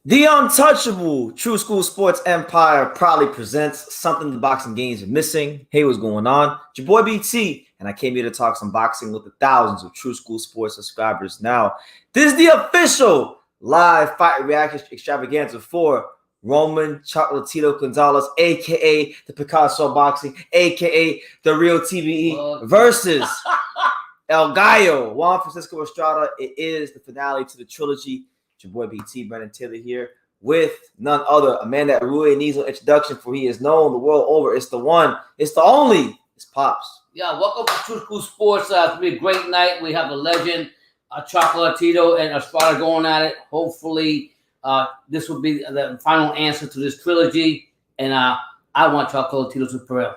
The untouchable True School Sports Empire proudly presents something the boxing games are missing. Hey, what's going on? It's your boy BT, and I came here to talk some boxing with the thousands of True School Sports subscribers now. This is the official live fight reaction extravaganza for Roman Chocolatito Gonzalez, a.k.a. the Picasso of Boxing, a.k.a. the real TBE, versus El Gallo, Juan Francisco Estrada. It is the finale to the trilogy. It's your boy BT, Brennan Taylor here, with none other. A man that really needs no introduction, for he is known the world over. It's the one, it's the only, it's Pops. Yeah, welcome to True School Sports. It's going to be a great night. We have a legend, Chocolatito and Estrada going at it. Hopefully, this will be the final answer to this trilogy, and I want Chocolatito to prevail.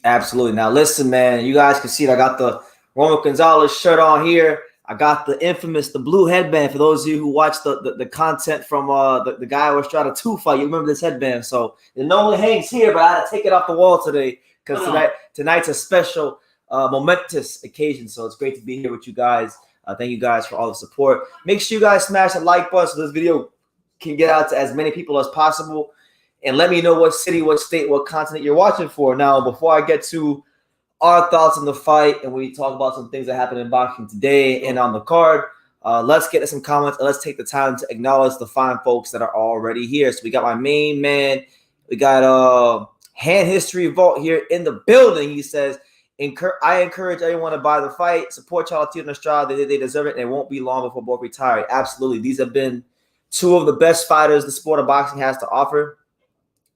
Absolutely. Now, listen, man, you guys can see it. I got the Roman Gonzalez shirt on here. I got the infamous, the blue headband. For those of you who watched the content from the Gallo Estrada 2 fight, you remember this headband. So it normally hangs here, but I had to take it off the wall today because tonight's a special, momentous occasion. So it's great to be here with you guys. Thank you guys for all the support. Make sure you guys smash the like button so this video can get out to as many people as possible. And let me know what city, what state, what continent you're watching for. Now, before I get to our thoughts on the fight, and we talk about some things that happened in boxing today and on the card, let's get to some comments, and let's take the time to acknowledge the fine folks that are already here. So we got my main man, we got Hand History Vault here in the building. He says, I encourage everyone to buy the fight, support Chocolatito and Estrada. They deserve it, and it won't be long before both retire. Absolutely. These have been two of the best fighters the sport of boxing has to offer.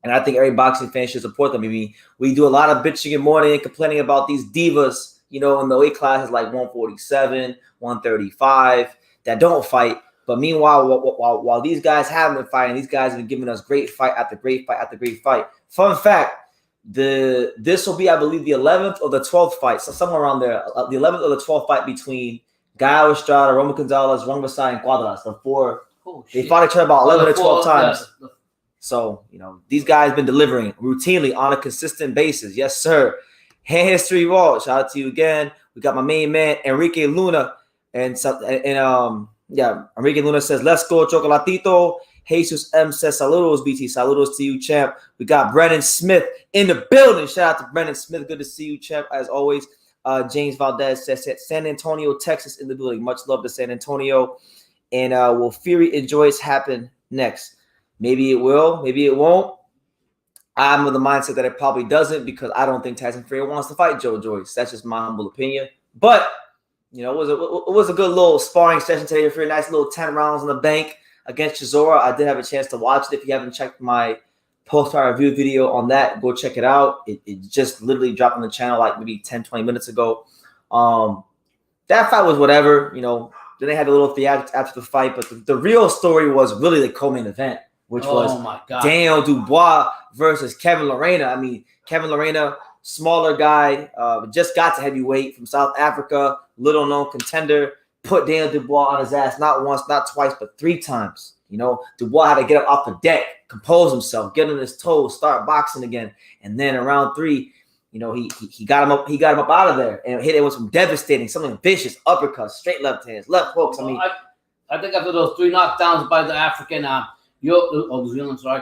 And I think every boxing fan should support them. I mean, we do a lot of bitching and mourning and complaining about these divas, you know, in the weight classes like 147, 135 that don't fight. But meanwhile, while these guys haven't been fighting, these guys have been giving us great fight after great fight after great fight. Fun fact, this will be, I believe, the 11th or the 12th fight, so somewhere around there, the 11th or the 12th fight between Gallo Estrada, Roman Gonzalez, Juan Francisco and Cuadras. They fought each other about 11 or 12 times. So, you know, these guys have been delivering routinely on a consistent basis. Yes, sir. Hand History Vault. Shout out to you again. We got my main man, Enrique Luna. Enrique Luna says, let's go, Chocolatito. Jesus M says, saludos, BT. Saludos to you, champ. We got Brennan Smith in the building. Shout out to Brennan Smith. Good to see you, champ, as always. James Valdez says, San Antonio, Texas in the building. Much love to San Antonio. And will Fury and Joyce happen next? Maybe it will, maybe it won't. I'm of the mindset that it probably doesn't, because I don't think Tyson Fury wants to fight Joe Joyce. That's just my humble opinion. But, you know, it was a good little sparring session today for a nice little 10 rounds on the bank against Chisora. I did have a chance to watch it. If you haven't checked my post-fight review video on that, go check it out. It just literally dropped on the channel like maybe 10, 20 minutes ago. That fight was whatever, you know. Then they had a little theatrics after the fight, but the real story was really the co-main event, which was Daniel Dubois versus Kevin Lerena. I mean, Kevin Lerena, smaller guy, just got to heavyweight from South Africa, little-known contender, put Daniel Dubois on his ass not once, not twice, but 3 times. You know, Dubois had to get up off the deck, compose himself, get on his toes, start boxing again. And then in round 3, you know, he got him up out of there and hit it with some devastating, something vicious uppercuts, straight left hands, left hooks. I mean, I think after those 3 knockdowns by the African, he really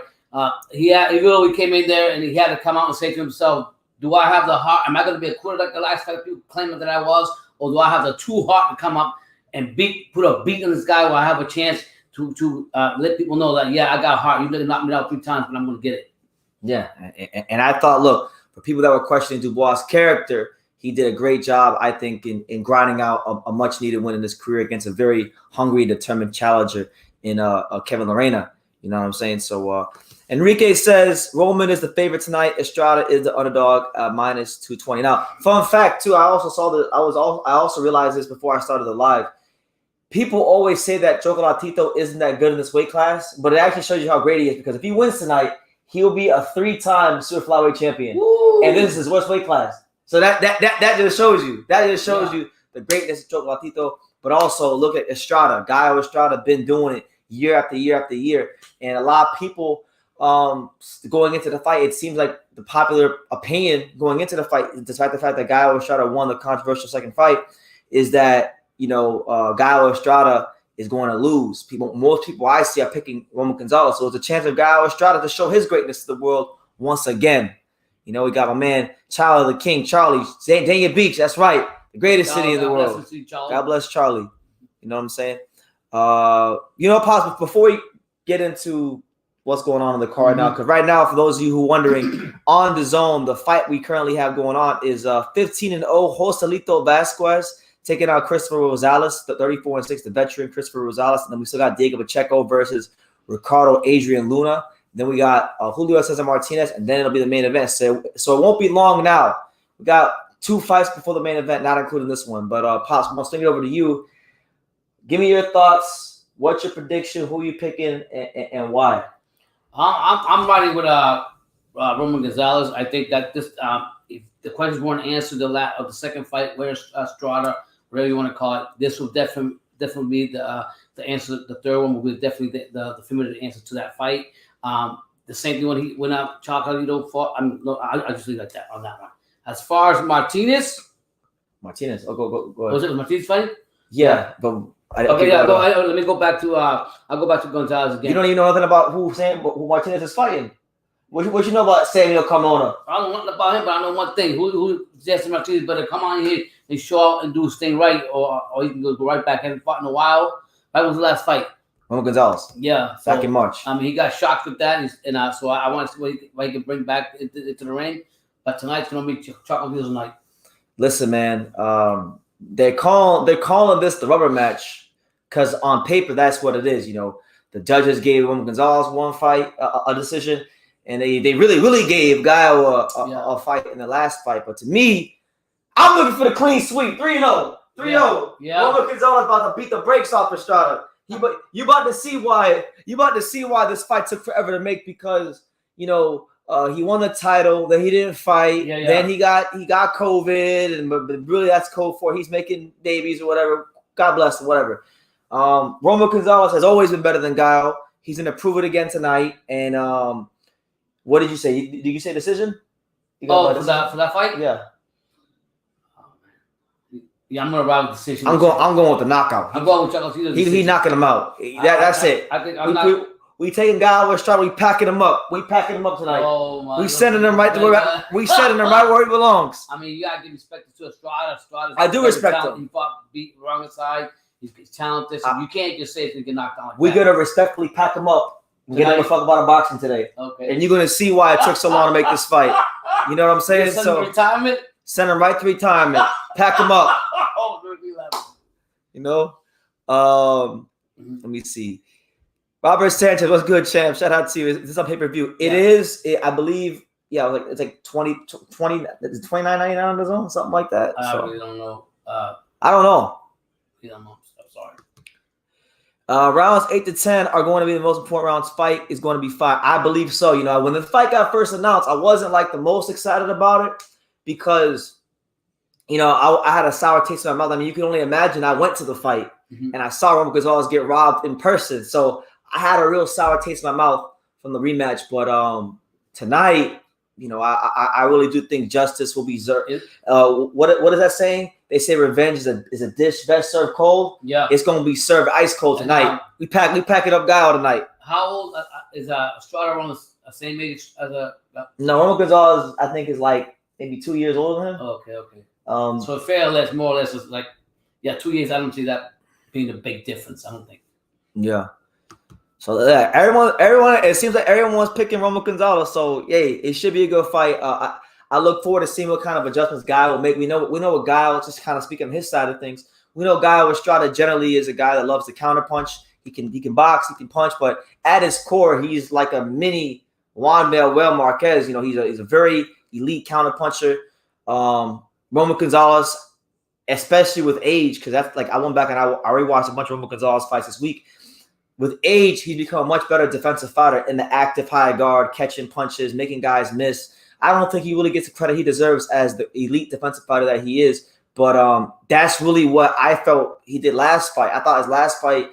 came in there and he had to come out and say to himself, do I have the heart? Am I going to be a quitter like the last fight people claiming that I was? Or do I have the true heart to come up and put a beat on this guy where I have a chance to let people know that, yeah, I got heart. You didn't knock me out 3 times, but I'm going to get it. Yeah. And I thought, look, for people that were questioning Dubois' character, he did a great job, I think, in grinding out a much-needed win in his career against a very hungry, determined challenger in Kevin Lerena. You know what I'm saying? So Enrique says Roman is the favorite tonight. Estrada is the underdog, minus 220. Now, fun fact too. I also realized this before I started the live. People always say that Chocolatito isn't that good in this weight class, but it actually shows you how great he is, because if he wins tonight, he'll be a 3-time Super Flyweight champion. Woo! And this is his worst weight class. So that just shows you. That just shows you the greatness of Chocolatito. But also look at Estrada. Gallo Estrada been doing it year after year after year. And a lot of people going into the fight, it seems like the popular opinion going into the fight, despite the fact that Gallo Estrada won the controversial second fight, is that, you know, Gallo Estrada is going to lose. Most people I see are picking Roman Gonzalez. So it's a chance of Gallo Estrada to show his greatness to the world once again. You know, we got my man, Child of the King, Charlie, Dania Beach. That's right. The greatest city in the world. God bless Charlie. You know what I'm saying? You know, Pops, before we get into what's going on in the card now, because right now, for those of you who are wondering, on the zone, the fight we currently have going on is 15-0 Joselito Vasquez taking out Christopher Rosales, the 34-6, the veteran Christopher Rosales, and then we still got Diego Pacheco versus Ricardo Adrian Luna. Then we got Julio Cesar Martinez, and then it'll be the main event. So it won't be long now. We got 2 fights before the main event, not including this one. But Pops, I'm gonna swing it over to you. Give me your thoughts. What's your prediction? Who you picking and why? I'm riding with Roman Gonzalez. I think that this, if the questions weren't answered of the second fight, where's Estrada, whatever you want to call it, this will definitely be the answer. The third one will be definitely the definitive answer to that fight. The same thing when he went out, Chocolatito fought. I'll just leave it like that on that one. As far as Martinez, go ahead. Was it Martinez fighting? Yeah, but let me go back to I'll go back to Gonzalez again. You don't even know nothing about who Martinez is fighting. What you know about Samuel Carmona? I don't know nothing about him, but I know one thing: who Jason Martinez better come on here and show out and do his thing right, or he can go right back. Haven't fought in a while. That was the last fight. Roman Gonzalez. Yeah, back in March. I mean, he got shocked with that, and so I want to see what he can bring back into the ring. But tonight's gonna be chocolate wheels night. Listen, man, they're calling this the rubber match because on paper that's what it is. You know, the judges gave Roman Gonzalez one fight, a decision, and they really gave Gallo a fight in the last fight. But to me, I'm looking for the clean sweep, 3-0, 3-0. Yeah. Roman Gonzalez about to beat the brakes off Estrada. You about to see why this fight took forever to make, because you know. He won the title, then he didn't fight. Yeah. Then he got COVID, and but really that's code for he's making babies or whatever. God bless him, whatever. Roman Gonzalez has always been better than Gallo. He's gonna prove it again tonight. And what did you say? Did you say decision? For that fight? Yeah. Yeah, I'm gonna ride with decision. I'm going with the knockout. I'm going with Chocolatito. He's knocking him out. That's it. I think we taking Gallo Estrada. We packing him up. We packing him up tonight. Oh my! We sending him right to where we sending him right where he belongs. I mean, you gotta give respect to Estrada. I do respect him. He fought, beat wrong side. He's talented. So you can't just say he's gonna get knocked down. We're gonna respectfully pack him up and get him to fuck about boxing today. Okay. And you're gonna see why it took so long to make this fight. You know what I'm saying? Send him retirement. Send him right to retirement. Pack him up. You know. Let me see. Robert Sanchez, what's good, champ? Shout out to you. This is on pay-per-view. It is, I believe, it's like 20 it's $29.99 on the zone, something like that. I really don't know. I don't know. You don't know. I'm sorry. Rounds 8 to 10 are going to be the most important rounds. Fight is going to be 5. I believe so. You know, when the fight got first announced, I wasn't like the most excited about it because, you know, I had a sour taste in my mouth. I mean, you can only imagine. I went to the fight and I saw Roman Gonzalez get robbed in person. So I had a real sour taste in my mouth from the rematch, but tonight, you know, I really do think justice will be served. What is that saying? They say revenge is a dish best served cold. Yeah, it's gonna be served ice cold tonight. We pack it up, Gallo tonight. How old is Estrada around the same age as No, Roman Gonzalez, I think, is like maybe 2 years older than him. Okay. So fair or less, more or less, is like 2 years. I don't see that being a big difference. I don't think. Yeah. So everyone, it seems like everyone's picking Roman Gonzalez. So it should be a good fight. I look forward to seeing what kind of adjustments Gallo will make. We know what Gallo, just kind of speaking on his side of things. We know Gallo Estrada generally is a guy that loves to counterpunch. He can box, he can punch, but at his core, he's like a mini Juan Manuel Marquez. You know, he's a very elite counterpuncher. Roman Gonzalez, especially with age, because that's like I went back and I already watched a bunch of Roman Gonzalez fights this week. With age, he's become a much better defensive fighter in the active high guard, catching punches, making guys miss. I don't think he really gets the credit he deserves as the elite defensive fighter that he is. But that's really what I felt he did last fight. I thought his last fight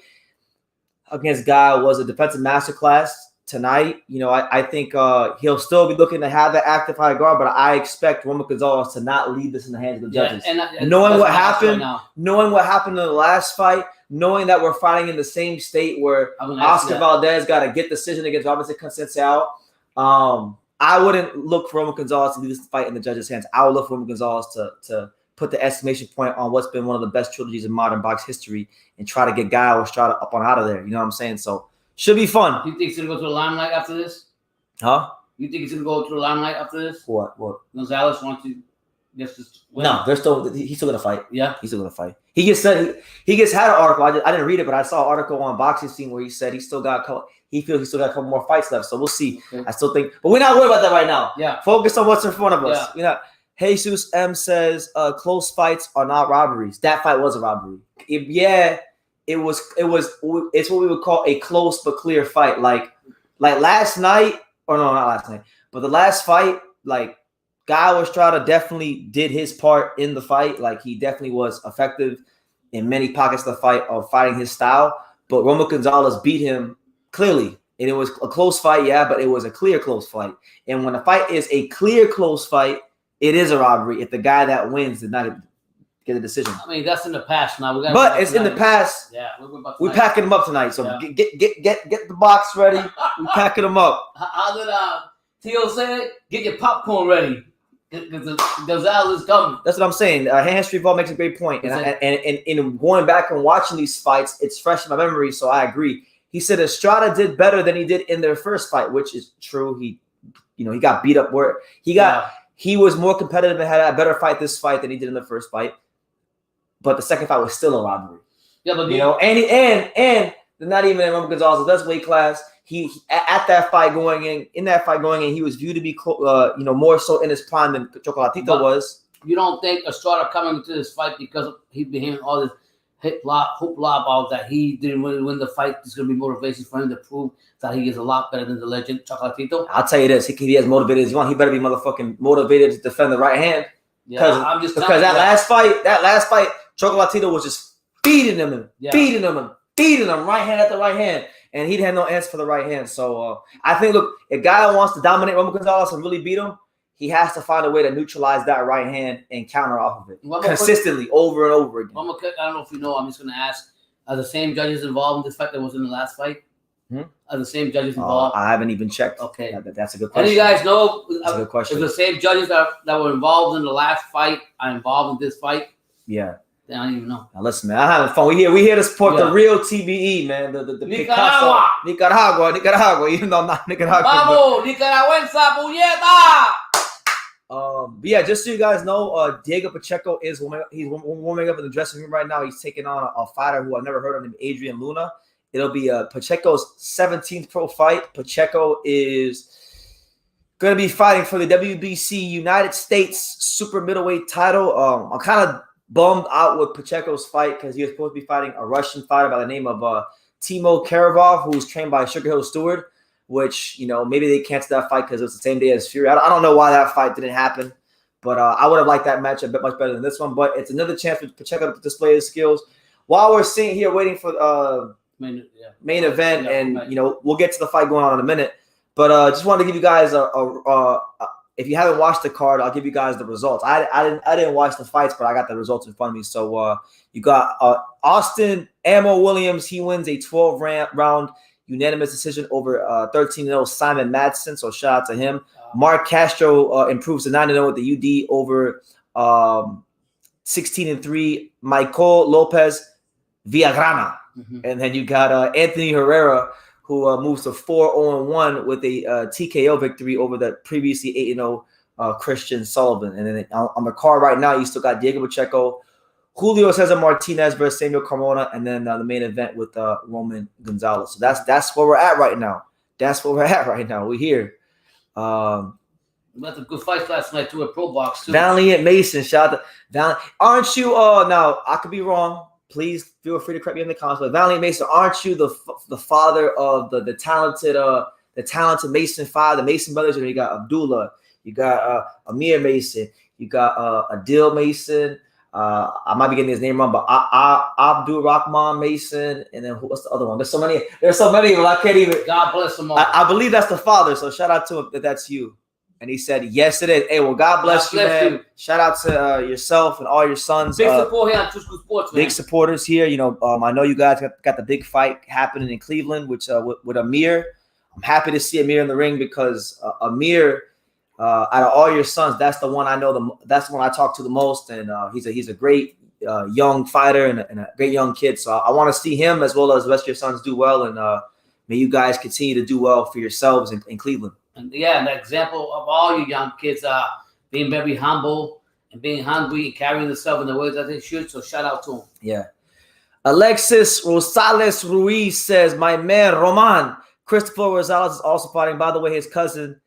against Gallo was a defensive masterclass. Tonight, you know, I think he'll still be looking to have that active high guard, but I expect Roman Gonzalez to not leave this in the hands of the judges. Knowing what happened in the last fight, knowing that we're fighting in the same state where Oscar Valdez got a get decision against Robinson Conceicao, I wouldn't look for Roman Gonzalez to leave this fight in the judges' hands. I would look for Roman Gonzalez to put the exclamation point on what's been one of the best trilogies in modern box history and try to get Gallo or Estrada up on out of there. You know what I'm saying? So should be fun. You think he's gonna go to the limelight after this? Huh? You think he's gonna go to the limelight after this? What? Gonzalez wants to just win? No, he's still gonna fight. Yeah, he's still gonna fight. He just said he just had an article. I didn't read it, but I saw an article on Boxing Scene where he said he feels he's still got a couple more fights left. So we'll see. Okay. I still think, but we're not worried about that right now. Yeah, focus on what's in front of us. You know, Jesus M says close fights are not robberies. That fight was a robbery. It's what we would call a close but clear fight. Like last night, or no, not last night, but the last fight, like Gallo Estrada definitely did his part in the fight. Like he definitely was effective in many pockets of the fight of fighting his style. But Roman Gonzalez beat him clearly. And it was a close fight, but it was a clear close fight. And when a fight is a clear close fight, it is a robbery if the guy that wins did not get a decision. I mean, that's in the past now. But it's in the past. Yeah, we're packing them up tonight. So get the box ready. We're packing them up. How did Tio say it? Get your popcorn ready. Because Gonzalez is coming. That's what I'm saying. History Ball makes a great point. And going back and watching these fights, it's fresh in my memory, so I agree. He said Estrada did better than he did in their first fight, which is true. He got beat up where he was more competitive and had a better fight this fight than he did in the first fight. But the second fight was still a robbery. Yeah, but and they're not even in Roman Gonzalez's best weight class. He at that fight going in, he was viewed to be more so in his prime than Chocolatito was. You don't think Estrada coming into this fight because he been hearing all this hoopla about that he didn't really win the fight? There's going to be motivation for him to prove that he is a lot better than the legend Chocolatito. I'll tell you this: he has motivated as you want. He better be motherfucking motivated to defend the right hand. Yeah, I'm just because that last fight, Chocolatito was just feeding him right hand after right hand, and he had no answer for the right hand. So I think, look, if Gallo wants to dominate Roman Gonzalez and really beat him, he has to find a way to neutralize that right hand and counter off of it consistently over and over again. I don't know if you know. I'm just going to ask: are the same judges involved in this fight that was in the last fight? Are the same judges involved? I haven't even checked. Okay, that's a good question. And you guys know? That's a good question. If the same judges that were involved in the last fight are involved in this fight? Yeah. I don't even know. Now listen, man, I'm having fun. We here to support the real TBE, man. The Nicaragua. Nicaragua. Even though I'm not Nicaragua. Vamos, Nicaragüenza, puñeta! But yeah, just so you guys know, Diego Pacheco is warming up in the dressing room right now. He's taking on a fighter who I've never heard of named Adrian Luna. It'll be Pacheco's 17th pro fight. Pacheco is going to be fighting for the WBC United States Super Middleweight title. I'm kind of bummed out with Pacheco's fight because he was supposed to be fighting a Russian fighter by the name of Timo Karavov, who's trained by Sugar Hill Stewart, which, maybe they canceled that fight because it was the same day as Fury. I don't know why that fight didn't happen, but I would have liked that match a bit much better than this one. But it's another chance for Pacheco to display his skills while we're sitting here waiting for main event, we'll get to the fight going on in a minute. But just wanted to give you guys if you haven't watched the card, I'll give you guys the results. I didn't watch the fights, but I got the results in front of me. So you got Austin Ammo Williams. He wins a 12-round unanimous decision over 13-0 Simon Madsen. So shout out to him. Mark Castro improves to 9-0 with the UD over 16-3 Michael Lopez Villagrana. And then you got Anthony Herrera, who moves to 4-0-1 with a TKO victory over the previously 8-0 Christian Sullivan. And then on the card right now, you still got Diego Pacheco, Julio Cesar Martinez versus Samuel Carmona, and then the main event with Roman Gonzalez. So that's where we're at right now. We're here. We had some good fights last night too at Pro Box too. Valiant Mason, shout out to Valiant. Aren't you? Now I could be wrong. Please feel free to correct me in the comments. But Valiant Mason, aren't you the father of the talented Mason five, the Mason brothers? You got Abdullah, you got Amir Mason, you got Adil Mason. I might be getting his name wrong, but Abdul Rahman Mason, and then what's the other one? There's so many of them. I can't even. God bless them all. I believe that's the father. So shout out to him that that's you. And he said, yes, it is. Hey, well, God bless you, man. You. Shout out to yourself and all your sons. Big support here on True School Sports, man. Big supporters here. You know, I know you guys got the big fight happening in Cleveland, which with Amir. I'm happy to see Amir in the ring because Amir, out of all your sons, that's the one I know that's the one I talk to the most, and he's a great young fighter and a great young kid. So I want to see him as well as the rest of your sons do well, and may you guys continue to do well for yourselves in Cleveland. And yeah, an example of all you young kids being very humble and being hungry and carrying themselves in the way that they should. So shout out to them. Yeah. Alexis Rosales Ruiz says, my man Roman Christopher Rosales is also fighting. By the way, his cousin.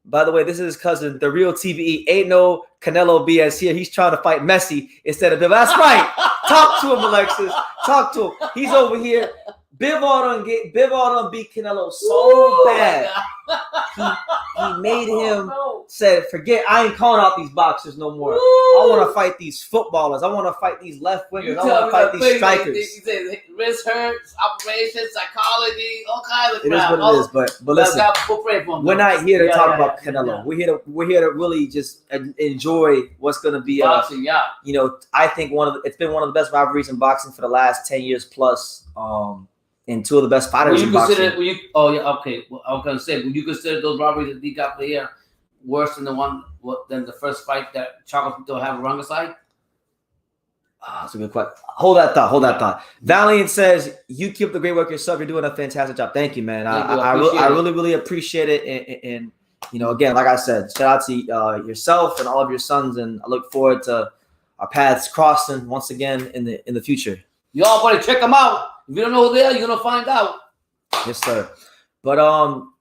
By the way, this is his cousin, the real TVE. Ain't no Canelo BS here. He's trying to fight Messi instead of Biv. That's right. Talk to him, Alexis. Talk to him. He's over here. Biv beat Canelo so bad. He made him said, forget, I ain't calling out these boxers no more. I want to fight these footballers. I want to fight these left wingers. I want to fight these strikers. He said wrist hurts, operation, psychology, all kinds of crap. It is what it is, but listen, we're not here to talk about Canelo. Yeah. We're here to really just enjoy what's going to be. Boxing, you know, I think it's been one of the best rivalries in boxing for the last 10 years plus. And two of the best fighters in boxing. Okay. Well, I was gonna say, would you consider those robberies that he got here worse than the first fight that Chocolatito had with Rungaside? That's a good question. Hold that thought. Valiant says, you keep the great work yourself. You're doing a fantastic job. Thank you, man. I really appreciate it. And you know, again, like I said, shout out to yourself and all of your sons, and I look forward to our paths crossing once again in the future. Y'all better check them out. If you don't know who they are, you're gonna find out. Yes, sir. But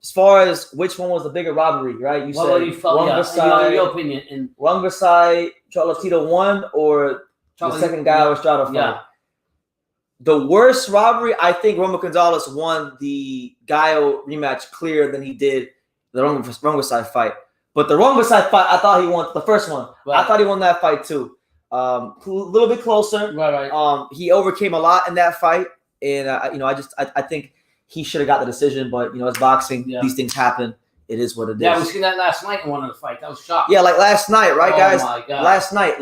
as far as which one was the bigger robbery, right? You said in your opinion, and Rungaside, Chocolatito won, or the second guy was Estrada fight? Yeah. The worst robbery, I think Roman Gonzalez won the Gallo rematch clearer than he did the Rungaside fight. But the Rungaside fight, I thought he won the first one. Right. I thought he won that fight too. A little bit closer. Right. He overcame a lot in that fight. And I think he should have got the decision, but it's boxing. Yeah. These things happen. It is what it is. Yeah, we seen that last night in one of the fights. That was shocking. Yeah, like last night, right, guys? My God. Last night,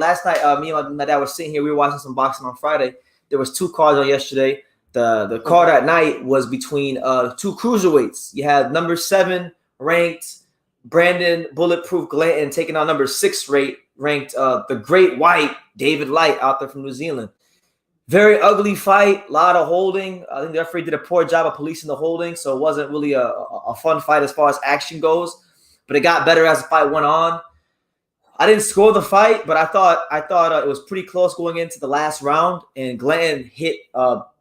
me and my dad were sitting here. We were watching some boxing on Friday. There was 2 cards on yesterday. The card at night was between 2 cruiserweights. You had number 7 ranked Brandon Bulletproof Glanton taking on number 6 ranked the Great White David Light out there from New Zealand. Very ugly fight, a lot of holding. I think the referee did a poor job of policing the holding, so it wasn't really a fun fight as far as action goes. But it got better as the fight went on. I didn't score the fight, but I thought it was pretty close going into the last round. And Glenn hit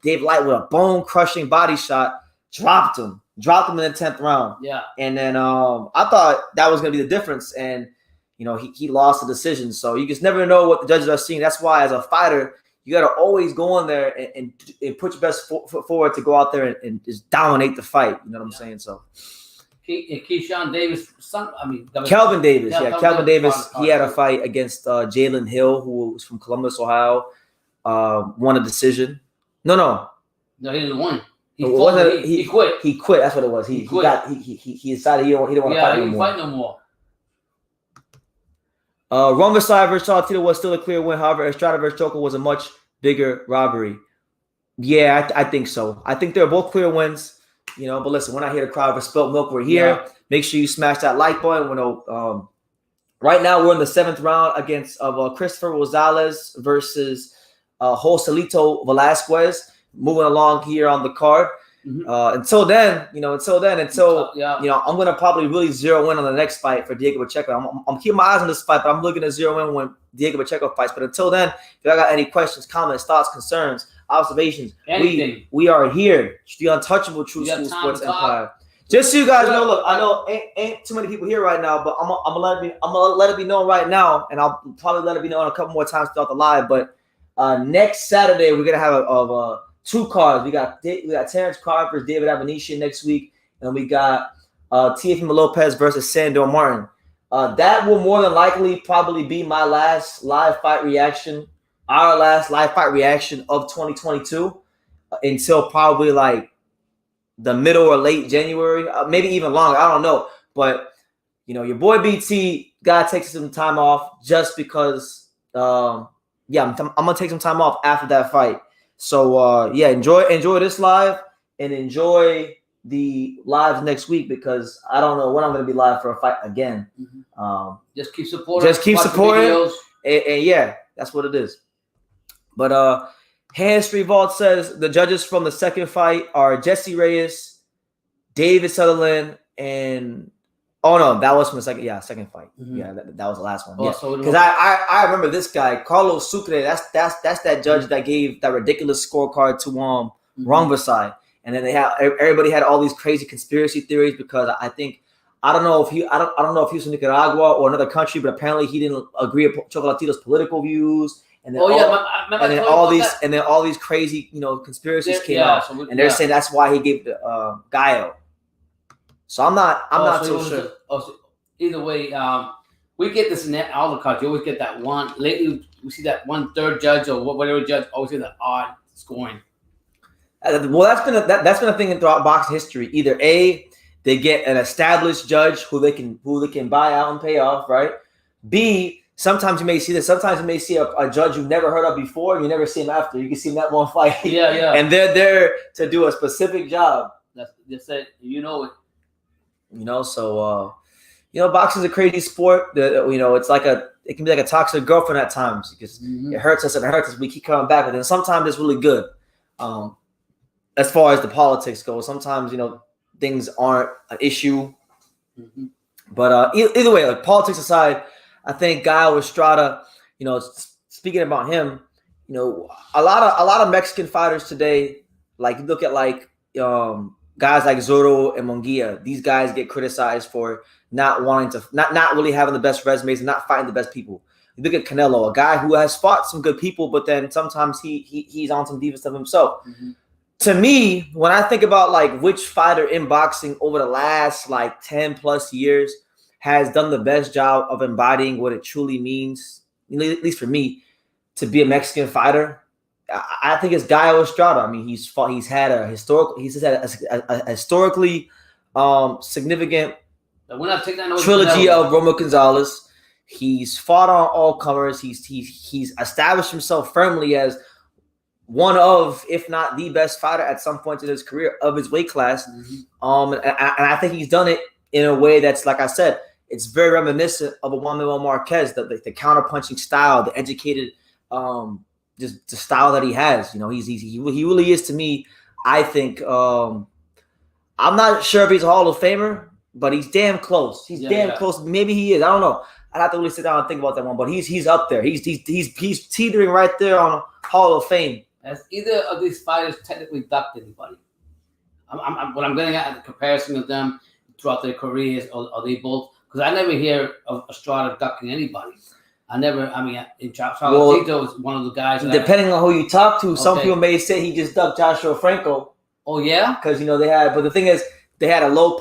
Dave Light with a bone-crushing body shot, dropped him in the 10th round. Yeah. And then I thought that was going to be the difference, and he lost the decision. So you just never know what the judges are seeing. That's why, as a fighter, you got to always go in there and put your best foot forward to go out there and just dominate the fight. You know what I'm saying? So, Keyshawn Davis' son, Kelvin Davis. Yeah, Kelvin Davis. He had a fight against Jalen Hill, who was from Columbus, Ohio. Won a decision. No, he didn't win. He quit. He quit. That's what it was. He decided he didn't want to fight anymore. He didn't fight no more. Rungaside versus Chocolatito was still a clear win. However, Estrada versus Choco was a much bigger robbery. Yeah, I think so. I think they're both clear wins. But listen, we're not here to cry over spilt milk. We're here. Yeah. Make sure you smash that like button. Right now, we're in the 7th round against Christopher Gonzalez versus Joselito Velasquez. Moving along here on the card. Mm-hmm. Until then, I'm going to probably really zero in on the next fight for Diego Pacheco. I'm keeping my eyes on this fight, but I'm looking to zero in when Diego Pacheco fights. But until then, if y'all got any questions, comments, thoughts, concerns, observations, we are here. The untouchable True School Sports Empire. Just so you guys know, look, I know ain't too many people here right now, but I'm gonna let it be known right now, and I'll probably let it be known a couple more times throughout the live. But next Saturday, we're gonna have a 2 cards. We got Terrence Crawford versus David Abanesian next week, and we got Teofimo Lopez versus Sandor Martin. That will more than likely probably be my last live fight reaction, our last live fight reaction of 2022 until probably like the middle or late January, maybe even longer. I don't know, but your boy BT gotta take some time off just because. I'm gonna take some time off after that fight. So enjoy this live and enjoy the lives next week because I don't know when I'm gonna be live for a fight again. Just keep supporting. And yeah, that's what it is. But History Vault says the judges from the second fight are Jesse Reyes, David Sutherland, and that was from the second fight. Yeah, that was the last one. Because I remember this guy, Carlos Sucre. That's that judge that gave that ridiculous scorecard to Rongvasai. And then everybody had all these crazy conspiracy theories because I don't know if he was from Nicaragua or another country, but apparently he didn't agree with Chocolatito's political views. And then all these crazy conspiracies came out, and they're saying that's why he gave the Gallo. So I'm not so sure. Either way, we get this in all the cards. You always get that one. Lately, we see that 1/3 judge or whatever judge always get that odd scoring. Well, that's been a thing in throughout boxing history. Either A, they get an established judge who they can buy out and pay off, right? B, sometimes you may see this. Sometimes you may see a judge you've never heard of before, and you never see him after. You can see him that one fight. Yeah. And they're there to do a specific job. That's just it. It. So boxing's a crazy sport. It can be like a toxic girlfriend at times because it hurts us and it hurts us. We keep coming back, but then sometimes it's really good. As far as the politics go, sometimes things aren't an issue. But either way, like politics aside, I think Gallo Estrada. Speaking about him, a lot of Mexican fighters today, like you look at guys like Zoro and Munguia, these guys get criticized for not wanting to, not really having the best resumes and not fighting the best people. You look at Canelo, a guy who has fought some good people, but then sometimes he's on some diva stuff himself. To me, when I think about which fighter in boxing over the last 10 plus years has done the best job of embodying what it truly means, at least for me, to be a Mexican fighter, I think it's Gallo Estrada. I mean, he's had a historically significant trilogy of Romo Gonzalez. He's fought on all comers. He's established himself firmly as one of, if not the best fighter at some point in his career of his weight class. And I think he's done it in a way that's, like I said, it's very reminiscent of a Juan Manuel Marquez, the counter-punching style, the educated just the style that he has. He really is, to me, I think, I'm not sure if he's a Hall of Famer, but he's damn close. He's damn close. Maybe he is. I don't know. I'd have to really sit down and think about that one, but he's up there. He's teetering right there on Hall of Fame. Has either of these fighters technically ducked anybody? What I'm getting at the comparison of them throughout their careers, are they both? Because I never hear of Estrada ducking anybody. Chocolatito is one of the guys. Depending on who you talk to, some people may say he just ducked Joshua Franco. Oh yeah, because they had. But the thing is, they had a low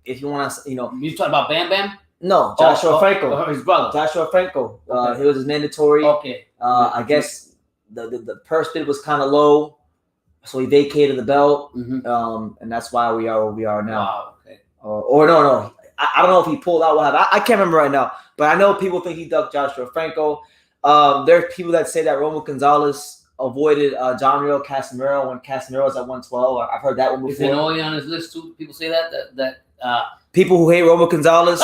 if you want to, You talking about Bam Bam? No, Joshua Franco, his brother. Joshua Franco. He was his mandatory. Okay. I guess the purse bid was kind of low, so he vacated the belt, and that's why we are where we are now. Wow. Okay. Or no. I don't know if he pulled out what happened. I can't remember right now, but I know people think he ducked Joshua Franco. There's people that say that Romo Gonzalez avoided John Real Casemiro when Casemiro was at 112. I've heard that one before. Is Inoue on his list too? People say that people who hate Romo Gonzalez.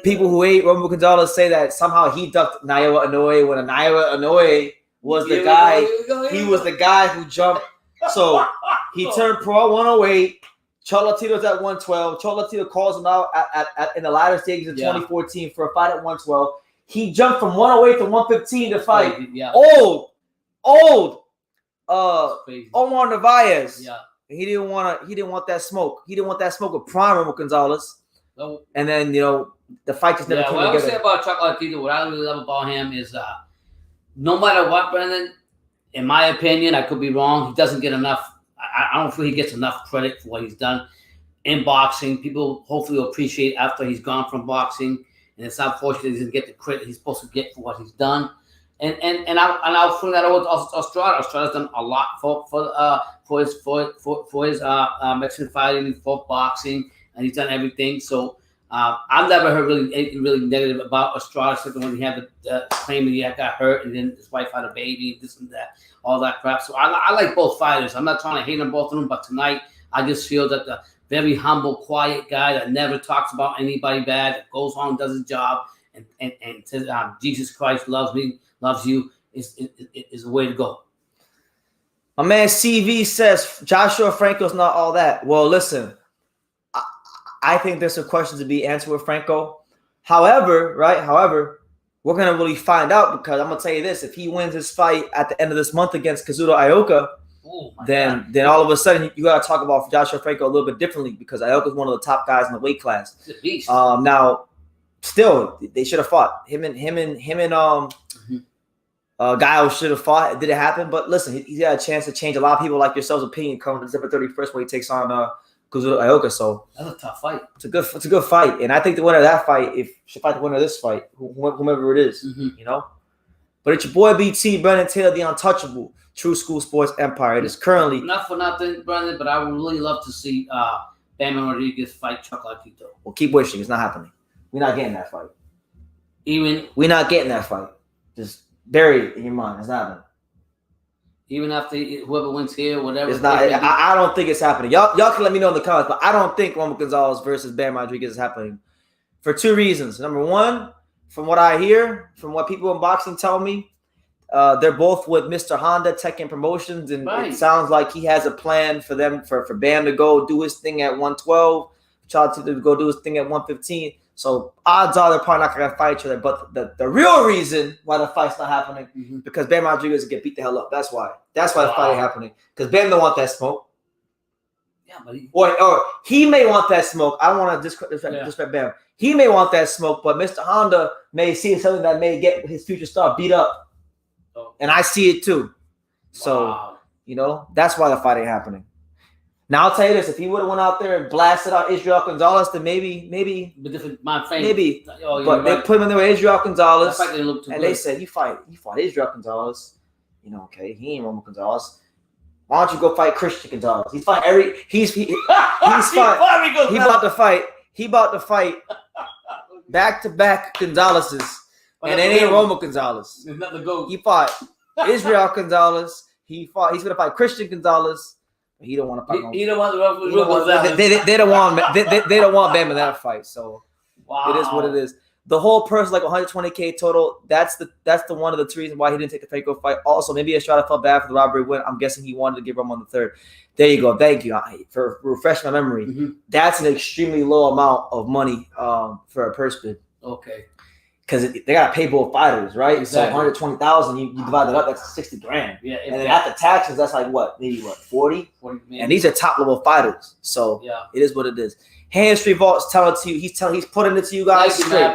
People who hate Romo Gonzalez say that somehow he ducked Naoya Inoue when Naoya Inoue was the guy. He was the guy who jumped. So he turned pro at 108. Chocolatito's at 112. Chocolatito calls him out in the latter stages of 2014 for a fight at 112. He jumped from 108 to 115 to fight old Omar Narvaez. Yeah. He didn't want that smoke. He didn't want that smoke with prime Romo Gonzalez. No. And then the fight just never came together. What I would say about Chocolatito, what I really love about him is no matter what, Brendan, in my opinion, I could be wrong, he doesn't get enough. I don't feel he gets enough credit for what he's done in boxing. People hopefully will appreciate after he's gone from boxing, and it's unfortunate he doesn't get the credit he's supposed to get for what he's done. And I'll bring that over to Estrada. Estrada's done a lot for his Mexican fighting, for boxing, and he's done everything. So I've never heard really anything really negative about Estrada, except when he had the claim that he got hurt and then his wife had a baby, this and that, all that crap. So I like both fighters. I'm not trying to hate on both of them, but tonight I just feel that the very humble, quiet guy that never talks about anybody bad, that goes home, does his job, and says, Jesus Christ loves me, loves you, is the way to go. My man CV says Joshua Franco's not all that. Well, listen, I think there's some questions to be answered with Franco. However, we're going to really find out, because I'm going to tell you this. If he wins his fight at the end of this month against Kazuto Ioka, then all of a sudden you got to talk about Joshua Franco a little bit differently, because Ioka is one of the top guys in the weight class. He's a beast. Now, still, they should have fought. Him and Gallo should have fought. It didn't happen. But listen, he's got a chance to change a lot of people like yourself's opinion coming December 31st when he takes on Kazuto Ioka. So that's a tough fight. It's a good fight, and I think the winner of that fight, should fight the winner of this fight, whomever it is, you know. But it's your boy BT, Brendan Taylor, the untouchable, True School Sports Empire. It is currently not for nothing, Brendan, but I would really love to see Bam Rodriguez fight Chocolatito. Well, keep wishing. It's not happening. We're not getting that fight. We're not getting that fight. Just bury it in your mind. It's not happening. Even after whoever wins here, whatever. It's not. I don't think it's happening. Y'all can let me know in the comments, but I don't think Roman Gonzalez versus Bam Rodriguez is happening for two reasons. Number one, from what I hear, from what people in boxing tell me, they're both with Mr. Honda Tekken Promotions, and it sounds like he has a plan for them for Bam to go do his thing at 112, Chocolatito to go do his thing at 115. So odds are they're probably not going to fight each other. But the real reason why the fight's not happening because Bam Rodriguez will get beat the hell up. That's why. That's why the fight ain't happening. Because Bam don't want that smoke. Yeah, but or he may want that smoke. I don't want to disrespect Bam. He may want that smoke, but Mr. Honda may see something that may get his future star beat up. And I see it too. So, you know, that's why the fight ain't happening. Now I'll tell you this: if he would have went out there and blasted out Israel Gonzalez, then maybe. But different, my friend, maybe. But they put him in there with Israel Gonzalez, and they said, "You fought Israel Gonzalez. You know, okay, he ain't Roman Gonzalez. Why don't you go fight Christian Gonzalez? He's about to fight back-to-back Gonzalez's, and it ain't Roman Gonzalez. He fought Israel Gonzalez. He's gonna fight Christian Gonzalez." He don't want to fight. He don't want the they don't want they don't want Bam in that fight. So it is what it is. The whole purse like 120K total. That's the one of the two reasons why he didn't take the Franco fight. Also, maybe Estrada felt bad for the robbery win. I'm guessing he wanted to give Roman the third. There you go. Thank you for refreshing my memory. That's an extremely low amount of money for a purse bid. Okay. Because they gotta pay both fighters, right? Exactly. So 120,000, you divide that up, that's 60 grand. Yeah, and then after taxes, that's like maybe 40? And these are top level fighters. So it is what it is. Hands Street Vault's telling it to you, he's putting it to you guys straight.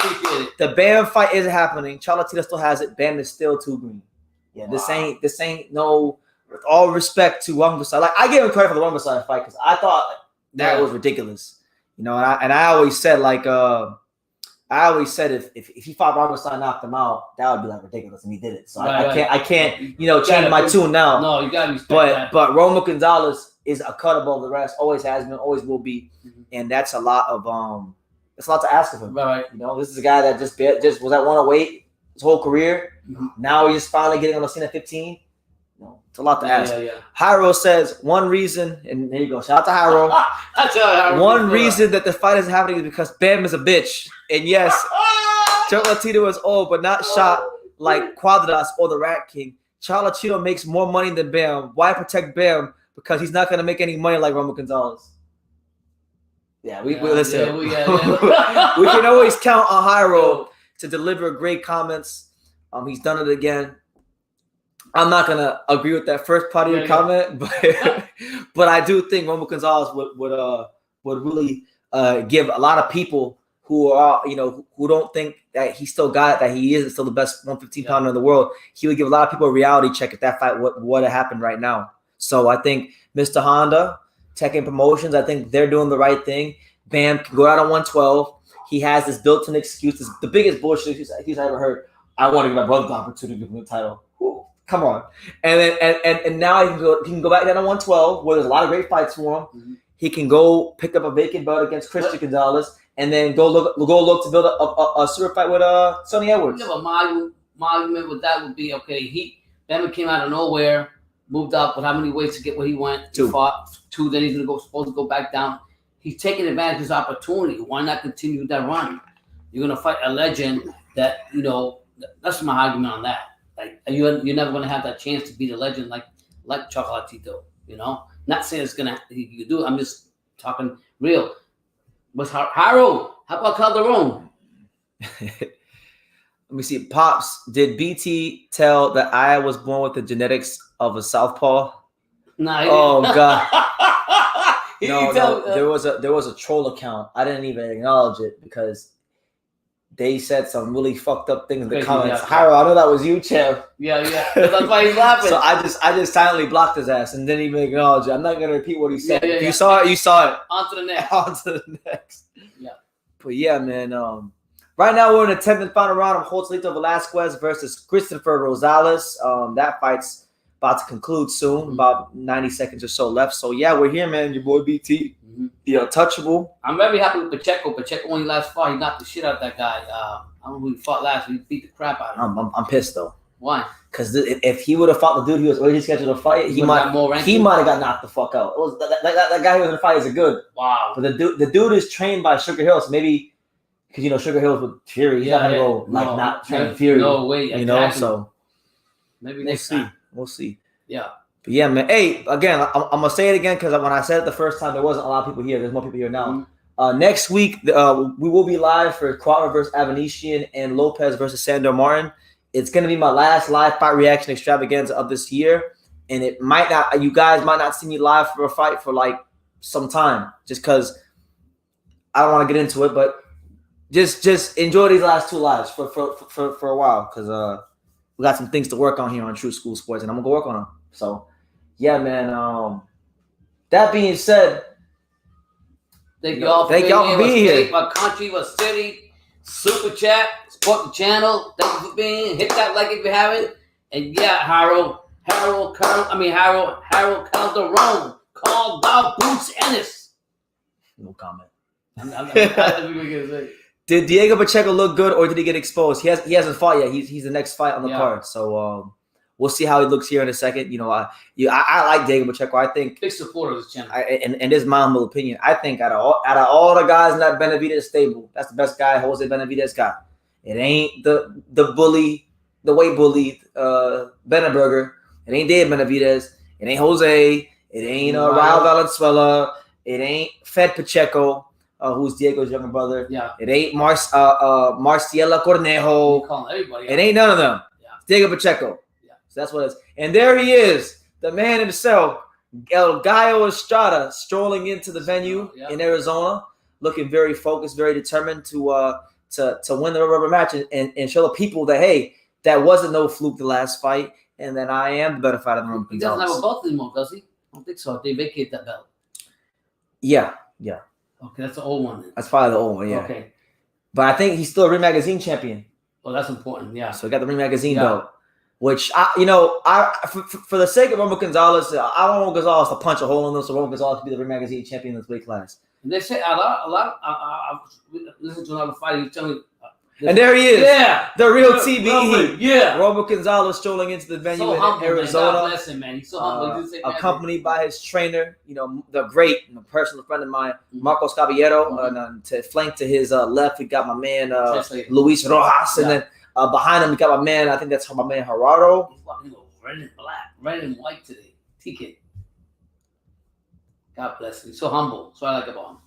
The Bam fight isn't happening. Chocolatito still has it. Bam is still too green. Yeah, this ain't no, with all respect to Juan Francisco. Like I give him credit for the Juan Francisco fight because I thought that was ridiculous. You know, and I always said if he fought Robinson and knocked him out, that would be like ridiculous, and he did it. So I can't change my tune now. No, you gotta respect that. But Roman Gonzalez is a cut above the rest. Always has been, always will be, and that's a lot to ask of him. Right. You know, this is a guy that just was at 108 his whole career. Now he's finally getting on the scene at 15. It's a lot to ask. Hyro says one reason, and there you go. Shout out to Hyro. One reason that the fight is happening is because Bam is a bitch. And yes, Chocolatito is old, but not shot like Cuadras or the Rat King. Chocolatito makes more money than Bam. Why protect Bam? Because he's not going to make any money like Roman Gonzalez. Yeah, we listen. We can always count on Hyro to deliver great comments. He's done it again. I'm not gonna agree with that first part of your comment, but I do think Roman Gonzalez would really give a lot of people who are who don't think that he still got it, that he is still the best 115 pounder in the world. He would give a lot of people a reality check if that fight would have happened right now. So I think Mr. Honda, Tekken Promotions, I think they're doing the right thing. Bam can go out on 112. He has this built-in excuse, the biggest bullshit excuse I ever heard. I want to give my brother the opportunity to win the title. Come on, and now he can go back down to 112, where there's a lot of great fights for him. He can go pick up a vacant belt against Christian Gonzalez. and then go look to build a super fight with Sonny Edwards. Yeah, but my argument with that would be okay. Bama came out of nowhere, moved up with how many weights to get where he went. Two. He fought 2. Then he's supposed to go back down. He's taking advantage of his opportunity. Why not continue that run? You're gonna fight a legend that That's my argument on that. Like you're never gonna have that chance to beat a legend like Chocolatito. Not saying it's gonna you can do it. I'm just talking real. But Harold, how about Calderon? Let me see. Pops, did BT tell that I was born with the genetics of a southpaw? Nah. Oh God. No. There was a troll account. I didn't even acknowledge it because they said some really fucked up things in the comments. Yeah. Harold, I know that was you, Chev. Yeah. That's why he's laughing. So I just silently blocked his ass and didn't even acknowledge it. I'm not gonna repeat what he said. Yeah. You saw it. On to the next. On to the next. Yeah. But yeah, man. Right now we're in the 10th and final round of Chocolatito Velasquez versus Christopher Rosales. That fight's about to conclude soon. About 90 seconds or so left. So yeah, we're here, man. Your boy BT, the untouchable. I'm very happy with Pacheco. Pacheco, when he last fought, he knocked the shit out of that guy. I don't know who he fought last. He beat the crap out of him. I'm pissed though. Why? Because if he would have fought the dude he was originally scheduled to fight, he might have got knocked the fuck out. It was that guy who was in the fight is a good. Wow. But the dude is trained by Sugar Hill, so maybe because Sugar Hill's with Fury, he's not gonna go not train Fury. No way. Exactly. So maybe we'll see. Yeah. But yeah, man. Hey, again, I'm gonna say it again because when I said it the first time, there wasn't a lot of people here. There's more people here now. Next week, we will be live for Crawford versus Avanesian and Lopez versus Sandor Martin. It's gonna be my last live fight reaction extravaganza of this year, and you guys might not see me live for a fight for like some time, just because I don't want to get into it, but just enjoy these last 2 lives for a while because we got some things to work on here on True School Sports, and I'm gonna go work on them. So yeah, man. That being said, thank y'all for being here. My country, my city, super chat, support the channel. Thank you for being here. Hit that like if you haven't. And yeah, Harold Calderon called out Boots Ennis. No comment. Say. Did Diego Pacheco look good or did he get exposed? He hasn't fought yet. He's the next fight on the card. So we'll see how he looks here in a second. I like Diego Pacheco. I think big supporter of this channel. And this is my humble opinion. I think out of all the guys in that Benavidez stable, that's the best guy Jose Benavidez got. It ain't the bully, the weight bully, Benaberger. It ain't Dave Benavidez. It ain't Jose. It ain't Raul Valenzuela. It ain't Fed Pacheco, who's Diego's younger brother. Yeah. It ain't Marciela Cornejo. It ain't none of them. Yeah. Diego Pacheco. Yeah. So that's what it is. And there he is, the man himself, El Gallo Estrada, strolling into the venue in Arizona, looking very focused, very determined to win the rubber match and show the people that, hey, that wasn't no fluke the last fight, and that I am the better fighter than Roman Gonzalez. He doesn't have a belt anymore, does he? I don't think so. They vacate that belt. Yeah. Okay, that's the old one then. That's probably the old one, yeah. Okay. But I think he's still a Ring Magazine champion. Well, that's important, yeah. So he got the Ring Magazine belt, which, for the sake of Roman Gonzalez, I don't want Gonzalez to punch a hole in this, so Roman Gonzalez to be the Ring Magazine champion in this weight class. And they say a lot. I listened to another fight. He told me. And there he is. Yeah. The real TBE. Yeah. Roman Gonzalez strolling into the venue in Arizona. Man. God bless him, man. He's so humble. Accompanied by his trainer, the great personal friend of mine, Marcos Caballero. And to flank to his left, we got my man Luis Rojas. And then behind him, we got my man, I think that's my man Gerardo. He's fucking red and black, red and white today. TK. God bless him. He's so humble. That's what I like about him.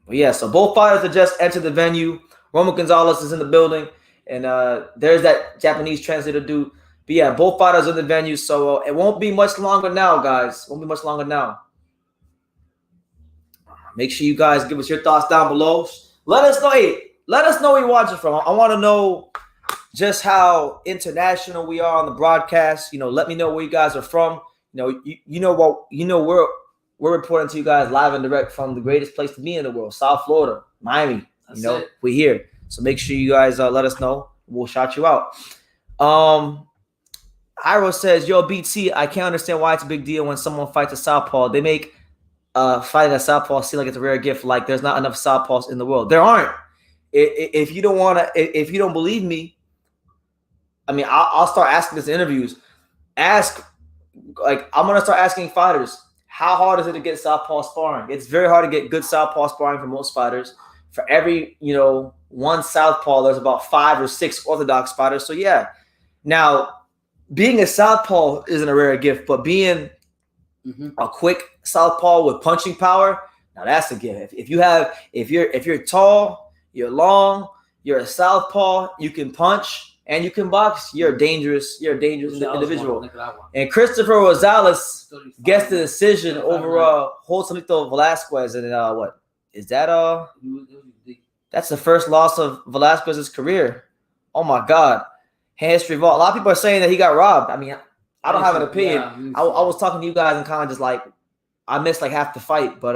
But yeah, so both fighters have just entered the venue. Roman Gonzalez is in the building, and there's that Japanese translator dude. But yeah, both fighters are in the venue, so it won't be much longer now, guys. Won't be much longer now. Make sure you guys give us your thoughts down below. Let us know. Hey, let us know where you're watching from. I want to know just how international we are on the broadcast. Let me know where you guys are from. We're reporting to you guys live and direct from the greatest place to be in the world, South Florida, Miami. We're here. So make sure you guys let us know. We'll shout you out. Iro says, yo, BT, I can't understand why it's a big deal when someone fights a southpaw. They make fighting a southpaw seems like it's a rare gift. Like there's not enough southpaws in the world. There aren't. If you don't believe me, I mean, I'll start asking this in interviews. I'm gonna start asking fighters, how hard is it to get southpaw sparring? It's very hard to get good southpaw sparring for most fighters. For every one southpaw, there's about 5 or 6 orthodox fighters. So yeah, now being a southpaw isn't a rare gift, but being a quick southpaw with punching power, now that's a gift. If you're tall, you're long, you're a southpaw, you can punch and you can box, you're a dangerous individual. And Christopher Gonzalez gets the decision over Chocolatito Velasquez. And what is that? That's the first loss of Velasquez's career. Oh my God. History vault. A lot of people are saying that he got robbed. I mean, I don't have an opinion. I was talking to you guys and kind of just like I missed like half the fight, but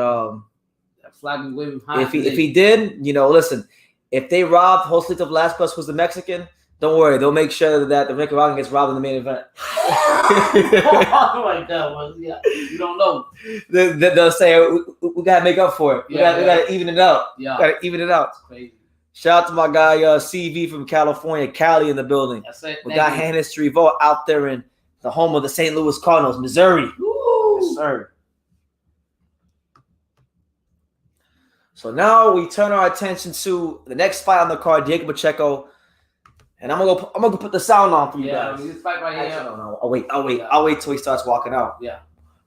if he did, listen, if they robbed Chocolatito Velasquez, who's the Mexican, don't worry, they'll make sure that the Nicaraguan gets robbed in the main event. Oh my God, yeah, you don't know. They'll say we gotta make up for it. We gotta even it out. Yeah, gotta even it out. It's crazy. Shout out to my guy CV from California, Cali in the building. That's it. We got History Vault out there in the home of the St. Louis Cardinals, Missouri. Woo! Yes, sir. So now we turn our attention to the next fight on the card, Diego Pacheco. And I'm gonna put the sound on for you guys. Yeah, this fight right here. Actually, no. I'll wait till he starts walking out. Yeah.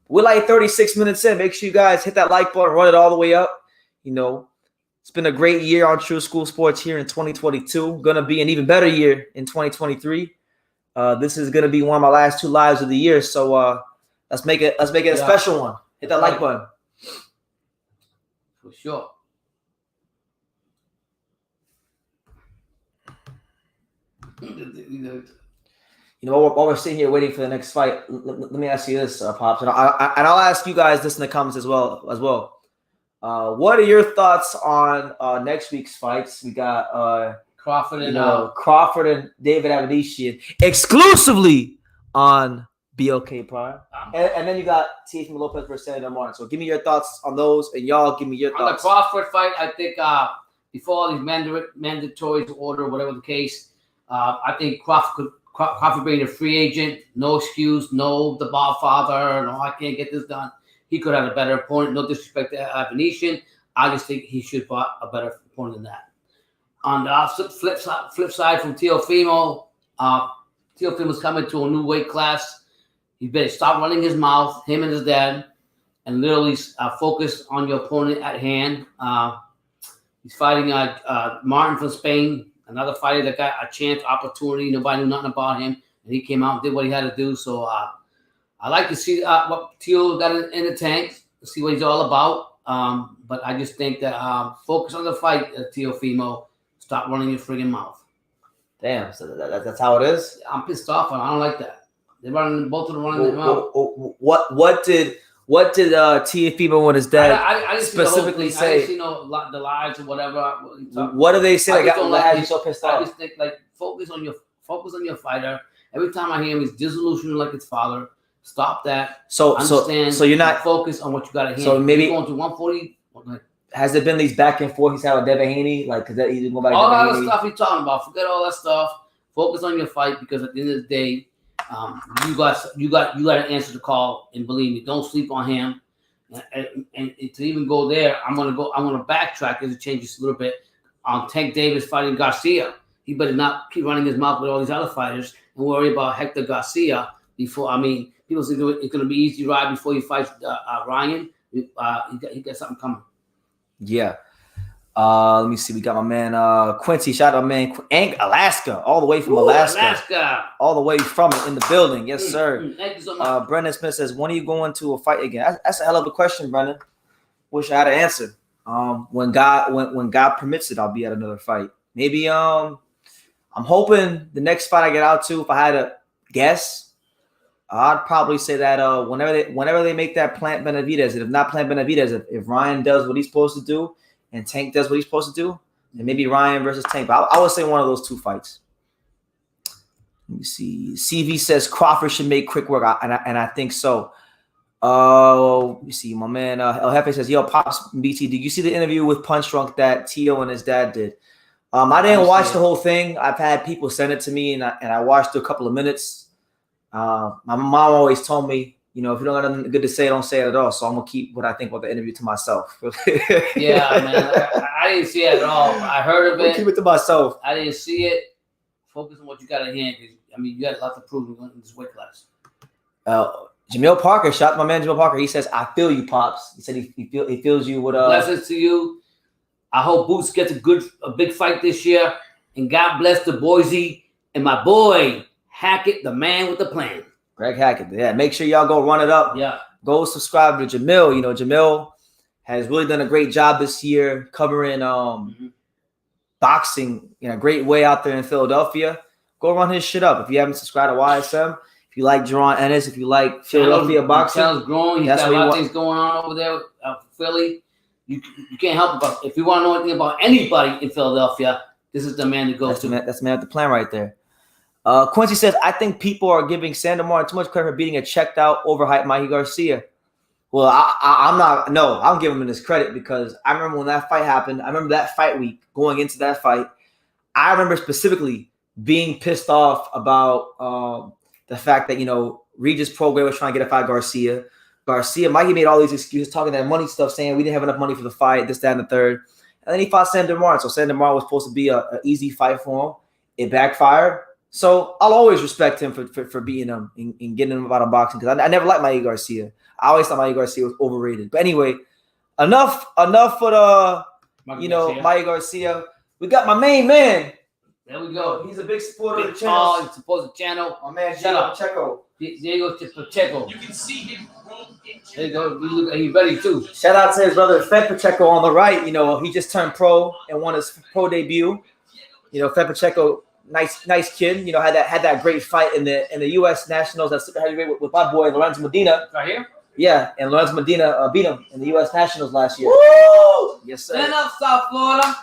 We're like 36 minutes in. Make sure you guys hit that like button, run it all the way up. It's been a great year on True School Sports here in 2022. Gonna be an even better year in 2023. This is gonna be one of my last 2 lives of the year. So let's make it a special one. Hit that like button. For sure. While we're sitting here waiting for the next fight, let me ask you this, Pops, and I'll ask you guys this in the comments as well. What are your thoughts on next week's fights? We got Crawford and David Avedikian exclusively on BLK Prime, and then you got Teofimo Lopez versus Sandor Martin. So give me your thoughts on those, and y'all give me your thoughts. On the Crawford fight, I think before all these mandatory order, whatever the case, I think Crawford being a free agent, no excuse, no the Godfather, no I can't get this done. He could have a better opponent. No disrespect to Venetian. I just think he should fight a better opponent than that. On the flip side from Teofimo, Teofimo's coming to a new weight class. You better stop running his mouth, him and his dad, and literally focus on your opponent at hand. He's fighting Martin from Spain, another fighter that got a chance, opportunity. Nobody knew nothing about him, and he came out and did what he had to do. So I like to see what Teo got in the tank, to see what he's all about. But I just think that focus on the fight, Teofimo. Stop running your friggin' mouth. Damn, so that's how it is? I'm pissed off. I don't like that. They're running, both of them running their mouth. What did Teofimo and his dad I specifically say? I didn't see the lives or whatever. What do they say? Why so pissed off? I just think focus on your fighter. Every time I hear him, he's disillusioned like his father. Stop that. So you're not focused on what you got to handle. So maybe you're going to 140. Has there been these back and forth he's had with Devin Haney? Because he didn't go back. All that stuff he's talking about. Forget all that stuff. Focus on your fight, because at the end of the day, you got to answer the call. And believe me, don't sleep on him. And to even go there, I'm gonna backtrack as it changes a little bit. On Tank Davis fighting Garcia, he better not keep running his mouth with all these other fighters and worry about Hector Garcia before. I mean, people think it's gonna be easy ride before he fights Ryan. He got something coming. Yeah. Let me see. We got my man Quincy. Shout out, man. Alaska, all the way from Alaska. All the way from it in the building. Yes, sir. Thank you so much. Brendan Smith says, when are you going to a fight again? That's a hell of a question, Brendan. Wish I had an answer. When God permits it, I'll be at another fight. Maybe I'm hoping the next fight I get out to, if I had to guess, I'd probably say that whenever they make that Plant Benavidez, and if not Plant Benavidez, if Ryan does what he's supposed to do and Tank does what he's supposed to do, then maybe Ryan versus Tank. But I would say one of those 2 fights. Let me see. CV says Crawford should make quick work, and I think so. You see, my man El Jefe says, "Yo, Pops BT, did you see the interview with Punch Drunk that Tio and his dad did?" I didn't watch the whole thing. I've had people send it to me, and I watched a couple of minutes. My mom always told me, you know, if you don't got nothing good to say, don't say it at all. So I'm gonna keep what I think about the interview to myself. Yeah, man, I didn't see it at all. I heard of it. Keep it to myself. I didn't see it. Focus on what you got at hand. I mean, you got a lot to prove in this weight class. Jamil Parker, shout out to my man Jamil Parker. He says, "I feel you, Pops." He said he feels you with blessings to you. I hope Boots gets a big fight this year, and God bless the Boise and my boy Hackett, the man with the plan. Greg Hackett. Yeah, make sure y'all go run it up. Yeah, go subscribe to Jamil. You know, Jamil has really done a great job this year covering boxing in a great way out there in Philadelphia. Go run his shit up if you haven't subscribed to YSM. If you like Jerron Ennis, if you like Philadelphia boxing, channel's growing. He's got a lot of things going on over there Philly. You can't help it. But if you want to know anything about anybody in Philadelphia, this is the man to go to. That's the man with the plan right there. Quincy says, "I think people are giving Sandor Martin too much credit for beating a checked out, overhyped Mikey Garcia." Well, I'm not. No, I'll give him this credit because I remember when that fight happened. I remember that fight week going into that fight. I remember specifically being pissed off about the fact that, you know, Regis Prograis was trying to get a fight Garcia. Mikey made all these excuses, talking that money stuff, saying we didn't have enough money for the fight, this, that, and the third. And then he fought Sandor Martin. So Sandor Martin was supposed to be an easy fight for him. It backfired. So I'll always respect him for beating him and getting him out of boxing because I never liked Mikey Garcia. I always thought Mikey Garcia was overrated. But anyway, enough for the Mikey Garcia. We got my main man. There we go. He's a big supporter of the channel. He supports the channel. My man Diego Pacheco. Diego Pacheco. You can see him. There you go. He's ready too. Shout out to his brother Fed Pacheco on the right. You know, he just turned pro and won his pro debut. You know, Fed Pacheco, nice kid. You know, had that great fight in the U.S. Nationals at super heavyweight with my boy Lorenzo Medina. Right here. Yeah, and Lorenzo Medina beat him in the U.S. Nationals last year. Woo! Yes, sir. Stand up, South Florida.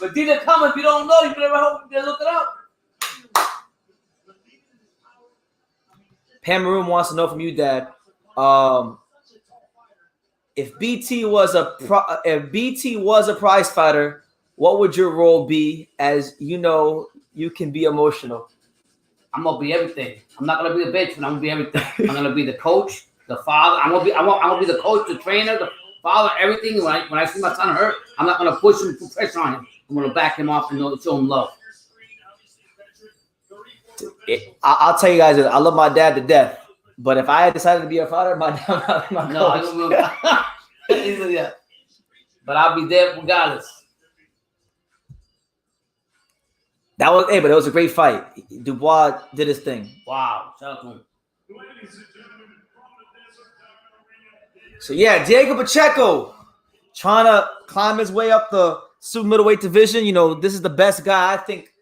Medina coming. If you don't know, you better look it up. Pam Maroon wants to know from you, Dad. If BT was a prize fighter, what would your role be? As you know, you can be emotional. I'm gonna be everything. I'm not gonna be a bitch, but I'm gonna be everything. I'm gonna be the coach, the father. I'm gonna be the coach, the trainer, the father, everything. When I see my son hurt, I'm not gonna push him, put pressure on him. I'm gonna back him up and show him love. I'll tell you guys, I love my dad to death. But if I had decided to be a father, my coach. No, I don't know. Yeah. But I'll be there regardless. But it was a great fight. Dubois did his thing. Wow, shout out to him. So yeah, Diego Pacheco trying to climb his way up the super middleweight division. You know, this is the best guy I think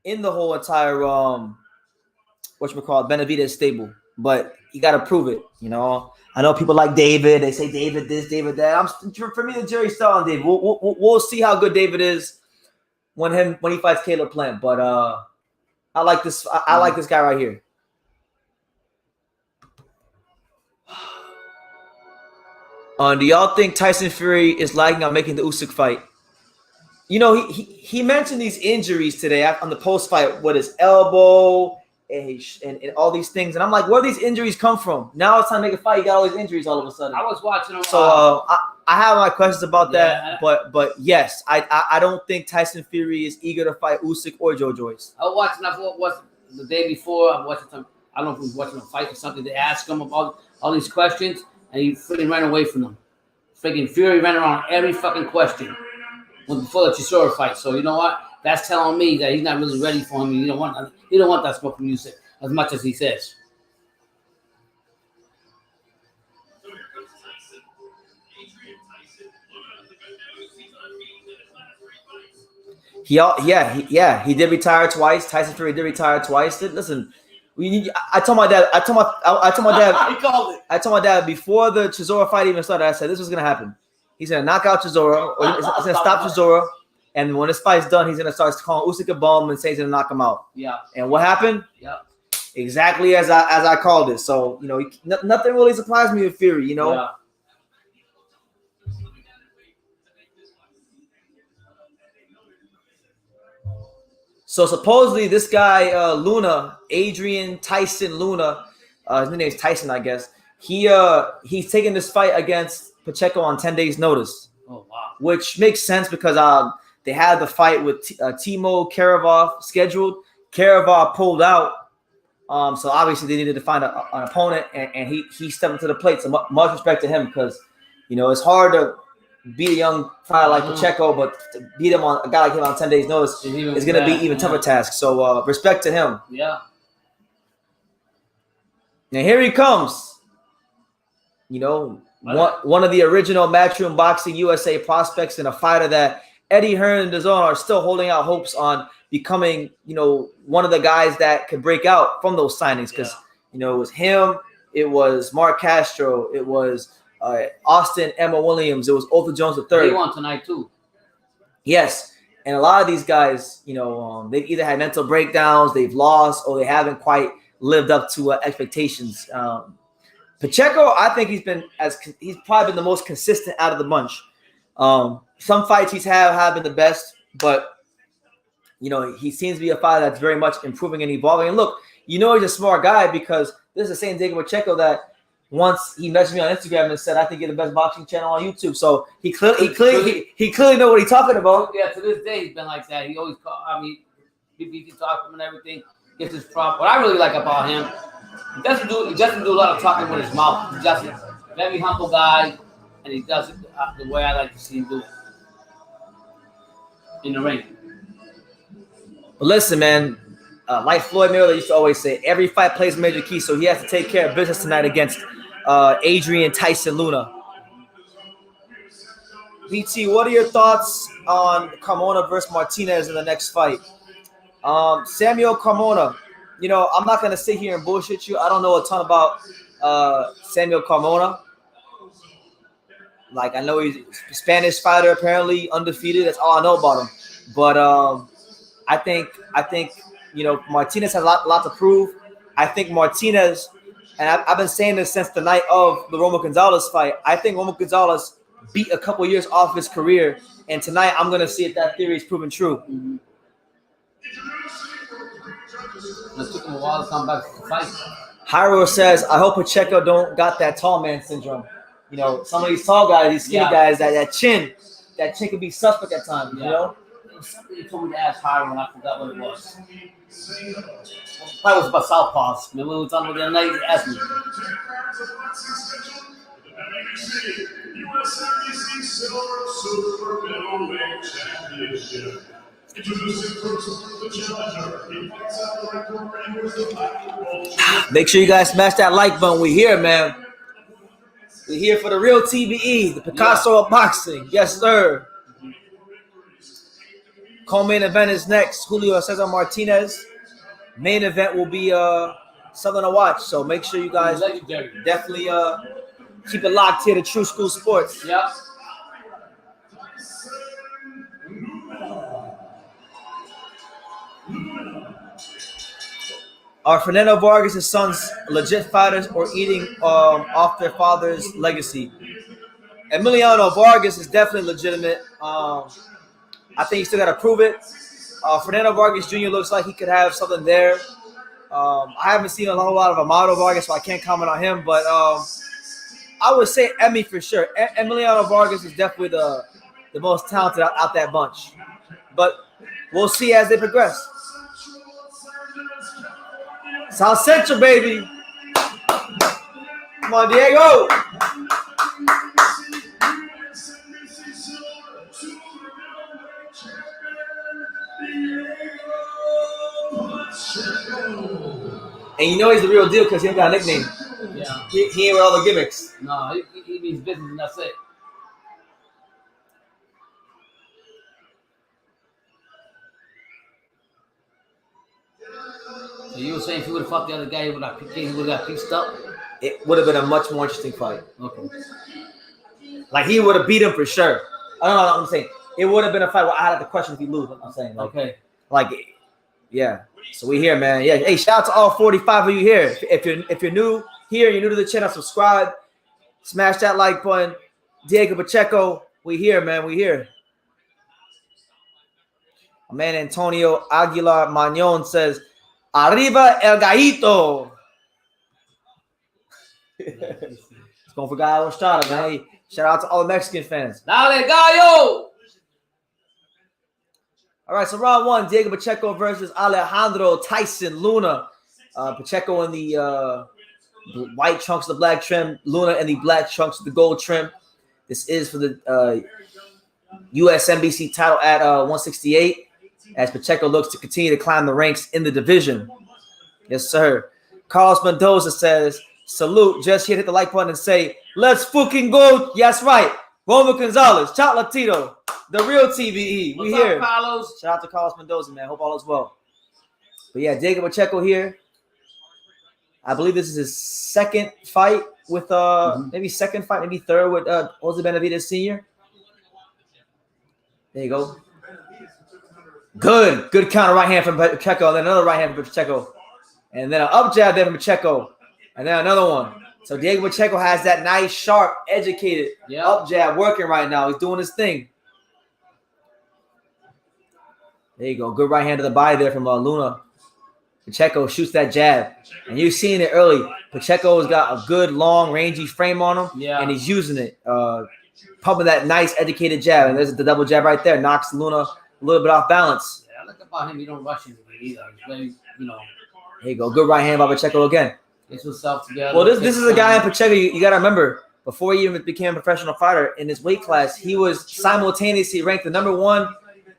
in the whole entire Benavidez stable. But you got to prove it. You know, I know people like David. They say David this, David that. For me, the jury's still on David. We'll see how good David is when he fights Caleb Plant. But I like this. I like this guy right here. Do y'all think Tyson Fury is lagging on making the Usyk fight? You know, he mentioned these injuries today on the post fight with his elbow and all these things, and I'm like, where do these injuries come from? Now it's time to make a fight. You got all these injuries all of a sudden. I was watching him. So I have my questions about that, but yes, I don't think Tyson Fury is eager to fight Usyk or Joe Joyce. I was watching. I watched the day before. I watched some. I don't know if he was watching a fight or something. They asked him about all these questions, and he freaking ran away from them. Freaking Fury ran around every fucking question before the Chisora fight. So you know what? That's telling me that he's not really ready for him. You don't want that smoke from Usyk as much as he says. He did retire twice. Tyson Fury did retire twice. Listen, I told my dad. I told my dad. He called it. I told my dad before the Chisora fight even started. I said this was gonna happen. He's gonna knock out Chisora, or he's gonna stop Chisora, and when this fight's done, he's gonna start calling Usyk a bum and say he's gonna knock him out. Yeah. And what happened? Yeah. Exactly as I called it. So, you know, nothing really surprised me with Fury, you know. Yeah. So supposedly this guy Luna, Adrian Tyson Luna, his name is Tyson, I guess. He's taking this fight against Pacheco on 10 days notice. Oh wow. Which makes sense because they had the fight with Timo Karavov scheduled. Karavov pulled out. So obviously they needed to find an opponent, and he stepped into the plate. So much respect to him because, you know, it's hard to beat a young fighter like Pacheco, but to beat him on a guy like him on 10 days notice is going to be even tougher task. So respect to him. Yeah. And here he comes. You know, one of the original Matchroom Boxing USA prospects and a fighter that Eddie Hearn and DAZN are still holding out hopes on becoming, you know, one of the guys that could break out from those signings because, you know, it was him, it was Mark Castro, it was Austin Emma Williams, it was Otha Jones III. He won tonight too. Yes, and a lot of these guys, you know, they've either had mental breakdowns, they've lost, or they haven't quite lived up to expectations. Pacheco, I think he's probably been the most consistent out of the bunch. Some fights he's have been the best, but you know, he seems to be a fighter that's very much improving and evolving. And look, you know, he's a smart guy because this is the same Diego Pacheco that once he messaged me on Instagram and said, "I think you're the best boxing channel on YouTube." So he clearly know what he's talking about. Yeah, to this day he's been like that. He always BBC talk to him and everything. Gets his prop. What I really like about him, he doesn't do a lot of talking with his mouth. He's just a very humble guy, and he does it the way I like to see him do it in the ring. But listen, man, like Floyd Mayweather used to always say, every fight plays major key, so he has to take care of business tonight against Adrian Tyson Luna. BT, what are your thoughts on Carmona versus Martinez in the next fight? Samuel Carmona, you know, I'm not going to sit here and bullshit you. I don't know a ton about Samuel Carmona. Like, I know he's a Spanish fighter, apparently, undefeated. That's all I know about him. But I think you know, Martinez has a lot to prove. I think Martinez, and I've been saying this since the night of the Romo Gonzalez fight, I think Romo Gonzalez beat a couple years off his career, and tonight I'm going to see if that theory is proven true. Mm-hmm. It took him a while to come back to the fight. Hyro says, I hope Pacheco don't got that tall man syndrome. You know, some of these tall guys, these skinny guys, that chin can be suspect at times, you know? Something you told me to ask Hyro, and I forgot what it was. Probably was about Southpaws. Maybe when we were talking about the other night, he asked me. Make sure you guys smash that like button. We're here, man. We're here for the real TBE, the Picasso of boxing. Yes, sir. Co-main event is next. Julio Cesar Martinez. Main event will be something to watch. So make sure you guys definitely keep it locked here to True School Sports. Yep. Are Fernando Vargas' sons legit fighters or eating off their father's legacy? Emiliano Vargas is definitely legitimate. I think you still got to prove it. Fernando Vargas Jr. looks like he could have something there. I haven't seen a whole lot of Amado Vargas, so I can't comment on him. But I would say Emmy for sure. Emiliano Vargas is definitely the most talented out that bunch. But we'll see as they progress. South Central, baby. Come on, Diego. And you know he's the real deal because he ain't got a nickname. Yeah. He ain't with all the gimmicks. No, he means business and that's it. So you were saying if he would have fought the other guy, he would have got pieced up? It would have been a much more interesting fight. Okay. Like, he would have beat him for sure. I don't know what I'm saying. It would have been a fight where I had the question if he lose. I'm saying. Like, okay. Like, yeah. So we here, man. Yeah. Hey, shout out to all 45 of you here. If you're new here, you're new to the channel, subscribe, smash that like button. Diego Pacheco, we here, man. We here. My man Antonio Aguilar Magnon says, "Arriba el Gallito." It's going for Gallo Estrada, man. Hey, shout out to all the Mexican fans. Dale, Gallo! All right, so round one, Diego Pacheco versus Alejandro Tyson Luna. Pacheco in the white trunks, the black trim. Luna in the black trunks, the gold trim. This is for the US NBC title at 168, as Pacheco looks to continue to climb the ranks in the division. Yes, sir. Carlos Mendoza says, salute, just hit the like button and say, let's fucking go. Yes, right. Roman Gonzalez, Chocolatito, the real TVE. We here. Carlos? Shout out to Carlos Mendoza, man. Hope all is well. But yeah, Diego Pacheco here. I believe this is his second fight with maybe second fight, maybe third with Jose Benavidez Sr. There you go. Good counter right hand from Pacheco, and then another right hand from Pacheco. And then an up jab there from Pacheco. And then another one. So Diego Pacheco has that nice, sharp, educated up jab working right now. He's doing his thing. There you go. Good right hand to the body there from Luna. Pacheco shoots that jab. And you've seen it early. Pacheco's got a good, long, rangy frame on him. Yeah. And he's using it. Pumping that nice, educated jab. And there's the double jab right there. Knocks Luna a little bit off balance. Yeah, I like about him. He don't rush him either. He's very, There you go. Good right hand by Pacheco again. Gets himself together. Well, this is a guy in Pacheco. You got to remember, before he even became a professional fighter in his weight class, he was simultaneously ranked the #1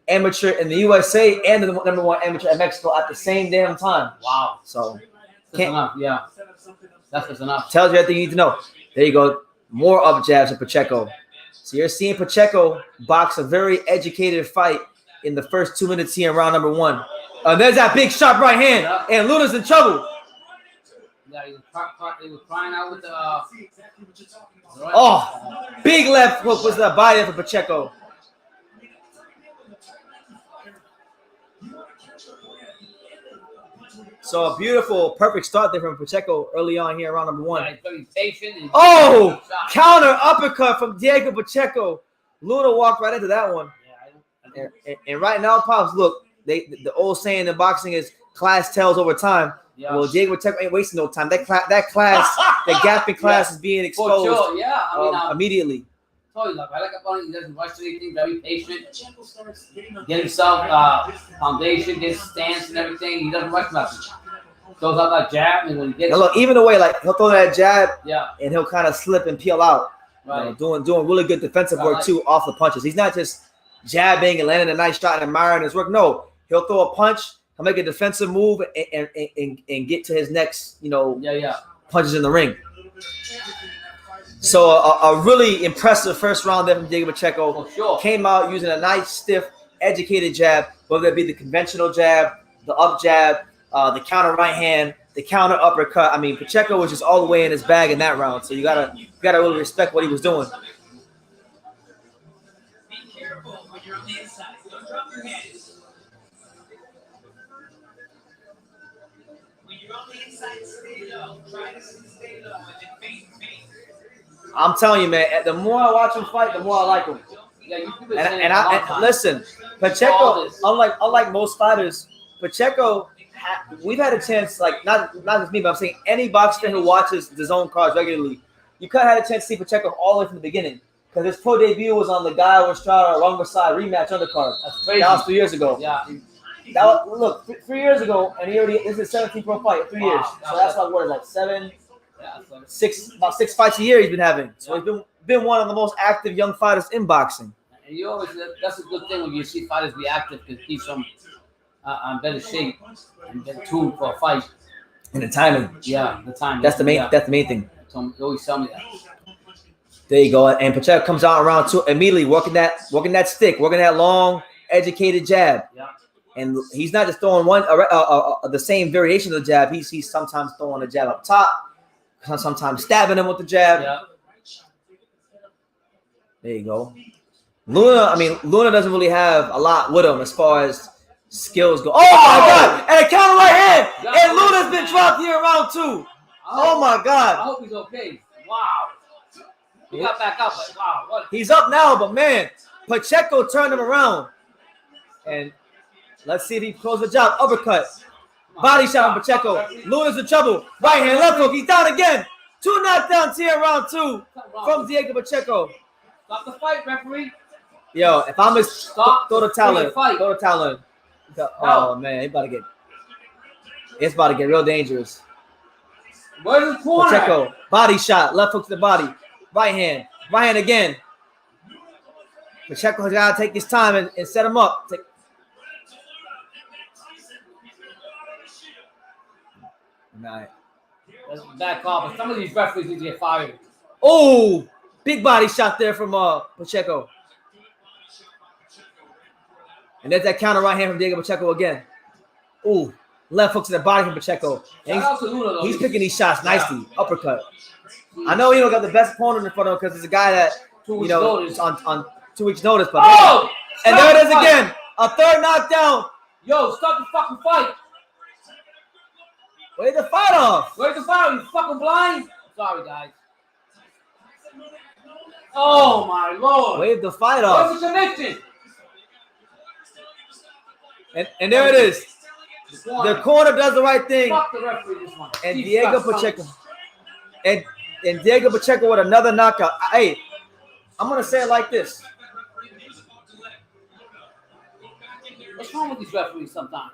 amateur in the USA and the #1 amateur in Mexico at the same damn time. Wow. So, that's enough. Yeah. That's enough. Tells you everything you need to know. There you go. More up jabs from Pacheco. So you're seeing Pacheco box a very educated fight in the first 2 minutes here in round #1. There's that big sharp right hand, and Luna's in trouble. Yeah, he was crying out with the. Big left hook was the body for Pacheco. So a beautiful, perfect start there from Pacheco early on here, round #1. Yeah, he's very patient. Counter uppercut from Diego Pacheco. Luna walked right into that one. Yeah, and right now, Pops, look, the old saying in boxing is class tells over time. Yeah. Well, Diego Pacheco ain't wasting no time. That class, the gap in class is being exposed. For sure. Yeah, I mean, immediately. I like about him. He doesn't rush anything. Very patient. Get himself foundation, get stance and everything. He doesn't rush nothing. Throws out that jab, and when he gets look, even the way like he'll throw that jab, and he'll kind of slip and peel out. Right. Doing really good defensive work too off the punches. He's not just jabbing and landing a nice shot and admiring his work. No, he'll throw a punch. He'll make a defensive move and get to his next, punches in the ring. So a really impressive first round there from Diego Pacheco. For sure. Came out using a nice, stiff, educated jab, whether it be the conventional jab, the up jab, the counter right hand, the counter uppercut. I mean, Pacheco was just all the way in his bag in that round. So you gotta really respect what he was doing. Be careful when you're on the inside. Don't drop your hands. When you're on the inside, stay low. Try to stay low and then face. I'm telling you, man, the more I watch him fight, the more I like him. Yeah, and listen, Pacheco, unlike most fighters, Pacheco, we've had a chance, like not just me, but I'm saying any boxer fan who watches the zone cards regularly, you kind of had a chance to see Pacheco all the way from the beginning because his pro debut was on the Gallo Estrada wrong side rematch undercard. That's crazy. That was 3 years ago. Yeah. That was, look, 3 years ago, and this is his 17th pro fight in 3 years. So that's like what is that, about 6 fights a year he's been having. So he's been one of the most active young fighters in boxing. And that's a good thing when you see fighters be active because it keeps them in better shape and better tuned for a fight. And the timing. Yeah, the timing. That's the main thing. So you always tell me that. There you go. And Pacheco comes out around 2 immediately, working that stick, working that long, educated jab. Yeah. And he's not just throwing the same variation of the jab. He's sometimes throwing a jab up top, sometimes stabbing him with the jab. Yeah. There you go. Luna doesn't really have a lot with him as far as Skills go. Oh my God! And a counter right hand. And Luna's been dropped here in round 2. Oh my I God! hope he's okay. Wow. He got back up, but wow. What? He's up now, but man, Pacheco turned him around. And let's see if he closes the job. Uppercut. Body shot on Pacheco. Luna's in trouble. Right hand, left hook. He's down again. 2 knockdowns here in round 2 from Diego Pacheco. Stop the fight, referee. Yo, if I'm a Stop. throw the talent, Fight. throw the talent. Oh man, it's about to get real dangerous. Where's the corner? Pacheco, body shot, left hook to the body, right hand again. Pacheco's got to take his time and set him up. Right. That's a bad call, but some of these referees need to get fired. Oh, big body shot there from Pacheco. And there's that counter right hand from Diego Pacheco again. Ooh, left hook to the body from Pacheco. He's picking these shots nicely. Uppercut. I know he don't got the best opponent in front of him because it's a guy that, is on 2 weeks' notice. But and there it is again. A third knockdown. Yo, stop the fucking fight. Where's the fight off? Where's the fight? You fucking blind? Sorry, guys. Oh, my Lord. Wave the fight off. Where's the connection? And there it is. The corner does the right thing. Fuck the referee this one. And Diego Pacheco. And Diego Pacheco with another knockout. Hey, I'm going to say it like this. What's wrong with these referees sometimes?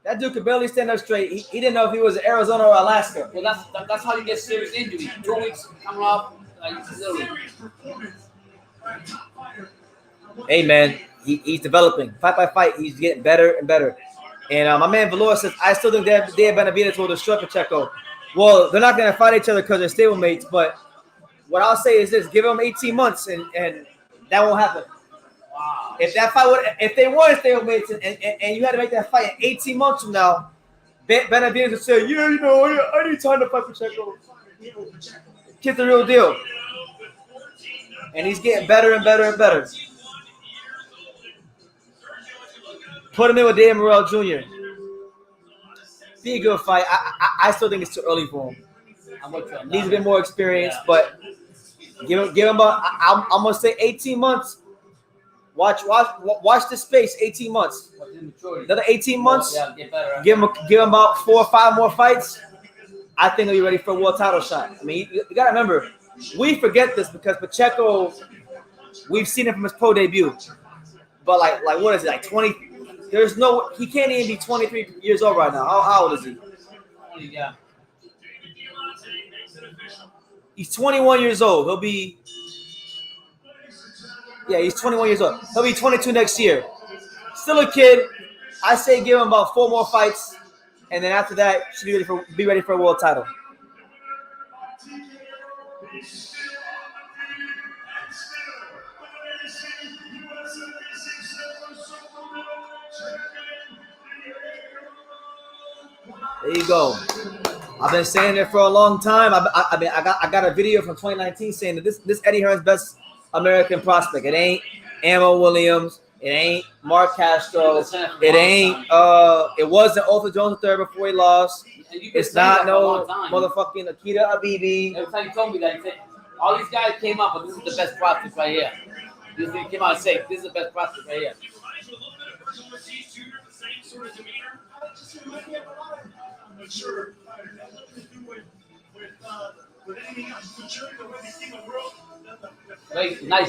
That dude could barely stand up straight. He didn't know if he was in Arizona or Alaska. Well, that's how you get serious injury. 2 weeks coming off. Literally. Hey, man, he's developing. Fight by fight, he's getting better and better. And my man Valor says, I still think Dave Benavidez will destroy Pacheco. Well, they're not going to fight each other because they're stablemates. But what I'll say is this: give them 18 months, and that won't happen. Wow. If they weren't stalemates and you had to make that fight in 18 months from now, Benavidez would say, yeah, I need time to fight Pacheco. Kid's the real deal. And he's getting better and better and better. Put him in with Dan Morrell Jr. Be a good fight. I still think it's too early for him. Needs a bit more experience, but give him I'm gonna say 18 months. Watch the space. 18 months. Another 18 months. Yeah, get better. Give him about 4 or 5 more fights. I think he'll be ready for a world title shot. I mean, you gotta remember, we forget this because Pacheco, we've seen it from his pro debut. But like what is it, like 20? He can't even be 23 years old right now. How old is he? Yeah. He's 21 years old. He's 21 years old. He'll be 22 next year. Still a kid. I say give him about 4 more fights, and then after that, should be ready for a world title. There you go. I've been saying it for a long time. I got a video from 2019 saying that this Eddie Hearn's best American prospect. It ain't Ammo Williams. It ain't Mark Castro. It wasn't Arthur Jones III before he lost. It's not no motherfucking Akita Abibi. Every time you told me that, you said, all these guys came up, but this is the best prospect right here. This thing came out and said, this is the best prospect right here.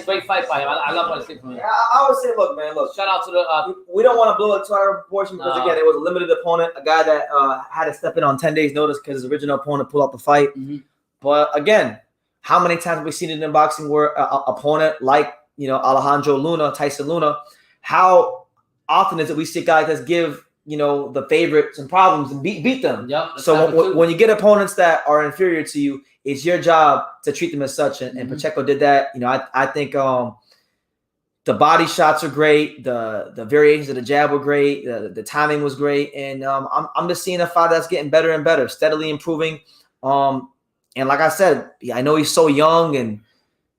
Great fight by him. I love what I see from him. I would say, look, man, Shout out to the. We don't want to blow it to our proportion because again, it was a limited opponent, a guy that had to step in on 10 days' notice because his original opponent pulled out the fight. Mm-hmm. But again, how many times have we seen it in boxing where an opponent like Alejandro Luna, Tyson Luna? How often is it we see guys that give the favorites and problems and beat them? Yep. So when you get opponents that are inferior to you, it's your job to treat them as such. And Pacheco did that. I think the body shots are great. The variations of the jab were great. The timing was great. And I'm just seeing a fight that's getting better and better, steadily improving. And like I said, I know he's so young and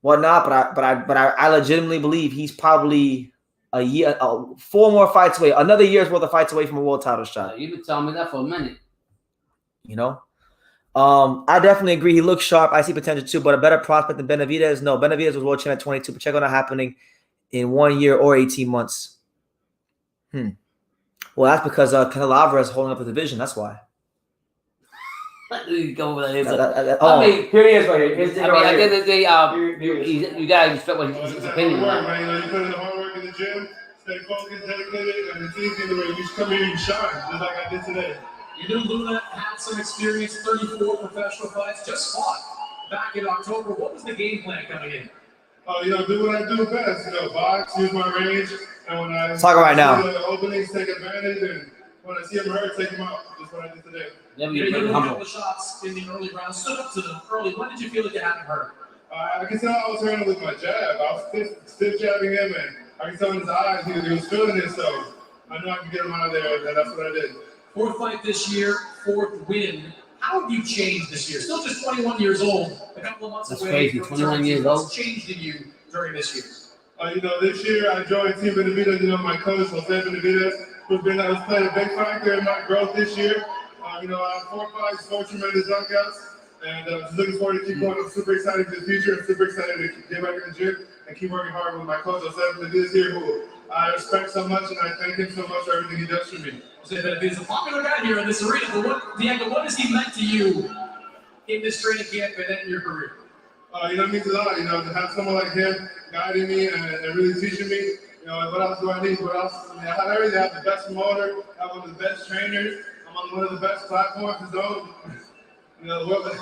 whatnot, but I legitimately believe he's probably a year, 4 more fights away, another year's worth of fights away from a world title shot. You've been telling me that for a minute. You know, I definitely agree. He looks sharp. I see potential too, but a better prospect than Benavidez? No, Benavidez was world champion at 22. Pacheco not happening in 1 year or 18 months. Well, that's because Canelo Alvarez is holding up the division. That's why. You go over there. I mean, here he is right here. Here's the I right guess here. you gotta respect what his opinion is. Man, you know, you put in the hard work in the gym, stay focused, dedicated, and it's easy to you just come here and shine, just like I did today. You knew Luna had some experience, 34 professional fights, just fought back in October. What was the game plan coming in? You know, do what I do best. You know, box, use my range, and when I talk right now. see the openings, take advantage, and when I see him hurt, take him out. That's what I did today. Yeah, You had a couple of shots in the early round, stood up to them early. When did you feel like you had him hurt? I can tell I was hurting with my jab. I was stiff jabbing him, and I can tell in his eyes he was feeling it, so I knew I could get him out of there, and that's what I did. Fourth fight this year, fourth win. How have you changed this year? Still just 21 years old, a couple of months That's away. crazy, 21 years old. What's changed in you during this year? You know, this year I joined Team Benavidez. You know, my coach, Jose Benavidez, who's played a big factor in my growth this year. You know, I have 4 fights, 4 tremendous knockouts, and just looking forward to keep going. I'm super excited for the future. I'm super excited to get back in the gym and keep working hard with my coach, Jose Benavidez here, who I respect so much, and I thank him so much for everything he does for me. Jose Benavidez is a popular guy here in this arena, but Diego, what has he meant to you in this training camp and in your career? You know, it means a lot, you know, to have someone like him guiding me and really teaching me, you know, what else do I need? What else? I mean, I have everything. I have the best promoter, I have one of the best trainers, I'm on one of the best platforms to go. You know, the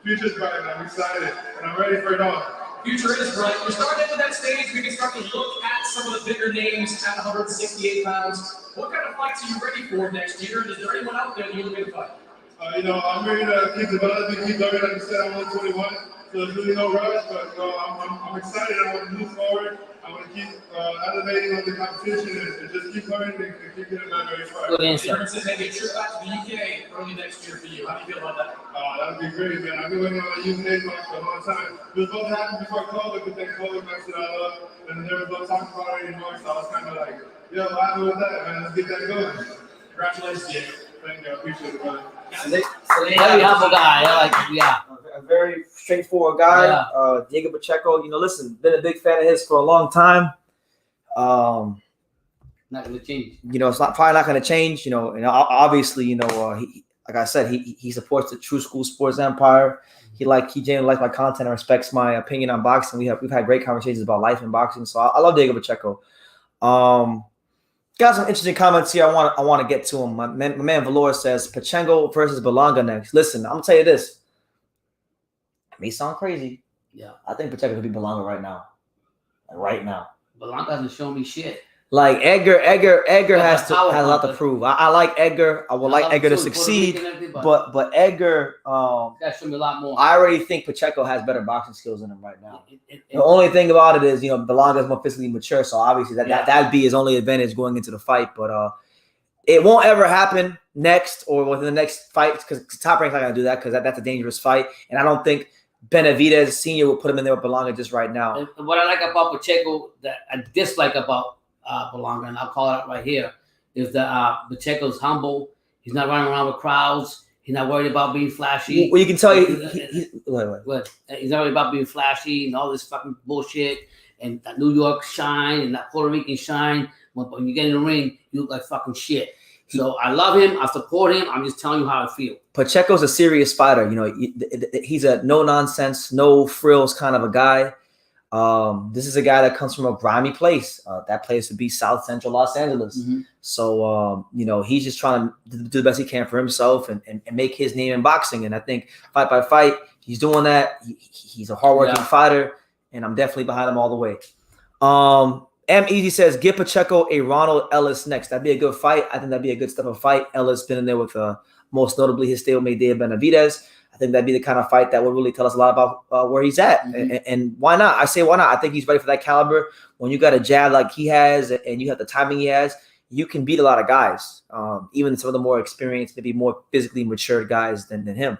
future's bright, and I'm excited, and I'm ready for it all. Future is bright. We're starting into that stage. We can start to look at some of the bigger names at 168 pounds. What kind of fights are you ready for next year? And is there anyone out there that you're looking to fight? You know, I'm ready to keep developing, keep learning. Like you said, I'm only 21, so there's really no rush, but you know, I'm excited. I want to move forward. I want to keep elevating on the competition and just keep learning and keep getting better each fight. Good answer. Aaron says maybe a trip back to the UK early next year for you. How do you feel about that? That would be great, man. I've been waiting on the UK fight for a long time. It was supposed to happen before COVID, but then COVID messed it all up, and there was no talk about it anymore, so I was kind of like, yo, what happened with that, man? Let's get that going. Congratulations, Diego. Thank you. I appreciate it, brother. Very humble guy. Yeah. A very straightforward guy. Yeah. Diego Pacheco, you know, listen, been a big fan of his for a long time. Not gonna change. You know, it's probably not going to change. You know, and obviously, you know, he, like I said, he supports the True School Sports Empire. He genuinely likes my content and respects my opinion on boxing. We've had great conversations about life and boxing. So I love Diego Pacheco. Got some interesting comments here. I want to get to him. My man Valor says Pacheco versus Belonga next. Listen, I'm gonna tell you this. It may sound crazy. Yeah. I think Pacheco could be Belonga right now. Right now. Blanca hasn't shown me shit. Like Edgar has a a lot to prove. I like Edgar. I would like Edgar to succeed, but Edgar, that show me a lot more. I already think Pacheco has better boxing skills than him right now. The only thing about it is, you know, Belonga is more physically mature, so obviously that'd be his only advantage going into the fight. But it won't ever happen next or within the next fight because Top Rank's not gonna do that because that's a dangerous fight, and I don't think Benavidez Senior will put him in there with Belonga just right now. And what I like about Pacheco, that I dislike about Belonga, and I'll call it out right here, is that Pacheco's humble. He's not running around with crowds. He's not worried about being flashy. Well, you can tell wait. He's not worried about being flashy and all this fucking bullshit and that New York shine and that Puerto Rican shine. When you get in the ring, you look like fucking shit. So I love him. I support him. I'm just telling you how I feel. Pacheco's a serious fighter. You know, he's a no nonsense, no frills kind of a guy. This is a guy that comes from a grimy place. That place would be South Central Los Angeles. Mm-hmm. So, you know, he's just trying to do the best he can for himself and make his name in boxing. And I think fight by fight, he's doing that. He's a hardworking fighter, and I'm definitely behind him all the way. M Easy says, give Pacheco a Ronald Ellis next. That'd be a good fight. I think that'd be a good stuff of fight. Ellis been in there with most notably his stablemate Dave Benavidez. I think that'd be the kind of fight that would really tell us a lot about where he's at. Mm-hmm. And why not? I say why not? I think he's ready for that caliber. When you got a jab like he has and you have the timing he has, you can beat a lot of guys, even some of the more experienced, maybe more physically mature guys than him.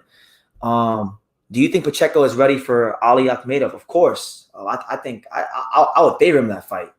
Do you think Pacheco is ready for Ali Akhmedov? Of course. I think I would favor him in that fight.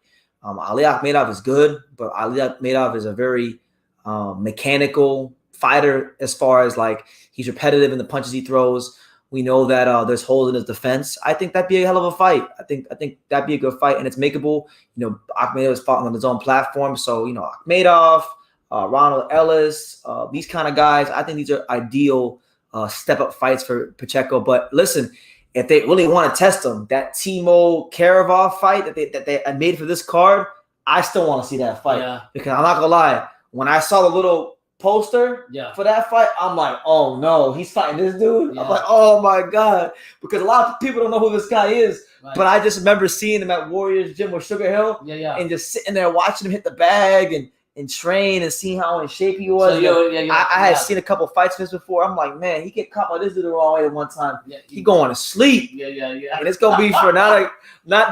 Ali Akhmedov is good, but Ali Akhmedov is a very mechanical fighter as far as like he's repetitive in the punches he throws. We know that there's holes in his defense. I think that'd be a hell of a fight. I think that'd be a good fight, and it's makeable. Akhmedov is fought on his own platform, so Akhmedov, Ronald Ellis, these kind of guys. I think these are ideal step up fights for Pacheco. But listen, if they really want to test him, that Timo Karavov fight that they made for this card, I still want to see that fight because I'm not gonna lie. When I saw the little poster for that fight, I'm like, oh no, he's fighting this dude. I'm like, oh my god, because a lot of people don't know who this guy is, but I just remember seeing him at Warriors Gym with Sugar Hill, and just sitting there watching him hit the bag and train and seeing how in shape he was. So I had seen a couple fights of his before. I'm like, man, he get caught by this dude the wrong way at one time. He going to sleep. And it's gonna be for not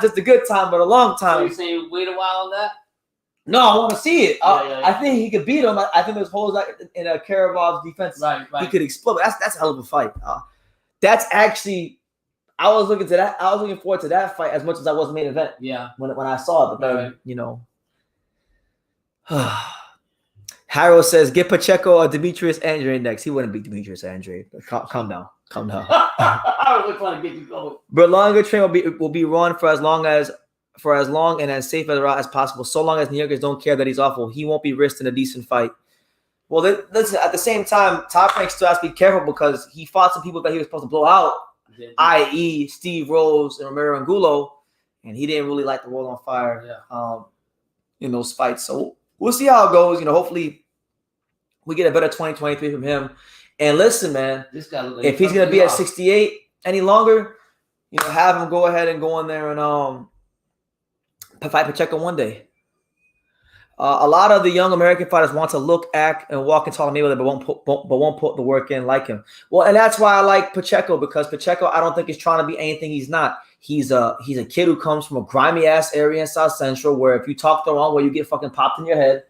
just a good time, but a long time. So you're saying wait a while on that? No, I want to see it. I think he could beat him. I think there's holes in Karavov's defense. Right. He could explode. That's a hell of a fight. That's actually, I was looking forward to that fight as much as I was main event. Yeah. When I saw it, but Harold says, "Get Pacheco or Demetrius Andrade next." He wouldn't beat Demetrius Andrade. Calm down. I was trying to get you going. Berlanga train will be run for as long and as safe as possible. So long as New Yorkers don't care that he's awful, he won't be risked in a decent fight. Well, listen. At the same time, Top Rank still has to be careful because he fought some people that he was supposed to blow out, i.e., Steve Rose and Romero Angulo, and he didn't really like the world on fire in those fights. So we'll see how it goes. Hopefully we get a better 2023 from him. And listen, man, this guy if he's gonna be at 68 any longer, have him go ahead and go in there and fight Pacheco one day. A lot of the young American fighters want to look, act, and walk and talk Mayweather, but won't put the work in like him. Well, and that's why I like Pacheco, because Pacheco, I don't think he's trying to be anything he's not. He's a kid who comes from a grimy ass area in South Central where if you talk the wrong way, you get fucking popped in your head.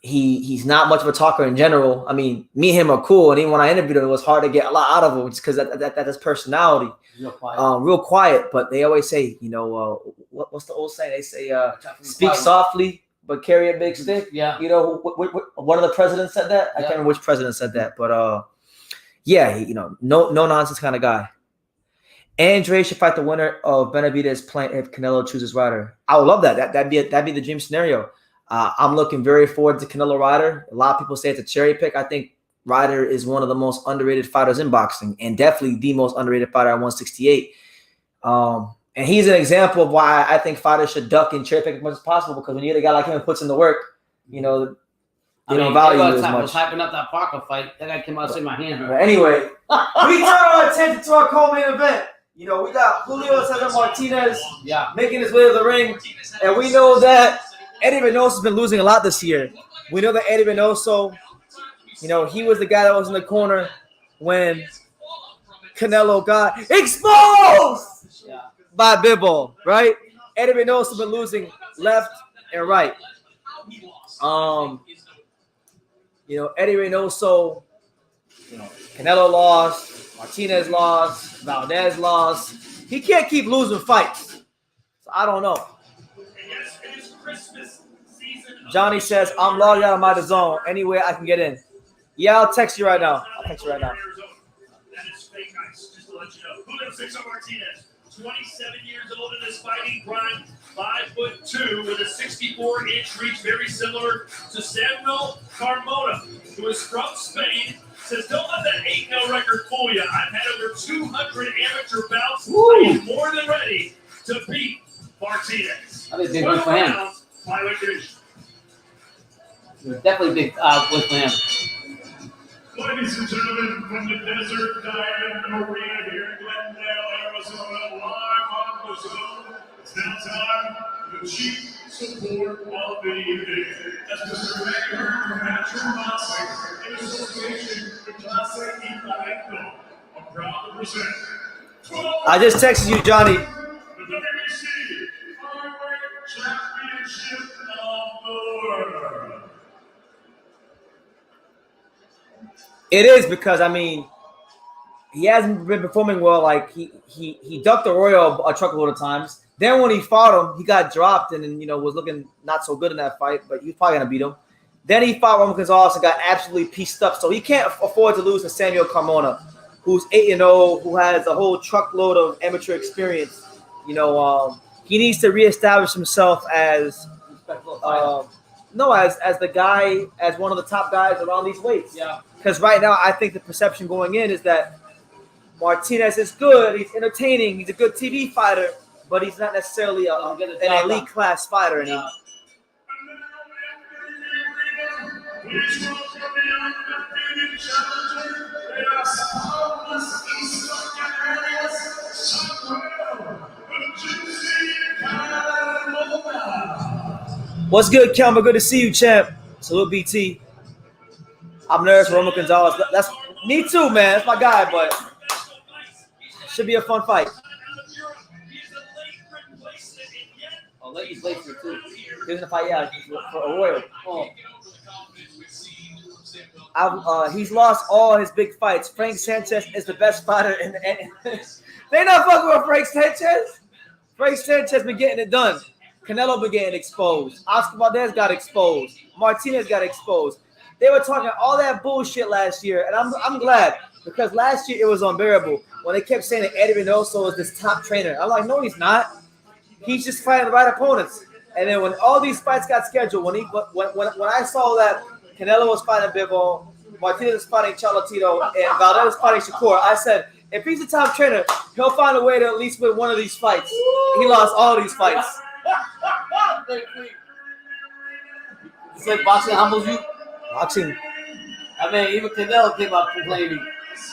He's not much of a talker in general. I mean, me and him are cool, and even when I interviewed him, it was hard to get a lot out of him just because that's his personality. Real quiet. But they always say, what's the old saying? They say, speak softly, but carry a big stick. Yeah. One of the presidents said that. I can't remember which president said that, but no nonsense kind of guy. Andre should fight the winner of Benavidez playing if Canelo chooses Ryder. I would love that. That'd be the dream scenario. I'm looking very forward to Canelo Ryder. A lot of people say it's a cherry pick. I think Ryder is one of the most underrated fighters in boxing, and definitely the most underrated fighter at 168. And he's an example of why I think fighters should duck and cherry pick as much as possible, because when you get a guy like him who puts in the work, they don't value you as much. I was hyping up that Parker fight. That guy came out and said my hand hurt. But anyway, we turn our attention to our co-main event. We got Julio Cesar Martinez making his way to the ring, and we know that Eddie Reynoso has been losing a lot this year. We know that Eddie Reynoso, he was the guy that was in the corner when Canelo got exposed by Bivol, right? Eddie Reynoso has been losing left and right. Eddie Reynoso, Canelo lost, Martinez lost, Valdez lost. He can't keep losing fights. So I don't know. Johnny says, I'm logged out of my zone. Anywhere I can get in. Yeah, I'll text you right now. That is fake ice. Just to let you know. Julio Cesar Martinez, 27 years old in his fighting prime, 5'2" with a 64-inch reach, very similar to Samuel Carmona, who is from Spain. Says, don't let that 8-0 record fool you. I've had over 200 amateur bouts. I am more than ready to beat Martinez. I think big win for him. Flyweight division. Definitely big win for him. Ladies and gentlemen, from the Desert Diamond Arena here in Glendale, Arizona, live on the zone. It's now time for the chief support of the evening. As Mr. Mayor from Amateur Boxing in association with Clase Infalento, I'm proud to present. I just texted you, Johnny. The WBC Flyweight Championship of the World. It is because, he hasn't been performing well. Like he ducked Arroyo a truckload of times. Then when he fought him, he got dropped and then, was looking not so good in that fight, but he was probably gonna beat him. Then he fought Roman Gonzalez and got absolutely pieced up. So he can't afford to lose to Samuel Carmona, who's 8-0, who has a whole truckload of amateur experience. He needs to reestablish himself as as the guy, as one of the top guys around these weights. Yeah. Because right now, I think the perception going in is that Martinez is good. He's entertaining. He's a good TV fighter, but he's not necessarily an elite class fighter anymore. What's good, Kelma? Good to see you, champ. Salute, BT. I'm nervous for Roman Gonzalez. That's me too, man. That's my guy, but should be a fun fight. Oh, he's late for two. He's in a fight, yeah, for Arroyo. He's lost all his big fights. Frank Sanchez is the best fighter in the They not fucking with Frank Sanchez. Frank Sanchez been getting it done. Canelo been getting exposed. Oscar Valdez got exposed. Martinez got exposed. They were talking all that bullshit last year, and I'm glad, because last year it was unbearable when they kept saying that Eddie Reynoso is this top trainer. I'm like, no, he's not. He's just fighting the right opponents. And then when all these fights got scheduled, when I saw that Canelo was fighting Bivol, Martinez was fighting Chocolatito, and Valdez was fighting Shakur, I said, if he's a top trainer, he'll find a way to at least win one of these fights. He lost all these fights. It's like boxing humbles you. Boxing. I mean, even Canelo came out complaining.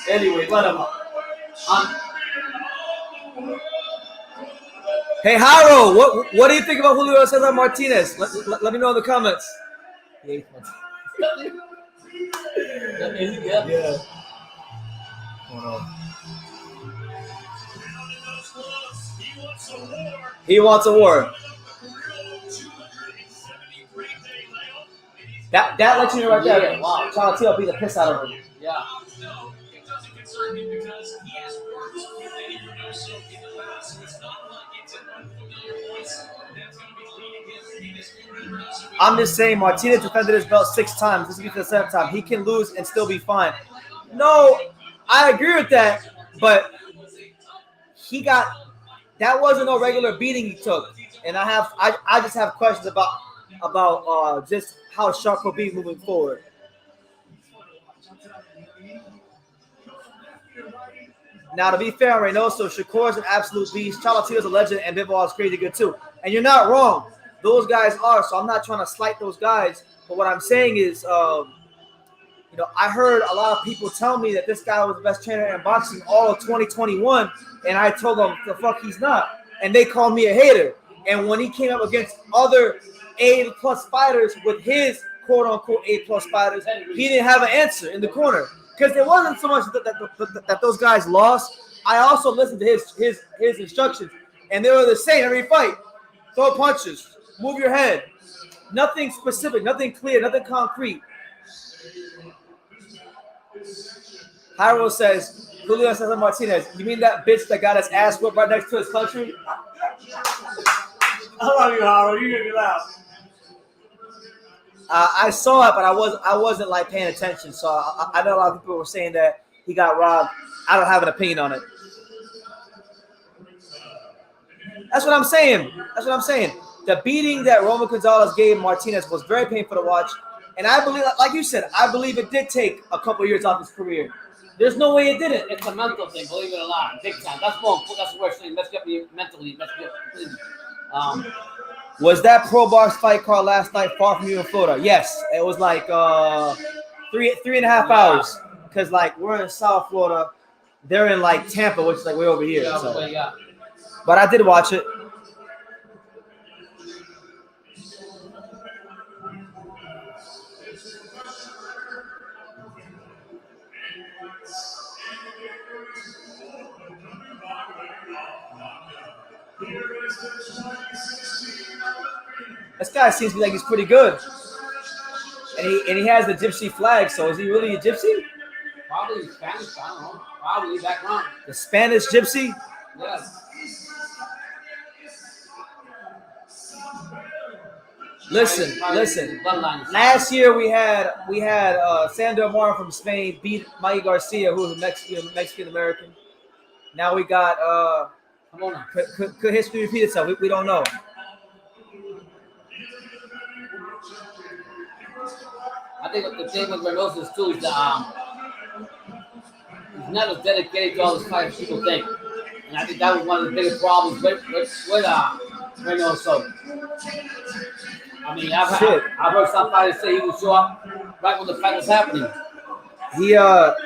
Anyway, let him. Hey, Haro, what do you think about Julio Cesar Martinez? Let me know in the comments. Yeah. He wants a war. That lets you know right there. Yeah, wow. Chocolatito beat the piss out of him. Yeah. No, it doesn't concern me because he has worked with Eddie Reynoso in the past. So it's not like it's an unfamiliar voice that's going to be leading him in his career. I'm just saying, Martinez defended his belt 6 times. This will be the 7th time. He can lose and still be fine. No, I agree with that, but that wasn't no regular beating he took, and I just have questions about just how sharp he'll be moving forward. Now, to be fair, Reynoso, Shakur's an absolute beast. Chocolatito's a legend, and Bivol is crazy good too. And you're not wrong; those guys are. So I'm not trying to slight those guys. But what I'm saying is, I heard a lot of people tell me that this guy was the best trainer in boxing all of 2021, and I told them the fuck he's not, and they called me a hater. And when he came up against other A-plus fighters with his quote-unquote A-plus fighters, he didn't have an answer in the corner. Because it wasn't so much that those guys lost. I also listened to his instructions, and they were the same every fight. Throw punches, move your head. Nothing specific, nothing clear, nothing concrete. Hyro says, Julio Cesar Martinez, you mean that bitch that got his ass whipped right next to his country? I love you, Howard. You're gonna be loud. I saw it, but I wasn't like paying attention. So I know a lot of people were saying that he got robbed. I don't have an opinion on it. That's what I'm saying. The beating that Roman Gonzalez gave Martinez was very painful to watch. And I believe, like you said, I believe it did take a couple years off his career. There's no way it didn't. It's a mental thing, believe it or not, big time. That's the worst thing. Messed up me mentally. Messed me up completely. Was that Pro Box fight card last night far from you in Florida? Yes. It was like 3.5 hours. Because, like, we're in South Florida. They're in, like, Tampa, which is, like, way over here. But I did watch it. This guy seems to be like he's pretty good. And he has the gypsy flag, so is he really a gypsy? Probably Spanish. I don't know. Probably background. The Spanish Gypsy. Yes. Listen. Last year we had Sandor Martin from Spain beat Mikey Garcia, who was a Mexican American. Now we got Come on. Could history repeat itself? We don't know. I think what the thing with Reynoso is too is that he's not as dedicated to all his fights as people think, and I think that was one of the biggest problems with Reynoso. I mean, I've heard some fighters say he would show up right when the fight was happening. It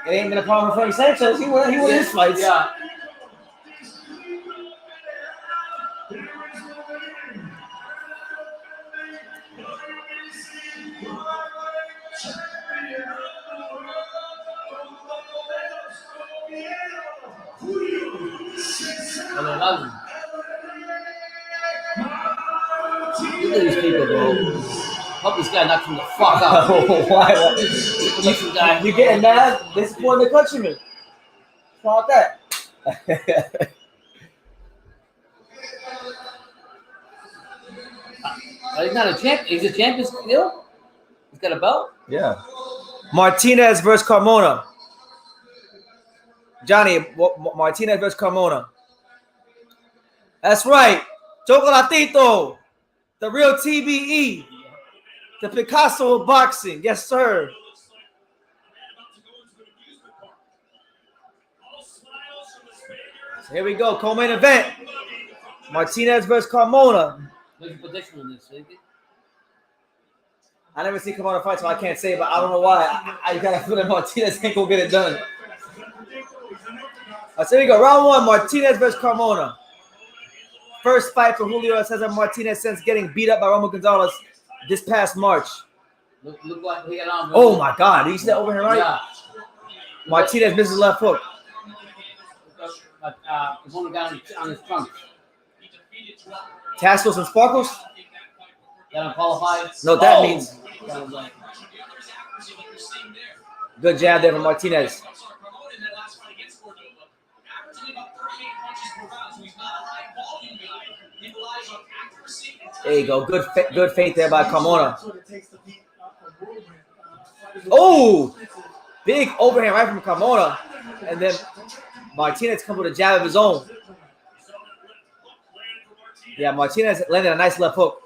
ain't been a problem for Sanchez. He won his fights. Yeah. Look at these people, bro. Hope this guy knocks him the fuck out. Why? You getting mad? This is for the countrymen. What's wrong with that? He's not a champ. He's a champion still. He's got a belt. Yeah. Martinez versus Carmona. Johnny, Martinez versus Carmona. That's right. Chocolatito. The real TBE. The Picasso of boxing. Yes, sir. So here we go. Co-main event. Martinez versus Carmona. What's your prediction on this? I never see Carmona fight, so I can't say, but I don't know why. I got a feeling Martinez ain't gonna get it done. So here we go. Round one, Martinez versus Carmona. First fight for Julio Cesar Martinez since getting beat up by Roman Gonzalez this past March. Look what he got on. Bro. Oh my God! Did you see that over here, right? Yeah. Martinez misses left hook. He's only got on his trunk. Tassels and sparkles? Got him qualified. No, that means good jab there from Martinez. There you go. Good feint there by Carmona. Oh, big overhand right from Carmona, and then Martinez comes with a jab of his own. Yeah, Martinez landed a nice left hook.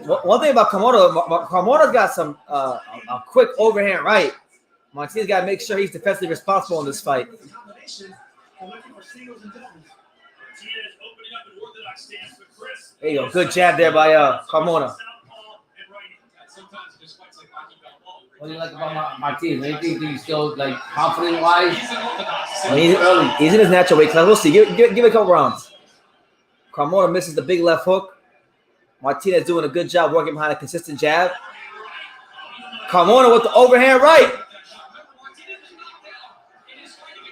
One thing about Carmona's got some a quick overhand right. Martinez got to make sure he's defensively responsible in this fight. There you go. Good jab there by Carmona. What do you like about Martinez? Anything do you still like confident wise? I mean, he's in his natural weight class. We'll see. Give it a couple rounds. Carmona misses the big left hook. Martinez doing a good job working behind a consistent jab. Carmona with the overhand right.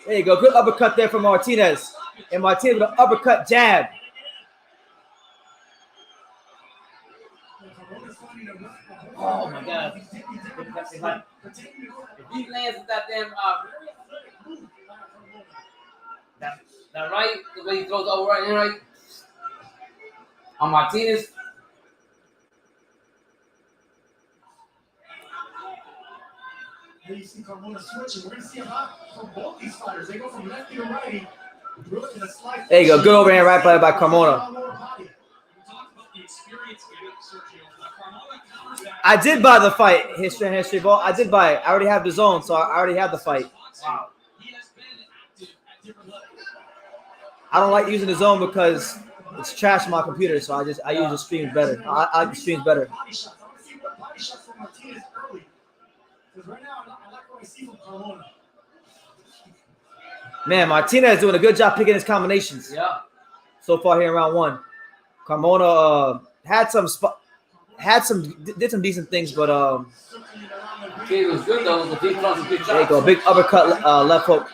There you go. Good uppercut there from Martinez. And Martinez with an uppercut jab. Oh my God. If he lands with that damn that right, the way he throws over right here, right? On Martinez. Here you see Carmona switching. We're going to see a lot from both these fighters. They go from lefty to righty. There you go. Good overhand right by Carmona. I did buy the fight. History ball. I did buy it. I already have the zone, so I already have the fight. Wow. I don't like using the zone because it's trash on my computer, so I use the streams better. I like the streams better. Man, Martinez doing a good job picking his combinations. Yeah. So far here in round one, Carmona did some decent things, but He was good though. The big shots. There you go, big uppercut left hook.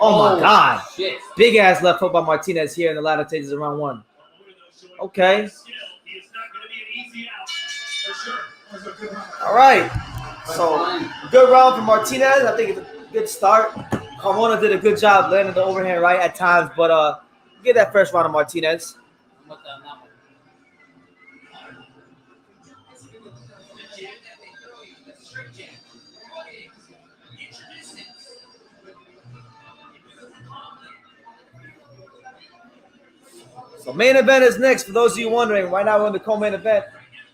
Oh my God! Shit. Big ass left hook by Martinez here in the latter stages of round one. Okay. All right. So good round for Martinez. I think it's a good start. Carmona did a good job landing the overhand right at times, but get that first round of Martinez. So main event is next. For those of you wondering, right now we're in the co-main event.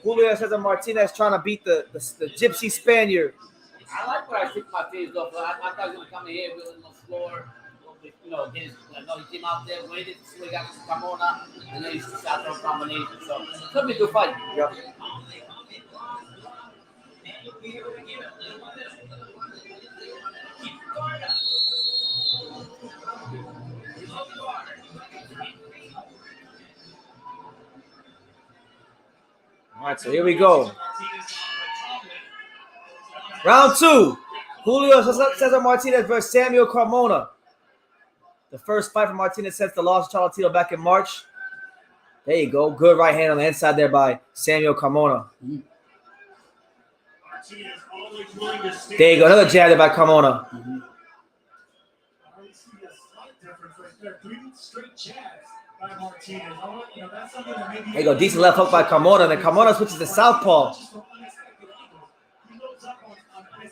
Julio Cesar Martinez trying to beat the Gypsy Spaniard. I like what I think Martinez though. I thought he was going to come in here with a little slower. You know, he came out there, waited, so he got Carmona, and then he shot those combination. So it could be a good fight. Yep. All right, so here we go. Round 2. Julio Cesar Martinez versus Samuel Carmona. The first fight for Martinez since the loss to Chocolatito back in March. There you go. Good right hand on the inside there by Samuel Carmona. There you go. Another jab there by Carmona. There you go. Decent left hook by Carmona. Then Carmona switches to southpaw.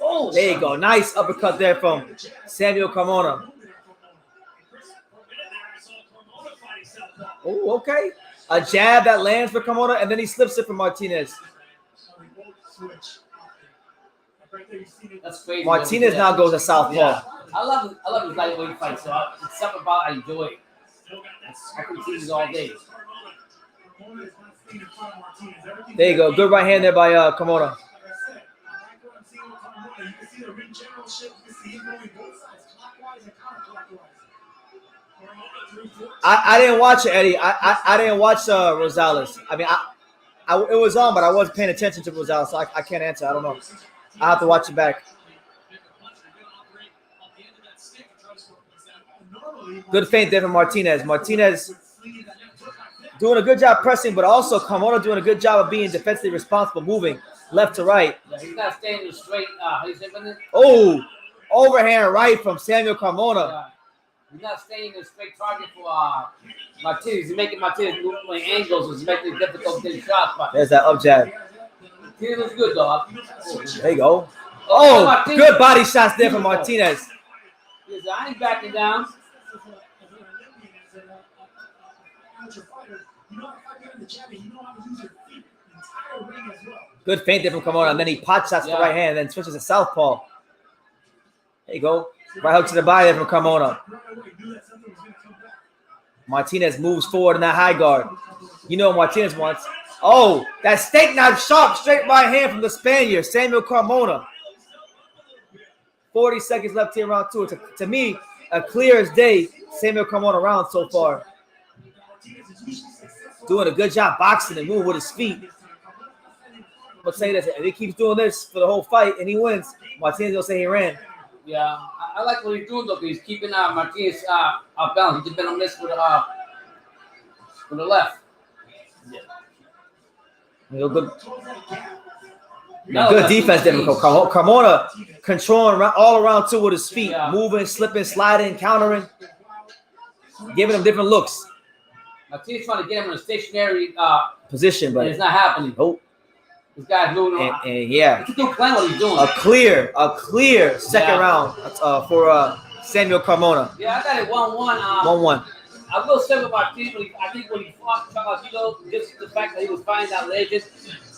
Oh, there you go. Nice uppercut there from Samuel Carmona. Oh, okay. A jab that lands for Carmona, and then he slips it for Martinez. That's crazy. Martinez now goes to southpaw. Yeah. I love his lightweight fight. So it's something about I enjoy it. I can see this all day. There you go. Good right hand there by Carmona. I didn't watch it, Eddie. I didn't watch Rosales. I mean, it was on, but I wasn't paying attention to Rosales, so I can't answer. I don't know. I have to watch it back. Good feint there from Martinez. Martinez doing a good job pressing, but also Carmona doing a good job of being defensively responsible, moving left to right. He's not staying straight. Oh, overhand right from Samuel Carmona. He's not staying in a straight target for Martinez. He's making Martinez move playing angles. It's making it difficult to get shots. But there's that up jab. Martinez looks good, dog. There you go. Oh, good body shots there from Martinez. I ain't backing down. Good feint there from Carmona, and then he pot shots the right hand, and then switches to southpaw. There you go. Right hook to the body there from Carmona. Martinez moves forward in that high guard. You know what Martinez wants. Oh, that steak knife sharp straight right hand from the Spaniard, Samuel Carmona. 40 seconds left here in round 2. To me, a clear as day Samuel Carmona round so far. Doing a good job boxing and moving with his feet. I'm going to say this. If he keeps doing this for the whole fight and he wins, Martinez will say he ran. Yeah, I like what he's doing, though, because he's keeping Martinez off balance. He's been on this with the left. Yeah. Good defense there. Carmona controlling all around 2 with his feet. Yeah. Moving, slipping, sliding, countering. Giving him different looks. Martinez trying to get him in a stationary position, but it's not happening. Nope. This guy's moving on. And yeah. He's still playing what he's doing. A clear second round for Samuel Carmona. Yeah, I got it 1-1. 1-1. I will say with Martinez, I think when he fought Chocolatito, just the fact that he was fighting that legend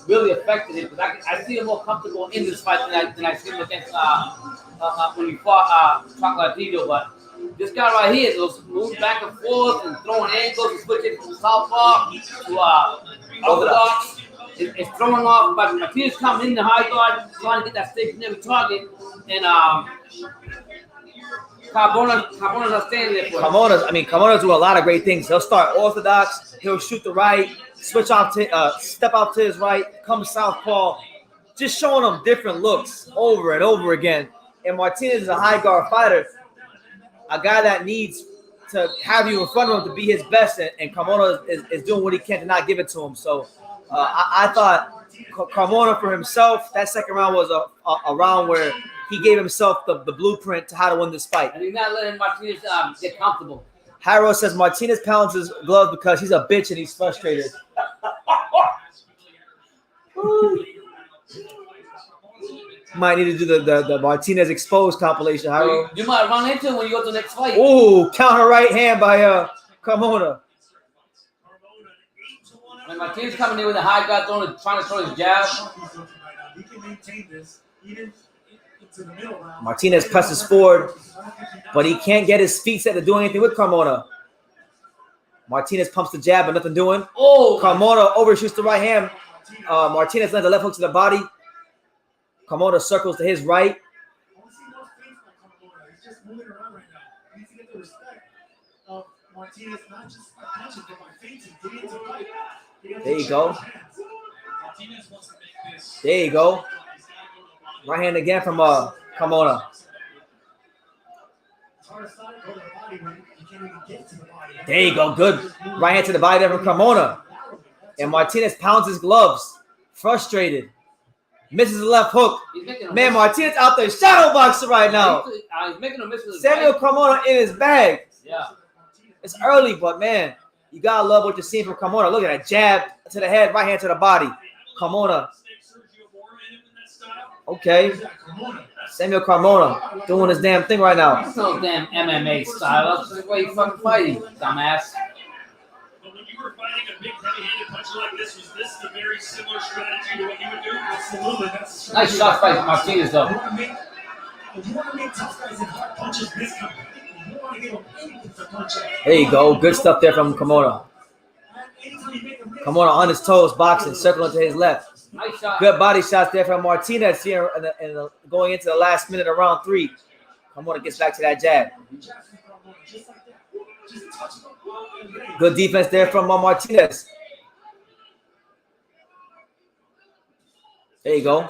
really affected him. Because I see him more comfortable in this fight than I see him against when he fought Chocolatito. But this guy right here is moving back and forth and throwing angles and switching from southpaw to orthodox. It's throwing off, but Martinez coming in the high guard, trying to get that stationary target, and Carmona's not standing there for him. Carmona's doing a lot of great things. He'll start orthodox, he'll shoot the right, switch off to step off to his right, come southpaw, just showing him different looks over and over again. And Martinez is a high guard fighter, a guy that needs to have you in front of him to be his best, and Carmona is doing what he can to not give it to him. So I thought Carmona for himself. That second round was a round where he gave himself the blueprint to how to win this fight. And he's not letting Martinez get comfortable. Hyro says Martinez pounds his glove because he's a bitch and he's frustrated. Might need to do the Martinez exposed compilation, Hyro. You might run into him when you go to the next fight. Ooh, counter right hand by Carmona. When Martinez coming in with a high guard trying to throw his jab. He can maintain this even into the middle round. Martinez presses forward, but he can't get his feet set to do anything with Carmona. Martinez pumps the jab, but nothing doing. Oh, Carmona overshoots the right hand. Martinez lands a left hook to the body. Carmona circles to his right. I want to see more things like Carmona. He's just moving around right now. He needs to get the respect of Martinez, not just by punches, but by fainting. Getting into the fight. There you go. There you go. Right hand again from Carmona. There you go. Good. Right hand to the body there from Carmona. And Martinez pounds his gloves. Frustrated. Misses the left hook. Man, Martinez out there shadow boxing right now. He's making a miss with his Samuel right. Carmona in his bag. Yeah. It's early, but man, you gotta love what you're seeing from Carmona. Look at that jab to the head, right hand to the body. Carmona. Okay. Samuel Carmona doing his damn thing right now. That's no damn MMA style. That's the way you fucking fighting, dumbass. But when you were fighting a big heavy-handed puncher like this, was this the very similar strategy to what you would do? Absolutely. That's Nice shot by Martinez, though. You want to make tough guys and hard punches this kind of thing. You want to give them anything to punch at. There you go. Good stuff there from Carmona. Carmona on his toes, boxing, circling to his left. Nice shot. Good body shots there from Martinez here going into the last minute of round 3. Carmona gets back to that jab. Good defense there from Martinez. There you go.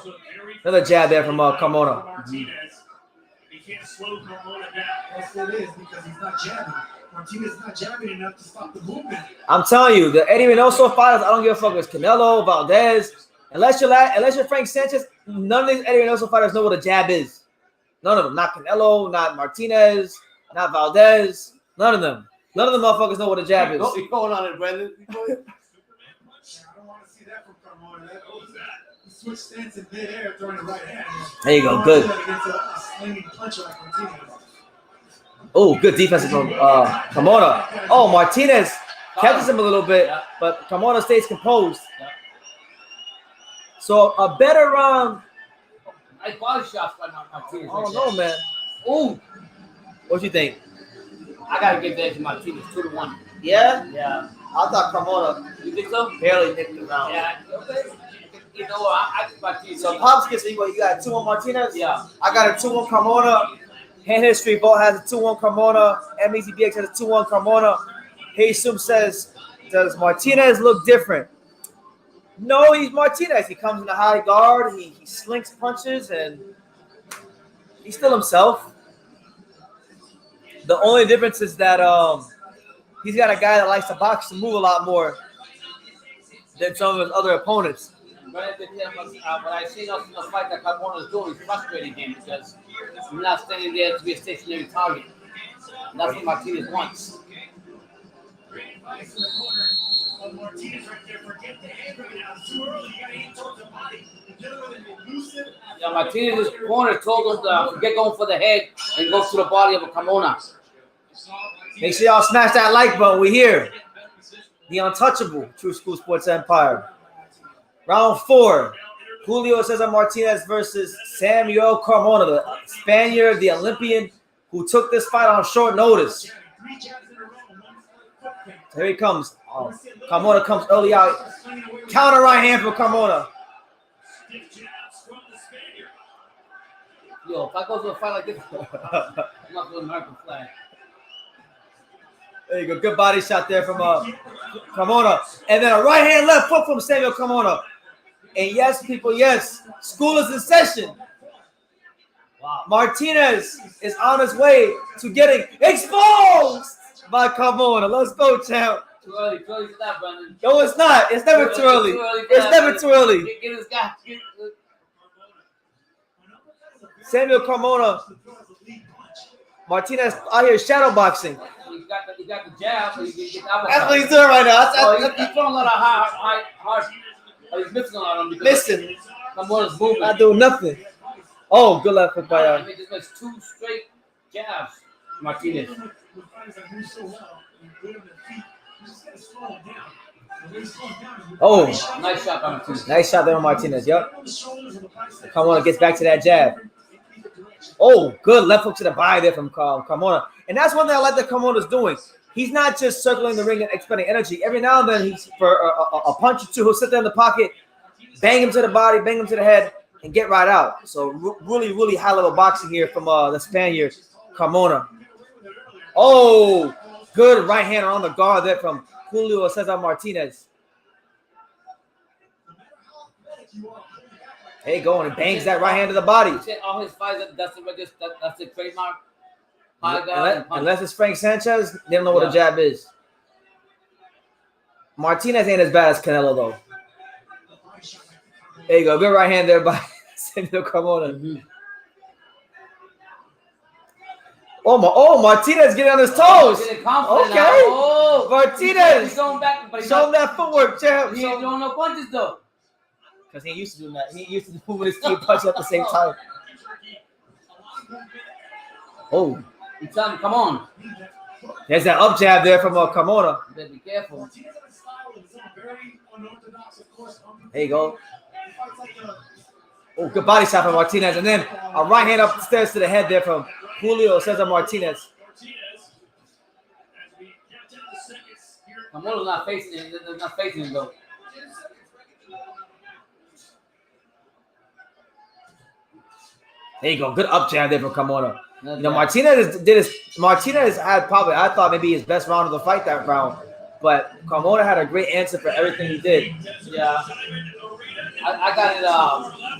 Another jab there from Carmona. Martinez. He can't slow Carmona down. Yes, it is, because he's not jabbing. Martinez is not jabbing enough to stop the movement. I'm telling you, the Eddie Reynoso fighters, I don't give a fuck. It's Canelo, Valdez. Unless you're Frank Sanchez, none of these Eddie Reynoso fighters know what a jab is. None of them. Not Canelo, not Martinez, not Valdez. None of them. None of the motherfuckers know what a jab is. What's going on it, Brendan? I don't want to see that from Carmona. He switched stance in midair, throwing the right hand. There you go. Good. Against a slinging puncher like Martinez. Oh, good defense from Carmona. Oh, Martinez catches him a little bit, but Carmona stays composed. So a better round. Nice body shots by Martinez. I don't know, man. Ooh, What you think? I gotta give that to Martinez 2-1. Yeah? Yeah. I thought Carmona You think so? barely nicked the round. Yeah. Okay. You know what? I think Martinez. So Pops gets me, what, you got a 2-1 Martinez? Yeah. I got a 2-1 Carmona. Hand History Vote has a 2-1 Carmona. MEZBX has a 2-1 Carmona. Hey Sum says, does Martinez look different? No, he's Martinez. He comes in a high guard. He slinks punches, and he's still himself. The only difference is that he's got a guy that likes to box and move a lot more than some of his other opponents. But what I see in the fight that Carmona is doing is frustrating him because he's not standing there to be a stationary target. And that's what Martinez wants. Great advice in the corner of Martinez right there. Forget the hand right now. It's too early. You got to aim towards the body. Get him with an elusive. Yeah, Martinez's corner told him to forget going for the head and go to the body of a Carmona. Make sure y'all smash that like button. We're here. The untouchable True School Sports Empire. Round 4. Julio Cesar Martinez versus Samuel Carmona, the Spaniard, the Olympian who took this fight on short notice. So here he comes. Oh, Carmona comes early out. Counter right hand for Carmona. Yo, if I go to a fight like this, I'm not doing American flag. There you go. Good body shot there from Carmona. And then a right hand left foot from Samuel Carmona. And yes, people, yes, school is in session. Wow. Martinez is on his way to getting exposed by Carmona. Let's go, champ. Too early for that, Brendan. No, it's not. It's never too early. It's never too early. Get this guy. Samuel Carmona. Martinez out here shadow boxing. He got the jab. So he get the That's what he's doing right now. He's throwing a lot of hard. He's missing a lot of them. Listen, Carmona's moving. not doing nothing. Oh, good left hook by He just makes 2 straight jabs. Martinez. Oh, Nice shot by Martinez. nice shot there on Martinez. Yep. Carmona gets back to that jab. Oh, good left hook to the body there from Carmona. And that's one thing I like that Carmona's doing. He's not just circling the ring and expending energy. Every now and then, he's for a punch or two, he'll sit there in the pocket, bang him to the body, bang him to the head, and get right out. So really, really high-level boxing here from the Spaniard, Carmona. Oh, good right hand on the guard there from Julio Cesar Martinez. There you go, and he bangs that right hand to the body. All his fights, that's the trademark. Unless it's Frank Sanchez, they don't know what a jab is. Martinez ain't as bad as Canelo, though. There you go. Good right hand there by Samuel Carmona. Mm-hmm. Oh, Martinez getting on his toes. Okay. Oh, Martinez. He's going back, but Show him that footwork, champ. He ain't throwing no punches, though. Because he ain't used to doing that. He ain't used to moving his team punch at the same time. Oh. You tell him, come on. There's that up jab there from Carmona. You better be careful. There you go. Oh, good body shot from Martinez. And then a right hand up the stairs to the head there from Julio Cesar Martinez. Carmona's not facing him. They're not facing him, though. There you go. Good up jab there from Carmona. You know, Martinez had probably, I thought, maybe his best round of the fight that round. But Carmona had a great answer for everything he did. Yeah. I got it,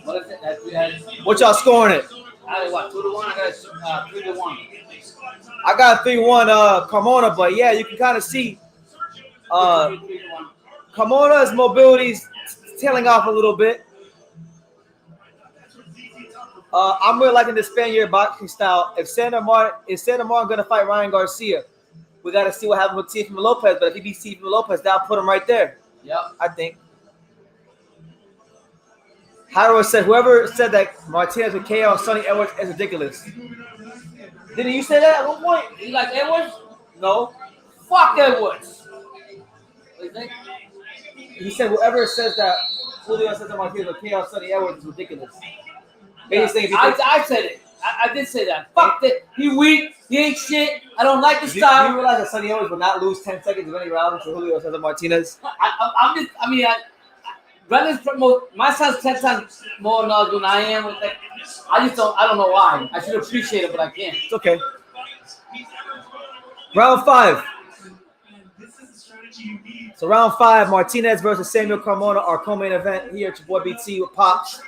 what is it? What y'all scoring it? I got what, 2-1? I got 3-1. I got 3-1 Carmona, but yeah, you can kind of see Carmona's mobility's tailing off a little bit. I'm really liking the Spaniard boxing style. If Sandor Martin going to fight Ryan Garcia, we got to see what happens with Teofimo Lopez. But if he beats Teofimo Lopez, that'll put him right there. Yep. I think. Hyro said, whoever said that Martinez would KO Sonny Edwards is ridiculous. Didn't you say that at one point? You like Edwards? No. Fuck Edwards. What do you think? He said whoever says that Julio Cesar Martinez would KO Sonny Edwards is ridiculous. Yeah, I said it. I did say that. Fuck it. He weak. He ain't shit. I don't like the style. Do you realize that Sonny Edwards would not lose 10 seconds of any round to Julio Cesar Martinez? Brandon's my son's 10 times more knowledge than I am. I don't know why. I should appreciate it, but I can't. It's okay. Round 5. So round 5, Martinez versus Samuel Carmona, our co-main event here at your boy BT with Pops.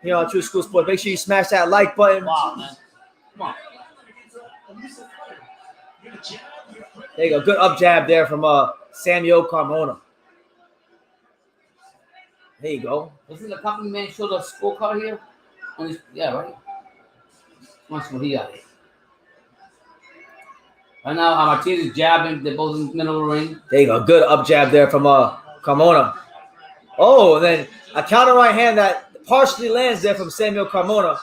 Here on True School Sports. Make sure you smash that like button. Wow, man. Come on. There you go. Good up jab there from Samuel Carmona. There you go. Doesn't the company man show the scorecard here? Yeah, right? Watch what he got. Right now, Martinez is jabbing. They're both in the middle of the ring. There you go. Good up jab there from Carmona. Oh, and then a counter right hand that partially lands there from Samuel Carmona.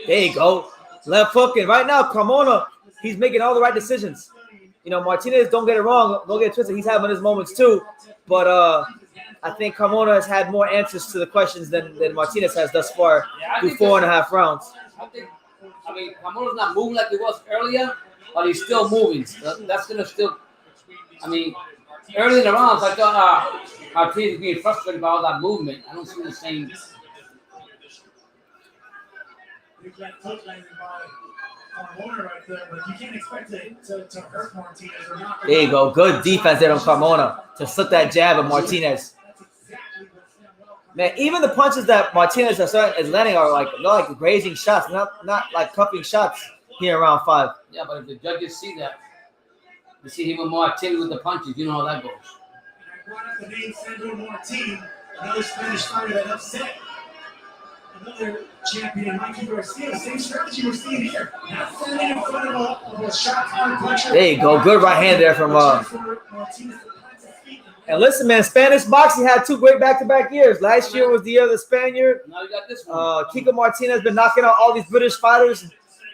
There you go. Left hook. And right now, Carmona, he's making all the right decisions. You know, Martinez, don't get it wrong. Don't get it twisted. He's having his moments too. But I think Carmona has had more answers to the questions than Martinez has thus far through 4.5 rounds. Carmona's not moving like he was earlier, but he's still moving. That's going to still, early in the rounds, I thought Martinez was being frustrated by all that movement. I don't see the same. Right there, but you can't expect it to hurt Martinez or not. There you go. Good defense there on Carmona to slip that jab at Martinez. Man, even the punches that Martinez is landing are like grazing shots, not like cupping shots. here in round 5. Yeah, but if the judges see that, they see him with more activity with the punches, you know how that goes. I brought up the name Sandro Martin, another Spanish fighter that upset another champion, Mikey Garcia. Same strategy we're seeing here. Not standing in front of a shot puncher. There you go. Good right hand there from And listen, man, Spanish boxing had 2 great back-to-back years. Last year was the year of the Spaniard. Now you got this one. Kiko Martinez been knocking out all these British fighters.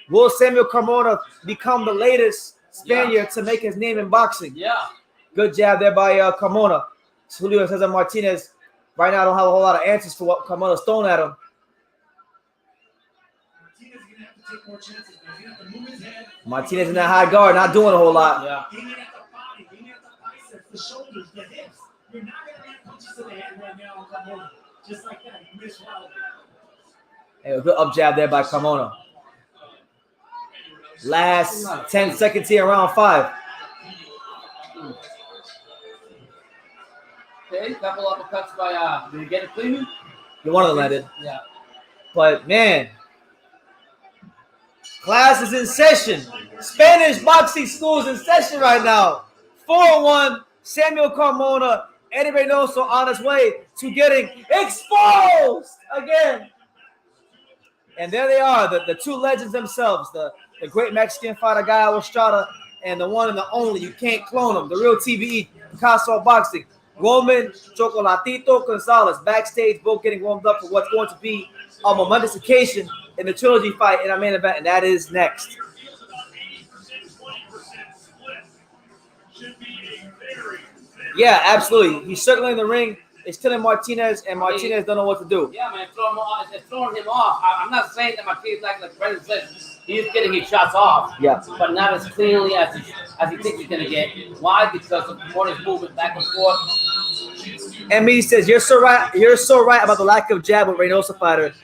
Will Samuel Carmona become the latest Spaniard to make his name in boxing? Yeah. Good jab there by Carmona. Julio Cesar Martinez right now don't have a whole lot of answers for what Carmona's thrown at him. Martinez in that high guard, not doing a whole lot. Yeah. The shoulders, the hips. You're not going to get punches to the head right now on Carmona. Just like that. You miss wild. Hey, a good up jab there by Carmona. Last 10 seconds here, round 5. Okay, couple uppercuts by, did he get it clean? One of them landed. Yeah. But, man, class is in session. Spanish boxing school is in session right now. 4-1. Samuel Carmona, Eddie Reynoso on his way to getting exposed again. And there they are, the 2 legends themselves, the great Mexican fighter Gallo Estrada and the one and the only, you can't clone him, the real TBE, Picasso Boxing. Roman Chocolatito Gonzalez backstage, both getting warmed up for what's going to be a momentous occasion in the Trilogy fight in our main event, and that is next. Yeah, absolutely. He's circling the ring. It's killing Martinez, and Martinez don't know what to do. Yeah, man, throwing him off. I'm not saying that Martinez, like Brendan said, he's getting his shots off. Yeah. But not as cleanly as he thinks he's going to get. Why? Because of Martinez moving back and forth. And me says, you're so right. You're so right about the lack of jab with Reynoso fighter.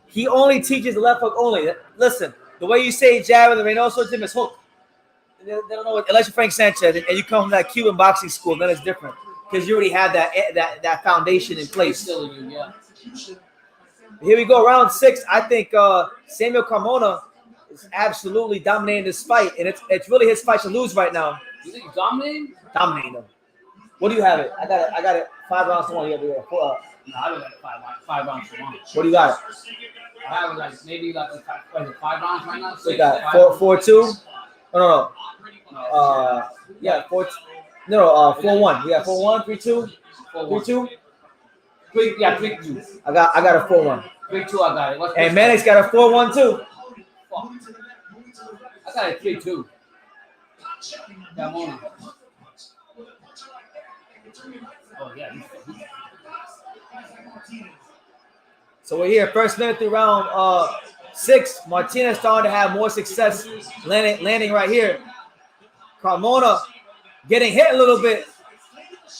He only teaches the left hook only. Listen, the way you say jab in the Reynoso gym is hook. They don't know what, unless you're Frank Sanchez and you come from that Cuban boxing school, then it's different because you already have that foundation in place. Yeah. Here we go, round 6. I think Samuel Carmona is absolutely dominating this fight, and it's really his fight to lose right now. You think he's dominating? Dominating him. What do you have it? I got it. 5 rounds to 1. You have it. No, I don't got it 5 rounds to 1. What do you got? I have it maybe 5 rounds right now. So you got 4-2. Oh, no. Yeah, 4. No, 4-1. Yeah, 4-1, 3-2, 3-2. 3-2. I got a 4-1. 3-2. I got it. And Mannix got a 4-1 too. I got it 3-2. Come on. Oh yeah. So we're here, first minute through round 6. Martinez starting to have more success landing right here. Carmona getting hit a little bit.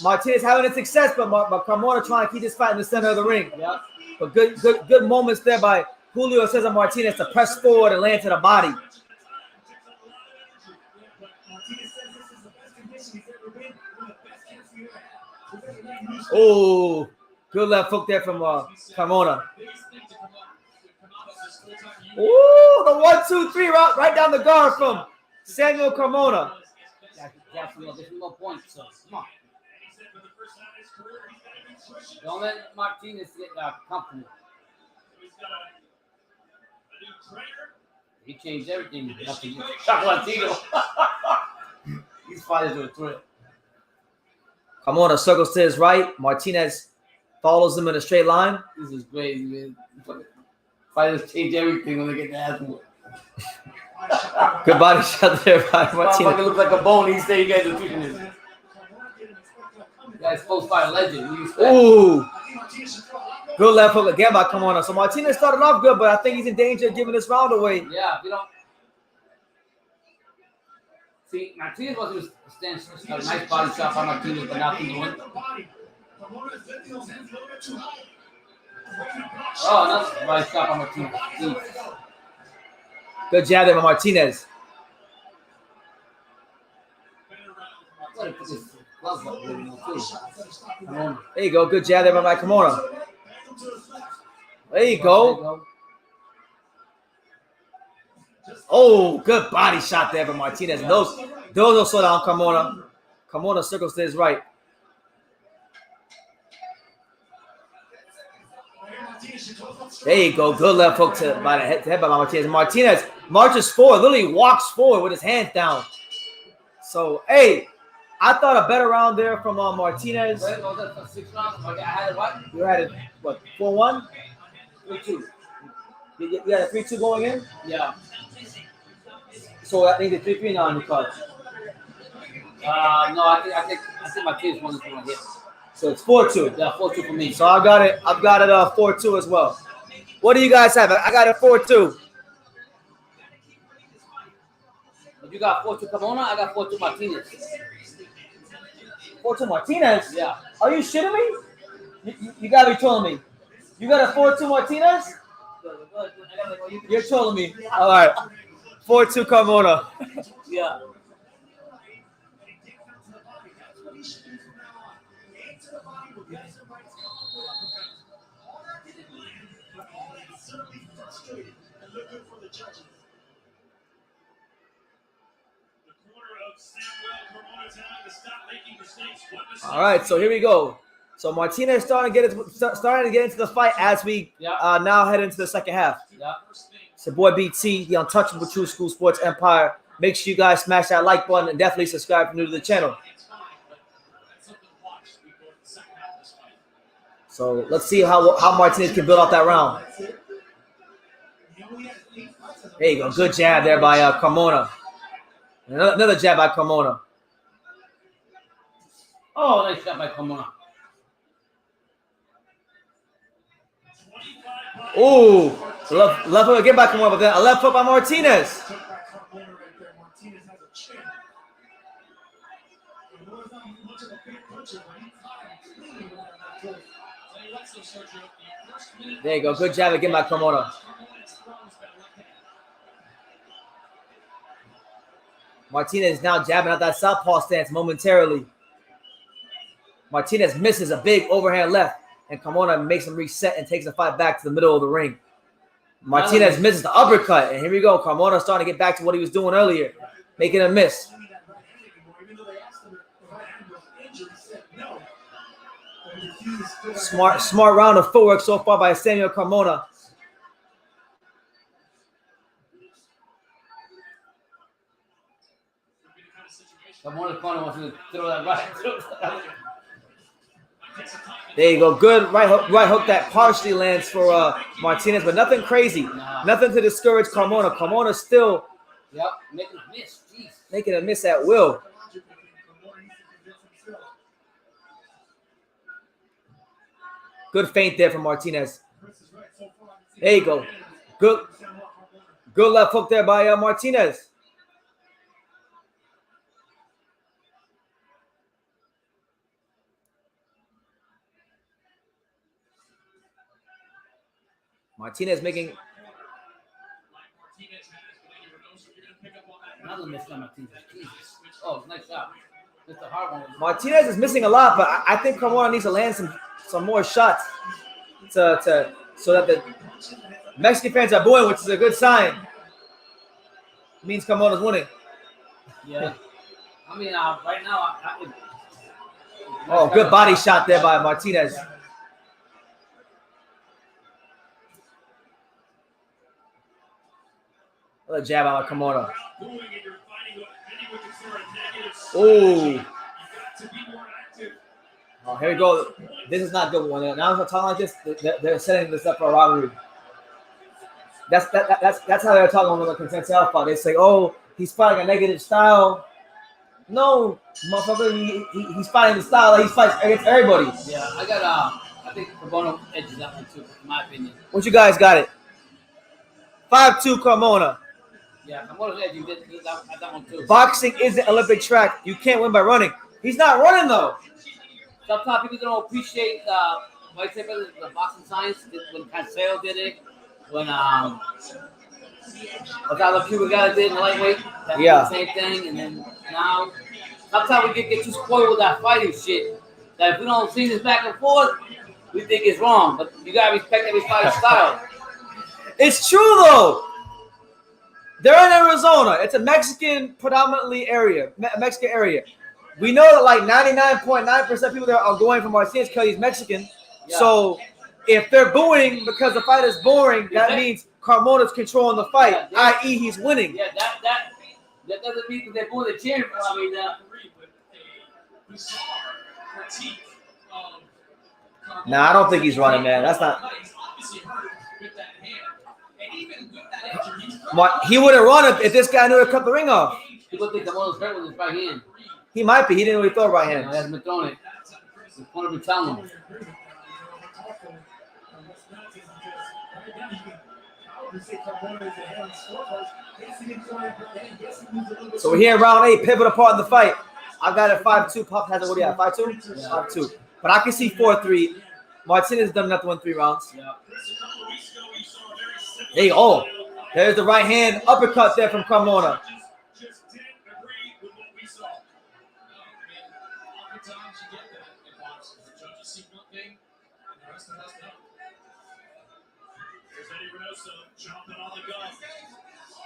Martinez having a success, but Carmona trying to keep this fight in the center of the ring. Yeah. But good moments there by Julio Cesar Martinez to press forward and land to the body. Oh, good left hook there from Carmona. Oh, the 1-2-3 route right down the guard from Samuel Carmona. There's no point, so come on. Don't let Martinez get comfortable. He changed everything. Chocolatito. These fighters are a threat. Carmona circles to his right. Martinez follows him in a straight line. This is crazy, man. Fighters change everything when they get the ass whooped. Good body shot there by Martinez. Motherfucker looks like a bone. He said you guys are teaching this. You guys post fight legend. Ooh. Good left hook again by Carmona. So Martinez started off good, but I think he's in danger of giving this round away. Yeah, you know. See, Martinez was a nice body shot by Martinez, but nothing to win. Oh, another body shot by Martinez. Good jab there by Martinez. There you go. Good jab there by Carmona. There you go. Oh, good body shot there from Martinez. Those don't slow down Carmona. Carmona circles to his right. There you go. Good left hook by the head by Martinez. Martinez marches forward, literally walks forward with his hands down. So, hey, I thought a better round there from Martinez. Wait, was that for 6 rounds? I had it what? You had it, what, 4-1? 3-2. You had a 3-2 going in? Yeah. So that means a 3-3 now on your card. No, I think my team's won this one here. So it's 4-2. Yeah, 4-2 for me. So I've got it 4-2 as well. What do you guys have? I got it 4-2. You got 4-2 Carmona, I got 4-2 Martinez. 4-2 Martinez? Yeah. Are you shitting me? You gotta be trolling me. You got a 4-2 Martinez? You're trolling me. All right. 4-2 Carmona. Yeah. All right, so here we go. So Martinez starting to get into the fight as we now head into the second half. Yeah. It's your boy BT, the untouchable True School Sports Empire. Make sure you guys smash that like button and definitely subscribe if you're new to the channel. So let's see how Martinez can build out that round. There you go. Good jab there by Carmona. Another jab by Carmona. Oh, nice shot by Carmona. Ooh, left hook again by Carmona, but then a left hook by Martinez. There you go. Good jab again by Carmona. Martinez now jabbing out that southpaw stance momentarily. Martinez misses a big overhand left, and Carmona makes him reset and takes the fight back to the middle of the ring. Martinez misses the uppercut, and here we go. Carmona starting to get back to what he was doing earlier, making a miss. Smart round of footwork so far by Samuel Carmona. Carmona wants to throw that right. There you go. Good right hook that partially lands for Martinez, but nothing crazy. Nah. Nothing to discourage Carmona. Carmona still Making a miss. Jeez. making a miss at will. Good feint there from Martinez. There you go. Good left hook there by Martinez. Martinez making Another miss by Martinez. Jesus. Oh, nice shot. Just a hard one. Martinez is missing a lot, but I think Carmona needs to land some more shots so that the Mexican fans are booing, which is a good sign. It means Carmona's winning. Yeah. I mean, right now, Oh, good body shot there by Martinez. Another jab by Carmona. Oh. Oh, here we go. This is not good one. Now if I'm talking like this, they're setting this up for a robbery. That's how they're talking on the Consensus Alpha. They say, oh, he's fighting a negative style. No, motherfucker, he's fighting the style that he fights against everybody. yeah, I think Carmona edges that one too, in my opinion. What you guys got it? 5-2 Carmona. Yeah, Carmona's edging that one too. Boxing isn't Olympic track. You can't win by running. He's not running though. Sometimes people don't appreciate white paper, the boxing science. When Cancelo did it, when what other Cuban guy did in the lightweight, the same thing. And then now, sometimes we get too spoiled with that fighting shit. That if we don't see this back and forth, we think it's wrong. But you gotta respect every fighter's style. It's true though. They're in Arizona. It's a Mexican predominantly area, Mexican area. We know that like 99.9% of people there are going for Martinez because he's Mexican. Yeah. So if they're booing because the fight is boring, that means Carmona's controlling the fight, i.e. he's winning. Yeah, that doesn't mean that they're booing the cheering for. I mean, Nah, I don't think he's running, man. That's not. He wouldn't run if this guy knew to cut the ring off. People think Carmona's hurt with his right hand. He might be. He didn't really throw right hand. No, he hasn't been throwing it. The corner be telling him. So we're here in round 8, pivotal part in the fight. I got it 5-2. Pop has it. What do you have? 5-2? Yeah. 5-2. But I can see 4-3. Martinez done enough to win 3 rounds. Yeah. Hey, oh, there's the right hand uppercut there from Carmona.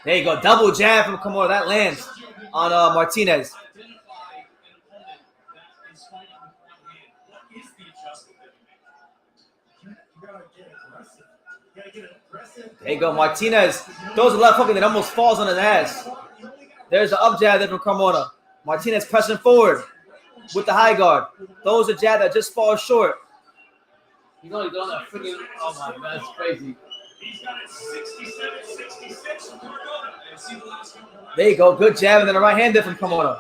There you go, double jab from Carmona. That lands on Martinez. There you go, Martinez throws a left hook and then almost falls on his ass. There's the up jab there from Carmona. Martinez pressing forward with the high guard. Throws a jab that just falls short. He's only doing that freaking. Oh my God, that's crazy. There you go, good jab and then a right hand there from Carmona.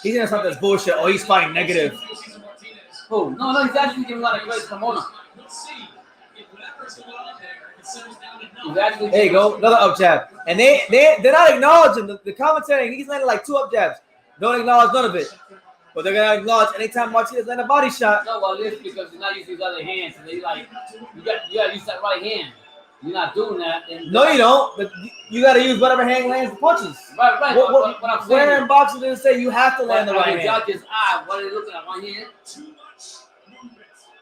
He's gonna stop this bullshit. Oh, he's fighting negative. Oh, no, he's actually giving a lot of credit to Carmona. There you go, another up jab. And they're not acknowledging the commentary. He's landing like 2 up jabs. Don't acknowledge none of it. But they're gonna acknowledge anytime Martinez land a body shot. No, well, it's because he's not using his other hand. So they like you got to use that right hand. You're not doing that. No, you don't. But you got to use whatever hand lands the punches. Right. What I'm saying. Where in boxing did it say you have to land the right hand? Judge's eye. What are they looking at? One hand.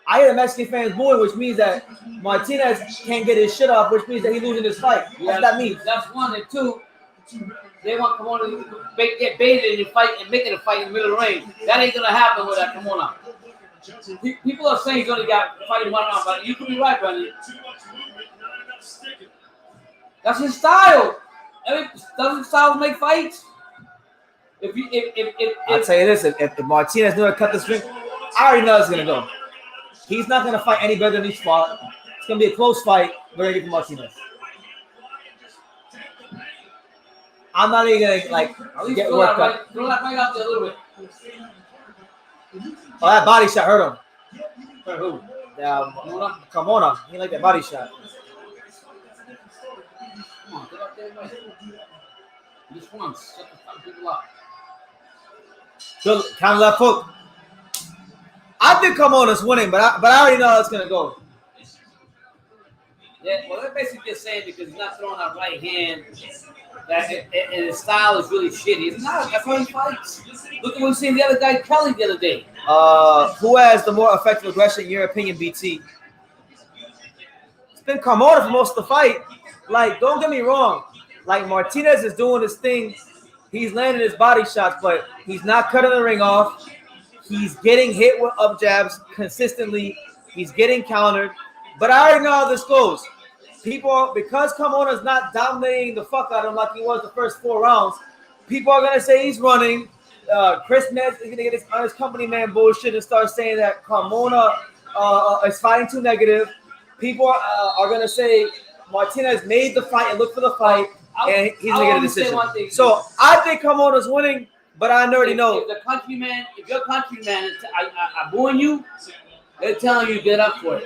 I hear the Mexican fans booing, which means that Martinez can't get his shit off, which means that he's losing his fight. That's what that means. That's 1 and 2. They want Carmona to get baited and fight and make it a fight in the middle of the ring. That ain't gonna happen with that Carmona. People are saying he's only got fighting 1 round, but you could be right, Brandon. That's his style. Doesn't styles make fights? I'll tell you this: if Martinez knew to cut this ring, I already know it's gonna go. He's not gonna fight any better than he fought. It's gonna be a close fight. We're gonna get to Martinez. I'm not even gonna like get worked up. Throw that right out there a little bit. Oh, that body shot hurt him. For who? Carmona. He like that body shot. Come on, get up there, man. Just once, shut the fucking people up. Good counter left hook. I think Carmona's winning, but I already know how it's gonna go. Yeah, well, they're basically just saying because he's not throwing that right hand, that and his style is really shitty. It's not. That's how he fights. Look at what we seen the other guy, Kelly, the other day. Who has the more effective aggression, in your opinion, BT? It's been Carmona for most of the fight. Like, don't get me wrong. Like, Martinez is doing his thing. He's landing his body shots, but he's not cutting the ring off. He's getting hit with up jabs consistently. He's getting countered. But I already know how this goes. People, because Carmona's not dominating the fuck out of him like he was the first 4 rounds, people are going to say he's running. Chris Ness is going to get his company man bullshit and start saying that Carmona is fighting too negative. People are going to say Martinez made the fight and looked for the fight, and he's going to get a decision. So I think Carmona's winning, but I already know. If your countryman is booing you, they're telling you to get up for it.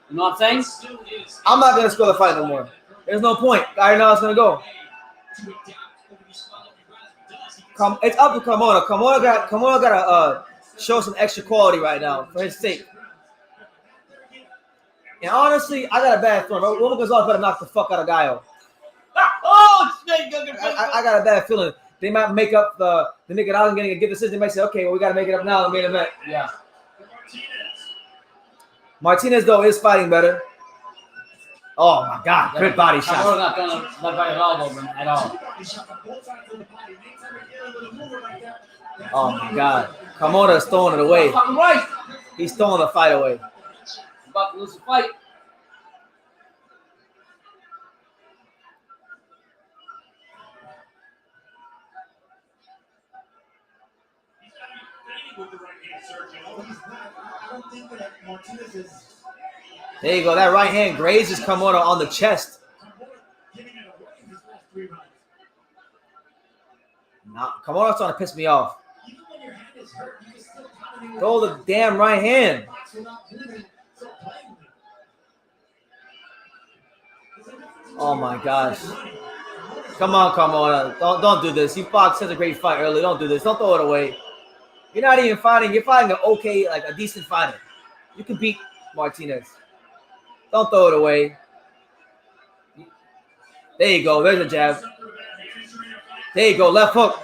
You know what I'm saying? I'm not going to score the fight no more. There's no point. I already know how it's going to go. It's up to Carmona. Carmona got to show some extra quality right now for his sake. And honestly, I got a bad feeling. Roman Gonzalez better knock the fuck out of Gallo. Oh, shit. I got a bad feeling. They might make up the Nicaraguan getting a good decision. They might say, okay, well, we got to make it up now in the main event. Yeah. Martinez, though, is fighting better. Oh my God, good body Kamora shot. not throwing left by his elbow at all. Oh my God, Kamora is throwing it away. Fucking right. He's throwing the fight away. He's about to lose the fight. With the right hand, Sergio. I don't think that Martinez is. There you go. That right hand grazes Kamora on the chest. Nah, Kamora's trying to piss me off. Throw the damn right hand. Oh my gosh. Come on, Kamora. Don't do this. You fought such a great fight earlier. Don't do this. Don't throw it away. You're not even fighting. You're fighting an okay, like a decent fighter. You can beat Martinez. Don't throw it away. There you go. There's a jab. There you go. Left hook.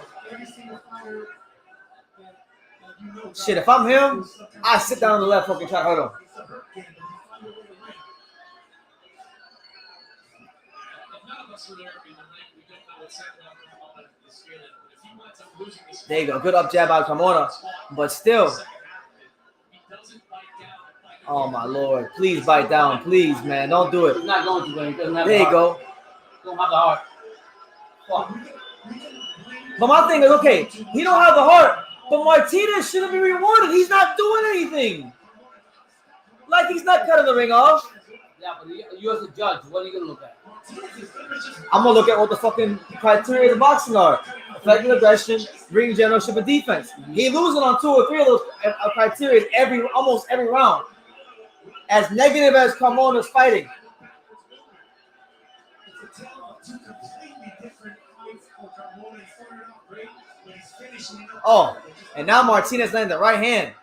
Shit, if I'm him, I sit down on the left hook and try to hurt him. There you go. Good up jab out of Kamora. But still. Oh, my Lord. Please bite down. Please, man. Don't do it. He's not going to, but he doesn't have There the you heart. go. Don't have the heart. Fuck. But my thing is, okay, he don't have the heart, but Martinez shouldn't be rewarded. He's not doing anything. Like, he's not cutting the ring off. Yeah, but you as a judge, what are you going to look at? I'm going to look at what the fucking criteria of the boxing are. Effective aggression, ring generalship, and defense. He losing on 2 or 3 of those criteria almost every round. As negative as Kamora's fighting. Oh, and now Martinez landing the right hand.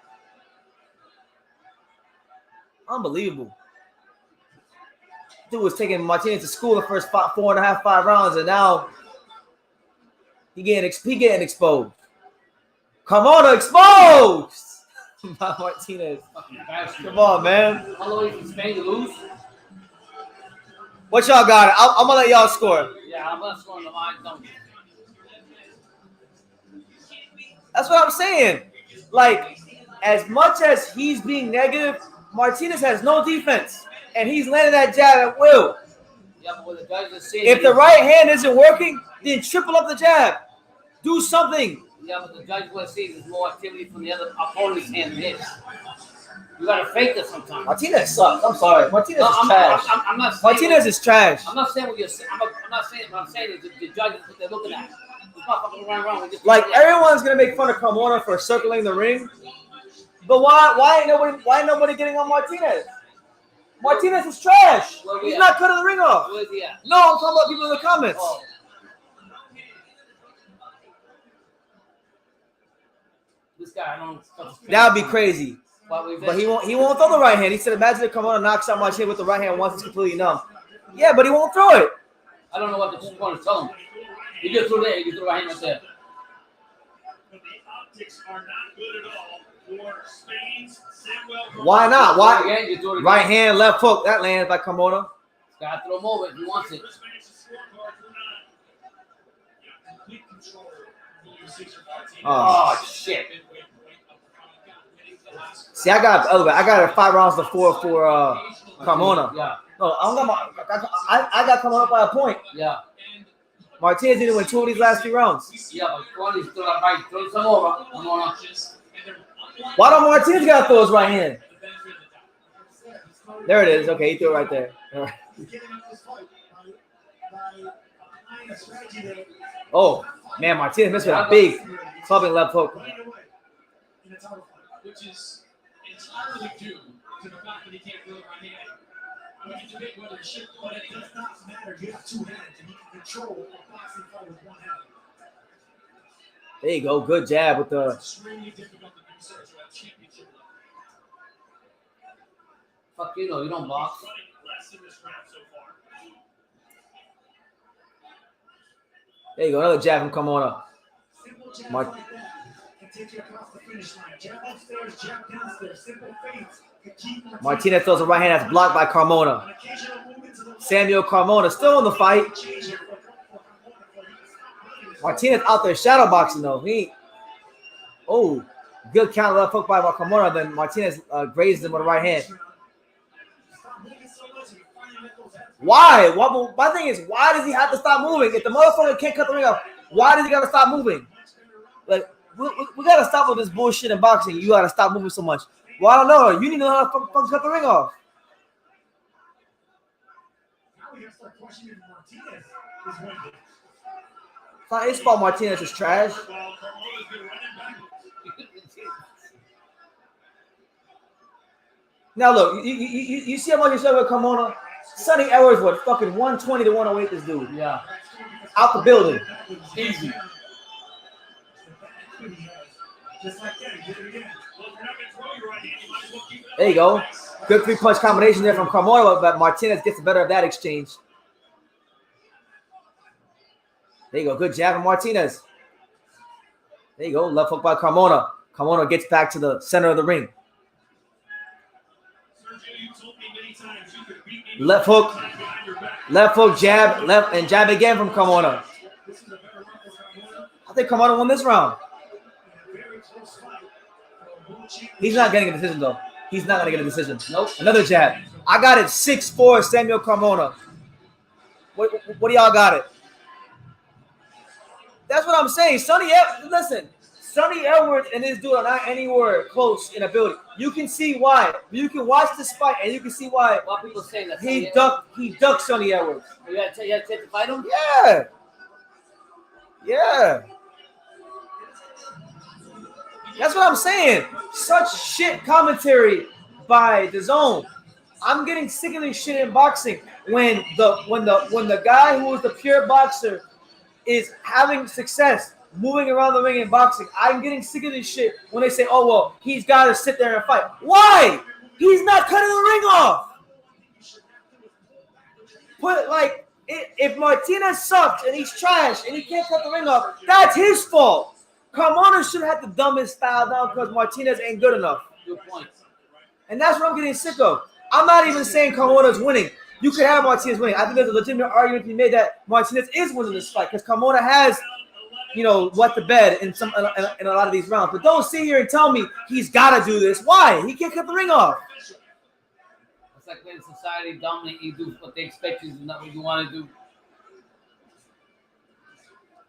Unbelievable. Dude was taking Martinez to school the first 4.5, 5 rounds, and now he getting exposed. Kamora exposed by Martinez. Come on, man. All the way from Spain to lose? What y'all got? I'm gonna let y'all score. Yeah, I'm not scoring the line. Don't. That's what I'm saying. Like, as much as he's being negative, Martinez has no defense, and he's landing that jab at will. Yeah, but what the judge is saying. If the right hand isn't working, then triple up the jab. Do something. Yeah, but the judge will see there's more activity from the other opponent's hand than his. You gotta fake this sometimes. Martinez sucks. I'm sorry. Martinez is I'm trash. I'm not saying Martinez is trash. I'm not saying what you're saying. I'm not saying what I'm saying is the judge is what they're looking at. It's not fucking running around with this. Like, everyone's gonna make fun of Kamora for circling the ring, but why ain't nobody getting on Martinez? Martinez is trash. He's not cutting the ring off. Where is he at? No, I'm talking about people in the comments. Oh. This guy, I don't know. That'd be crazy. But he won't throw the right hand. He said, imagine if Kamora knocks out Martinez with the right hand once it's completely numb. Yeah, but he won't throw it. I don't know what the corners tell him. You get through there, you get through the right hand right there. But the optics are not good at all for Spain's Samuel. Why not? Why? Again, you do it again. Right hand, left hook. That lands by Kamora. Gotta throw him over if he wants it. Oh, shit. See, I got it 5 rounds to 4 for Kamora. Yeah. No, I got Kamora by a point. Yeah. Martinez didn't win 2 of these last 3 rounds. Yeah, but Corny's still that right. Throw some over. Why don't Martinez gotta throw his right hand? There it is. Okay, he threw it right there. Oh, man, Martinez missed with a big clubbing left hook. Which is entirely due to the fact that he can't throw the right hand. I mean, you debate whether he should, but it does not matter. You have 2 hands and you can control a boxing fight with 1 hand. There you go. Good jab with the. It's extremely difficult to do such a championship. Fuck you, know, you don't box. Less in this round so far. There you go. Another jab from Kamora. Martinez throws a right hand that's blocked by Carmona. Samuel Carmona still in the fight. Martinez out there shadow boxing though. Oh, good counter left hook by Carmona. Then Martinez grazed him with a right hand. Why? My thing is, why does he have to stop moving? If the motherfucker can't cut the ring off, why does he got to stop moving? Like, we got to stop with this bullshit in boxing. You got to stop moving so much. Well, I don't know. You need to know how to fucking cut the ring off. It's not his fault Martinez is trash. Now, look, you see how much you're with Carmona? Sonny Edwards, what, fucking 120 to 108 this dude. Yeah. Out the building. Easy. There you go. Good three-punch combination there from Carmona, but Martinez gets the better of that exchange. There you go. Good jab from Martinez. There you go. Left hook by Carmona. Carmona gets back to the center of the ring. Left hook, jab, left, and jab again from Carmona. I think Carmona won this round. He's not getting a decision, though. He's not going to get a decision. Nope. Another jab. I got it 6-4, Samuel Carmona. What do y'all got it? That's what I'm saying. Sonny Edwards and this dude are not anywhere close in ability. You can see why. You can watch this fight and you can see why. What people saying that he ducked Sonny Edwards. You had to take to fight him? Yeah. Yeah. That's what I'm saying. Such shit commentary by DAZN. I'm getting sick of this shit in boxing when the guy who is the pure boxer is having success moving around the ring in boxing. I'm getting sick of this shit when they say, oh, well, he's got to sit there and fight. Why? He's not cutting the ring off. If Martinez sucks and he's trash and he can't cut the ring off, that's his fault. Carmona should have to dumb his style down because Martinez ain't good enough. Good point. And that's what I'm getting sick of. I'm not even saying Carmona's winning. You could have Martinez winning. I think there's a legitimate argument to be made that Martinez is winning this fight because Carmona has, wet the bed in a lot of these rounds. But don't sit here and tell me he's got to do this. Why? He can't cut the ring off. It's like when society dominate, you do what they expect you to do, not what you want to do.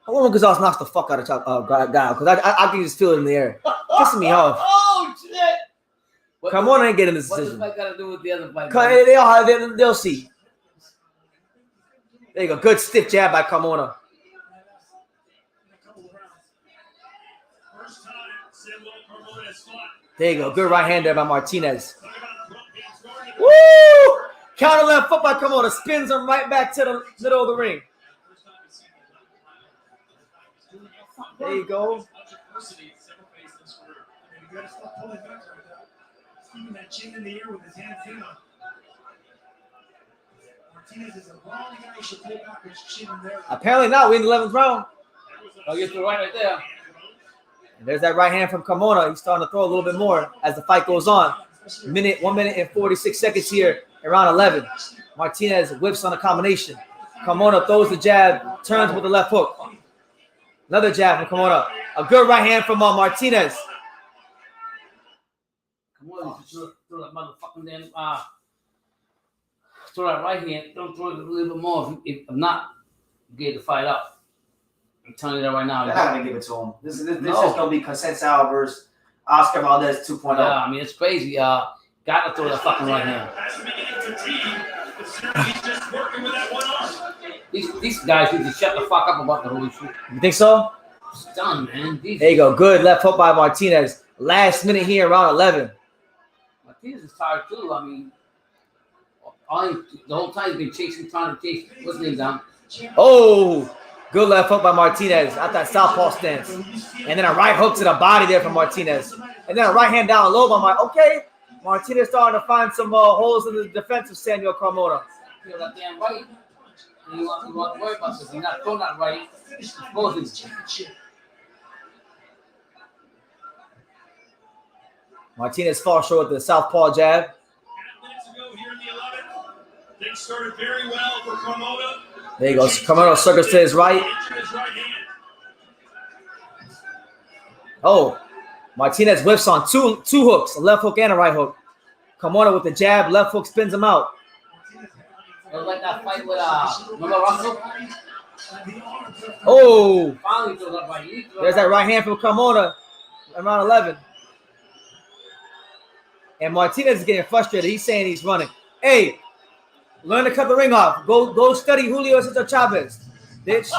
I wonder when Gonzalez knocks the fuck out of Gallo because I can just feel it in the air. Pissing me off. Oh, shit. Carmona ain't getting this decision. What does that got to do with the other fight? They'll see. There you go. Good stiff jab by Carmona. There you go. Good right hand there by Martinez. Woo! Counter left foot by Carmona. Spins him right back to the middle of the ring. There you go. Apparently not. We're in the 11th round. Oh, you threw right there. And there's that right hand from Carmona. He's starting to throw a little bit more as the fight goes on. 1 minute and 46 seconds here in round 11. Martinez whips on a combination. Carmona throws the jab, turns with the left hook. Another jab from Carmona. A good right hand from Martinez. Come on, throw that motherfucking damn, throw that right hand. Don't throw it a little bit more. If not, get the fight up. I'm telling you that right now. They're not going to give it to him. This is just going to be Consensual versus Oscar Valdez 2.0. Yeah, I mean, it's crazy. Got to throw that fucking right hand. These guys need to shut the fuck up about the whole shit. You think so? It's done, man. There you go. Good left hook by Martinez. Last minute here in round 11. Martinez is tired too. I mean, the whole time he's been trying to chase. What's his name down? Oh, good left hook by Martinez at that southpaw stance. And then a right hook to the body there from Martinez. And then a right hand down low by okay. Martinez starting to find some holes in the defense of Samuel Carmona. Feel that damn right. And you want to worry about this. You're not throwing that right. Martinez falls short with the southpaw jab. 10 minutes ago here in the 11th, things started very well for Carmona. There he goes. Carmona circles to his right. Oh, Martinez whiffs on two hooks, a left hook and a right hook. Carmona with the jab, left hook spins him out. It was like that fight with remember Russell? Oh, Finally throws that right. there's that right hand from Carmona around 11. And Martinez is getting frustrated. He's saying he's running. Hey, learn to cut the ring off. Go study Julio Cesar Chavez. Bitch.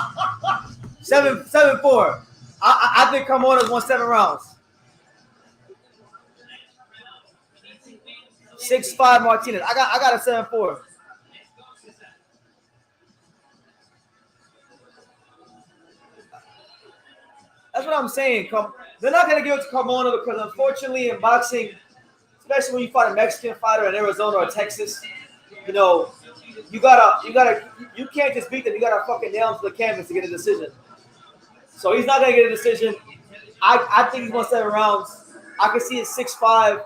7-4. I think Carmona's won 7 rounds. 6-5 Martinez. I got a 7-4. That's what I'm saying. They're not gonna give it to Carmona because unfortunately in boxing, especially when you fight a Mexican fighter in Arizona or Texas, you know, you can't just beat them. You gotta fucking nail them to the canvas to get a decision. So he's not gonna get a decision. I think he's won 7 rounds. I can see it 6-5.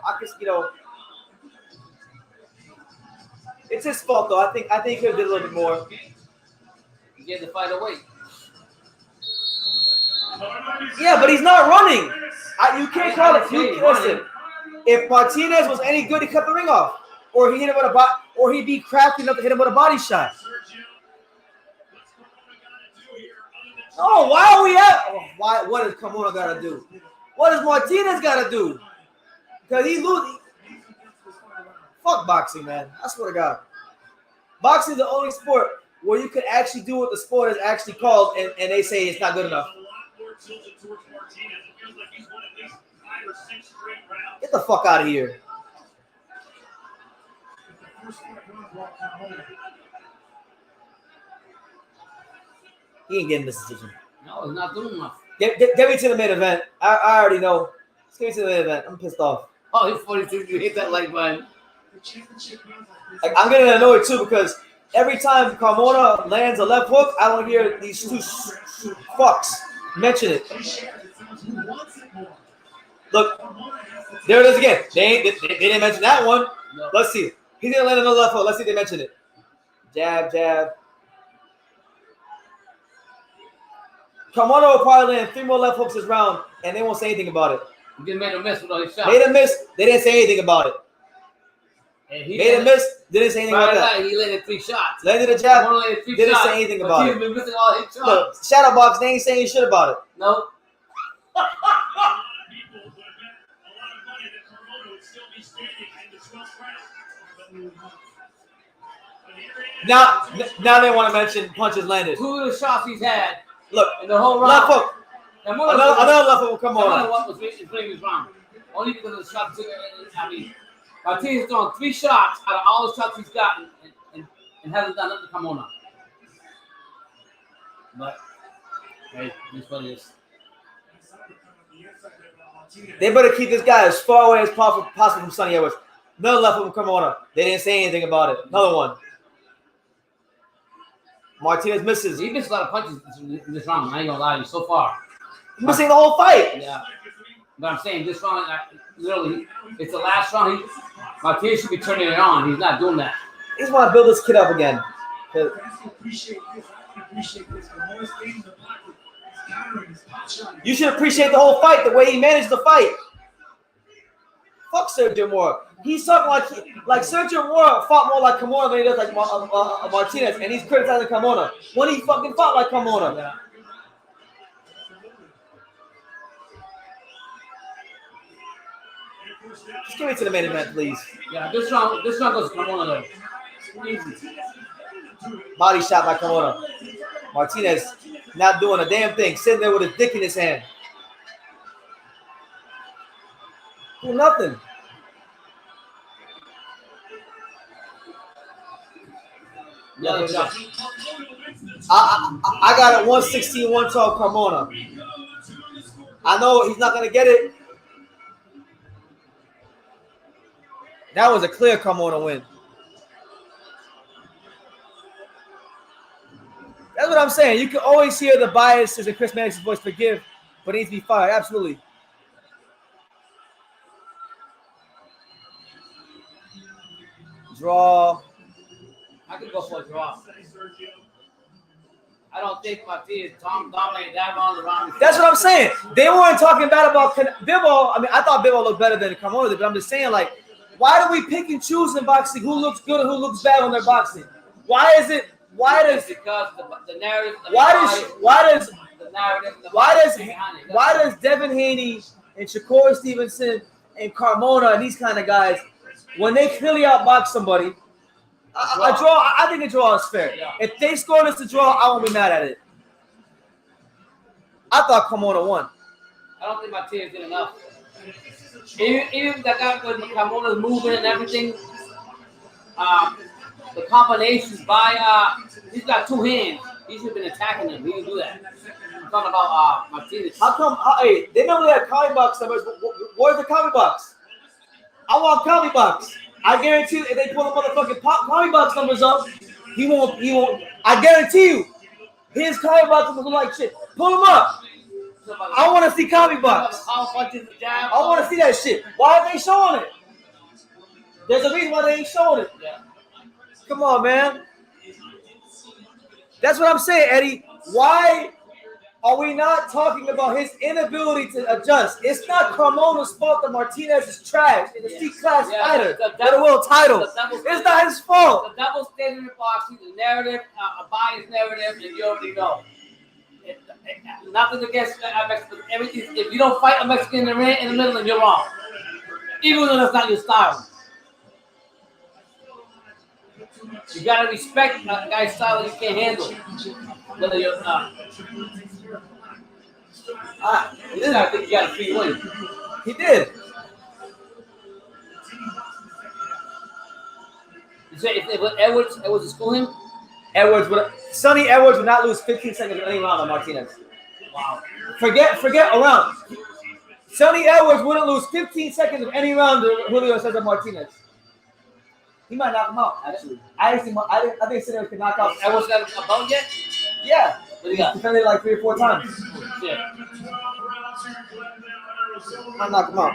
It's his fault though. I think he could have did a little bit more. He gave the fight away. Yeah, but he's not running. You can't call it. Listen, if Martinez was any good, he cut the ring off, or he hit him with or he'd be crafty enough to hit him with a body shot. Oh, why are we at? Why? What does Carmona got to do? What does Martinez got to do? Because he's losing. Fuck boxing, man. I swear to God. Boxing is the only sport where you can actually do what the sport is actually called, and they say it's not good enough. Get the fuck out of here. He ain't getting this decision. No, he's not doing enough. Get me to the main event. I already know. Let's get me to the main event. I'm pissed off. Oh, he's 42. You hit that like button. Like, I'm getting annoyed too because every time Carmona lands a left hook, I don't hear these two fucks mention it. Look, there it is again. They didn't mention that one. No. Let's see. He's gonna land another left hook. Let's see if they mention it. Jab, jab. Carmona will probably land 3 more left hooks this round, and they won't say anything about it. He just made a miss with all his shots. Made a miss. They didn't say anything about it. Made a miss. Didn't say anything about that. He landed 3 shots. Landed a jab. Didn't say anything about it. He's been missing all his shots. Look, Shadowbox, they ain't saying shit about it. No. Now they want to mention punches landed. 2 of the shots he's had. Look, in the whole round. Left hook. Another left hook will come on. What was in previous round? Only because of the shots. I mean, Martinez throwing 3 shots out of all the shots he's gotten and hasn't done nothing to come on. But hey, this what it is. They better keep this guy as far away as possible from Sonny Edwards. Another left hook will come on. They didn't say anything about it. Another one. Martinez misses. He missed a lot of punches in this round. I ain't gonna lie to you. So far, he's missing the whole fight. Yeah, but I'm saying this round, literally, it's the last round. Martinez should be turning it on. He's not doing that. He just want to build this kid up again. You should appreciate the whole fight, the way he managed the fight. Fuck Sergio Mora. He's talking like Sergio Mora fought more like Carmona than he does like Martinez, and he's criticizing Carmona when he fucking fought like Carmona. Yeah. Just give me to the main event, please. Yeah, this round goes to Carmona though. Easy. Body shot by Carmona. Martinez not doing a damn thing, sitting there with his dick in his hand. Do nothing. Yeah, I got a 116, 112 Carmona. I know he's not going to get it. That was a clear Carmona win. That's what I'm saying. You can always hear the biases in Chris Mannix's voice. Forgive, but it needs to be fired. Absolutely. Draw. I could go for a draw. I don't think Martinez dominated that round. That's what I'm saying. They weren't talking bad about Bivol. I mean, I thought Bivol looked better than Carmona did, but I'm just saying, like, why do we pick and choose in boxing who looks good and who looks bad when they're boxing? Why does because the narrative? Why does Devin Haney and Shakur Stevenson and Carmona and these kind of guys, when they clearly outbox somebody, I think a draw is fair. Yeah. If they score this a draw, I won't be mad at it. I thought Carmona won. I don't think Martinez did enough. Even that guy with Carmona's movement and everything, the combinations by he's got two hands. He should have been attacking him. He didn't do that. I'm talking about Martinez. How come? Hey, they normally have comic box numbers. Where's the comic box? I want comic box. I guarantee you, if they pull the motherfucking comic box numbers up, he won't. I guarantee you, his comic box numbers look like shit. Pull them up. I want to see comic box. I want to see that shit. Why are they showing it? There's a reason why they ain't showing it. Yeah. Come on, man. That's what I'm saying, Eddie. Why are we not talking about his inability to adjust? It's not Carmona's fault that Martinez is trash. He's a C-class fighter with a world title. It's not his fault. The double standard in boxing, the narrative, a biased narrative, and you already know. Nothing against Mexican. Everything. If you don't fight a Mexican in the middle, then you're wrong. Even though that's not your style. You gotta respect a guy's style that you can't handle. Whether you're not. I think you got a free win. He did. You say if it was Edwards would school him? Sonny Edwards would not lose 15 seconds of any round on Martinez. Wow. Forget a round. Sonny Edwards wouldn't lose 15 seconds of any round to Julio Cesar Martinez. He might knock him out, actually. I think Sonny could knock out. Edwards got a belt yet? Yeah. What do you got? Defended like 3 or 4 times. Yeah. I knock him out.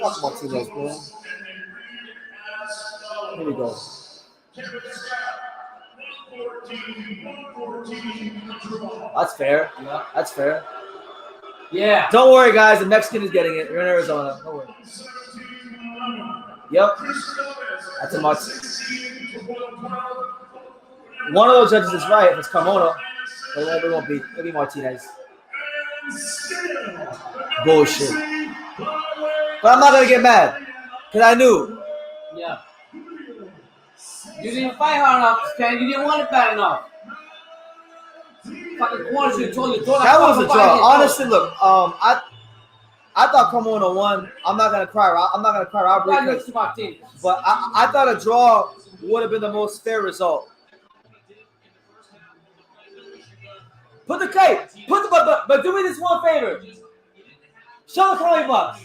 Fuck Martinez, man. Here we go. That's fair. Yeah, that's fair. Yeah. Don't worry, guys. The Mexican is getting it. You're in Arizona. Don't worry. Yep. That's a much. One of those judges is right. If it's Carmona, but it won't be. It'll be Martinez. Bullshit. But I'm not gonna get mad because I knew. Yeah. You didn't fight hard enough, Ken. You didn't want it bad enough. Fucking corners you told you. That was a draw. Honestly, look. I thought Carmona won. I'm not gonna cry. I'm not gonna cry robbery. But I thought a draw would have been the most fair result. But do me this one favor. Show the comic box.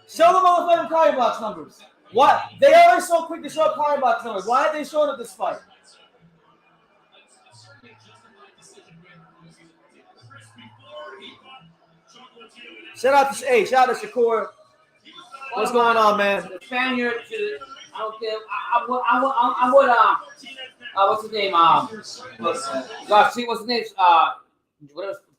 Show the motherfucking comic box numbers. What? They always so quick to show comic box numbers. Why aren't they showing up this fight? Shout out to Shakur. What's going on, man? The Spaniard, I don't care. I would what's his name? Garcia, what's his name?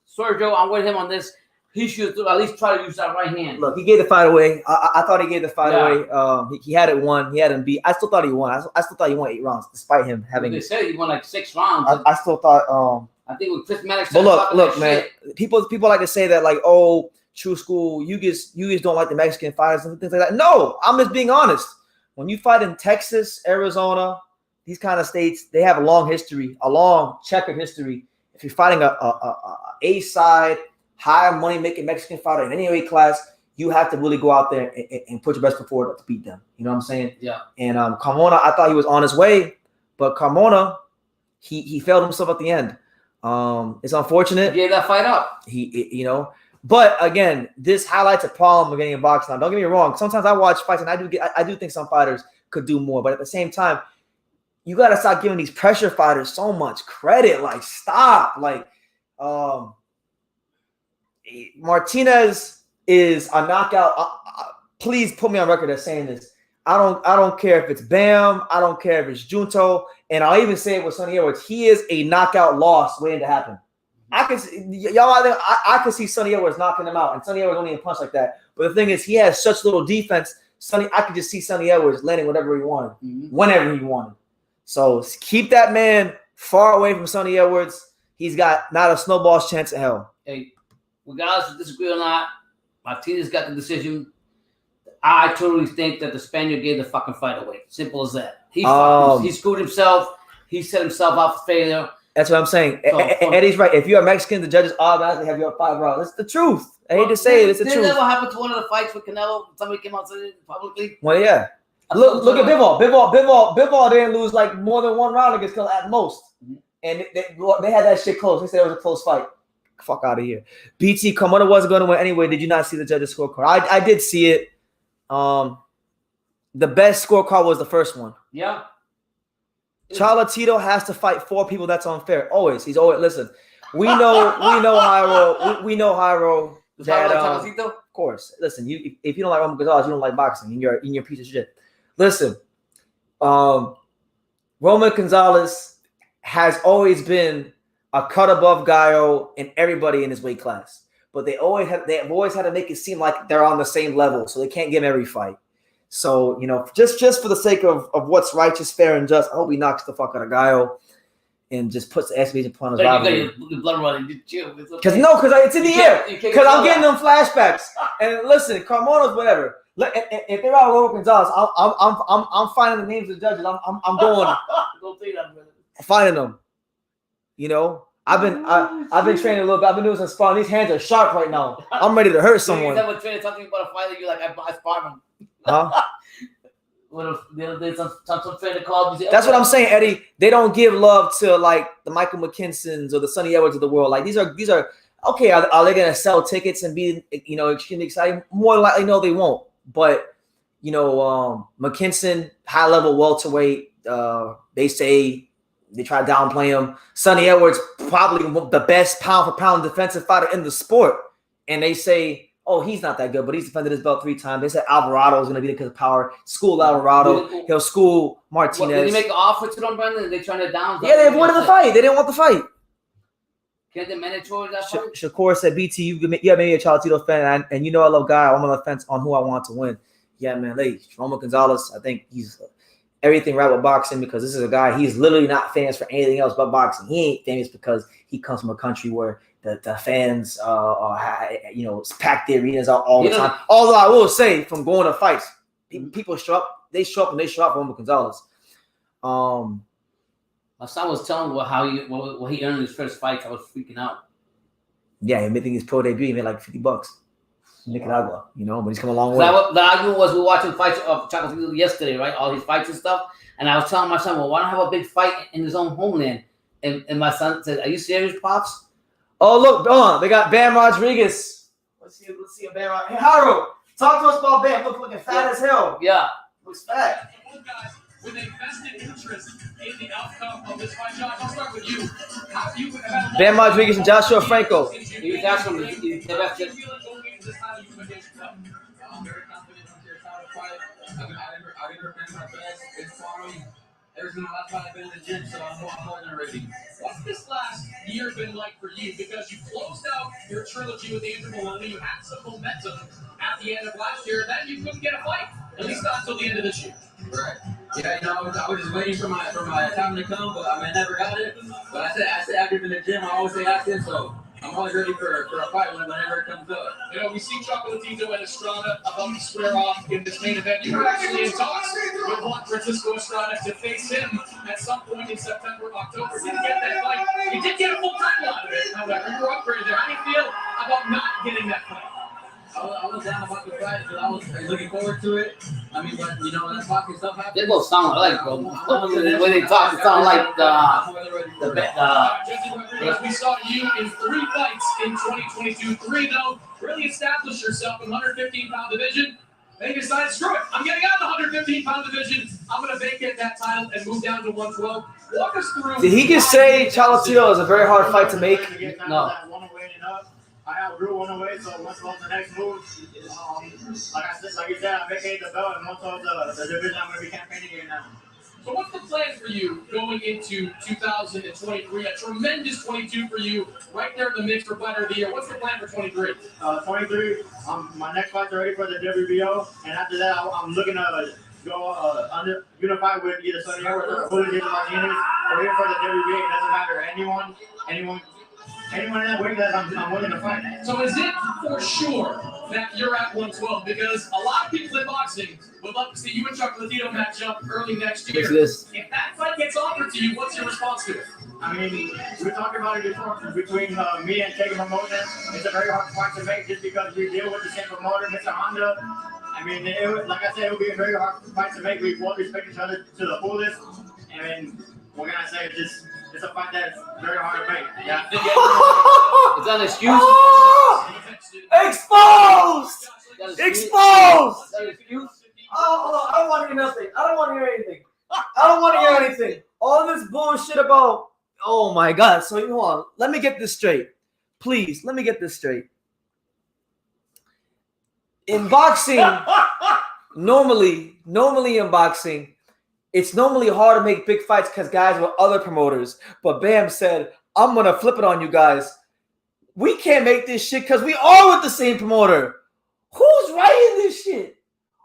Sergio, I'm with him on this. He should at least try to use that right hand. Look, he gave the fight away. I thought he gave the fight away. He had it won. He had him beat. I still thought he won. I still thought he won 8 rounds, despite him having. They said he won like 6 rounds. I still thought. I think with Chris Maddox. But look, man. People like to say that, like, oh, true school. You just don't like the Mexican fighters and things like that. No, I'm just being honest. When you fight in Texas, Arizona, these kind of states, they have a long history, a long checkered history. If you're fighting a side, high money making Mexican fighter in any weight class, you have to really go out there and put your best foot forward to beat them. You know what I'm saying? Yeah. And Carmona, I thought he was on his way, but Carmona, he failed himself at the end. It's unfortunate. He gave that fight up. But again, this highlights a problem with getting in boxing. Now, don't get me wrong. Sometimes I watch fights and I do think some fighters could do more, but at the same time, you got to stop giving these pressure fighters so much credit. Like, stop. Like, Martinez is a knockout. Please put me on record as saying this. I don't care if it's Bam. I don't care if it's Junto. And I'll even say it with Sonny Edwards. He is a knockout loss waiting to happen. I can see, y'all out there, I can see Sonny Edwards knocking him out. And Sonny Edwards don't even punch like that. But the thing is, he has such little defense. I could just see Sonny Edwards landing whatever he wanted, whenever he wanted. So keep that man far away from Sonny Edwards. He's got not a snowball's chance in hell. Hey, regardless of disagree or not, Martinez got the decision. I totally think that the Spaniard gave the fucking fight away. Simple as that. He screwed himself. He set himself up for failure. That's what I'm saying. So, Eddie's right. If you're Mexican, the judges automatically have you up 5 rounds. That's the truth. I hate to say it. It's the truth. Did it ever happen to one of the fights with Canelo? Somebody came out and said it publicly? Well, yeah. Look at Bivol. Bivol didn't lose like more than 1 round against Canelo at most. And they had that shit close. They said it was a close fight. Fuck out of here. BT, Carmona wasn't going to win anyway. Did you not see the judges' scorecard? I did see it. The best scorecard was the first one. Yeah. Chocolatito has to fight 4 people. That's unfair. Always. He's always listen. We know Jairo. We know Jairo. That, of course. Listen, if you don't like Roman Gonzalez, you don't like boxing. And you're a piece of shit. Listen, Roman Gonzalez has always been a cut above Gallo and everybody in his weight class. But they've always had to make it seem like they're on the same level, so they can't give him every fight. So, just for the sake of what's righteous, fair, and just, I hope he knocks the fuck out of Gallo and just puts the exclamation point on his rivalry. You got your blood running. Because it's in the air. Because I'm getting them flashbacks. And listen, Carmona's whatever. If they're out Roman Gonzalez, I'm finding the names of the judges. I'm going finding them. I've been training a little bit. I've been doing some sparring. These hands are sharp right now. I'm ready to hurt someone. You never trained talking about a fighter. You're like, I sparred him. Huh? The other day, some trainer called me. That's what I'm saying, Eddie. They don't give love to like the Michael McKinsons or the Sonny Edwards of the world. Like these are okay. Are they gonna sell tickets and be extremely exciting? More likely, no, they won't. But McKinson, high level welterweight. They say they try to downplay him. Sonny Edwards, probably the best pound for pound defensive fighter in the sport, and they say, oh, he's not that good, but he's defended his belt 3 times. They said Alvarado is going to be there because of power. School Alvarado. He'll school Martinez. Did he make an offer to them, Brendan? They trying to down? Yeah, they avoided the fight. They didn't want the fight. Can't they mandatory that fight? Shakur said, BT, you may be a Chocolatito fan, and I love Guy. I'm on the fence on who I want to win. Yeah, man. Roman Gonzalez, I think he's everything right with boxing because this is a guy, he's literally not famous for anything else but boxing. He ain't famous because he comes from a country where the fans, pack the arenas out all the time. Although I will say, from going to fights, people show up. They show up for Roman Gonzalez. My son was telling me what he earned in his first fight. I was freaking out. Yeah, making his pro debut, he made like $50. Nicaragua, but he's come a long way. The argument was we were watching fights of Chocolatito yesterday, right? All these fights and stuff. And I was telling my son, well, why don't have a big fight in his own homeland? And my son said, are you serious, Pops? Oh, look, they got Bam Rodriguez. Let's see a Bam Rodriguez. Hey, Harold, talk to us about Bam. Looking fat as hell. Yeah. Looks fat. With a vested interest in the outcome of this fight. Josh, I'll start with you. Bam Rodriguez and Joshua Franco. I'm very confident in your title fight. I didn't prepare my best. It's sparring. Ever since my last fight, I've been in the gym, so I know I'm more than ready. What's this last year been like for you? Because you closed out your trilogy with Andrew Maloney. You had some momentum at the end of last year. Then you couldn't get a fight, at least not until the end of this year. Right. Yeah, I was just waiting for my time to come, but I never got it. But I said active in the gym. I always say active, so I'm always ready for a fight whenever it comes up. We see Chocolatito and Estrada about to square off in this main event. You were actually in talks with Juan Francisco Estrada to face him at some point in September, October. Didn't get that fight. You did get a full title out of it. However, you were upgraded there. How do you feel about not getting that fight? I was down about the fight because I was looking forward to it. I mean, but that boxing stuff happened. They both sound alike, bro. The way they talk, it sound like we saw you in 3 fights in 2022. 3 though, really established yourself in 115-pound division. Then you decided, screw it, I'm getting out of the 115-pound division. I'm going to vacate that title and move down to 112. Walk us through. Did he just say Chocolatito is a very hard fight to make? No. I outgrew one away, so once was the next move, like you said, I vacated the belt, and once was the division I'm going to be campaigning in now. So what's the plan for you going into 2023? A tremendous 22 for you, right there in the mix for fighter of the year. What's the plan for 23? 23, my next fights are ready for the WBO, and after that, I'm looking to go unified with either Sonny Edwards or Julio Martinez, or here for the WBA. It doesn't matter. Anyone in that weight that I'm willing to fight. So is it for sure that you're at 112? Because a lot of people in boxing would love to see you and Chocolatito match up early next year. If that fight gets offered to you, what's your response to it? I mean, we talked about it before between me and Taking Promotion. It's a very hard fight to make just because we deal with the same promoter, Mr. Honda. I mean, like I said, it would be a very hard fight to make. We both respect each other to the fullest. And what can I say? It's a fight that's very hard to make. Yeah. Is that an excuse? Exposed! Exposed! Is that an excuse? Oh, I don't want to hear nothing. I don't want to hear anything. I don't want to hear anything. All this bullshit about, oh my God. So, hold on. Let me get this straight. Please, let me get this straight. In boxing, normally in boxing, it's normally hard to make big fights because guys with other promoters. But Bam said, I'm going to flip it on you guys. We can't make this shit because we are with the same promoter. Who's writing this shit?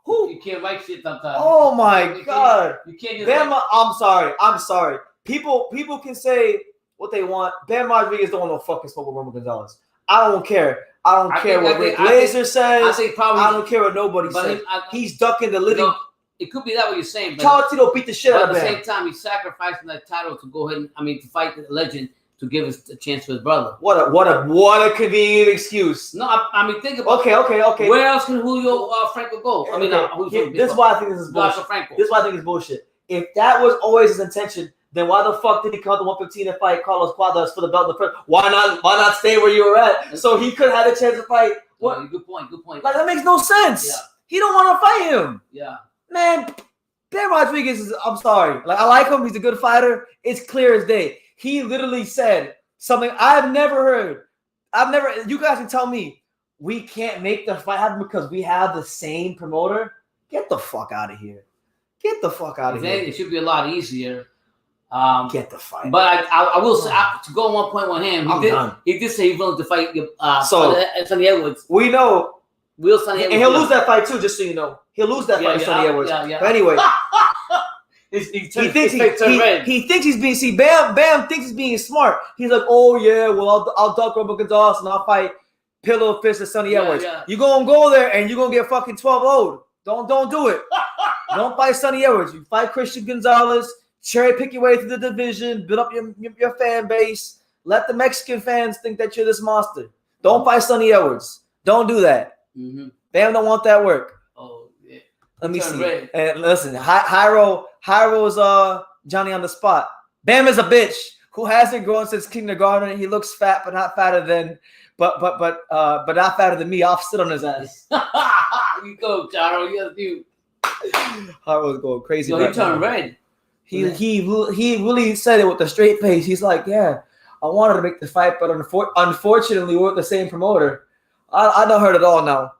Who? You can't write shit sometimes. Oh my God. You can't Bam, I'm sorry. People can say what they want. Bam Rodriguez don't want no fucking smoke with Roman Gonzalez. I don't care. I don't care what Rick Laser says. I don't care what nobody says. He's ducking the living. It could be that what you're saying, but Chocolatito beat the shit out of Bam. Bam. At the same time, he's sacrificing that title to go ahead and to fight the legend to give us a chance for his brother. What a convenient excuse. No, I mean think about okay. Where else can Julio Franco go? I mean, this is why I think this is bullshit. This is why I think it's bullshit. If that was always his intention, then why the fuck did he come to 115 and fight Carlos Cuadras for the belt in the first? Why not stay where you were at? So he could have had a chance to fight. What? Good point. Like that makes no sense. Yeah. He don't want to fight him. Yeah. Man, Bam Rodriguez is, I'm sorry. Like I like him. He's a good fighter. It's clear as day. He literally said something I've never heard. You guys can tell me we can't make the fight happen because we have the same promoter. Get the fuck out of here. Get the fuck out of here. It should be a lot easier. Get the fight. But I will say, to go on 1 point with him, he did say he's willing to fight Sonny Edwards. We know. Sonny Edwards. And he'll lose that fight too, just so you know. He'll lose that fight to Sonny Edwards. Yeah. But anyway. He thinks he's being, see, Bam thinks he's being smart. He's like, oh yeah, well, I'll duck Roman Gonzalez and I'll fight Pillow Fist and Sonny Edwards. Yeah. You're going to go there and you're going to get fucking 12-0'd. Don't do it. Don't fight Sonny Edwards. You fight Christian Gonzalez, cherry pick your way through the division, build up your fan base. Let the Mexican fans think that you're this monster. Don't fight Sonny Edwards. Don't do that. Mm-hmm. Bam don't want that work. Oh, yeah. Let me see. And listen, Hyro's Johnny on the spot. Bam is a bitch who hasn't grown since kindergarten. He looks fat, but not fatter than, but not fatter than me. I'll sit on his ass. You go, Charo. You. Hyro's going crazy. He turned red. He really said it with a straight face. He's like, yeah, I wanted to make the fight, but unfortunately, we're with the same promoter. I don't heard it all now.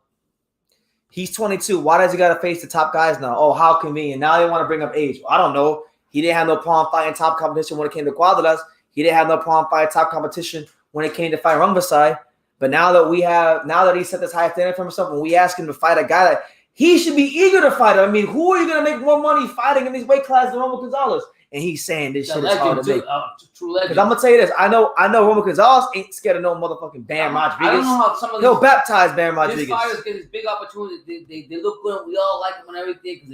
He's 22. Why does he got to face the top guys now? Oh, how convenient. Now they want to bring up age. I don't know. He didn't have no problem fighting top competition when it came to Cuadras. He didn't have no problem fighting top competition when it came to fight Rungvisai. But now that he set this high standard for himself, and we ask him to fight a guy that he should be eager to fight. I mean, who are you going to make more money fighting in these weight classes than Roman Gonzalez? And he's saying this shit is hard to make. True legend. Because I'm gonna tell you this, I know Roman Gonzalez ain't scared of no motherfucking Bam Rodriguez. I don't know how some of he'll baptize Bam Rodriguez. These fighters get this big opportunity. They look good. We all like them and everything because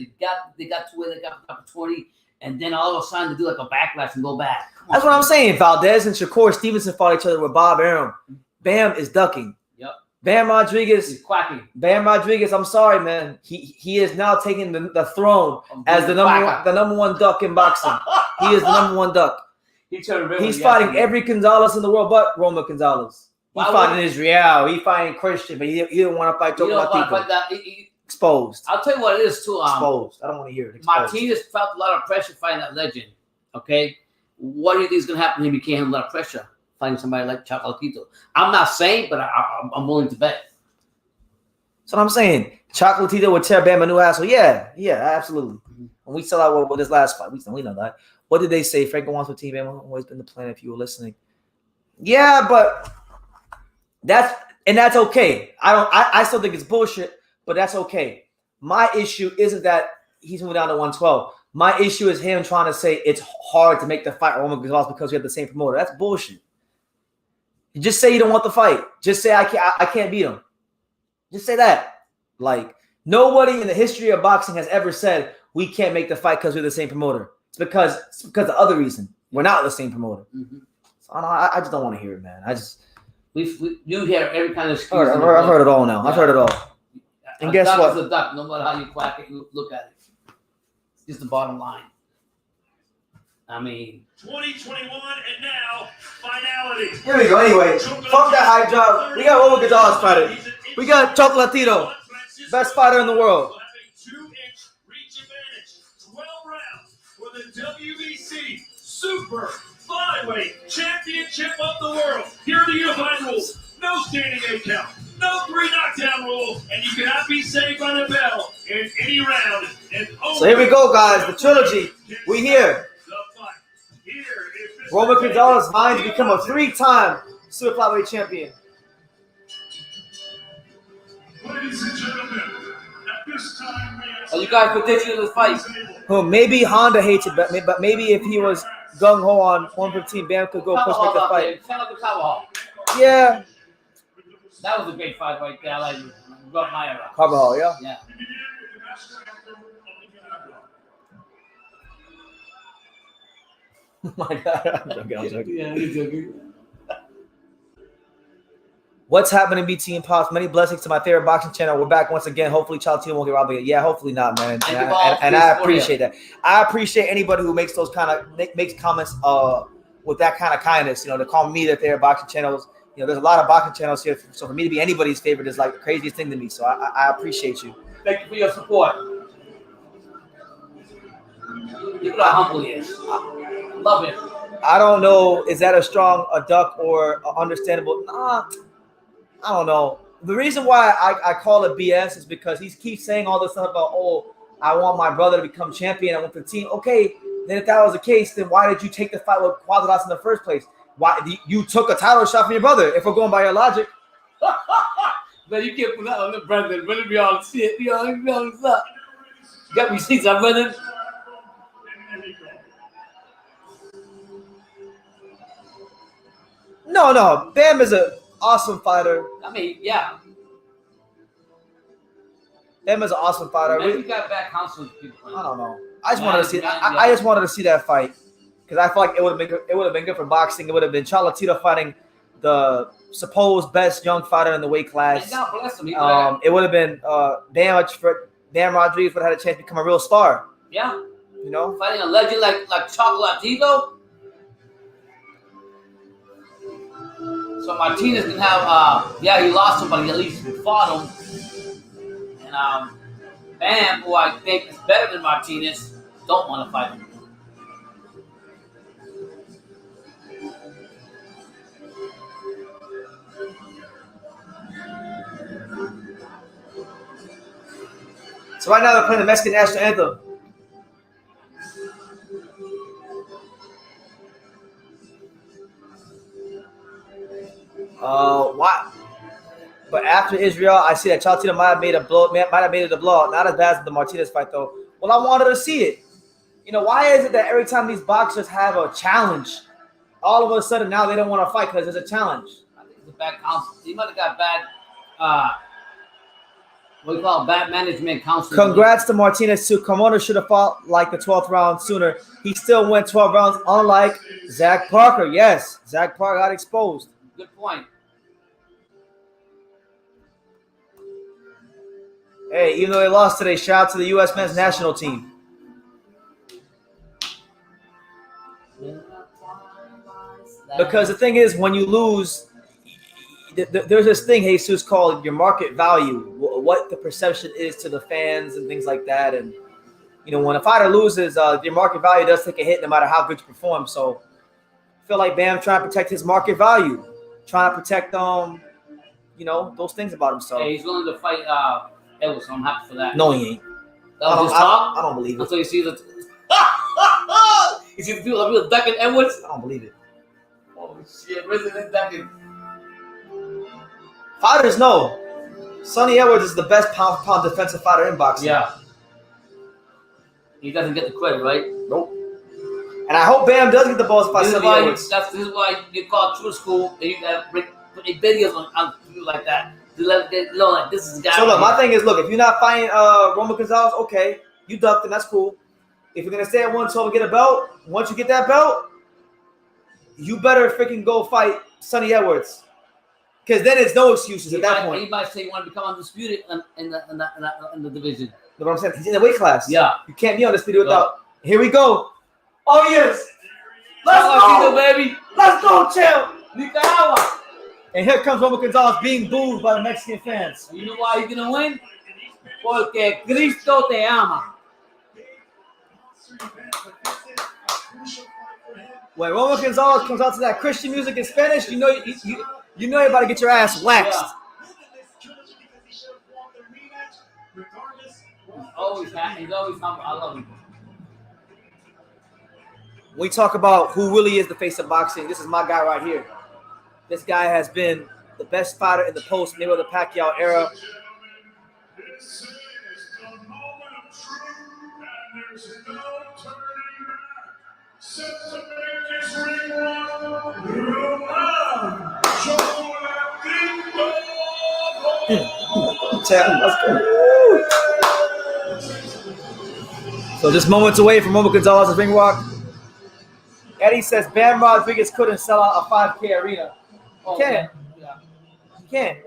they got to where they got the opportunity, and then all of a sudden they do like a backlash and go back. That's what I'm saying. Valdez and Shakur Stevenson fought each other with Bob Arum. Bam is ducking. Yep. Bam Rodriguez is quacking. Bam Rodriguez, I'm sorry, man. He is now taking the throne as the number one duck in boxing. He is the number one duck. He's fighting every Gonzalez in the world but Roman Gonzalez. He's fighting Israel. He's fighting Christian, but he don't want to fight Chocolatito. Exposed. I'll tell you what it is too. Exposed. I don't want to hear it. Exposed. Martinez felt a lot of pressure fighting that legend. Okay, what do you think is going to happen to him? He can't handle a lot of pressure. fighting somebody like Chocolatito. I'm not saying, but I'm willing to bet. That's what I'm saying. Chocolatito would tear Bam a new asshole. Yeah, absolutely. When we sell out with this last fight, we know that. What did they say? Franco wants to team Bam. Always been the plan. If you were listening, yeah, but that's okay. I still think it's bullshit, but that's okay. My issue isn't that he's moving down to 112. My issue is him trying to say it's hard to make the fight Roman Gonzalez because we have the same promoter. That's bullshit. You just say you don't want the fight. Just say I can't beat him. Just say that. Like, nobody in the history of boxing has ever said we can't make the fight because we're the same promoter. It's because of other reason. We're not the same promoter. Mm-hmm. So I just don't want to hear it, man. You hear every kind of excuse. I've heard it all now. Yeah. I've heard it all. And guess what? Is a duck, no matter how you quack it, you look at it. It's just the bottom line. I mean, 2021 and now finality. Here we go. Anyway, fuck that high job. We got Roman Gonzalez fighting. We got Chocolatito, best fighter in the world. 2-inch reach advantage. 12 rounds for the WBC Super Flyweight Championship of the World. Here are the unified rules: no standing 8 count, no 3 knockdown rule, and you cannot be saved by the bell in any round. And so here we go, guys. The trilogy. We here. Roman Gonzalez vying to become a 3-time Super Flyweight champion. Ladies and gentlemen, at this time, you guys predicting this fight? Well, maybe Honda hates it, but maybe if he was gung ho on 115, Bam could go push make the fight. Yeah. That was a great fight right there. I like Rob Meyer. Carvajal, yeah. Yeah. Oh my God. I'm joking. Yeah, he's joking. What's happening, BT and Pops? Many blessings to my favorite boxing channel. We're back once again. Hopefully, Chocolatito won't get robbed again. Yeah, hopefully not, man. And I appreciate that. I appreciate anybody who makes those kind of makes comments with that kind of kindness. You know, to call me their favorite boxing channels. You know, there's a lot of boxing channels here, so for me to be anybody's favorite is like the craziest thing to me. So I appreciate you. Thank you for your support. Look how humble he is. Love it. I don't know. Is that a duck or understandable? Nah, I don't know. The reason why I call it BS is because he keeps saying all this stuff about, oh, I want my brother to become champion. I want the team. Okay, then if that was the case, then why did you take the fight with Quadras in the first place? Why you took a title shot from your brother? If we're going by your logic. But you can't put that on the brother. Brother be all shit. Be all stuff. You got receipts, I'm brother. No. Bam is an awesome fighter. I mean, yeah. Bam is an awesome fighter. Maybe you got bad counsel with people. I don't know. I just wanted to see that fight because I feel like it would have been good for boxing. It would have been Chocolatito fighting the supposed best young fighter in the weight class. God bless him. It would have been Bam Rodriguez would have had a chance to become a real star. Yeah. You know, fighting a legend like Chocolatito. So Martinez can have, he lost him, but he at least fought him. And Bam, who I think is better than Martinez, don't want to fight him. So right now they're playing the Mexican national anthem. Why? But after Israel, I see that Chocolatito might have made it a blowout. Not as bad as the Martinez fight, though. Well, I wanted to see it. You know, why is it that every time these boxers have a challenge, all of a sudden now they don't want to fight because there's a challenge? I think it's a bad counsel. He might have got bad, what do you call it, bad management counsel. Congrats to Martinez, too. Carmona should have fought like the 12th round sooner. He still went 12 rounds, unlike Zach Parker. Yes, Zach Parker got exposed. Good point. Hey, even though they lost today, shout out to the U.S. men's national team. Because the thing is, when you lose, there's this thing, Jesus, called your market value, what the perception is to the fans and things like that. And, you know, when a fighter loses, your market value does take a hit no matter how good you perform. So feel like Bam trying to protect his market value, trying to protect those things about himself. Hey, he's willing to fight Edwards, so I'm happy for that. No, he ain't. That was just talk. I don't believe it. Until you see the you see the people ducking Edwards. I don't believe it. Oh shit, Resident ducking. Fighters know. Sonny Edwards is the best pound defensive fighter in boxing. Yeah. He doesn't get the credit, right? Nope. And I hope Bam does get the balls by Sonny Edwards. This is why you call true school and you gotta put videos on people like that. To let them know like this is the guy. So look, my thing is, if you're not fighting Roman Gonzalez, okay, you ducked and that's cool. If you're gonna stay at 112 and get a belt, once you get that belt, you better freaking go fight Sonny Edwards. Because then it's no excuses at that point. He might say you want to become undisputed in the division. You know what I'm saying? He's in the weight class. Yeah. You can't be undisputed without. Here we go. Oh yes. Let's go, baby. Let's go, champ. Nicaragua. And here comes Roman Gonzalez being booed by the Mexican fans. You know why he's gonna win? Porque Cristo te ama. When Roman Gonzalez comes out to that Christian music in Spanish, you know you're about to get your ass waxed. Yeah. He's always humble. I love him. We talk about who really is the face of boxing. This is my guy right here. This guy has been the best fighter in the post Mayweather Pacquiao era. This is the moment of truth, and there's no turning back. Set to make his ring run. So just moments away from Roman Gonzalez's ring walk. Eddie says Bam Rodriguez couldn't sell out a 5K arena. Oh, Can't. Yeah. You can't.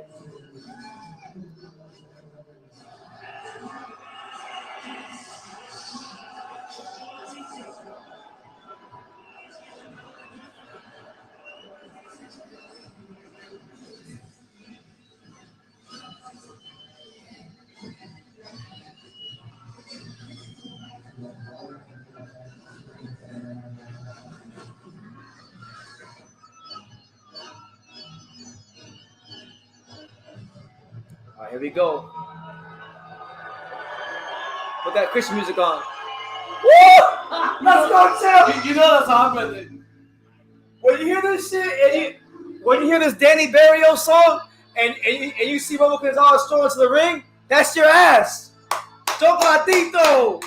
All right, here we go. Put that Christian music on. Woo! Let's go, champ! You know that's how I'm brother. When you hear this shit, when you hear this Danny Barrios song, and you see Roman Gonzalez strolling to the ring, that's your ass. Chocolatito,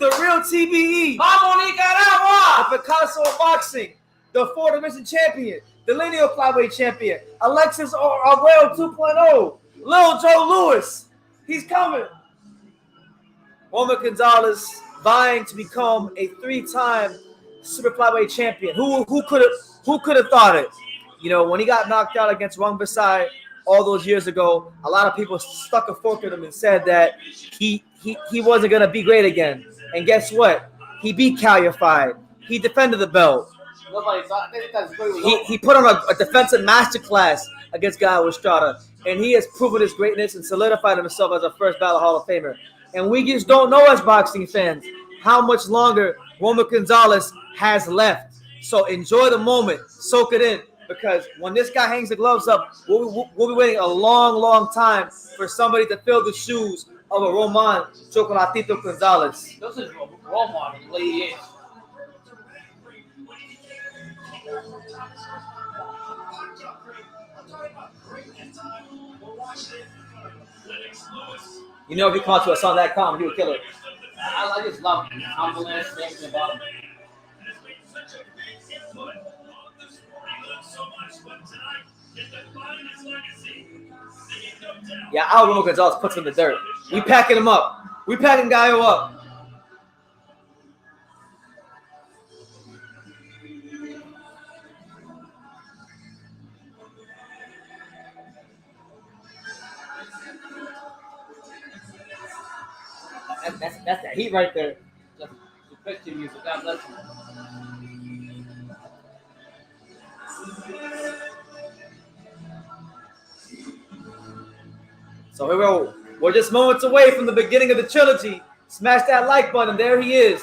the real TBE. Vamos Nicaragua! The Picasso of boxing, the 4-division champion, the lineal flyweight champion, Alexis Aguero 2.0, Lil Joe Louis. He's coming. Roman Gonzalez vying to become a 3-time super flyweight champion. Who could have thought it? You know, when he got knocked out against Juan Francisco all those years ago, a lot of people stuck a fork in him and said that he wasn't gonna be great again. And guess what? He beat Callified. He defended the belt. Nobody thought that's He put on a defensive masterclass against Gallo Estrada, and he has proven his greatness and solidified himself as a first ballot Hall of Famer. And we just don't know as boxing fans how much longer Roman Gonzalez has left. So enjoy the moment, soak it in, because when this guy hangs the gloves up, we'll be waiting a long, long time for somebody to fill the shoes of a Roman Chocolatito Gonzalez. This is role model, the way he is. You know, if you come to us on that calm, you would kill it. I just love him. Humbleness, everything about him. Yeah, Roman Gonzalez puts him in the dirt. We packing him up. We packing Gallo up. That's that heat right there. Just the Christian music. God bless him. So here we go. We're just moments away from the beginning of the trilogy. Smash that like button. There he is.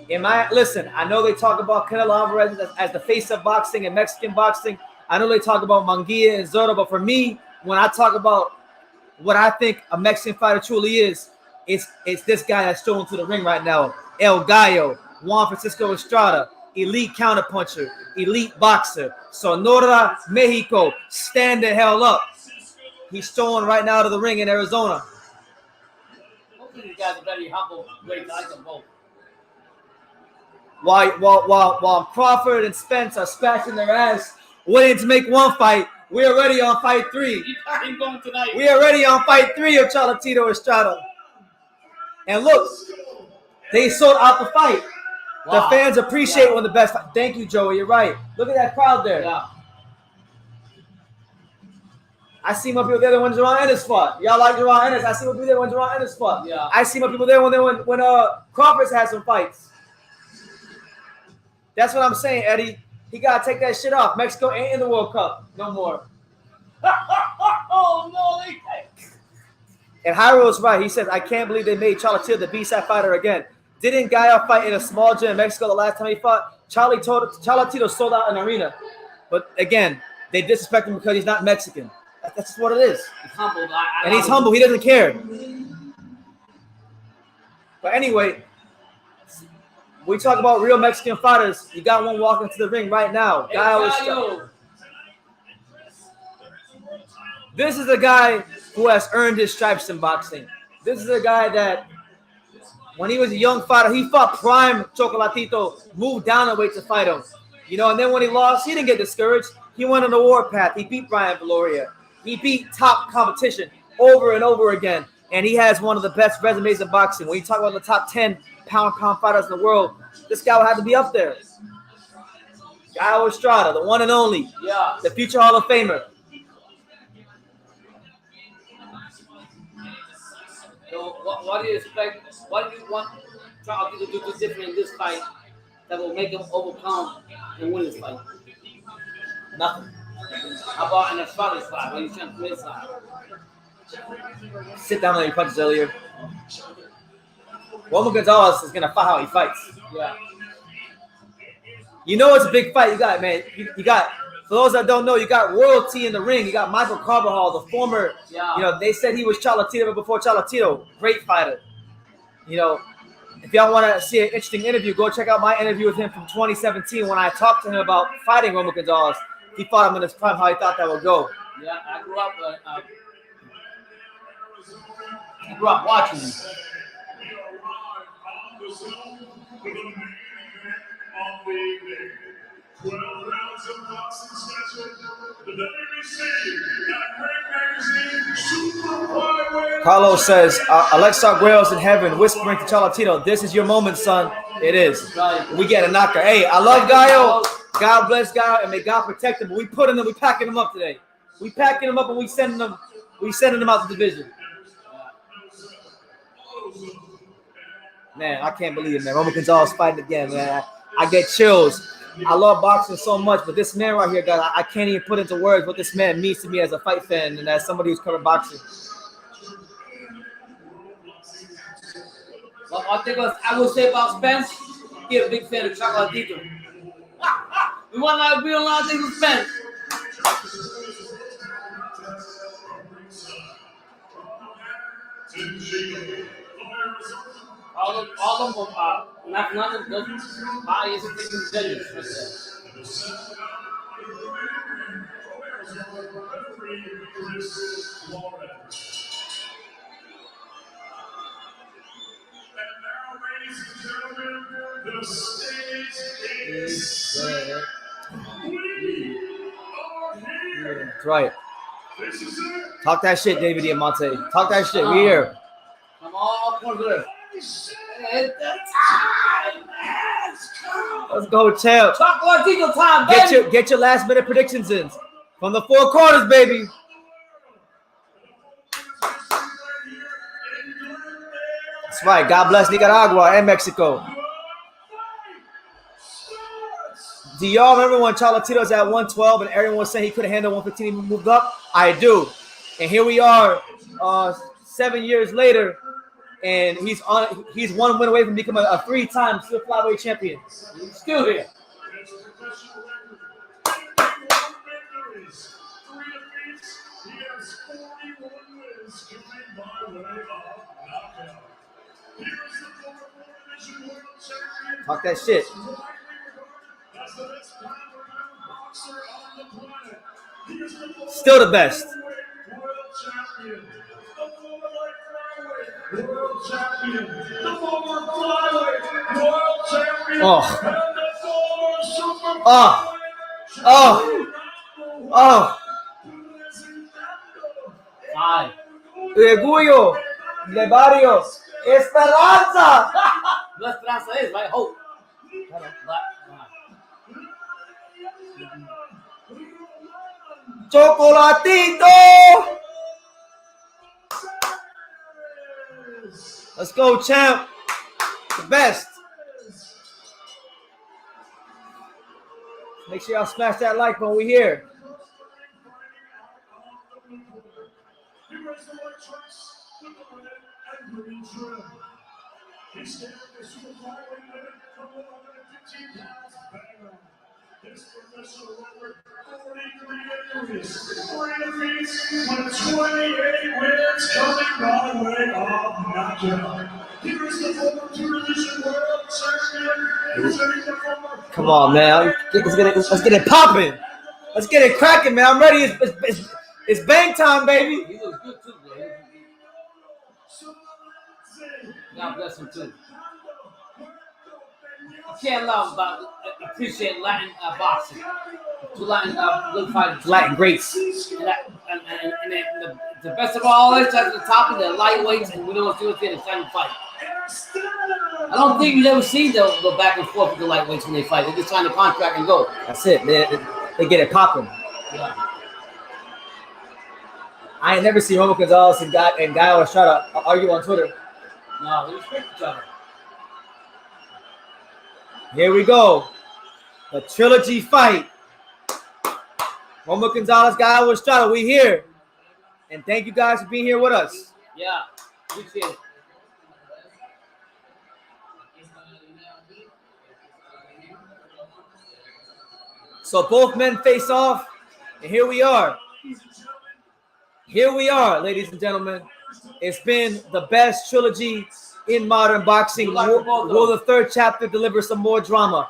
Listen, I know they talk about Canelo Alvarez as the face of boxing and Mexican boxing. I know they talk about Munguia and Zotto, but for me, when I talk about what I think a Mexican fighter truly is, it's this guy that's strolling to the ring right now. El Gallo, Juan Francisco Estrada, elite counterpuncher, elite boxer. Sonora, Mexico, stand the hell up. He's strolling right now to the ring in Arizona. Both of these guys are very humble. Great guys, them both. While Crawford and Spence are scratching their ass, waiting to make one fight, we're already on fight 3. You ain't going tonight. We are already on fight 3 of Chocolatito Estrada. And look, they sold out the fight. Wow. The fans appreciate when the best fight. Thank you, Joey. You're right. Look at that crowd there. Yeah. I see more people there than when Jerron Ennis fought. Y'all like Jerron Ennis. I see more people there when Jerron Ennis fought. Yeah. I see more people there when Crawford's had some fights. That's what I'm saying, Eddie. He got to take that shit off. Mexico ain't in the World Cup no more. Oh, no, they can't. And Jairo's right. He says, I can't believe they made Chocolatito the B-side fighter again. Didn't Gallo fight in a small gym in Mexico the last time he fought? Chocolatito sold out an arena. But again, they disrespect him because he's not Mexican. That's just what it is. He's humble. And he's humble. He doesn't care. But anyway, we talk about real Mexican fighters. You got one walking to the ring right now. Gallo. This is a guy who has earned his stripes in boxing. This is a guy that, when he was a young fighter, he fought prime Chocolatito, moved down a weight to fight him. You know, and then when he lost, he didn't get discouraged. He went on the warpath. He beat Brian Valoria. He beat top competition over and over again. And he has one of the best resumes in boxing. When you talk about the top 10 pound fighters in the world, this guy would have to be up there. Gallo Estrada, the one and only. Yeah. The future Hall of Famer. So what do you expect? What do you want Chocolatito to do different in this fight that will make him overcome and win this fight? Nothing. How about in a Estrada's fight when he's trying to his side? Sit down on your punches earlier. Juan Gonzalez is going to fight how he fights. Yeah. You know it's a big fight you got, man. You got, for those that don't know, you got royalty in the ring. You got Michael Carbajal, the former, you know, they said he was Chocolatito, but before Chocolatito, great fighter. You know, if y'all want to see an interesting interview, go check out my interview with him from 2017 when I talked to him about fighting Juan Gonzalez. He fought him in his prime, how he thought that would go. Yeah, I grew up watching him. Carlos says, Alexa Guerrero's in heaven, whispering to Chocolatito, this is your moment, son. It is. We get a knocker. Hey, I love Gallo. God bless Gallo, and may God protect him. But we packing him up today. We packing him up and we sending him out the division. Man, I can't believe it, man. Juan Gonzalez fighting again, man. I get chills. I love boxing so much, but this man right here, guys, I can't even put into words what this man means to me as a fight fan and as somebody who's covered boxing. Well, I will say about Spence, he's a big fan of Chocolatito. We don't like things with Spence. All of them are not of them highest freaking judges right there. The stage is set. We are here. That's right. This is it. Talk that shit, David Diamante. Talk that shit. We here. I'm all for good. It's the time, man. Let's go, champ. Chocolatito time, baby. Get your last minute predictions in from the four corners, baby. That's right. God bless Nicaragua and Mexico. Do y'all remember when Chocolatito was at 112 and everyone was saying he couldn't handle 115 and moved up? I do. And here we are 7 years later, and he's 1 win away from becoming a 3-time super flyweight champion. He's still here. His professional record, 51 victories, 3 defeats. He has 41 wins coming by way of knockout. Here is the former division world champion. Talk that shit. That's the best pound-for-pound boxer on the planet. He is the former Still the best. world champion. The former light flyweight world champion. The former flyweight world champion. Oh. And the former super Oh. flyweight. Oh. Five. Orgullo de Barrio Esperanza. No Esperanza is, right? Hope. Chocolatito. Let's go, champ. The best. Make sure y'all smash that like button. We here. His super flyweight limit from 115 pounds back. His professional record, 43 victories, 3 defeats, with 28 wins coming by way of knockout. Here is the former Trilogy world champion. Come on, man. Let's get it popping. Let's get it cracking, man. I'm ready. It's bang time, baby. He looks good too, bro. God bless him too. I can't love about appreciate Latin boxing. Two Latin good fighters. Latin greats. And the best of all, at the top of the lightweights, and we don't see what's in the second fight. I don't think we've ever seen them go back and forth with the lightweights when they fight. They just sign the contract and go. That's it, man. They get it popping. Yeah. I ain't never seen Roman Gonzalez and Gallo Estrada argue on Twitter. No, they respect each other. Here we go. The trilogy fight. Roman Gonzalez, Gallo Estrada, we here. And thank you guys for being here with us. Yeah, appreciate it. So both men face off, and here we are. Here we are, ladies and gentlemen. It's been the best trilogy in modern boxing. Will the third chapter deliver some more drama?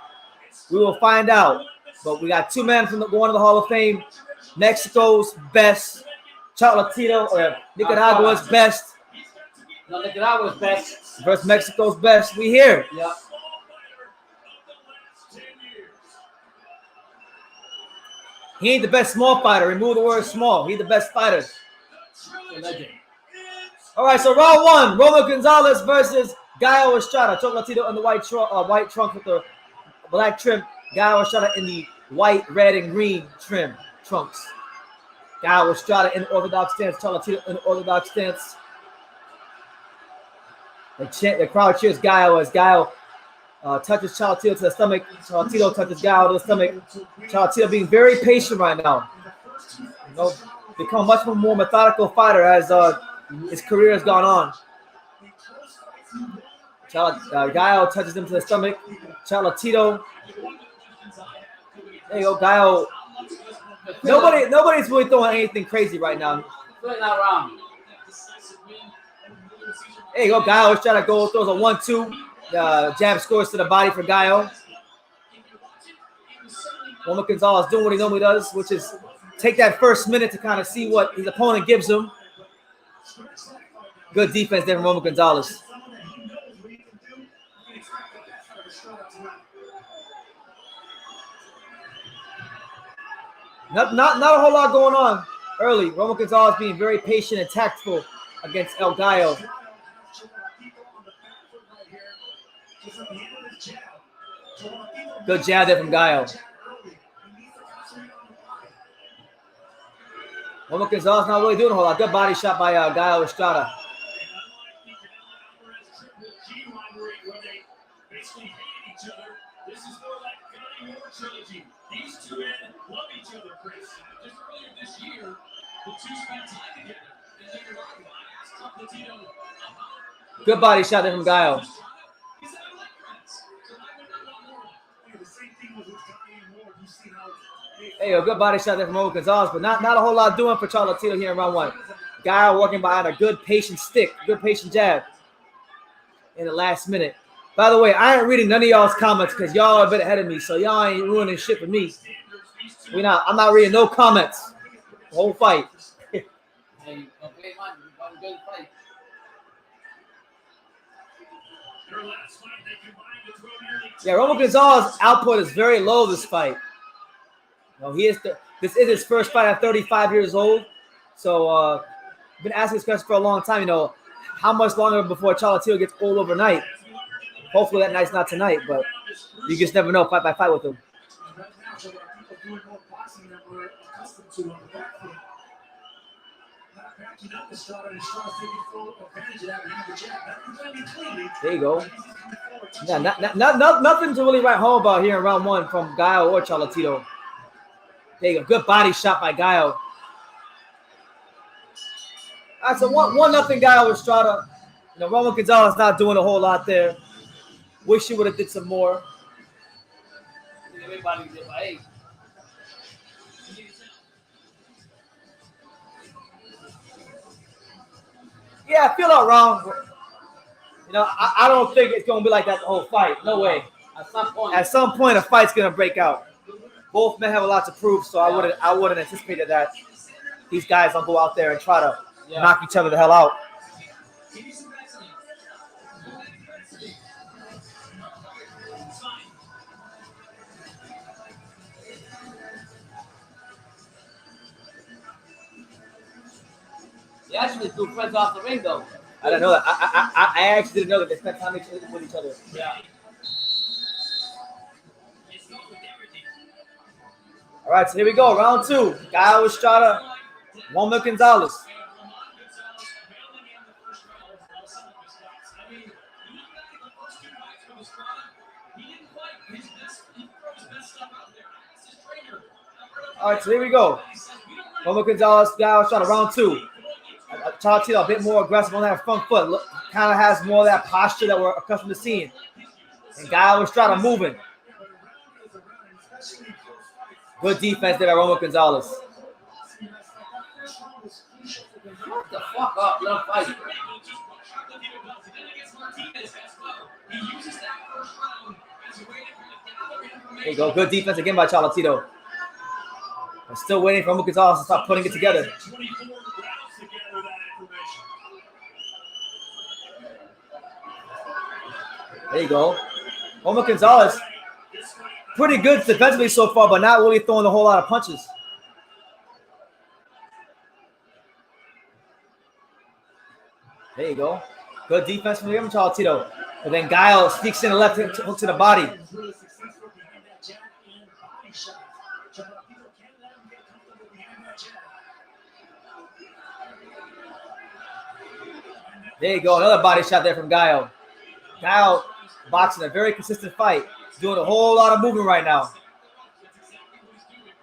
We will find out. But we got 2 men from going to the Hall of Fame. Mexico's best, Chocolatito, or Nicaragua's best. No, Nicaragua's best. Versus Mexico's best. We here. Yeah. He ain't the best small fighter. Remove the word small. He's the best fighter. All right, so round 1, Roman Gonzalez versus Gallo Estrada. Chocolatito in the white trunk with the black trim. Gallo Estrada in the white, red, and green trunks. Gallo Estrada in the orthodox stance. Chocolatito in the orthodox stance. The crowd cheers Gallo as Gallo touches Chocolatito to the stomach. Chocolatito touches Gallo to the stomach. Chocolatito being very patient right now. You know, become much more methodical fighter as his career has gone on. Gallo touches him to the stomach. Chocolatito. There you go, Gallo. Nobody's really throwing anything crazy right now. Really not wrong. There you go, Gallo is trying to go, throws a 1-2. Jab scores to the body for Gallo. Roman Gonzalez doing what he normally does, which is take that first minute to kind of see what his opponent gives him. Good defense there from Roman Gonzalez. Not a whole lot going on early. Roman Gonzalez being very patient and tactful against El Gallo. Good jab there from Gallo. Roman Gonzalez not really doing a whole lot. Good body shot by Gallo Estrada. This is more like Gallo or Trilogy. These 2 men love each other, Chris. Just earlier this year, the 2 spent time together in Nicaragua. I asked Chocolatito about Good body shot there from Gallo. Hey, a good body shot there from Juan Gonzalez, but not a whole lot doing for Chocolatito here in round one. Gallo working behind a good patient stick, good patient jab in the last minute. By the way, I ain't reading none of y'all's comments because y'all are a bit ahead of me, so y'all ain't ruining shit for me. I'm not reading no comments. The whole fight. Yeah, Juan Gonzalez's output is very low this fight. This is his first fight at 35 years old. So I've been asking this question for a long time. How much longer before Chocolatito gets old overnight? Hopefully that night's not tonight, but you just never know fight by fight with him. There you go. Yeah, nothing to really write home about here in round one from Gallo or Chocolatito. There you go. Good body shot by Gallo. All right, so 1-0 Gallo Estrada. Juan Gonzalez not doing a whole lot there. Wish he would have did some more. Yeah, I feel that wrong. I don't think it's going to be like that the whole fight. No way. At some point, a fight's going to break out. Both men have a lot to prove, so I wouldn't anticipate that these guys don't go out there and try to knock each other the hell out. They actually threw friends off the ring, though. I didn't know that. I actually didn't know that they spent time with each other. Yeah. All right, so here we go. Round two. Gallo Estrada, Juan Gonzalez. All right, so here we go. Juan Gonzalez, Gallo Estrada, round two. Chocolatito a bit more aggressive on that front foot. Kind of has more of that posture that we're accustomed to seeing. And Gallo Estrada moving. Good defense there by Juan Gonzalez. What the fuck up? Let him fight. There you go. Good defense again by Chocolatito. I'm still waiting for Juan Gonzalez to start putting it together. There you go. Juan Gonzalez, pretty good defensively so far, but not really throwing a whole lot of punches. There you go. Good defense from Chocolatito. But then Gallo sneaks in the left hook to the body. There you go. Another body shot there from Gallo. Gallo boxing a very consistent fight. Doing a whole lot of movement right now.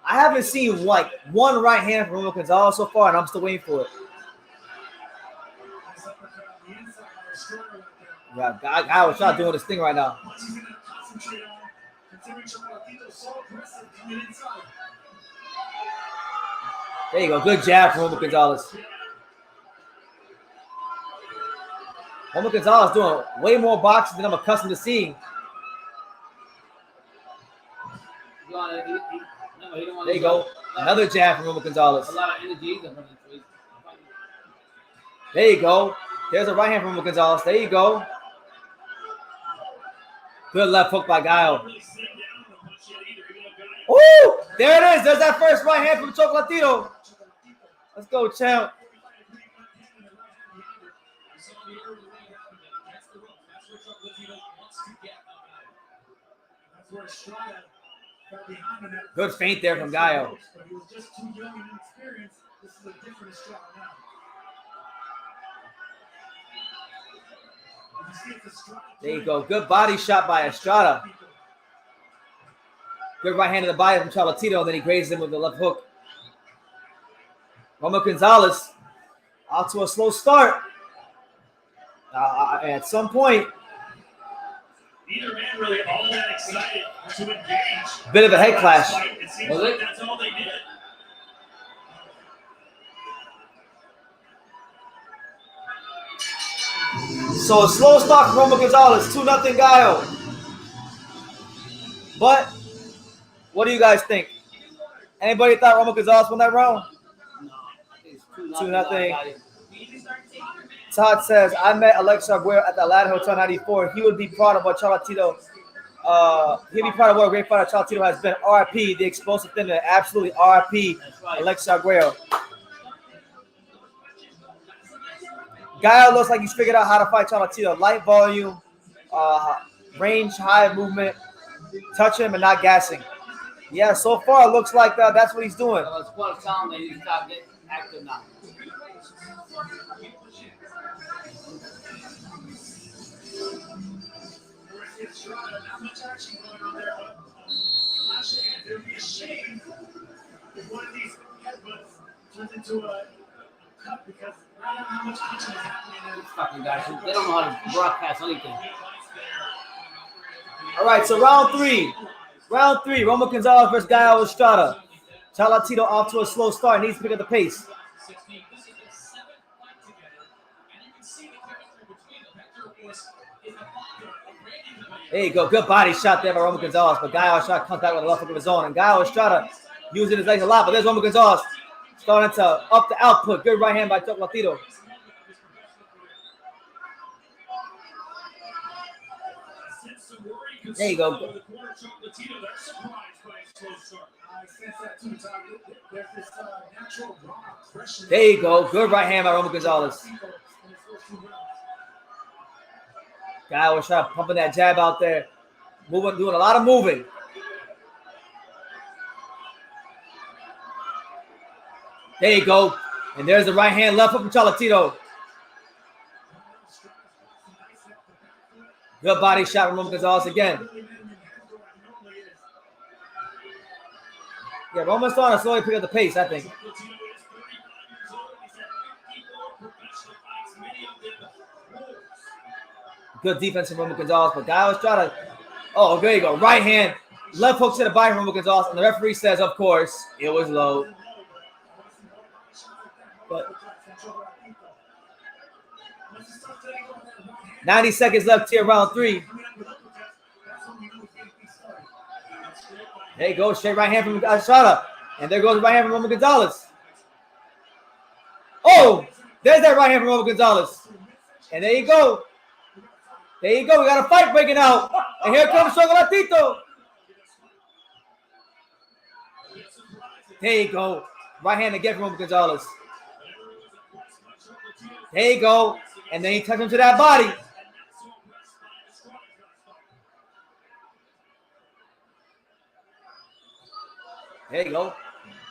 I haven't seen like one right hand from Juan Gonzalez so far, and I'm still waiting for it. Yeah, Gallo is not doing this thing right now. There you go. Good jab from Juan Gonzalez. Juan Gonzalez doing way more boxing than I'm accustomed to seeing. There you go. Another jab from Juan Gonzalez. A lot of energy. There you go. There's a right hand from Juan Gonzalez. There you go. Good left hook by Gallo. Oh, there it is. There's that first right hand from Chocolatito. Let's go, champ. Good feint there from Gallo. There you go. Good body shot by Estrada. Good right hand to the body from Chocolatito, and then he grazes him with the left hook. Juan Gonzalez out to a slow start. At some point, Neither man really all that excited to engage. bit of a head clash. It seems like that's all they did. So a slow start from Roman Gonzalez, 2-0 Gallo. But what do you guys think? Anybody thought Roman Gonzalez won that round? No, I think it's 2-0. Todd says, I met Alexa Aguero at the Atlanta Hotel 94. He would be proud of what Chocolatito, he'd be proud of what a great fighter Chocolatito has been. RIP, the explosive thing, absolutely RIP, right. Alexa Aguero. Gallo looks like he's figured out how to fight Chocolatito. Light volume, range, high movement, touch him and not gassing. Yeah, so far it looks like that's what he's doing. So it's quite a sound that he's not getting active now. Not much action going on there, but it would be a shame if one of these headbutts turns into a cut because I don't know how much action is happening in Fucking guys, they don't know how to broadcast anything. All right, so round three. Round three, Roman Gonzalez versus Gallo Estrada. Chocolatito off to a slow start, needs to pick up the pace. There you go, good body shot there by Roman Gonzalez, but Gallo Estrada comes back with a left hook of his own, and Gallo Estrada using his legs a lot, but there's Roman Gonzalez starting to up the output. Good right hand by Chocolatito. There you go. There you go. Good right hand by Roman Gonzalez. Guy was trying to pumping that jab out there. Moving, doing a lot of moving. There you go. And there's the right hand left hook from Chocolatito. Good body shot from Roman Gonzalez again. Yeah, Roman's starting to slowly pick up the pace, I think. Good defense from Roman Gonzalez, but Gallo Estrada. Oh, there you go. Right hand. Left hook to the body from Roman Gonzalez. And the referee says, of course, it was low. But 90 seconds left here, round three. There you go, straight right hand from Estrada. And there goes the right hand from Roman Gonzalez. Oh, there's that right hand from Roman Gonzalez. And there you go. There you go, we got a fight breaking out. And here comes Chocolatito. There you go. Right hand again from Roman Gonzalez. There you go. And then he touched him to that body. There you go.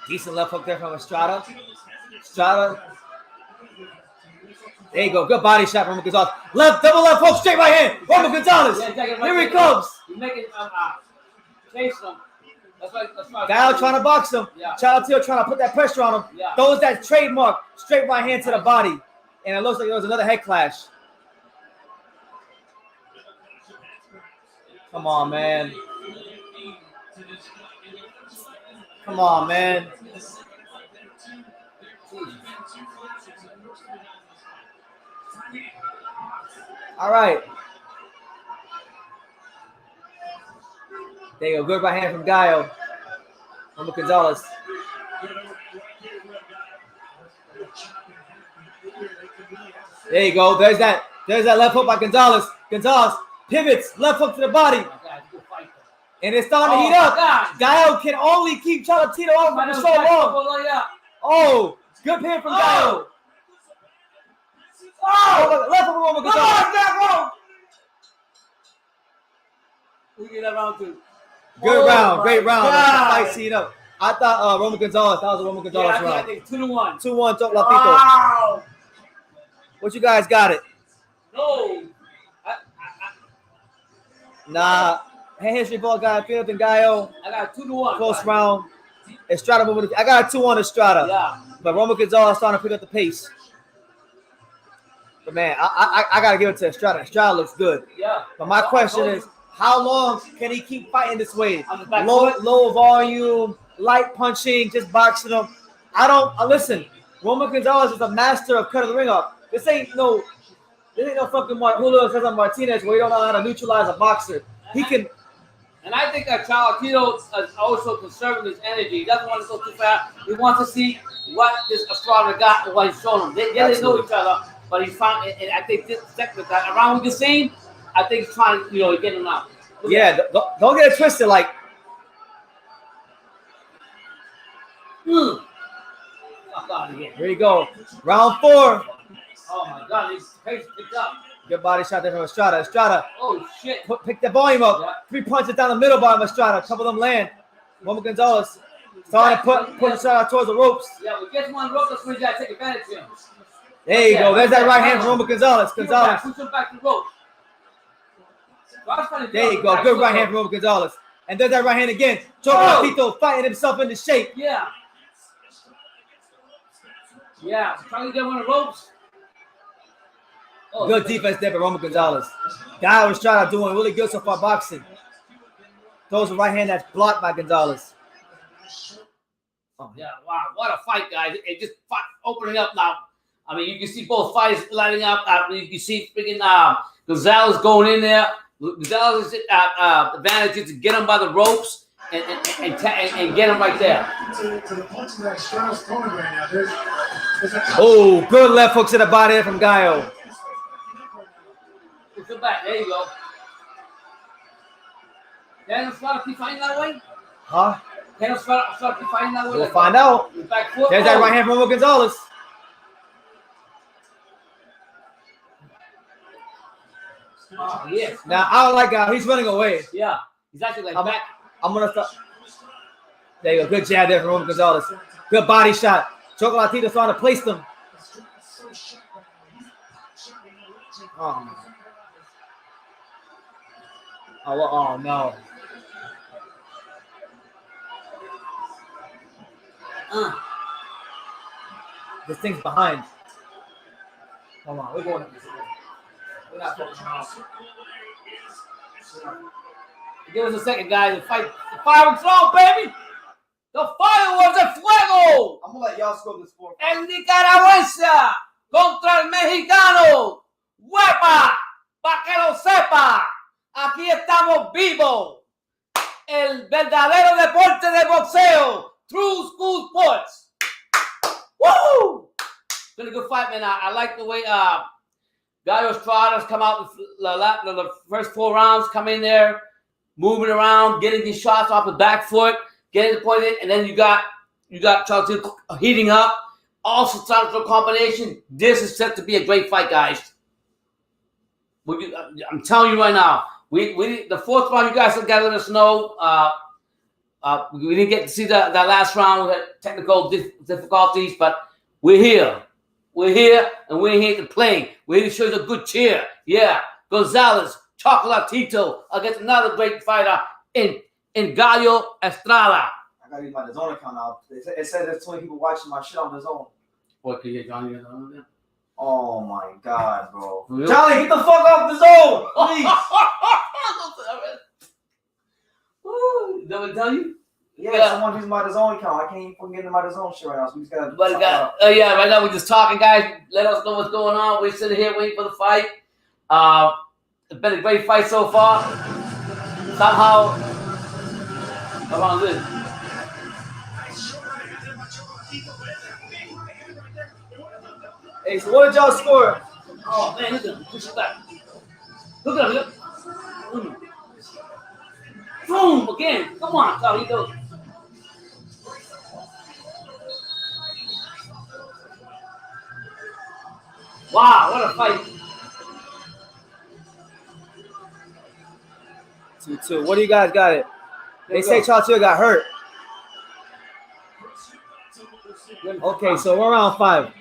Decent left hook there from Estrada. Estrada. There you go. Good body shot from Roman Gonzalez. Double left hook, straight right hand. Roman Gonzalez. Here he comes. You make it chase him. That's right. Gallo trying to box him. Yeah. Chocolatito trying to put that pressure on him. Yeah. Throws that trademark straight right hand to the body. And it looks like there was another head clash. Come on, man. Come on, man. All right. There you go. Good right hand from Gallo. Roman Gonzalez. There you go. There's that left hook by Gonzalez. Gonzalez pivots, left hook to the body. And it's starting to heat up. God. Gallo can only keep Chocolatito off for so long. Oh, good pin from Gallo. Oh, left hook from Roman Gonzalez. We get that round two. Good round, great round. Fight heat up. I thought Roman Gonzalez. That was a Roman Gonzalez round. I think 2-1. 2-1 Chocolatito. Wow. What you guys got it? No. Nah. Hand history ball got it than Gallo. I got 2-1. Close round. Estrada moving. I got a 2-1 Estrada. Yeah. But Roman Gonzalez starting to pick up the pace. But man, I gotta give it to Estrada. Estrada looks good. Yeah. But my question is, how long can he keep fighting this way? On the back Low, foot? low volume, light punching, just boxing him. Listen. Roman Gonzalez is a master of cutting the ring up. This ain't no fucking Julio Cesar Martinez where you don't know how to neutralize a boxer. He can. And I think that Chocolatito is also conserving his energy. He doesn't want to go too fast. He wants to see what this Estrada got and what he's showing him. They know each other, but he's trying. And I think this second around with the scene, I think he's trying to get him out. Yeah, don't get it twisted. Like, Fuck out of here. here you go. Round 4. Oh my God, his pace picked up. Good body shot there from Estrada. Estrada, Oh shit. pick the volume up. Yeah. 3 punches down the middle by Estrada. A couple of them land. Roman Gonzalez starting to put Estrada towards the ropes. Yeah, we get one rope, that's when you gotta take advantage of him. There you go. There's that right hand from Roman Gonzalez. Push Gonzalez. him back to the rope. There you go. Good right hand from Roman Gonzalez. And there's that right hand again. Chocolatito fighting himself into shape. Yeah. Yeah, trying to get one of the ropes. Oh, Good defense there by Roman Gonzalez. Gallo Estrada doing really good so far boxing. Throws a right hand that's blocked by Gonzalez. Oh, yeah, wow, what a fight, guys. It just opening up now. I mean, you can see both fighters lining up. You can see freaking Gonzalez going in there. Gonzalez's advantage is to get him by the ropes and get him right there. To the punch that Estrada's throwing right now, there's Oh, good left hook to the body there from Gallo. Push him back. There you go. Can Estrada keep fighting that way? Huh? Can Estrada keep fighting that way? We'll find out. Back foot. There's that right hand from Roman Gonzalez. Oh, yes. Now, I don't like Gallo. He's running away. Yeah. He's actually like back. I'm going to start. There you go. Good jab there from Roman Gonzalez. Good body shot. Chocolatito trying to place them. Oh no. This thing's behind. Hold on. We're going up this way. We're not fucking around. Give us a second, guys. The fire was on, baby. The fireworks de fuego. I'm going to let y'all score this for El nicaragüense contra el mexicano. ¡Huepa! ¡Pa' que lo sepa! Aquí estamos vivos. El verdadero deporte de boxeo. True School Sports. Woo! Been a good fight, man. I like the way Gallo Estrada's come out the first 4 rounds, come in there, moving around, getting these shots off the back foot, getting the point in, and then you got Chocolatito heating up. Also, central combination. This is set to be a great fight, guys. I'm telling you right now. We the 4th round, you guys got to let us know. We didn't get to see that last round. We had technical difficulties, but we're here. We're here, and we're here to play. We're here to show you a good cheer. Yeah, Gonzalez, Chocolatito against another great fighter in Gallo Estrada. I gotta use my DAZN account now. It said there's 20 people watching my shit on DAZN. What can you get Johnny on there? Oh my god, bro. Really? Johnny, get the fuck off DAZN, please. Did I tell you? Yeah, someone using my DAZN account. I can't even fucking get into my DAZN shit right now, so we just gotta. Yeah, right now we're just talking, guys. Let us know what's going on. We're sitting here waiting for the fight. It's been a great fight so far. Somehow, around this. Hey, so what did y'all score? Oh man, look at him. Push it back. Look at him. Look. Boom! Again. Come on, Carlito. Wow, what a fight. 2-2. What do you guys got it? They say Chocolatito got hurt. Okay, so we're around 5.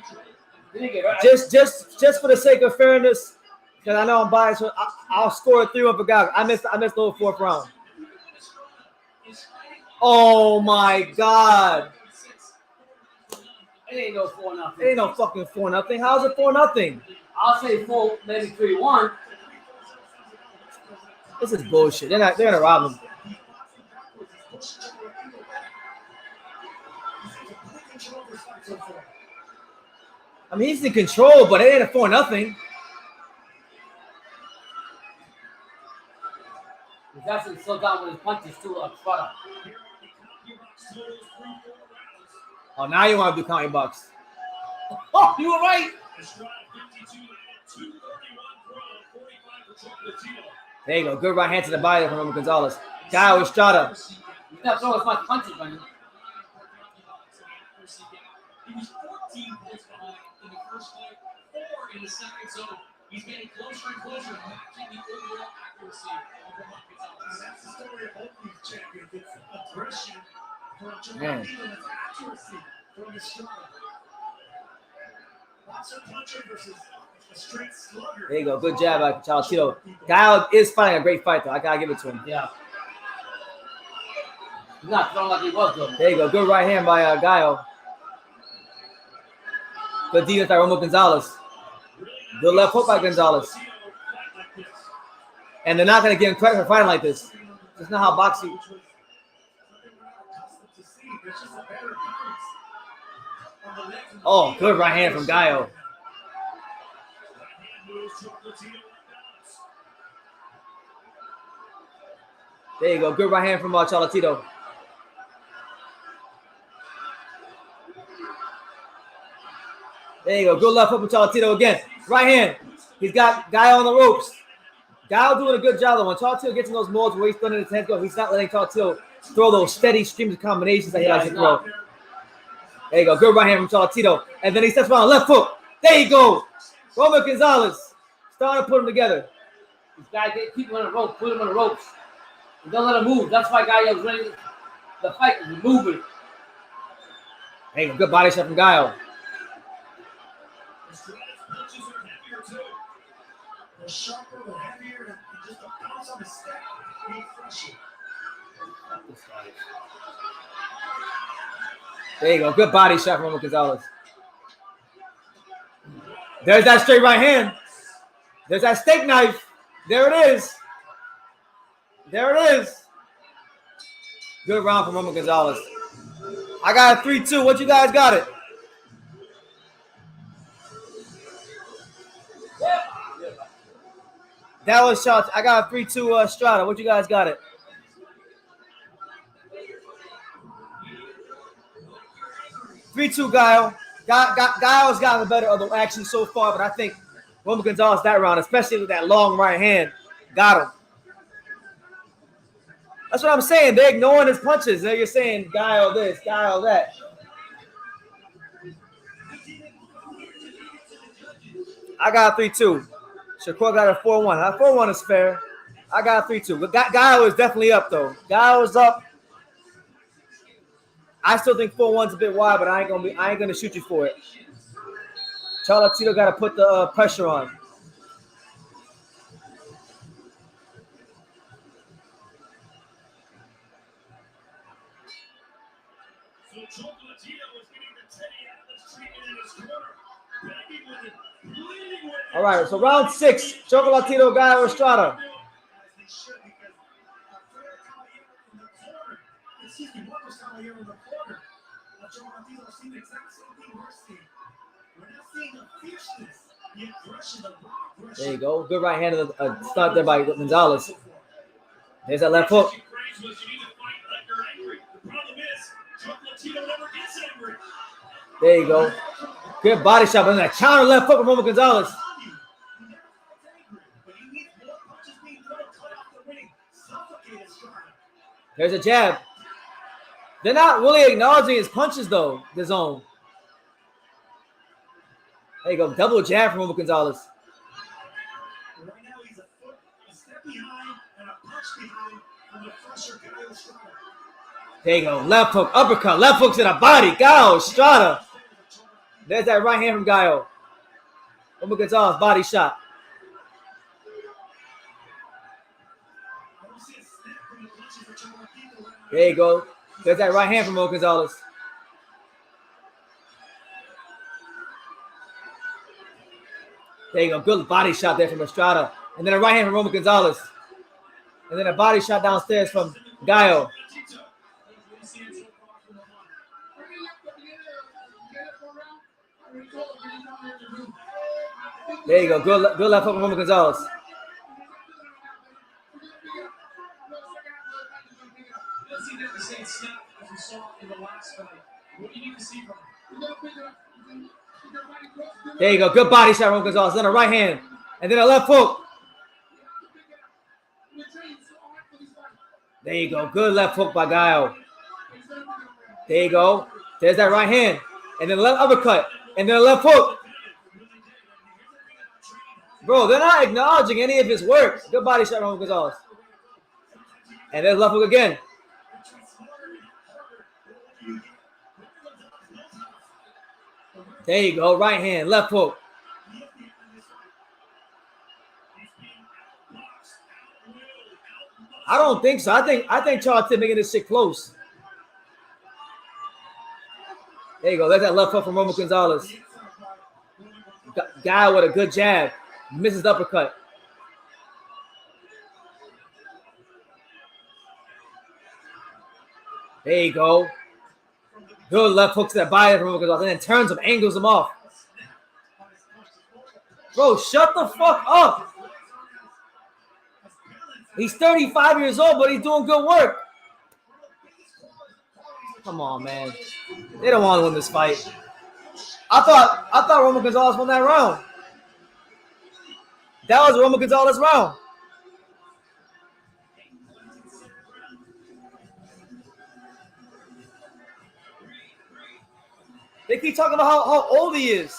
Just for the sake of fairness, because I know I'm biased, I'll score a 3-1 for Gallo. I missed the whole 4th round. Oh my god. It ain't no 4-0. It ain't no fucking 4-0. How's it 4-0? I'll say 4, maybe 3-1. This is bullshit. They're gonna rob him. I mean, he's in control, but it ain't a 4-0. He's actually still down with his punches too, Estrada. Oh, now you want to do county bucks. Oh, you were right. There you go. Good right hand to the body from Roman Gonzalez. Gallo Estrada. He's not throwing as much punches, man. He was 14 points behind in the first fight, 4 in the second, so he's getting closer and closer, matching the overall accuracy of Juan Gonzalez. That's the story of both these champions. It's aggression from Chocolatito and it's accuracy from Estrada. Boxer puncher versus a straight slugger. There you go. Good jab by Chocolatito. Gallo is fighting a great fight, though. I got to give it to him. Yeah. He's not throwing like he was doing. There you go. Good right hand by Gallo. Good defense by Roman Gonzalez. Good left hook by Gonzalez. And they're not going to give him credit for fighting like this. That's not how boxing. Oh, good right hand from Gallo. There you go. Good right hand from Chocolatito. There you go. Good left hook from Chocolatito again. Right hand. He's got Gallo on the ropes. Gallo doing a good job though. When Chocolatito gets in those molds where he's throwing his head go, he's not letting Chocolatito throw those steady streams of combinations that he likes to throw. There you go. Good right hand from Chocolatito. And then he steps around left hook. There you go. Roman Gonzalez starting to put them together. This guy keep him on the rope, put him on the ropes. And don't let him move. That's why Gallo's ready. The fight is moving. There you go. Good body shot from Gallo. The sharper, the heavier, and just the bounce on the step. Be fresher. There you go. Good body shot from Roman Gonzalez. There's that straight right hand. There's that steak knife. There it is. There it is. Good round from Roman Gonzalez. I got a 3-2. What you guys got it? That was shots. I got a 3-2 Estrada. What you guys got it? Three-two Gallo. Gallo's gotten the better of the action so far, but I think Roman Gonzalez that round, especially with that long right hand, got him. That's what I'm saying. They're ignoring his punches. They're saying Gallo this, Gallo that. I got a 3-2. Shakur got a 4-1. 4-1 is fair. I got a 3-2. But Gallo is definitely up, though. Gallo's up. I still think 4-1's a bit wide, but I ain't gonna shoot you for it. Chocolatito got to put the pressure on. So Chocolatito was getting the Teddy Atlas treatment in his corner. Begging with it, pleading with it. All right, so round 6. Chocolatito, Gallo, Estrada. There you go. Good right hand start there by Gonzalez. There's that left hook. There you go. Good body shot, and that counter left hook from Roman Gonzalez. There's a jab. They're not really acknowledging his punches, though, the zone. There you go. Double jab from Roman Gonzalez. Right now, he's a foot, a step behind, and a punch behind from the fresher Gallo Estrada. There you go. Left hook, uppercut. Left hook to the body. Gallo Estrada. There's that right hand from Gallo. Roman Gonzalez, body shot. There you go. There's that right hand from Roman Gonzalez. There you go. Good body shot there from Estrada. And then a right hand from Roman Gonzalez. And then a body shot downstairs from Gallo. There you go. Good left hook from Roman Gonzalez. There you go. Good body shot, Roman Gonzalez. Then a right hand. And then a left hook. There you go. Good left hook by Gallo. There you go. There's that right hand. And then a left uppercut. And then a left hook. Bro, they're not acknowledging any of his work. Good body shot, Roman Gonzalez. And there's left hook again. There you go. Right hand, left hook. I don't think so. I think Chocolatito making this shit close. There you go. There's that left hook from Roman Gonzalez. Guy with a good jab. Misses the uppercut. There you go. Good left hook to that body from Roman Gonzalez. And then turns him, angles him off. Bro, shut the fuck up. He's 35 years old, but he's doing good work. Come on, man. They don't want to win this fight. I thought Roman Gonzalez won that round. That was Roman Gonzalez round. They keep talking about how old he is.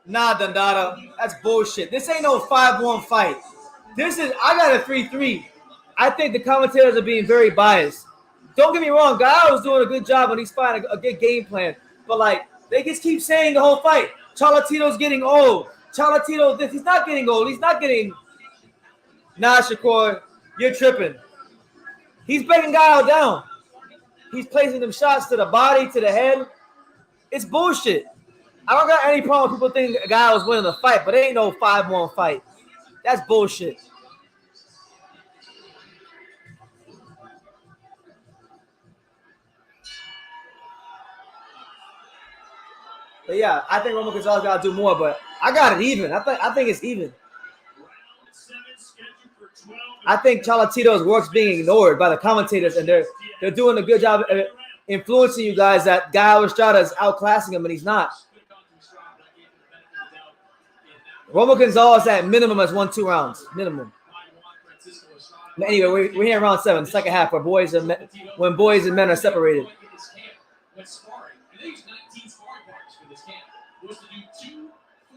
Nah, Dandada, that's bullshit. This ain't no 5-1 fight. I got a 3-3. I think the commentators are being very biased. Don't get me wrong, Gallo was doing a good job when he's fighting a good game plan. But, like, they just keep saying the whole fight, Chocolatito's getting old. Chocolatito, he's not getting old. He's not getting... Nah, Shakur, you're tripping. He's breaking Gallo down. He's placing them shots to the body, to the head. It's bullshit. I don't got any problem with people thinking Gallo was winning the fight, but it ain't no 5-1 fight. That's bullshit. But yeah, I think Roman Gonzalez got to do more, but I got it even. I think it's even. I think Chocolatito's work's being ignored by the commentators, and they're doing a good job of influencing you guys that Gallo Estrada is outclassing him, and he's not. Roman Gonzalez at minimum has won 2 rounds. Minimum. Anyway, we're here in round 7, second half, when boys and men are separated. Was to do 2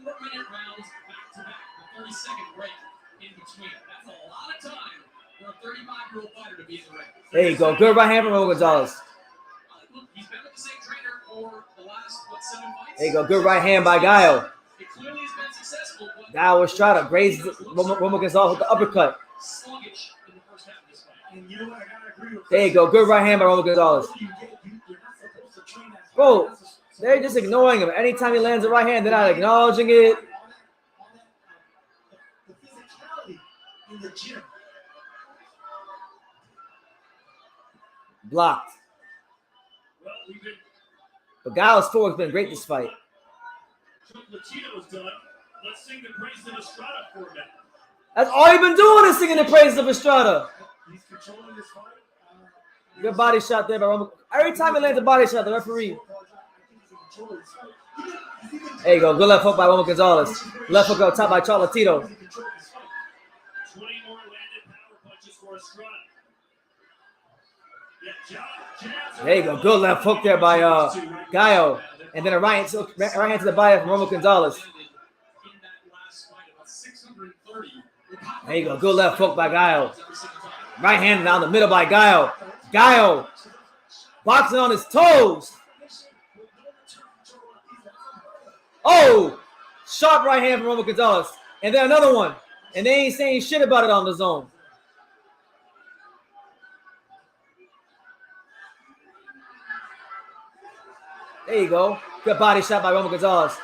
4-minute rounds back to back, the 30-second break in between. That's a lot of time for a 35-year-old fighter to be in the ring. There you go. Good right hand from Roman Gonzalez. He's been with the same trainer for the last 7 fights. There you go. Good right hand by Gallo. It clearly has been successful. Gallo Estrada grazed Roman Gonzalez with the uppercut. Sluggish in the first half of this fight. And you know what? I gotta agree with there you go. Good right hand by Roman Gonzalez. You're not supposed to train that. Bro. They're just ignoring him. Anytime he lands a right hand, they're not acknowledging it. The physicality in the gym. Blocked. But Gallo's forward has been great this fight. Chocolatito's done. Let's sing the praise of Estrada for a minute. That's all you've been doing is singing the praises of Estrada. He's controlling this fight. Good body shot there by Roman. Every time he lands a body shot, the referee. There you go. Good left hook by Roman Gonzalez. Left hook up top by Chocolatito. 20 more landed power punches for Estrada. There you go. Good left hook there by Gallo. And then a right hand to the body from Roman Gonzalez. There you go. Good left hook by Gallo. Right hand down the middle by Gallo. Gallo boxing on his toes. Oh, sharp right hand from Roman Gonzalez. And then another one. And they ain't saying shit about it on the zone. There you go. Good body shot by Roman Gonzalez.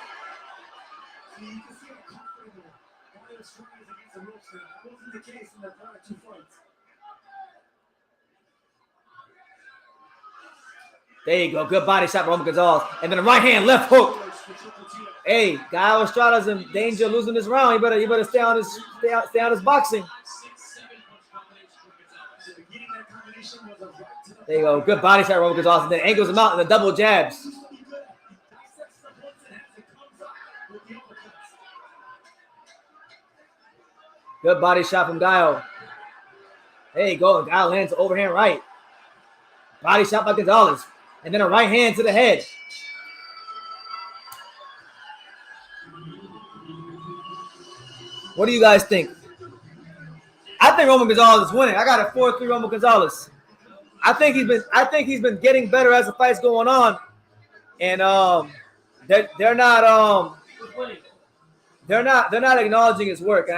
There you go. Good body shot, Roman Gonzalez. And then a right hand, left hook. Hey, Gallo Estrada's in danger of losing this round. You better stay on his boxing. There you go. Good body shot, Roman Gonzalez. And then angles him out and the double jabs. Good body shot from Gallo. There you go. And Gallo lands the overhand right. Body shot by Gonzalez. And then a right hand to the head. What do you guys think? I think Roman Gonzalez is winning. I got a 4-3 Roman Gonzalez. I think he's been getting better as the fight's going on. And they're not acknowledging his work.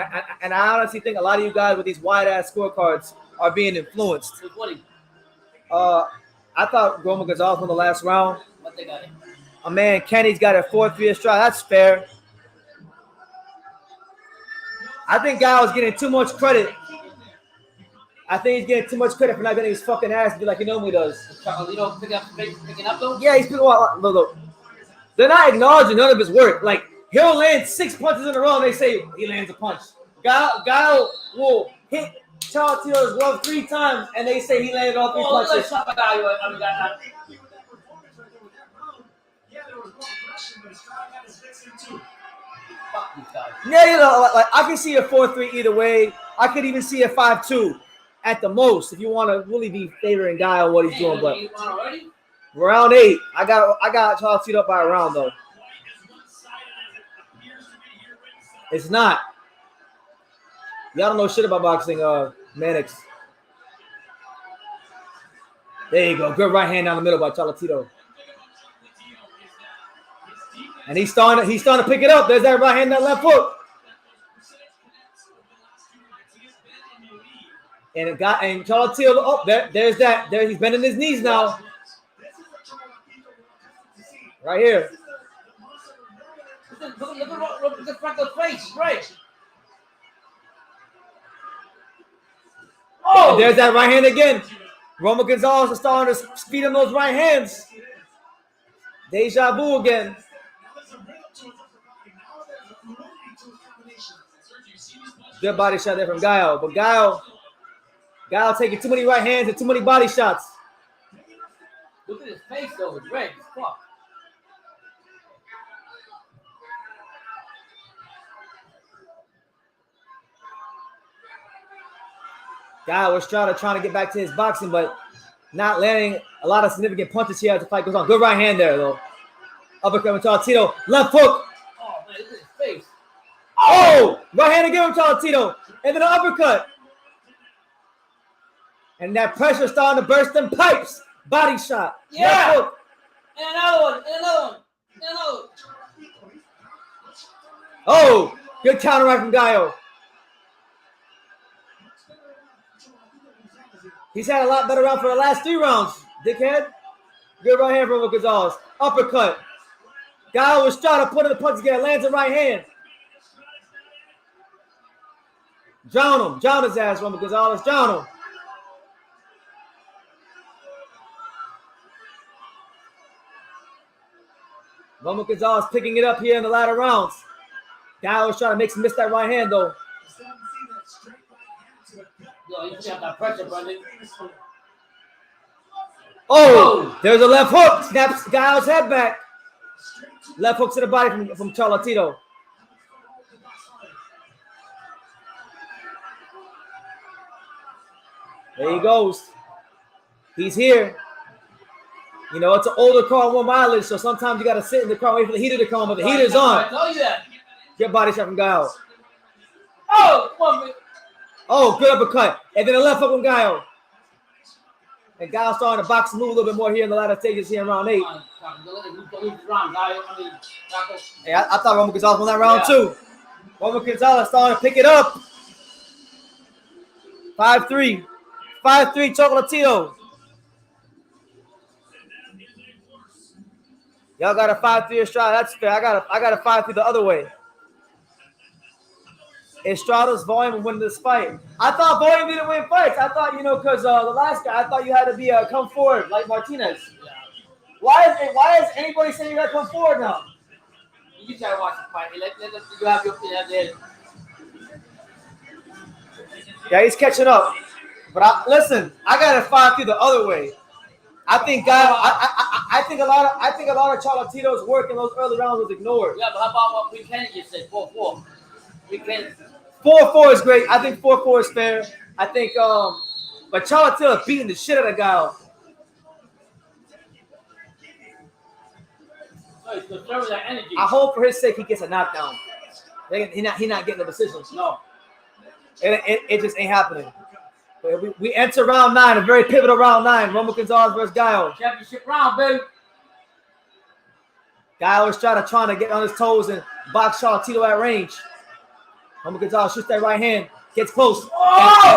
And I honestly think a lot of you guys with these wide ass scorecards are being influenced. I thought Roman Gonzalez won the last round. What they got it? My man Kenny's got a 4-3 Estrada. That's fair. I think Gallo's getting too much credit. I think he's getting too much credit for not getting his fucking ass to be like he normally does. Chocolatito picking up though? Yeah, he's picking up. Look. They're not acknowledging none of his work. Like, he'll land 6 punches in a row and they say he lands a punch. Gallo will hit Chocolatito's glove 3 times and they say he landed all 3 punches. Yeah, you know, like I can see a 4-3 either way. I could even see a 5-2 at the most if you want to really be favoring Gallo what he's doing. But round 8, I got Chocolatito up by a round though. It's not. Y'all don't know shit about boxing, Mannix. There you go. Good right hand down the middle by Chocolatito. And he's starting to pick it up. There's that right hand, that left hook. And Chocolatito, oh, there's that. There he's bending his knees now. Right here. Look at the front of the face, right? Oh, and there's that right hand again. Roman Gonzalez is starting to feed him those right hands. Deja vu again. Good body shot there from Gallo, but Gallo taking too many right hands and too many body shots. Look at his face though, it's red as fuck. Gallo Estrada trying to get back to his boxing, but not landing a lot of significant punches here as the fight goes on. Good right hand there, though. Uppercut from Chocolatito. Left hook. Oh, man, look at his face. Oh! Right hand again from Chocolatito. And then an uppercut. And that pressure starting to burst them pipes. Body shot. Yeah. Left hook. And another one. And another one. And another one. Oh! Good counter right from Gallo. He's had a lot better round for the last 3 rounds, dickhead. Good right hand from Gonzalez. Uppercut. Gallo Estrada putting the punches together. Lands a right hand. Drown him. Drown his ass, Roman Gonzalez. Drown him. Roman Gonzalez picking it up here in the latter rounds. Gallo Estrada makes him miss that right hand, though. Yo, you have that pressure, brother. Oh, there's a left hook. Snaps Gallo's head back. Left hook to the body from Chocolatito. There he goes. He's here. You know, it's an older car, warm mileage, so sometimes you got to sit in the car, wait for the heater to come on, but the heater's on. I told you that. Good body shot from Gallo. Oh, come on, man. Oh, good uppercut. And then a left hook from Gallo. And Gallo's starting to box and move a little bit more here in the latter stages here in round 8. Hey, I thought Roman Gonzalez won that round too. Roman Gonzalez starting to pick it up. 5-3. 5-3 Chocolatito. Y'all got a 5-3 Estrada. That's fair. I got a 5-3 the other way. Estrada's volume winning this fight. I thought volume didn't win fights. I thought, because the last guy, I thought you had to be come forward like Martinez. Why is anybody saying you gotta come forward now? You try to watch the fight. Let you have your opinion there. Yeah, he's catching up. But listen, I gotta find through the other way. I think I think a lot of Chocolatito's work in those early rounds was ignored. Yeah, but how about what Buchanan just said? 4-4. Buchanan. 4-4 is great. I think 4-4 is fair. I think but Chocolatito is beating the shit out of Gallo. So he's conserving that energy. I hope for his sake he gets a knockdown. He not getting the decisions. No. It just ain't happening. We enter round 9, a very pivotal round 9. Roman Gonzalez versus Gallo. Championship round, baby. Gallo is trying to get on his toes and box Chocolatito at range. Roman Gonzalez shoots that right hand, gets close,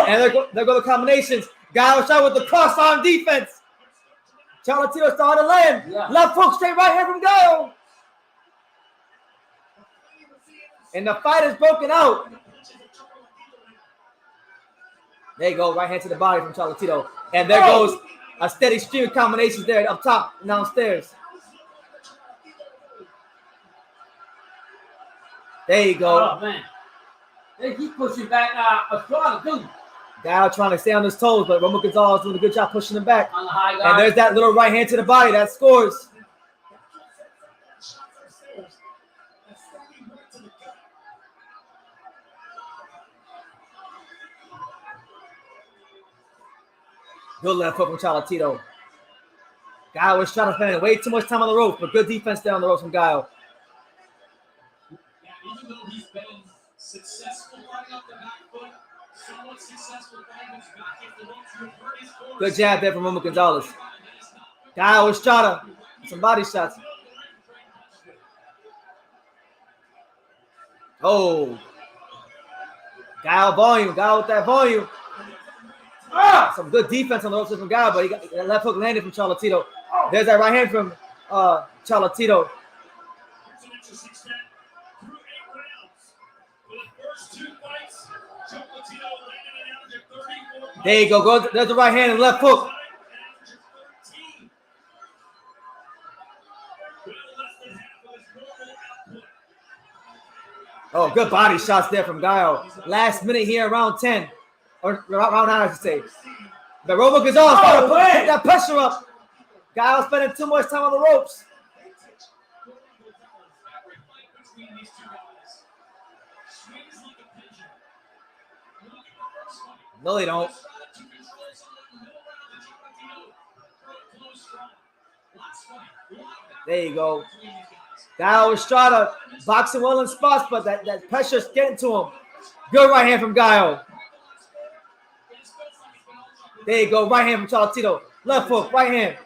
and there go the combinations. Gallo shot with the cross-arm defense. Chocolatito started to land. Yeah. Left hook, straight right hand from Gallo. And the fight is broken out. There you go, right hand to the body from Chocolatito. And there goes a steady stream of combinations there up top and downstairs. There you go. Oh, man. They keep pushing back Estrada, too. Gallo trying to stay on his toes, but Roman Gonzalez doing a good job pushing him back. On the high guard. And there's that little right hand to the body that scores. Good left hook from Chocolatito. Gallo was trying to spend way too much time on the ropes, but good defense there on the ropes from Gallo. Even though he's been successful running up the back foot, somewhat successful running his back if the ropes revert his force. Good jab there from Roman Gonzalez. Gallo Estrada, some body shots. Oh. Gallo volume, Gallo with that volume. Some good defense on the ropes from Gallo, but he got that left hook landed from Chocolatito. There's that right hand from Chocolatito. It's an interesting step through 8 rounds. For the first 2 fights, Chocolatito landed an average of 34 points. There you go. There's the right hand and left hook. Oh, good body shots there from Gallo. Last minute here, round 10. Or round 9, I should say. But Roman Gonzalez trying to put that pressure up. Gallo spending too much time on the ropes. No, they don't. There you go. Gallo Estrada boxing well in spots, but that pressure's getting to him. Good right hand from Gallo. There you go, right hand from Chocolatito. Left hook, right hand.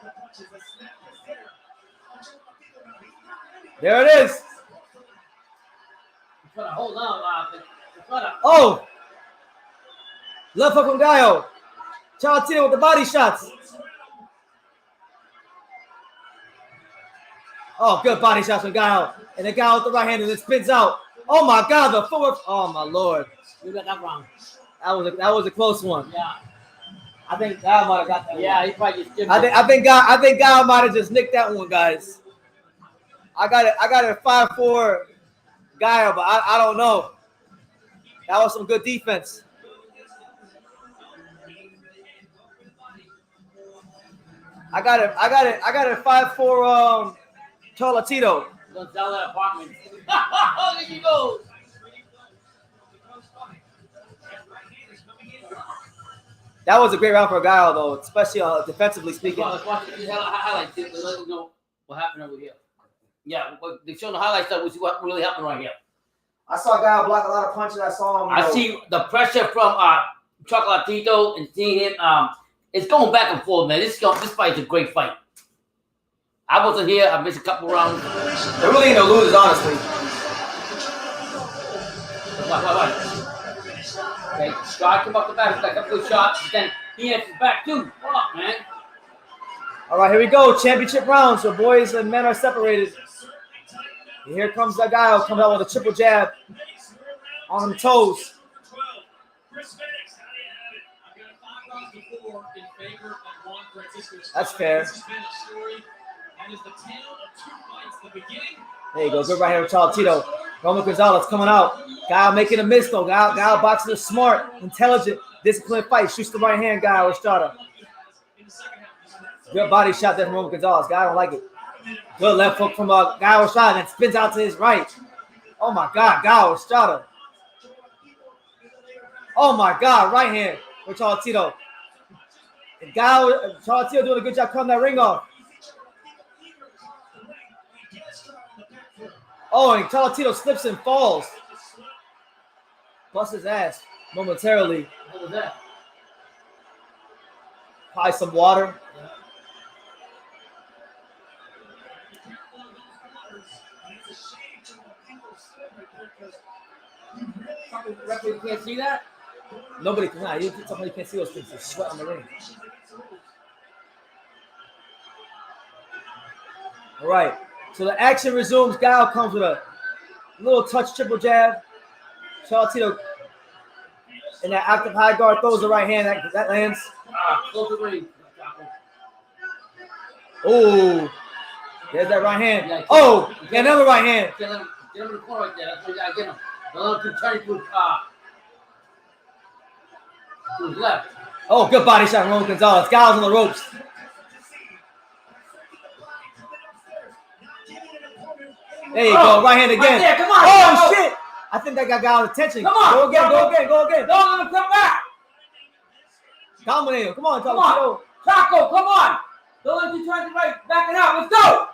There it is. Hold on, oh! Left hook from Gallo. Chocolatito with the body shots. Oh, good body shots from Gallo. And then Gallo with the right hand and it spins out. Oh my God, the footwork. Oh my Lord. You got that wrong. That was a close one. Yeah. I think Gallo might have got that one. Yeah, he probably just I think Gallo might have just nicked that one, guys. I got it 5-4 Gallo, but I don't know. That was some good defense. I got it 5-4 Chocolatito. Don't sell that apartment. There you go. That was a great round for Gallo, though, especially defensively speaking. Let's watch these highlights. Let us know what happened over here. Yeah, they show the highlights that we see what really happened right here. I saw Gallo block a lot of punches. I saw him. I see the pressure from Chocolatito and seeing him. It's going back and forth, man. This fight is a great fight. I wasn't here. I missed a couple rounds. They're really ain't no losers, honestly. Watch. Okay, strike him up the back, like a good shot. Then he answers back too. Fuck, man. All right, here we go. Championship round. So boys and men are separated. And here comes the Gallo. Comes out with a triple jab on the toes. In favor of Juan Francisco Estrada. That's fair. This has been a story That is the tale of two fights. The beginning. There you go. Good right here with Chocolatito. Roman Gonzalez coming out. Gallo making a miss though. Gallo boxing is smart, intelligent, disciplined fight. Shoots the right hand, Gallo Estrada. Good body shot there from Roman Gonzalez. Gallo don't like it. Good left hook from Gallo Estrada that spins out to his right. Oh my God, Gallo Estrada. Oh my God, right hand with Chocolatito. And Chocolatito doing a good job cutting that ring off. Oh, and Chocolatito slips and falls. Busts his ass momentarily. What was that? Probably some water. Referee can't see that? Nobody can. Nah, somebody can't see those things. There's sweat on the ring. All right. So the action resumes. Gallo comes with a little touch triple jab. Chocolatito in that active high guard throws the right hand. That lands. Close the ring. Oh, there's that right hand. Oh, yeah, another right hand. Get him in the corner right there. That's what you gotta get him. Don't let him turn to his left. Oh, good body shot from Roman Gonzalez. Gallo's on the ropes. There you go, right hand again. Right there, come on, oh, go. Shit. I think that got Gallo's attention. Come on. Go again. Don't let him come back. Dominate him. Come on, Come Chocolatito. on. Chaco, come on. Don't let him try to right. Back it up. Let's go.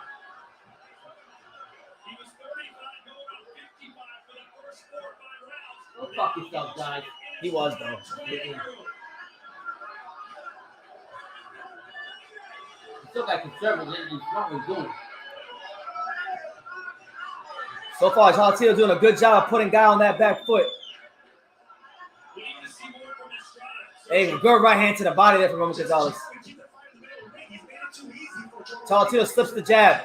He was 35 going on 55 for the first 4 or 5 rounds. Go fuck yourself, guys. He was, though. He still got conservative. He's not what he's doing. So far, Chocolatito doing a good job of putting Gallo on that back foot. We need to see more from Estrada. Hey, good right hand to the body there from Roman Gonzalez. Chocolatito slips the jab.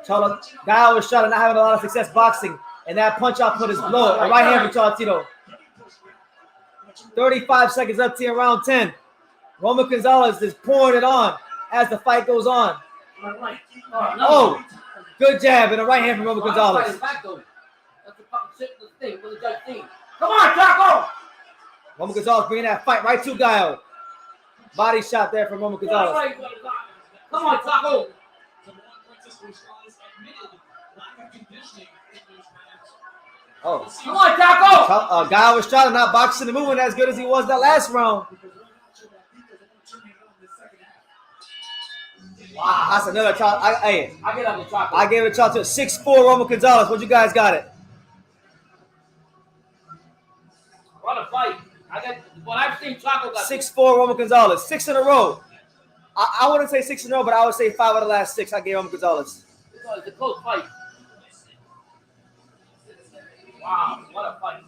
Gallo Estrada not having a lot of success boxing, and that punch output is low. A right hand for Chocolatito. 35 seconds up to round 10. Roman Gonzalez is pouring it on as the fight goes on. Oh, good jab and a right hand from Roman Gonzalez. That's the fucking shit. Thing. What the judge think? Come on, Chaco. Roman Gonzalez bringing that fight right to Gallo. Body shot there from Roman Gonzalez. Come on, Chaco. Juan Francisco Estrada's admitted lack of conditioning in those rounds. Oh, Come on, Chaco. Gallo Estrada not boxing and moving as good as he was that last round. Wow, that's another shot. I get up the Chaco. I gave it a shot to 6'4" Roman Gonzalez. What you guys got it? What a fight. I've seen Chaco got 6'4" Roman Gonzalez. 6 in a row. I wouldn't say 6 in a row, but I would say 5 of the last 6 I gave Roman Gonzalez. It's a close fight. Wow, what a fight.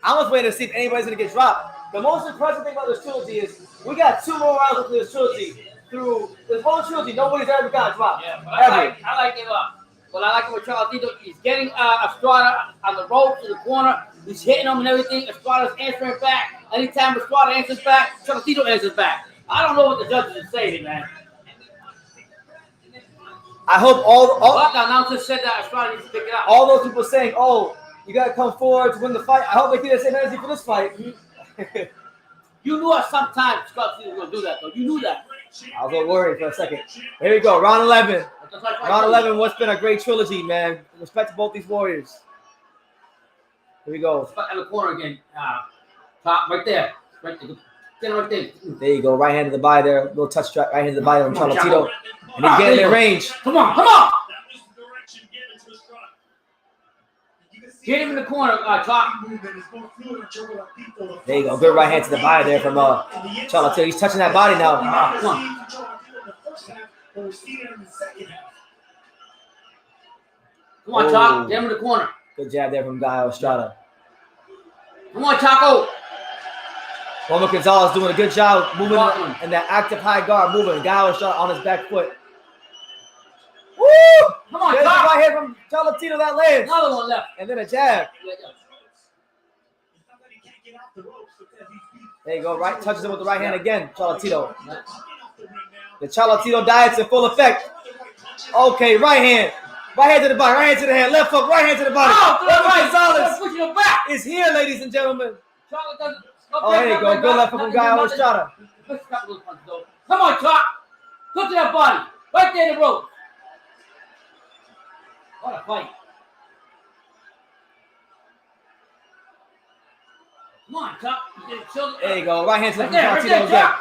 I was waiting to see if anybody's going to get dropped. The most impressive thing about this trilogy is we got 2 more rounds of this trilogy. Through this whole trilogy, nobody's ever got dropped. Yeah, but I like it up. But I like it with Chocolatito. He's getting Estrada on the rope to the corner. He's hitting him and everything. Estrada's answering back. Anytime Estrada answers back, Chocolatito answers back. I don't know what the judges are saying, man. I hope all the announcer said that Estrada needs to pick it up. All those people saying, "Oh, you got to come forward to win the fight." I hope they feel the same energy for this fight. You knew at some time Chocolatito was going to do that, though. You knew that. I was a little worried for a second. Here we go, round 11. Round 11, what's been a great trilogy, man. Respect to both these warriors. Here we go. In the corner again. Top right there. Right there. Get him right there. There you go. Right hand to the body there. Little touch strike. Right hand to the body from Chocolatito. And he's getting in range. Come on. Get him in the corner, Top. There you go. Good right hand to the body there from Chocolatito. He's touching that body now. Come on. Come on, Choc. Get him in the corner. Good jab there from Gallo Estrada. Come on, Chaco. Roman Gonzalez doing a good job moving in that active high guard, moving. Gallo Estrada on his back foot. Woo! Come on, There's a Choc. right hand from Chocolatito that lands. Another one left. And then a jab. There you go. Right, touches him with the right hand again, Chocolatito. The Chocolatito diet's in full effect. Okay, right hand. Right hand to the body, right hand to the hand, left hook, right hand to the body. Gonzalez is here, ladies and gentlemen. Oh, there you go. Good left hook from Gallo Estrada. Come on, Chop. Go to that body. Right there in the rope. What a fight. Come on, Chop. There you go. Right hand to the right there, again.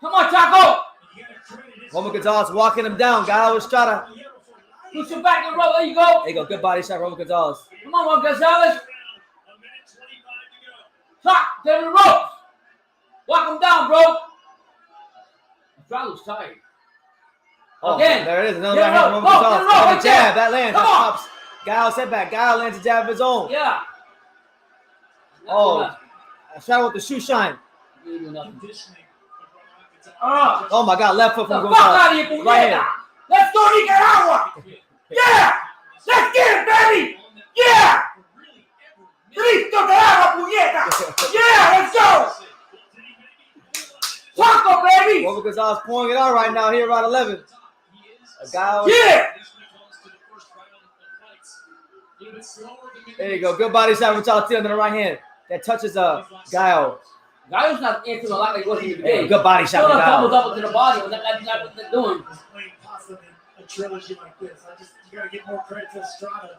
Come on, Chaco. Roman Gonzalez walking him down. Gallo Estrada. Push him back in the rope. There you go. There you go. Good body shot, Roman Gonzalez. Come on, Juan Gonzalez. Chop. Get in the ropes. Walk him down, bro. Estrada's tired. Oh, again. There it is. Another right hand from Roman Gonzalez. Right jab. That lands. Come That on. pops. Gallo setback. Gallo lands a jab of his own. Yeah. Oh, Estrada with the shoe shine. Oh my God, left foot from Fuck out of Gonzalez. here, Right puñeta. hand. Let's go, Nicaragua. Yeah. Let's get it, baby. Yeah. Listo, carajo, puñeta. Yeah, let's go. Taco, baby. Roman Gonzalez pouring it out right now here around 11. Gallo. Yeah. There you go. Good body shot from Chocolatito to the right hand. That touches Gallo. Gallo's not answering a lot like he was in the Hey, beginning. good body shot Still from a Gallo. double to the body, but that's not what they're doing. A trilogy like this. You gotta give more credit to Estrada.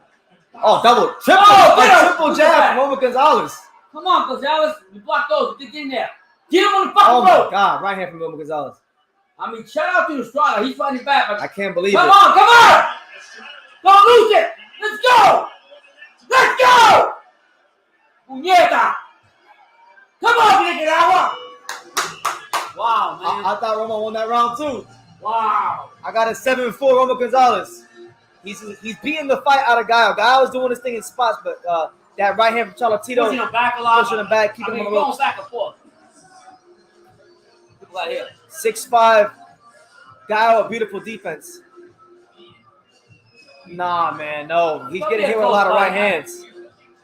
Oh, double, triple, triple jab from Roman Gonzalez. Come on, Gonzalez. You block those. Get in there. Get him on the fucking Oh my rope. God, right hand from Roman Gonzalez. I mean, shout out to Estrada. He's fighting back. But I can't believe come it. on, come on. Don't lose it. Let's go. Let's go. Puñeta. Come on, Nicaragua. Wow, man. I thought Roman won that round too. Wow. I got a 7-4 Roman Gonzalez. He's beating the fight out of Gallo. Gallo's doing his thing in spots, but that right hand from Chocolatito, Pushing him back a lot. pushing him back, keeping him on the going ropes. back and forth. Look right here. 6'5", Gallo, a beautiful defense. Nah, man, no. He's getting hit with a lot of right hands.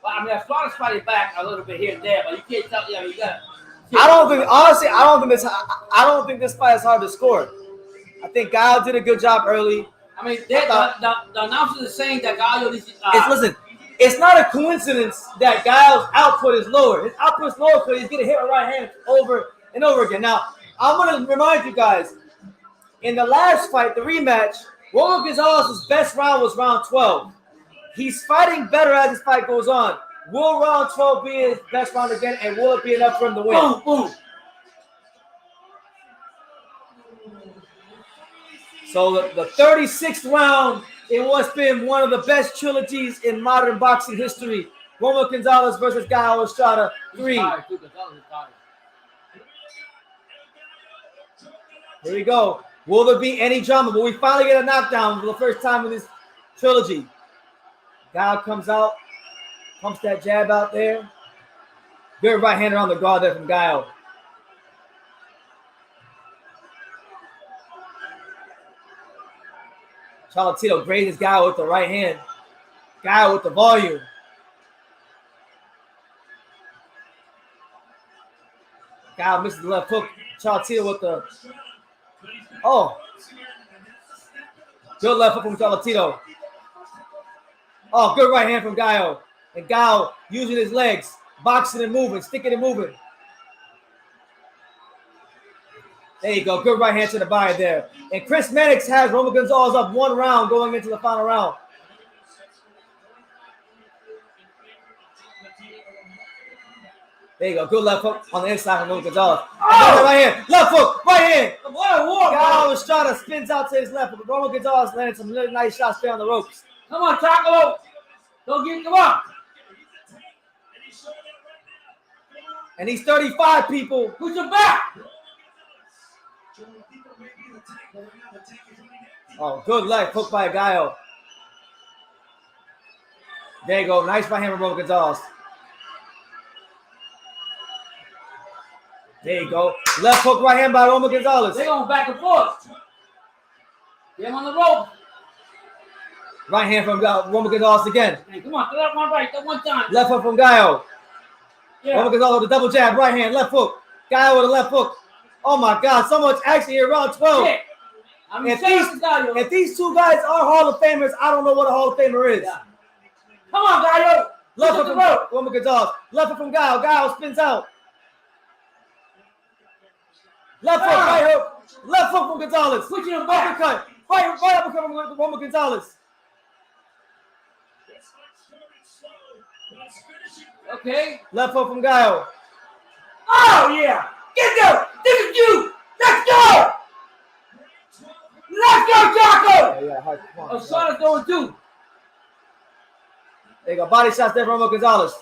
Well, I mean, Estrada's fighting back a little bit here and there, but you can't tell. You got. I don't think this fight is hard to score. I think Gallo did a good job early. I mean, the announcers are saying that Gallo needs to. Listen, it's not a coincidence that Gallo's output is lower. His output is lower because he's getting hit with right hands over and over again. Now, I'm going to remind you guys, in the last fight, the rematch, Roman Gonzalez's best round was round 12. He's fighting better as this fight goes on. Will round 12 be his best round again, and will it be enough for him to win? Boom, boom. So the 36th round in what's been one of the best trilogies in modern boxing history. Roman Gonzalez versus Gallo Estrada 3. Here we go. Will there be any drama? Will we finally get a knockdown for the first time in this trilogy? Gallo comes out, pumps that jab out there. Good right hander on the guard there from Gallo. Chocolatito grazes Gallo with the right hand. Gallo with the volume. Gallo misses the left hook. Chocolatito with the... Oh. Good left hook from Chocolatito. Oh, good right hand from Gallo. And Gallo using his legs, boxing and moving, sticking and moving. There you go. Good right hand to the body there. And Chris Mannix has Roman Gonzalez up 1 round going into the final round. There you go. Good left hook on the inside from Roman Gonzalez. Oh! Right hand. Left hook. Right hand. What a war, Gallo Estrada spins out to his left. But Roman Gonzalez landed some really nice shots there on the ropes. Come on, Taco. Don't get him up. And he's 35, people. Push him back. Oh, good leg hook by Gallo. There you go. Nice right hand from Roman Gonzalez. There you go. Left hook right hand by Roman Gonzalez. They're going back and forth. Get him on the rope. Right hand from Roman Gonzalez again. Hey, come on, throw that one right, that one time. Left hook from Gallo. Yeah. Roman Gonzalez with a double jab. Right hand, left hook. Guy with a left hook. Oh my God, so much action here, round 12. Shit. I mean, If these two guys are Hall of Famers, I don't know what a Hall of Famer is. Yeah. Come on, Gallo. Left hook from Roman Gonzalez. Left hook from Gallo. Gallo spins out. Left hook, right hook. Left hook from Gonzalez. Switching him back. Uppercut. Right uppercut from Roman Gonzalez. Okay. Left hook from Gallo. Oh, yeah. Get there. This is you. Let's go. Let's go, Jocko. Estrada's going too. There you go. Body shots there from Roman Gonzalez.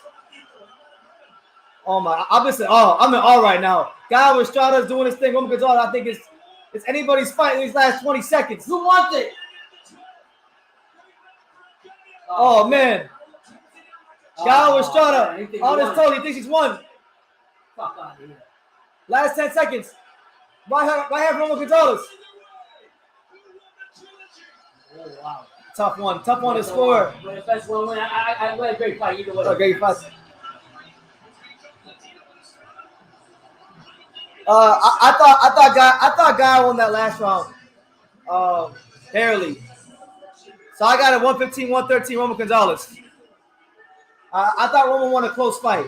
Oh my! I'm in awe right now. Gallo Estrada's doing his thing. Roman Gonzalez, I think it's anybody's fight in these last 20 seconds. Who wants it? Oh man! Gallo Estrada on his toes. He thinks he's won. Fuck out of here. Last 10 seconds. Right hand Roman Gonzalez. Oh, wow. Tough one to score. The best one win. I win a great fight either way. A great fight. I thought Guy won that last round. Barely. So I got it 115-113 Roman Gonzalez. I thought Roman won a close fight.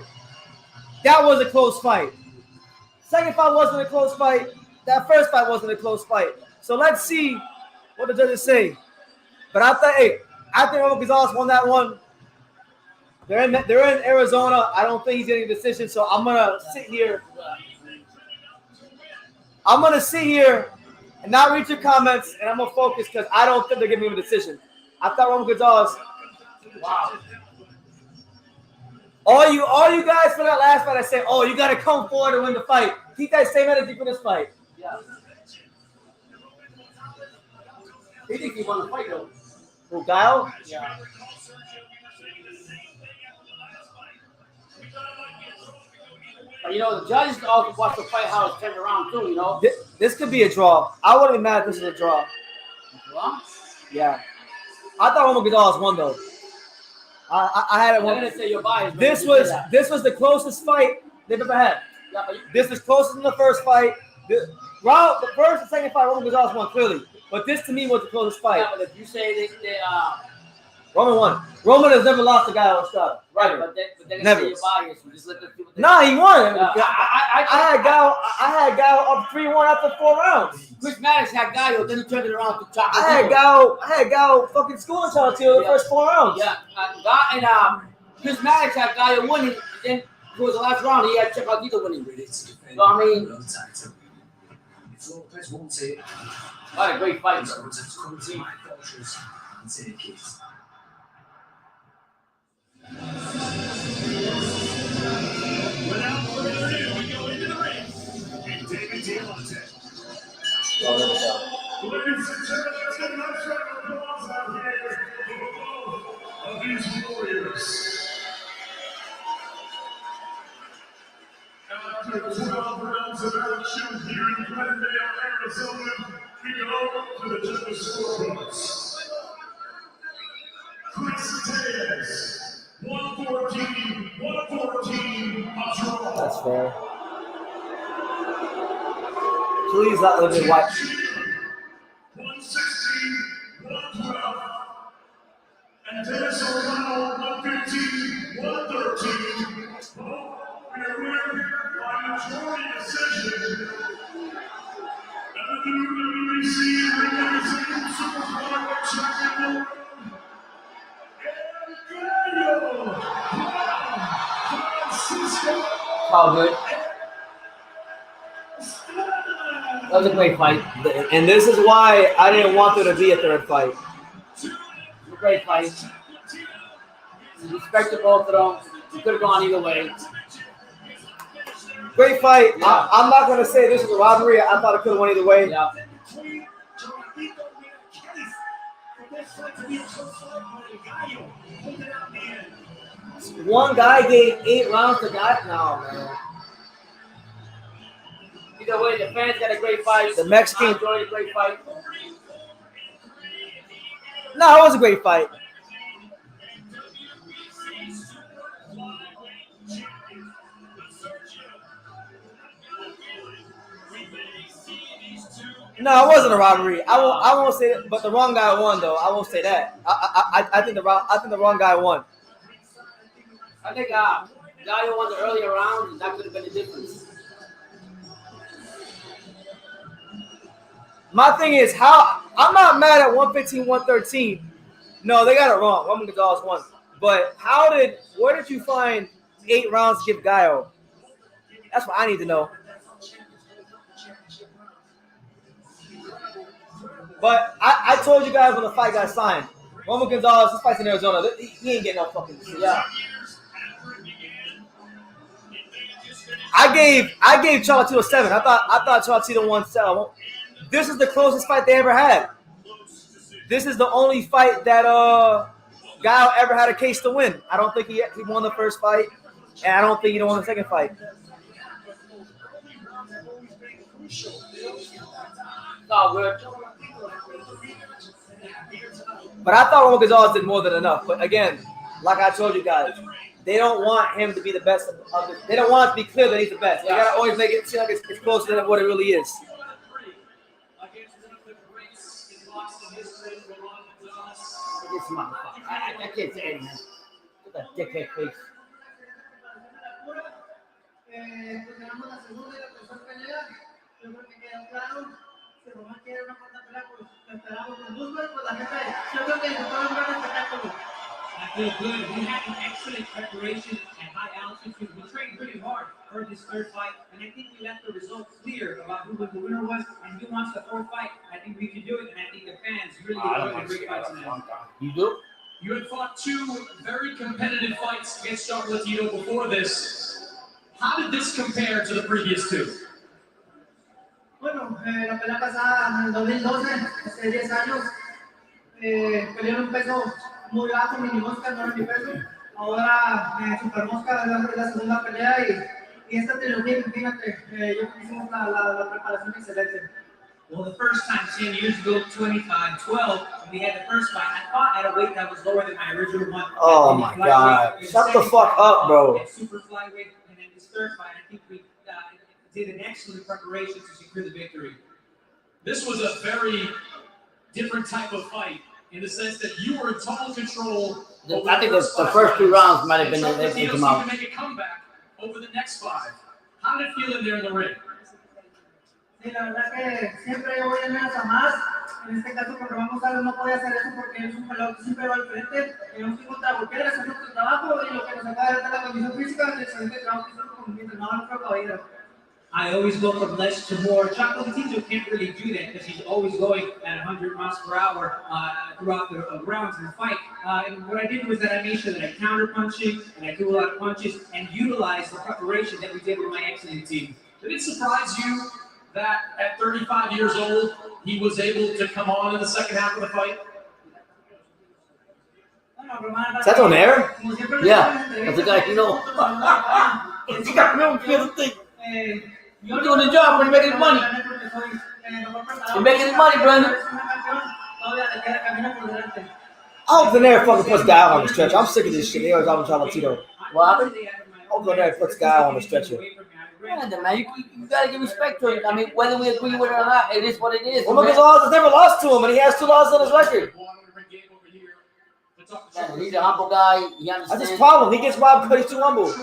That was a close fight. Second fight wasn't a close fight. That first fight wasn't a close fight. So let's see what the judges say. But I think Roman Gonzalez won that one. They're in Arizona. I don't think he's getting a decision. So I'm gonna sit here. And not read your comments, and I'm gonna focus because I don't think they're giving him a decision. I thought Roman Gonzalez. Wow. All you guys for that last fight, I say, oh, you gotta come forward and win the fight. Keep that same energy for this fight. Yeah. He thinks he won the fight though. Who, Gallo? Yeah. But you know, the judges also watch the fight how it's turned around too, you know? This could be a draw. I wouldn't be mad if this is a draw. Well, Yeah. I thought Roman Gonzalez won though. I had it I'm one. gonna say you're biased. This was the closest fight they've ever had. Yeah, but This is closer than the first fight. The first and second fight, Roman Gonzalez won clearly. But this to me was the closest fight. yeah, but if you say they Roman won. Roman has never lost a guy on Estrada. right, but they're gonna Never. say you're biased. You just look at people. Nah, he won. Yeah, I had Gallo up 3-1 after 4 rounds. Chris Maddox had Gallo, then he turned it around to Chocolatito. I had Gallo fucking schooling Chocolatito the first 4 rounds. Yeah, Chris Maddox had Gallo winning. Then towards the last round, he had Chocolatito winning. So I mean, what a great fight. Without further ado, we go into the ring. And David Diamante. Ladies and gentlemen, let's give a nice round of applause out here for both of these warriors. After 12 rounds of action here in Glendale, Arizona, we go to the judges' scorecards. Chris Diaz, 114, a draw. That's fair. Please let me watch. 116, 112. And Dennis O'Connell, 115, 113. We are winning by majority decision. And the new WBC Super Flyweight champion, Gallo, Juan Francisco. How good. That was a great fight. And this is why I didn't want there to be a third fight. It was a great fight. Respect to both of them. You could have gone either way. Great fight. Yeah. I'm not going to say this was a robbery. I thought it could have went either way. Yeah. One guy gave 8 rounds to that. No, man. Either way, the fans got a great fight. The Mexican- I enjoyed a great fight. No, it was a great fight. No, it wasn't a robbery. I won't say it, but the wrong guy won though. I won't say that. I think the wrong guy won. I think Gallo won the earlier round, and that could have been the difference. My thing is I'm not mad at 115, 113. No, they got it wrong. Juan Gonzalez won. But where did you find 8 rounds to give Gallo? That's what I need to know. But I told you guys when the fight got signed, Juan Gonzalez, this fight's in Arizona. He ain't getting no fucking Yeah. I gave Chocolatito 7. I thought Chocolatito won 7. This is the closest fight they ever had. This is the only fight that Gallo ever had a case to win. I don't think he won the first fight, and I don't think he won the second fight. Oh, good. But I thought Juan Gonzalez did more than enough. But again, like I told you guys, they don't want him to be the best of the. They don't want it to be clear that he's the best. They gotta always make it seem like it's closer than what it really is. This motherfucker. I can't say anything. Look at that dickhead face. I feel good. We had an excellent preparation at high altitude. We trained pretty hard for this third fight, and I think we left the result clear about who the winner was and who wants the fourth fight. I think we can do it, and I think the fans really enjoyed the great fight tonight. You do? You had fought 2 very competitive fights against Chocolatito before this. How did this compare to the previous 2? Bueno, la pelea pasada en el 2012, hace 10 años, peleé en un peso muy bajo, mini mosca, no era mi peso. Ahora, super mosca es la segunda pelea y esta trilogía, fíjate, yo hicimos la preparación excelente. Well, the first time, 10 years ago, 12, we had the first fight. I fought at a weight that was lower than my original one. Oh my God. Shut the fuck up, bro. Super flyweight, and then this third fight, I think we did an excellent preparation to secure the victory. This was a very different type of fight in the sense that you were in total control. I think the first 2 rounds might have been the Chocolatito come seemed out. to make a comeback over the next 5. How did it feel in there in the ring? Sí, la verdad que siempre voy de menos a más. En este caso, con Juan González no podía hacer eso porque es un peleador que siempre va al frente. Tenemos que contra cualquiera, hacer nuestro trabajo y lo que nos acaba de dar la condición física, el excelente trabajo que hicimos con mi entrenador, nuestro caballero. I always go from less to more. Chocolatito can't really do that because he's always going at 100 miles per hour throughout the rounds in the fight. And what I did was that I made sure that I counter punching and I threw a lot of punches and utilized the preparation that we did with my excellent team. Did it surprise you that at 35 years old, he was able to come on in the second half of the fight? Is that on air? Yeah, that's the guy you know. You got no feel the thing. You're doing the job when you're making money. You're making money, Brandon. I hope the Nair fucking puts Gallo on the stretcher. I'm sick of this shit. They always have Chocolatito. What happened? I hope the Nair puts Gallo on the stretcher. Brandon, man, you gotta give respect to it. I mean, whether we agree with it or not, it is what it is. Juan Gonzalez has never lost to him, and he has 2 losses on his record. Yeah, he's a humble guy. He That's understands. his problem. He gets robbed because he's too humble.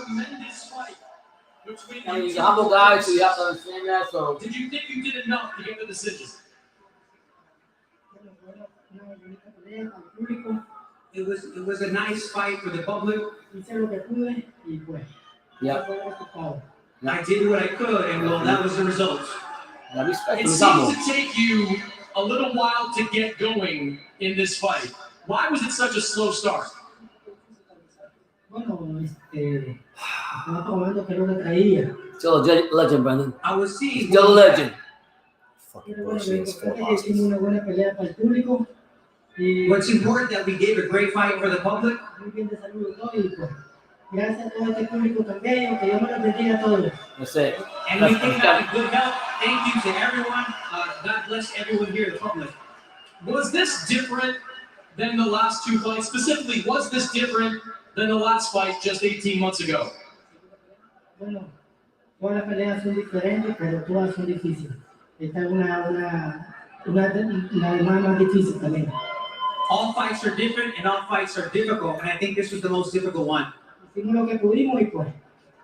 I mean, he's a humble guy, so you have to understand that. So, Did you think you did enough to get the decision? It was a nice fight for the public. yeah. I did what I could, and well, that was the result. Yeah, respect It him. He's humble. seems to take you a little while to get going in this fight. Why was it such a slow start? Bueno, estaba tomando que no le traía. Still a legend, Brandon. I was seeing. Still a legend. Fucking Pero bueno, bullshit. It's 4 losses. hicimos una buena pelea para el público. Y What's important that we gave a great fight for the public. muy bien de salud y todo. Y pues, gracias a todo este público también. Que Dios me los bendiga a todos. That's it. And we came out in good health. Thank you to everyone. God bless everyone here, the public. Was this different than the last 2 fights? Specifically, was this different than the last fight just 18 months ago? Bueno, todas las peleas son diferentes, pero todas son difíciles. Esta es una más difícil también. All fights are different and all fights are difficult, and I think this was the most difficult one. Hicimos lo que pudimos y pues,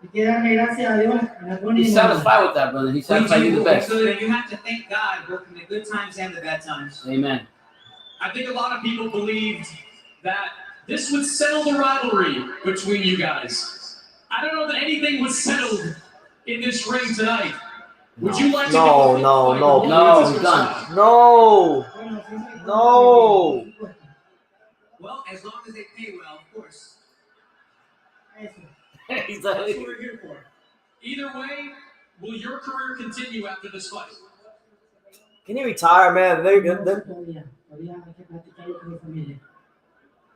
hay que darle gracias a Dios en la buena y He's en la mala. satisfied with that, brother. He's satisfied with the best. So you have to thank God both in the good times and the bad times. Amen. I think a lot of people believed that this would settle the rivalry between you guys. I don't know that anything was settled in this ring tonight. Would you like to No, give a no, fight? no. No, he's done. No. No. Well, as long as they pay well, of course. He's That's like, what we're here for. Either way, will your career continue after this fight? Can you retire, man?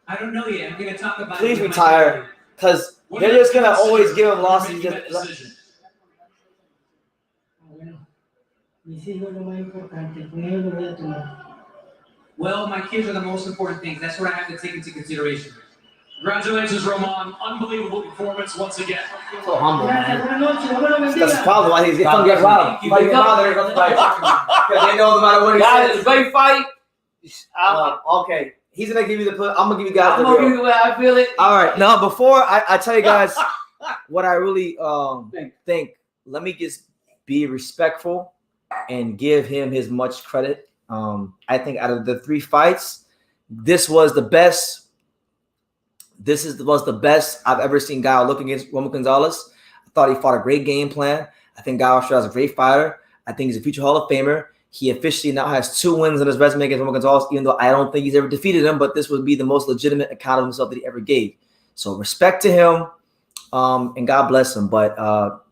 I don't know yet. I'm going to talk about Please it with my retire, family. because What they're do you just gonna consider always give him when losses. making that decision? Mis hijos es lo más importante, con ellos lo voy a tomar. Well, my kids are the most important things. That's what I have to take into consideration. Congratulations, Roman. Unbelievable performance once again. so humble, Gracias, man. buenas noches, Dios me lo That's the bendiga. problem. Why he's God gonna get bless robbed. you. Why you bother to go fight? Because they know no matter what he Guys, it's says. a great fight. I'm Okay, he's gonna give you the. I'm gonna give you guys the gonna give real. you the way I feel it. All right, now before I tell you guys what I really think, let me just be respectful and give him his much credit. I think out of the 3 fights, this was the best. Was the best I've ever seen Gallo look against Roman Gonzalez. I thought he fought a great game plan. I think Gallo Estrada is a great fighter. I think he's a future Hall of Famer. He officially now has 2 wins on his resume against Roman Gonzalez, even though I don't think he's ever defeated him, but this would be the most legitimate account of himself that he ever gave. So respect to him, and God bless him. But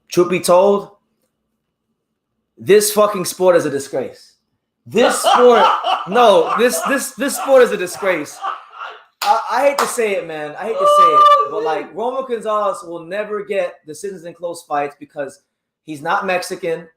truth be told, this fucking sport is a disgrace. This sport, no, this sport is a disgrace. I hate to say it, man. I hate to say it, but like Roman Gonzalez will never get decisions in close fights because he's not Mexican,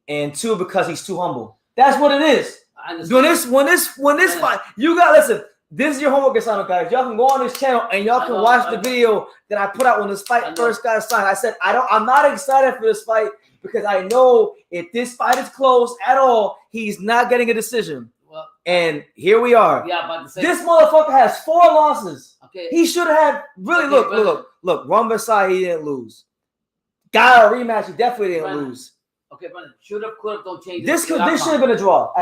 and 2, because he's too humble. That's what it is. When this fight, you got listen. This is your homework assignment, guys. Y'all can go on this channel and y'all can watch the video that I put out when this fight first got assigned. I said I'm not excited for this fight because I know if this fight is close at all, he's not getting a decision. Well, and here we are. Yeah, but This motherfucker has 4 losses. Okay. He should have really Okay, look. Ron Versailles, he didn't lose. Got a rematch, he definitely didn't lose. Okay, but should have, could have, don't change. This should have been a draw.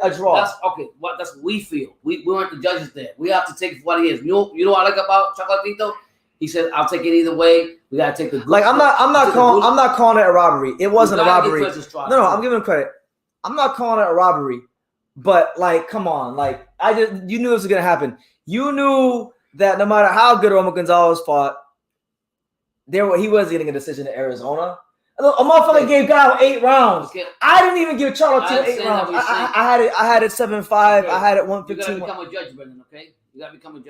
A draw. That's okay. That's what we feel. We weren't the judges there. We have to take it for what he is. You know what I like about Chocolatito? He said, "I'll take it either way. We gotta take the good." Like I'm not calling it a robbery. It wasn't a robbery. No, I'm giving him credit. I'm not calling it a robbery. But like, come on, like you knew this was gonna happen. You knew that no matter how good Roman Gonzalez fought, he was getting a decision in Arizona. A motherfucker gave Gallo 8 rounds. Okay. I didn't even give Chocolatito 8 rounds. I had it 7-5. Okay. I had it 115. You gotta become a judge, Brendan. Okay, you gotta become a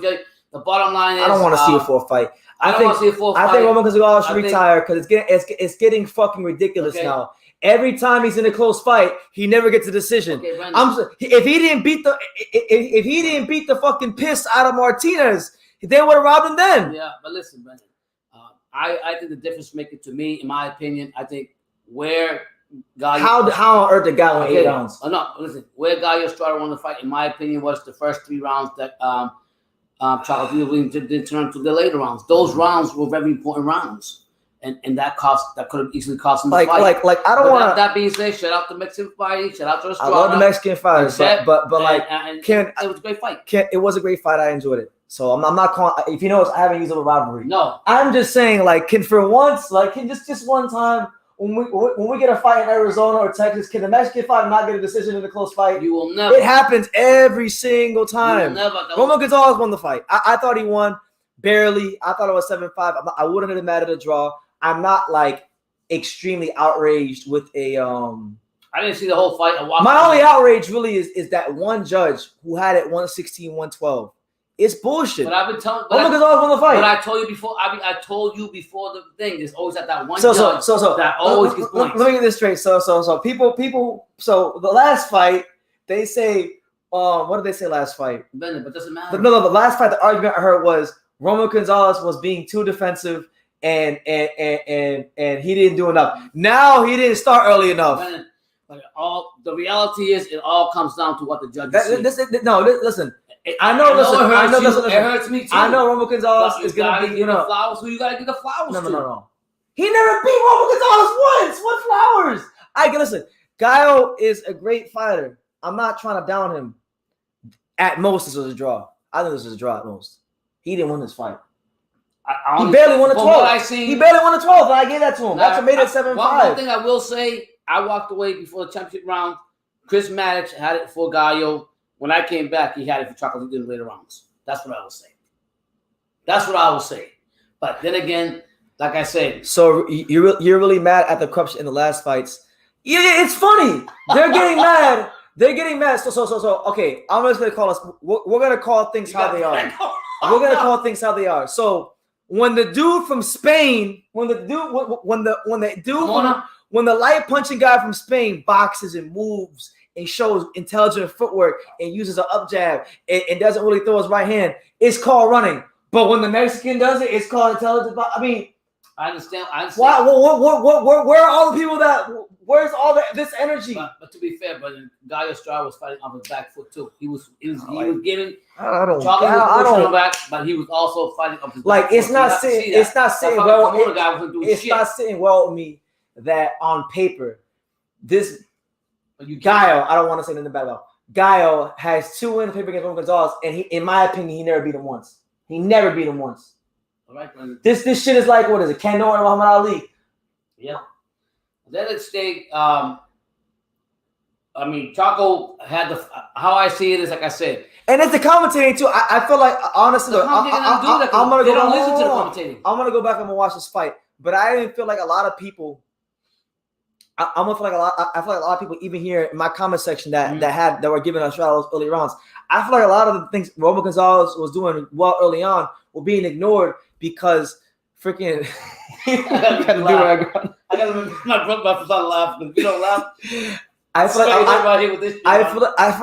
judge. The bottom line is I don't want to see a 4 fight. I don't want to see a 4 fight. I think Roman Gonzalez should retire because it's getting fucking ridiculous now. Every time he's in a close fight, he never gets a decision. Okay, if he didn't beat the fucking piss out of Martinez, they would have robbed him then. Yeah, but listen, Brendan. I think the difference maker to me, in my opinion, I think where Gallo how on earth did Gallo win 8 rounds? No, listen, where Gallo Estrada won the fight, in my opinion, was the first 3 rounds that Chocolatito didn't turn to the later rounds. Those rounds were very important rounds. And that could have easily cost him the fight. Like I don't want to. That being said, shout out to Mexican fighting, shout out to Estrada. I love the Mexican fighters, but it was a great fight. It was a great fight. I enjoyed it. So I'm not calling. If you notice, I haven't used a robbery. No, I'm just saying, like, can just one time when we get a fight in Arizona or Texas, can the Mexican fight not get a decision in a close fight? You will never. It happens every single time. You will never. Roman Gonzalez won the fight. I thought he won barely. I thought it was 7-5. I wouldn't have been mad at a draw. I'm not like extremely outraged with a I didn't see the whole fight. My only outrage really is that one judge who had it 116, 112. It's bullshit. But I've been telling. Roman Gonzalez won the fight. But I told you before. I told you before the thing. There's always that one judge that always gets points. Let me get this straight. So people. So the last fight, they say, what did they say last fight? But it doesn't matter. No. The last fight, the argument I heard was Roman Gonzalez was being too defensive. And he didn't do enough. Now he didn't start early enough. But the reality is, it all comes down to what the judges see. Listen. I know. Listen. It hurts me too. I know Roman Gonzalez is gonna be. The flowers. Who you gotta give the flowers to? No. He never beat Roman Gonzalez once. What flowers? Listen. Gallo is a great fighter. I'm not trying to down him. At most, this was a draw. I think this was a draw at most. He didn't win this fight. He barely won a 12. He barely won a 12, and I gave that to him. That's what made it 7-5. One thing I will say, I walked away before the championship round. Chris Maddox had it for Gallo. When I came back, he had it for Chocolatito in the later rounds. That's what I will say. But then again, like I said. So you're really mad at the corruption in the last fights. Yeah, it's funny. They're getting mad. So, okay, I'm just going to call us. We're going to call things how they are. We're going to call things how they are. So when the dude from Spain, when the light punching guy from Spain boxes and moves and shows intelligent footwork and uses an up jab and doesn't really throw his right hand, it's called running. But when the Mexican does it, it's called intelligent. I understand. Why? Where are all the people that? Where's all this energy? But to be fair, but Gallo Estrada was fighting off his back foot too. He was giving. I don't. Back, but he was also fighting off his back. Like it's not sitting. It's not sitting well. It's not sitting well with me that on paper, this Gallo. I don't want to say nothing bad about Gallo has 2 wins paper against Roman Gonzalez, and he, in my opinion, he never beat him once. All right, this shit is like, what is it? Ken Norton, Muhammad Ali. Yeah. Then it's Choco had how I see it is like I said. And it's the commentating too. I feel like honestly, I'm gonna go back. Listen to the commentating. I'm gonna go back and I'm gonna watch this fight. But I didn't feel like a lot of people. I feel like a lot of people, even here in my comment section that were giving us those early rounds. I feel like a lot of the things Roman Gonzalez was doing well early on were being ignored because freaking. I gotta remember my brother about to laugh. If you don't laugh, I feel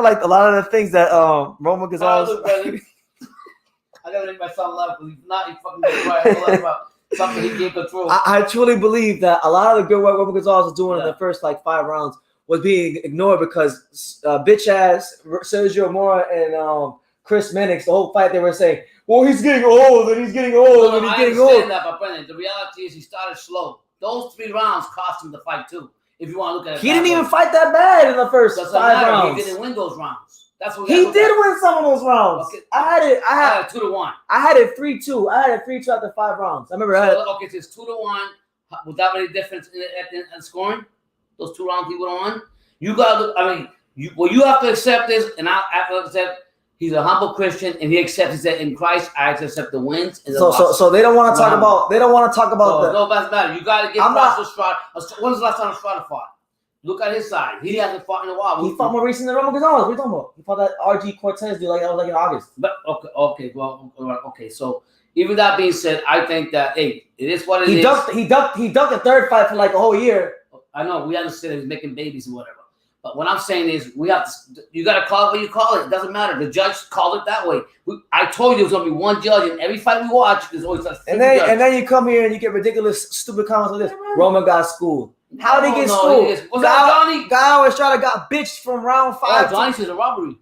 like a lot of the things that Roman Gonzalez. I gotta make my son laugh because if not, he fucking gonna cry about something he can't control. I truly believe that a lot of the good work Roman Gonzalez was doing in the first 5 rounds was being ignored because bitch ass Sergio Mora and Chris Mannix, the whole fight they were saying, well, he's getting old and he's getting old and he's getting old. I understand that, but the reality is he started slow. Those 3 rounds cost him the fight too. If you want to look at it, he didn't even fight that bad in the first 5 rounds. He didn't win those rounds. That's what he did win some of those rounds. Okay. I had 2-1. I had it 3-2. I had it 3-2 after 5 rounds. I remember. Okay, so it's 2-1 without any difference in scoring. Those 2 rounds he went on. You got to. I mean, you have to accept this, and I have to accept. He's a humble Christian, and he accepts that in Christ. I accept the wins. And the losses. So they don't want to talk about. They don't want to talk about. No, that's matter. You got to give props to Estrada. When's the last time Estrada fought? Look at his side. He hasn't fought in a while. He fought more recently than Roman Gonzalez. What are you talking about? He fought that RG Cortez dude that was in August. But okay. So even that being said, I think that it is what it is. He ducked the third fight for like a whole year. I know we understand he's making babies and whatever. But what I'm saying is you got to call it what you call it. It doesn't matter. The judge called it that way. I told you there was going to be one judge in every fight we watch. There's always a and then you come here and you get ridiculous, stupid comments like this. Roman got schooled. How did he get schooled? Was that Johnny? Gallo Estrada got bitched from round 5. Johnny says a robbery.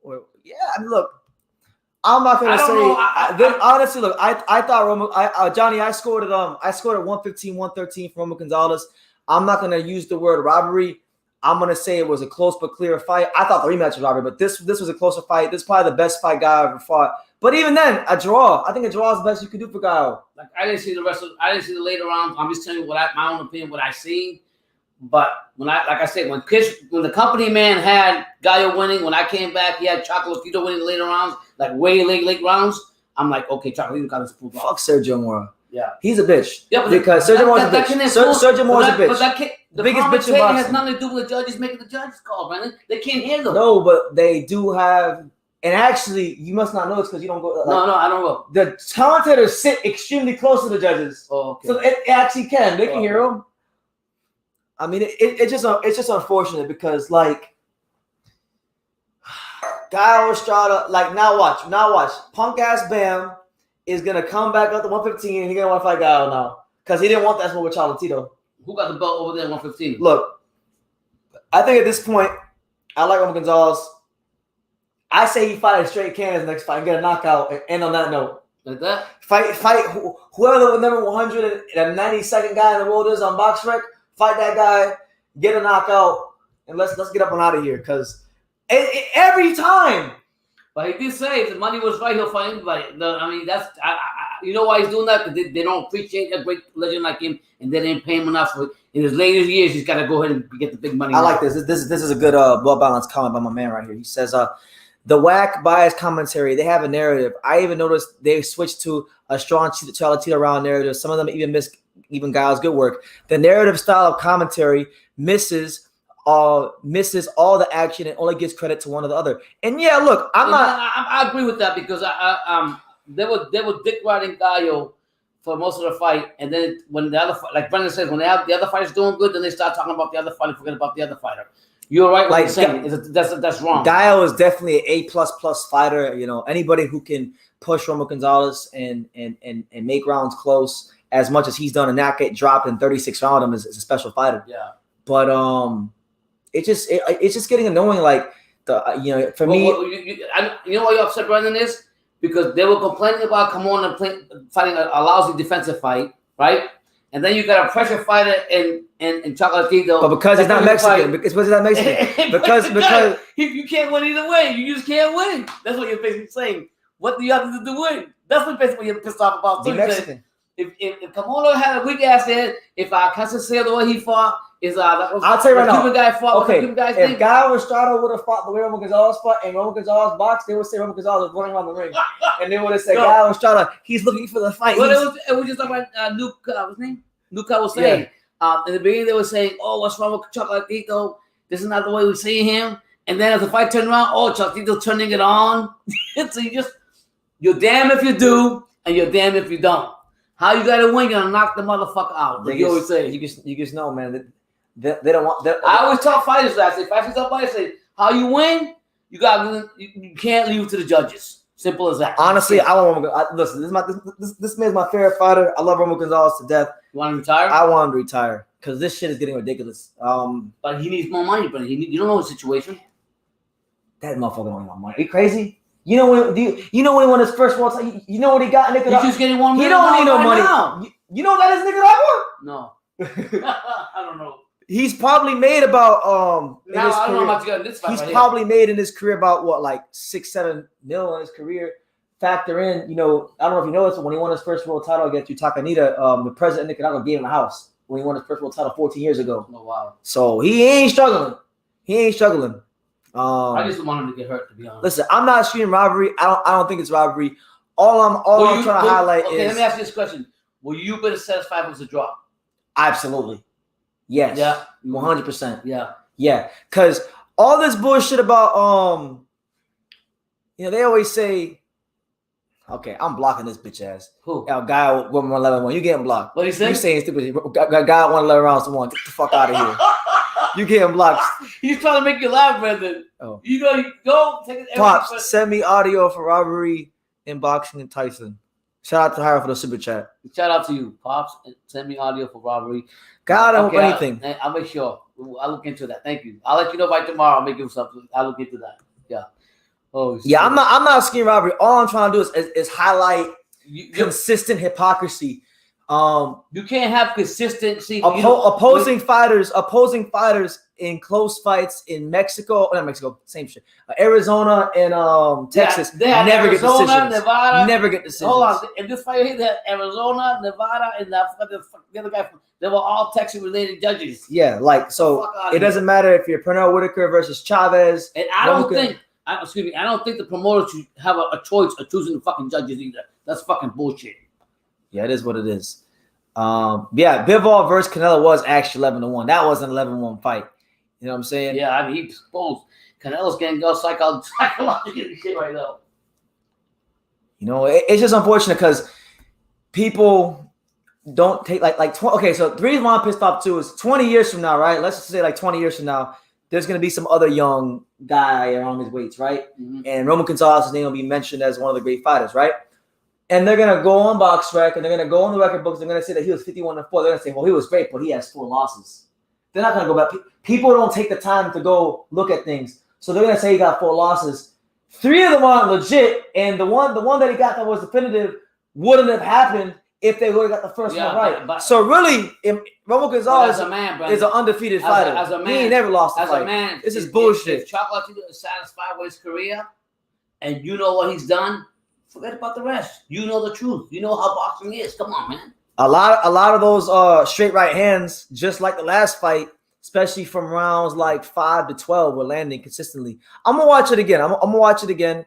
Well, yeah, I mean, look. I'm not gonna say. Honestly, look. I thought Roman. Johnny. I scored at 115, 113 for Roman Gonzalez. I'm not gonna use the word robbery. I'm gonna say it was a close but clear fight. I thought the rematch was robbery, but this was a closer fight. This is probably the best fight Gallo ever fought. But even then, a draw. I think a draw is the best you could do for Gallo. Like I didn't see the later rounds. I'm just telling you my own opinion, what I seen. But when the company man had Gallo winning, when I came back, he had Chocolatito winning the later rounds, like way late rounds. I'm like, okay, Chocolatito got his proof. Fuck Sergio Mora. Yeah, he's a bitch. Yeah, because Sergio Mora's a bitch. Sergio Mora's a bitch. The biggest bitch in boxing has nothing to do with the judges making the judges call, man. They can't handle it. No, but they do have. And actually, you must not know this because you don't go. Like, no, I don't go. The commentators sit extremely close to the judges, okay. So it actually can. They can hear them. I mean, it's just unfortunate because like Gallo Estrada, like now watch, punk ass Bam is gonna come back up to 115 and he's gonna want to fight Gallo now because he didn't want that sport with Chocolatito. Who got the belt over there at 115? Look, I think at this point, I like Roman Gonzalez. I say he fight a straight cans next fight and get a knockout and end on that note. Like that? Fight whoever the number 192nd guy in the world is on BoxRec. Fight that guy, get a knockout, and let's get up and out of here. Because every time. But he did say if the money was right, he'll fight anybody. I mean, that's you know why he's doing that? Because they don't appreciate a great legend like him, and they didn't pay him enough for it. In his later years, he's got to go ahead and get the big money. I like this. This is a good well-balanced comment by my man right here. He says, the whack bias commentary, they have a narrative. I even noticed they switched to a strong Chocolatito around narrative. Some of them even miss Gallo's good work. The narrative style of commentary misses all the action and only gives credit to one or the other. And yeah, look, I agree with that because they were dick riding Gallo for most of the fight, and then when the other, like Brendan says, when they have the other fighter's doing good, then they start talking about the other fighter, forget about the other fighter. You're right. What you're saying that's wrong. Gallo is definitely an A++ fighter. You know, anybody who can push Roman Gonzalez and make rounds close as much as he's done and not get dropped in 36 rounds of him is a special fighter. Yeah. But it's just getting annoying. Like for me, you know why you're upset, Brendan, is because they were complaining about Kimona fighting a lousy defensive fight, right? And then you got a pressure fighter in Chocolatito. But because he's not Mexican. Because he's not Mexican. because you can't win either way. You just can't win. That's what you're basically saying. What do you have to do to win? That's what basically you're pissed off about. Be Mexican. If Kimona had a weak ass head, if Cancelo the way he fought, I'll tell you right now. Cuban guy fought. Okay, Cuban guys if Gallo Estrada would have fought the way Roman Gonzalez fought and Roman Gonzalez boxed, they would say Roman Gonzalez was running around the ring, and they would have said Gallo Estrada, he's looking for the fight. Well, it was just like Luca, what's his name? Luca was saying. In the beginning, they were saying, "Oh, what's wrong with Chocolatito? This is not the way we see him." And then as the fight turned around, Chocolatito turning it on. So you're damn if you do, and you're damn if you don't. How you gotta win? You're gonna knock the motherfucker out. Like you always say. You just know, man. They don't want. I always tell fighters that. If I see somebody say, "How you win?" You can't leave it to the judges. Simple as that. Honestly, I want Roman. Listen, this man's my favorite fighter. I love Roman Gonzalez to death. You want him to retire? I want him to retire because this shit is getting ridiculous. But he needs more money. But you don't know his situation. That motherfucker don't want money. Are you crazy? You know when he won his first world title? You know what he got in Nicaragua? He's just getting $1 million. He don't need no money. Now. You know that is Nicaragua? No. I don't know. He's probably made about I don't know how much you got in this fight. He's probably made in his career about what, like 6-7 mil in his career. Factor in, I don't know if you know this, but when he won his first world title against Takanita, the president of Nicaragua gave him a house when he won his first world title 14 years ago. Oh wow! So he ain't struggling. I just want him to get hurt, to be honest. Listen, I'm not shooting robbery. I don't think it's robbery. All I'm trying to highlight is. Okay, let me ask you this question: will you be satisfied if it was a draw? Absolutely. Yes. Yeah. 100%. Yeah. Yeah. Because all this bullshit about they always say, okay, I'm blocking this bitch ass. Who? Guy 111-1. You getting blocked. What he said? You saying stupid. Guy 111 rounds to 1. Get the fuck out of here. You getting blocked. He's trying to make you laugh, Brendan. Oh. You go take it. Pops, send me audio for robbery in boxing and Tyson. Shout out to her for the super chat. Shout out to you, Pops. Send me audio for robbery. God, I don't want anything. I'll make sure. I'll look into that. Thank you. I'll let you know by tomorrow. I'll make you something. I'll look into that. Yeah. Oh. Yeah, I'm not scheme robbery. All I'm trying to do is highlight consistent hypocrisy. You can't have consistency. Opposing fighters in close fights in Mexico, not Mexico, same shit. Arizona and Texas they had never Arizona, get decisions. Nevada. Never get decisions. Hold on, in this fight here, they had Arizona, Nevada, and the other guy. They were all Texas-related judges. Yeah, so it doesn't matter if you're Pernell Whitaker versus Chavez. And I don't think the promoter should have a choice of choosing the fucking judges either. That's fucking bullshit. Yeah, it is what it is. Bivol versus Canelo was actually 11-1. That was an 11-1 fight. You know what I'm saying? Yeah, I mean, he exposed. Canelo's getting go psychologically shit right now. It's just unfortunate because people don't take okay. So the reason why I'm pissed off too is 20 years from now, right? Let's just say 20 years from now, there's gonna be some other young guy around his weights, right? Mm-hmm. And Roman Gonzalez's name will be mentioned as one of the great fighters, right? And they're gonna go on BoxRec and they're gonna go on the record books. They're gonna say that he was 51-4. They're gonna say, well, he was great, but he has 4 losses. they're not gonna go back. People don't take the time to go look at things, so they're gonna say he got 4 losses. 3 of them aren't legit, and the one that he got that was definitive wouldn't have happened if they would have got the first one right. But so really, Romo Gonzalez is an undefeated fighter. As a man, he ain't never lost a fight. A man, this is bullshit. If Chocolatito is satisfied with his career, and you know what he's done, forget about the rest. You know the truth. You know how boxing is. Come on, man. A lot of those straight right hands, just like the last fight, especially from rounds like 5 to 12, were landing consistently. I'm gonna watch it again. I'm gonna watch it again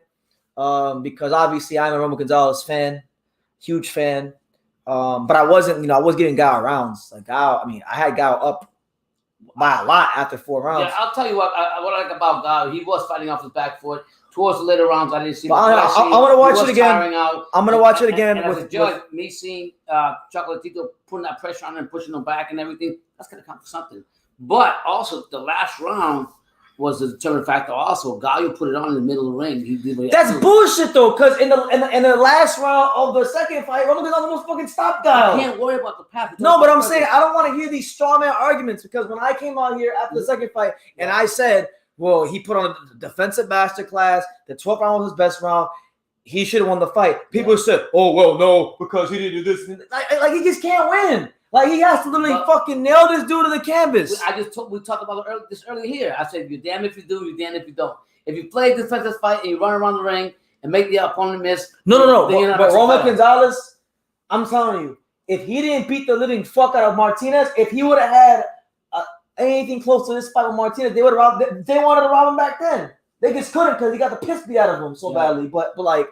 because obviously I'm a Romo Gonzalez fan, huge fan. But I wasn't, I was getting Gallo rounds. Like Gallo, I had Gallo up by a lot after 4 rounds. Yeah, I'll tell you what I like about Gallo. He was fighting off his back foot. Towards the later rounds, I didn't see. I'm gonna watch it again. I'm gonna watch it again. And as a judge, me seeing Chocolatito putting that pressure on him, pushing him back, and everything, that's gonna count for something. But also, the last round was the determining factor. Also, Gallo put it on in the middle of the ring. He did That's bullshit, though, because in the last round of the second fight, Romo Gonzalez almost fucking stopped Gallo. You can't worry about the path. No, but I'm saying I don't want to hear these straw man arguments because when I came out here after the second fight and I said, well, he put on a defensive masterclass, the 12th round was his best round, he should have won the fight. People said, oh, well, no, because he didn't do this. Like he just can't win. Like, he has to literally fucking nail this dude to the canvas. We talked about this earlier here. I said, you're damned if you do, you're damned if you don't. If you play a defensive fight and you run around the ring and make the opponent miss. No. But Romo Gonzalez, I'm telling you, if he didn't beat the living fuck out of Martinez, if he would have had anything close to this fight with Martinez, they would have they wanted to rob him back then. They just couldn't because he got the piss beat out of him so badly. But like,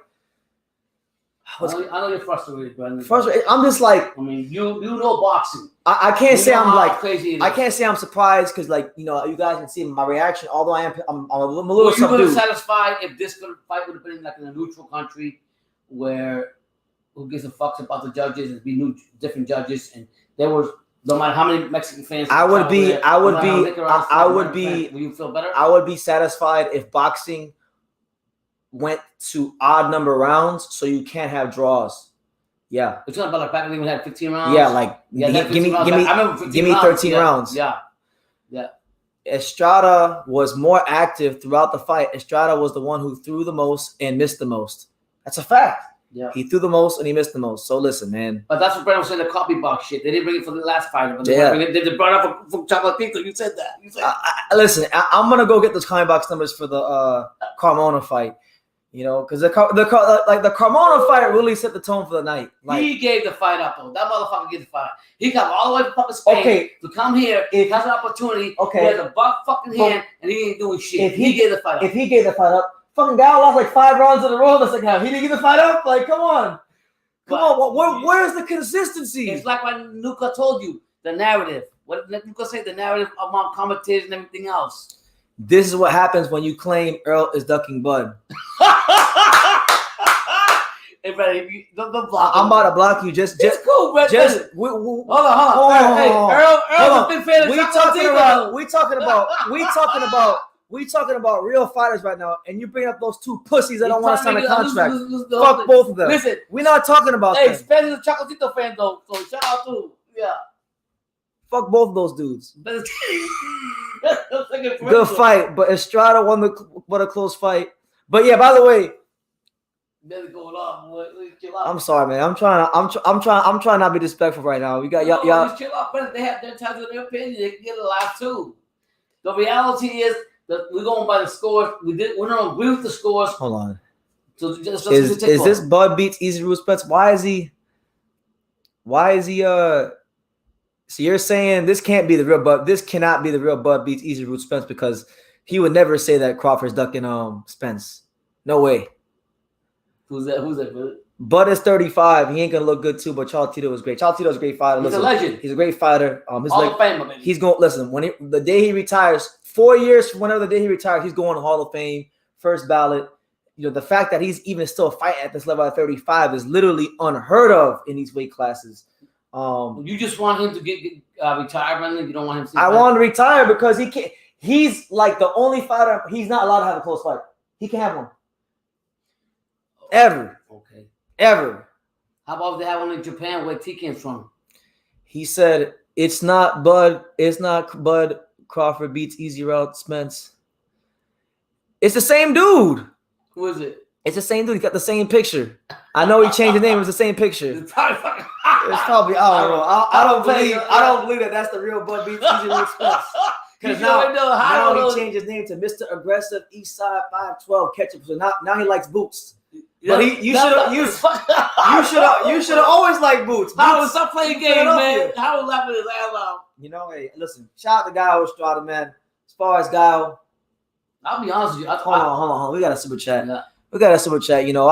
I know you're frustrated, Brandon. I'm just like, you know boxing. I can't say I'm like crazy. I can't say I'm surprised because you guys can see my reaction. Although I'm a little subdued. You would have satisfied if this fight would have been like in a neutral country where who gives a fuck about the judges? It'd be different judges, and there was no matter how many Mexican fans. Will you feel better? I would be satisfied if boxing went to odd number rounds, so you can't have draws. Yeah. You're talking about like back when we had 15 rounds? Yeah, give me 13 rounds. Yeah. Estrada was more active throughout the fight. Estrada was the one who threw the most and missed the most. That's a fact. Yeah. He threw the most and he missed the most. So listen, man. But that's what Brandon was saying, the copy box shit. They didn't bring it for the last fight. But they brought it up for Chocolatito. You said that. Listen, I'm going to go get those coin box numbers for the Carmona fight. Because the Carmona fight really set the tone for the night. He gave the fight up, though. That motherfucker gave the fight up. He got all the way from fucking Spain to come here. He has an opportunity. He has a buck fucking hand, and he ain't doing shit. He gave the fight up. If he gave the fight up, fucking Gallo lost like 5 rounds in a row. That's like how he didn't give the fight up. Like, come on. Where's the consistency? It's like what Nuka told you, the narrative. What did Nuka say? The narrative among commentators and everything else. This is what happens when you claim Earl is ducking Bud. Hey, brother, don't block I'm about to block you. Just cool, bro. Hold on. Hey, Earl's a big fan of We talking about real fighters right now, and you bring up those 2 pussies that don't want to sign a contract. Fuck both of them. Listen, we're not talking about that. Hey, Spencer's a Chocolatito fan, though, so shout out to him. Yeah. Fuck both of those dudes. Good fight, but Estrada won what a close fight. But yeah, by the way, I'm sorry, man. I'm trying not to be disrespectful right now. We got y'all. Just chill out, but they have their times of their opinion. They can get a lot too. The reality is that we're going by the scores. We don't agree with the scores. Hold on. So just is this Bud beats Easy Rude Spence? Why is he? So you're saying this can't be the real Bud? This cannot be the real Bud beats Easy Rude Spence because he would never say that Crawford's ducking Spence. No way. Who's that? Bud is 35. He ain't gonna look good too, but Chocolatito was great. Chocolatito's a great fighter. He's a legend. He's a great fighter. Hall of Fame, baby. He's going. Listen, the day he retires, 4 years from whenever the day he retires, he's going to Hall of Fame, first ballot. The fact that he's even still fighting at this level at 35 is literally unheard of in these weight classes. You just want him to get retired, Brandon? You don't want him to? I want him to retire because he can't. He's like the only fighter. He's not allowed to have a close fight. He can have one. Ever. Okay. Ever. How about if they have one in Japan where T came from? He said It's not Bud. It's not Bud Crawford beats Easy Route Spence. It's the same dude. Who is it? It's the same dude. He got the same picture. I know he changed the name. It was the same picture. It's probably It's probably I don't know. I don't believe that that's the real Bud beats Easy Route Spence. Because now he changed his name to Mr. Aggressive Eastside 512 Ketchup. So now he likes boots. Yeah, but you should have always liked boots. How was stop playing games, man? How was laughing his ass out? You know, hey, listen. Shout out to Gallo Estrada, man. As far as Gallo, I'll be honest with you. Hold on. We got a super chat. Yeah. We got a super chat. You know,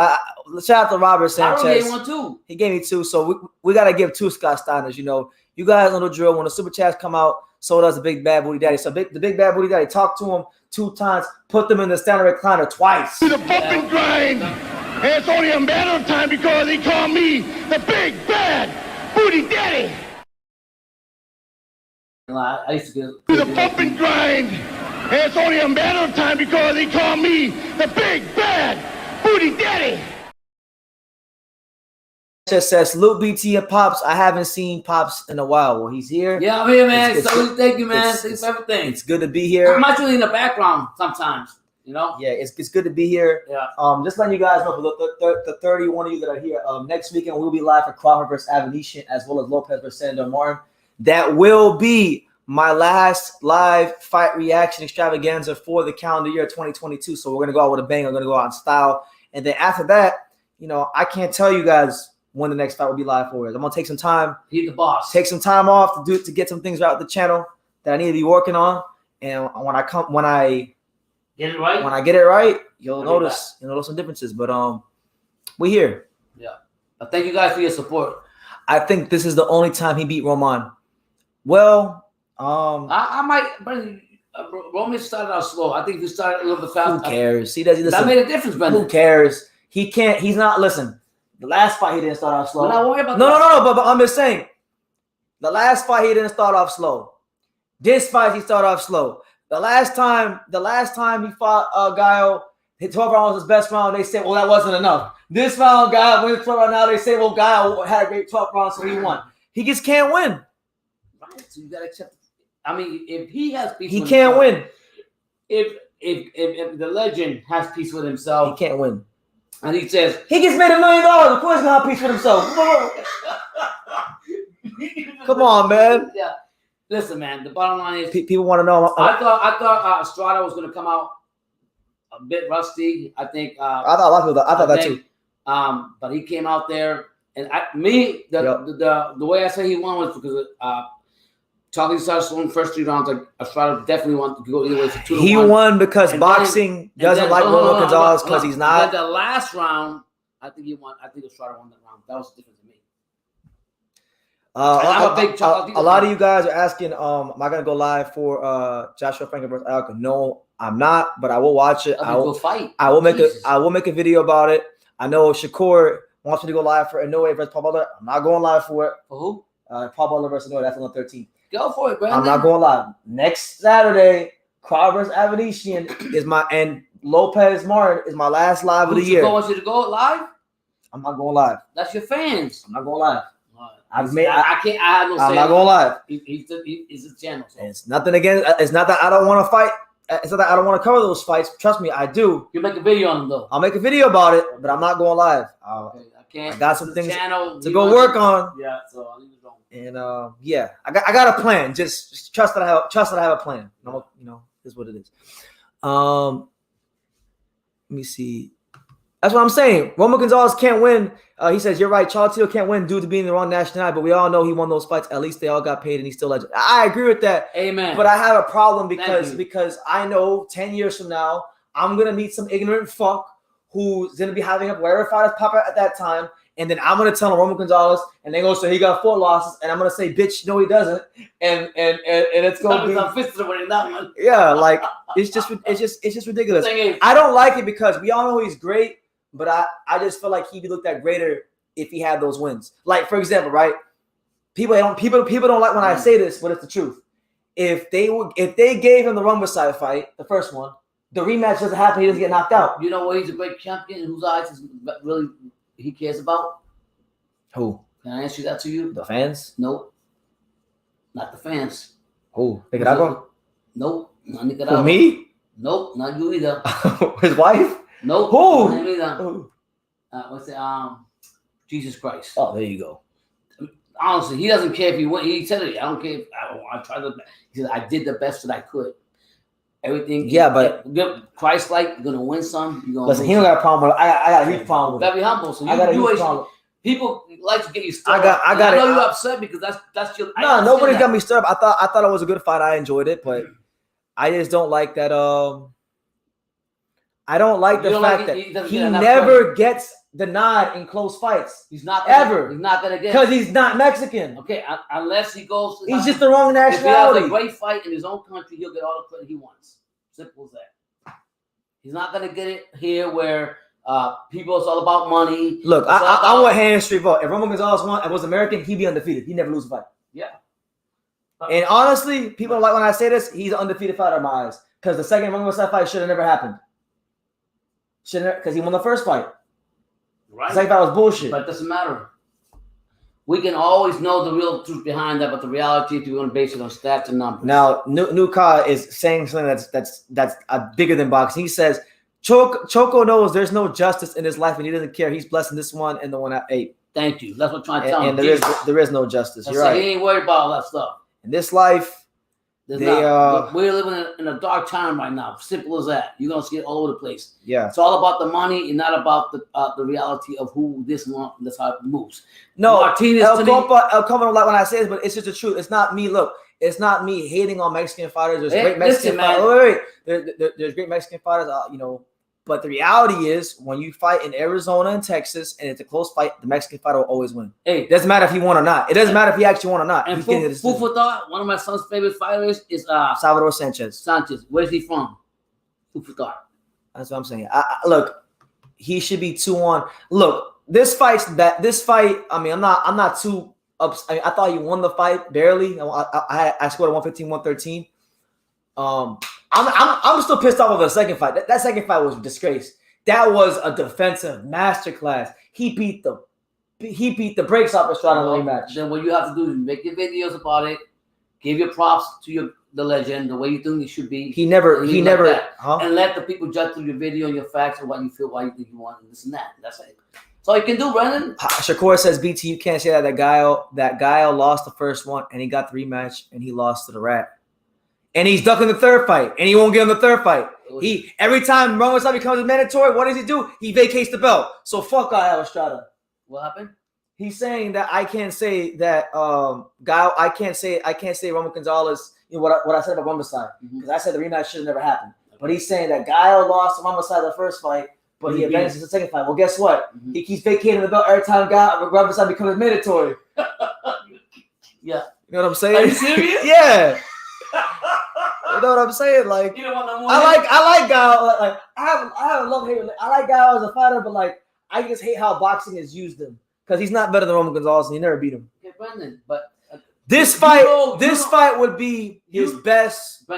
shout out to Robert Sanchez. I gave one too. He gave me 2, so we got to give 2 Scott Steiners. You know, you guys know the drill. When the super chats come out, so does the Big Bad Booty Daddy. So the Big Bad Booty Daddy talked to him 2 times, put them in the standing recliner twice. The bump and grind. And it's only a matter of time because he called me the Big Bad Booty Daddy. I used to get The bump and grind. And it's only a matter of time because he called me the Big Bad Booty Daddy. Just says Luke BT and Pops. I haven't seen Pops in a while. Well, he's here. Yeah, I'm here, man. Thank you, man. Thanks for everything. It's good to be here. I'm actually in the background sometimes, you know? Yeah, it's good to be here. Yeah. Just letting you guys know, for the 31 of you that are here, next weekend we'll be live for Crawford versus Avenetian as well as Lopez versus Sandor Martin. That will be my last live fight reaction extravaganza for the calendar year 2022. So we're going to go out with a bang. We're going to go out in style. And then after that, you know, I can't tell you guys when the next fight will be live for. I'm going to take some time. He's the boss. Take some time off to get some things out with the channel that I need to be working on. And when I get it right. When I get it right, you'll notice some differences. But we here. Yeah. But thank you guys for your support. I think this is the only time he beat Roman. Well, I might, but Roman started out slow. I think if he started a little bit fast. Who cares? He does. That made a difference, Brendan. Who cares? He can't. He's not. Listen. The last fight he didn't start off slow. We're not worried about No. But I'm just saying. The last fight he didn't start off slow. This fight he started off slow. The last time he fought Gallo, his 12 round was his best round. They said, well, that wasn't enough. This round, Gallo wins 12 round. Now they say, well, Gallo had a great 12 round, so he won. He just can't win. Right. So you gotta accept. I mean, if he has peace, he can't win. If the legend has peace with himself, he can't win. And he says he just made $1 million. Of course, he's gonna have peace with himself. Come on, man. Yeah. Listen, man. The bottom line is people want to know. I thought Estrada was gonna come out a bit rusty. I think. I thought a lot of people. I thought that too. But he came out there, and the way I say he won was because Charlie started in the first 3 rounds. Like Estrada definitely wanted to go either way for 2-1. He won because boxing doesn't like Roman Gonzalez because he's not. The last round, I think he won. I think Estrada won that round. That was the difference to me. A lot of you guys are asking, am I gonna go live for Joshua Franklin versus Alka? No, I'm not, but I will watch it. I will fight. I will make a video about it. I know Shakur wants me to go live for Inoue versus Paul Butler. I'm not going live for it. For who? Paul Butler versus Inoue. That's on the 13th. Go for it, Brandon. I'm not going live. Next Saturday, Crawford versus Avenetian is and Lopez Martin is my last live of the year. Want you to go live? I'm not going live. That's your fans. I'm not going live. I have no say. I'm not going live. He's a channel. So. It's nothing against. It's not that I don't want to fight. It's not that I don't want to cover those fights. Trust me, I do. You make a video on them though. I'll make a video about it, but I'm not going live. Okay, I can't. I got some things to go work on. Yeah, so I'll leave it alone. And yeah, I got a plan. Just trust that I have a plan. You know, this is what it is. Let me see. That's what I'm saying. Roman Gonzalez can't win. He says, you're right. Chocolatito can't win due to being the wrong nationality, but we all know he won those fights. At least they all got paid, and he's still legend. I agree with that. Amen. But I have a problem because I know 10 years from now, I'm going to meet some ignorant fuck who's going to be having up wherever fighters pop out at that time. And then I'm going to tell him Roman Gonzalez, and they're going to say he got 4 losses, and I'm going to say, bitch, no, he doesn't. And it's going to be. Yeah, like it's just ridiculous. I don't like it because we all know he's great. But I just feel like he'd be looked at greater if he had those wins. Like, for example, right? People don't like when I say this, but it's the truth. If they gave him the Rumbleside fight, the first one, the rematch doesn't happen. He doesn't get knocked out. You know what? He's a great champion. Whose eyes is really he cares about? Who? Can I answer that to you? The fans? Nope. not the fans. Who? Nicaragua? Nope, not Nicaragua. Who, me? Nope, not you either. His wife? Nope. Who? Not him either. Who? What's it? Jesus Christ. Oh, there you go. Honestly, he doesn't care if he win. He said it. I don't care if I tried to. He said I did the best that I could. Everything. Yeah, but Christ-like, you're gonna win some. You're gonna listen, he don't got a problem with it. I got a huge problem with it. Gotta be humble. So I got a huge problem. People like to get you stirred. I know you're upset because that's your. No, nobody's got me stirred. I thought it was a good fight. I enjoyed it, but I just don't like that. I don't like the fact that he never gets the nod in close fights. He's not ever. He's not gonna get because he's not Mexican. Okay, unless he goes. He's just the wrong nationality. If he has a great fight in his own country, he'll get all the credit he wants. Simple as that. He's not gonna get it here where people. It's all about money. Look, I want hand straight vote. If Roman Gonzalez won and was American, he'd be undefeated. He'd never lose a fight. Yeah. And honestly, people don't like when I say this. He's an undefeated fighter in my eyes because the second Roman Gonzalez fight should have never happened. Because he won the first fight. Right. The second fight was bullshit. But it doesn't matter. We can always know the real truth behind that, but the reality is we're going to base it on stats and numbers. Now, Nuka is saying something that's bigger than boxing. He says, Choco knows there's no justice in his life, and he doesn't care. He's blessing this one and the one at 8. Thank you. That's what I'm trying to tell him. And there is no justice. You're right. He ain't worried about all that stuff. In this life, we're living in a dark time right now. Simple as that. You're gonna see it all over the place. Yeah, it's all about the money and not about the reality of who this one. That's how it moves. No, Martinez. El Copa, like when I say this, but it's just the truth. It's not me. Look, it's not me hating on Mexican fighters. There's great Mexican fighters. Wait. There's great Mexican fighters. But the reality is, when you fight in Arizona and Texas, and it's a close fight, the Mexican fighter will always win. Hey, it doesn't matter if he won or not. It doesn't matter if he actually won or not. And food for thought, one of my son's favorite fighters is Salvador Sanchez. Where's he from? Food for thought. That's what I'm saying. Look, he should be 2-1. Look, this fight. I mean, I'm not too ups. I thought he won the fight barely. I scored a 115, 113. I'm still pissed off of the second fight. That second fight was a disgrace. That was a defensive masterclass. He beat the brakes off Estrada in the rematch. Then what you have to do is make your videos about it, give your props to the legend the way you think it should be. He never, and let the people judge through your video and your facts and what you feel, why you think you want, and this and that. That's it. That's all you can do, Brandon. Shakur says, BT, you can't say that Gallo lost the first one and he got the rematch and he lost to the Rat. And he's ducking the third fight, and he won't get him the third fight. Every time Roman becomes mandatory, what does he do? He vacates the belt. So fuck Gallo Estrada. What happened? He's saying that I can't say that I can't say Roman Gonzalez. You know what I said about Rumbleside, because I said the rematch should have never happened. But he's saying that Gallo lost to Rumbleside the first fight, but he advances the second fight. Well, guess what? He keeps vacating the belt every time Rumbleside becomes mandatory. Yeah. You know what I'm saying? Are you serious? Yeah. You know what I'm saying? Like, you don't want no more I like Gallo. Like, I have a love hate. I like Gallo as a fighter, but like, I just hate how boxing has used him because he's not better than Roman Gonzalez, and he never beat him. Okay, Brendan, but this fight would be his best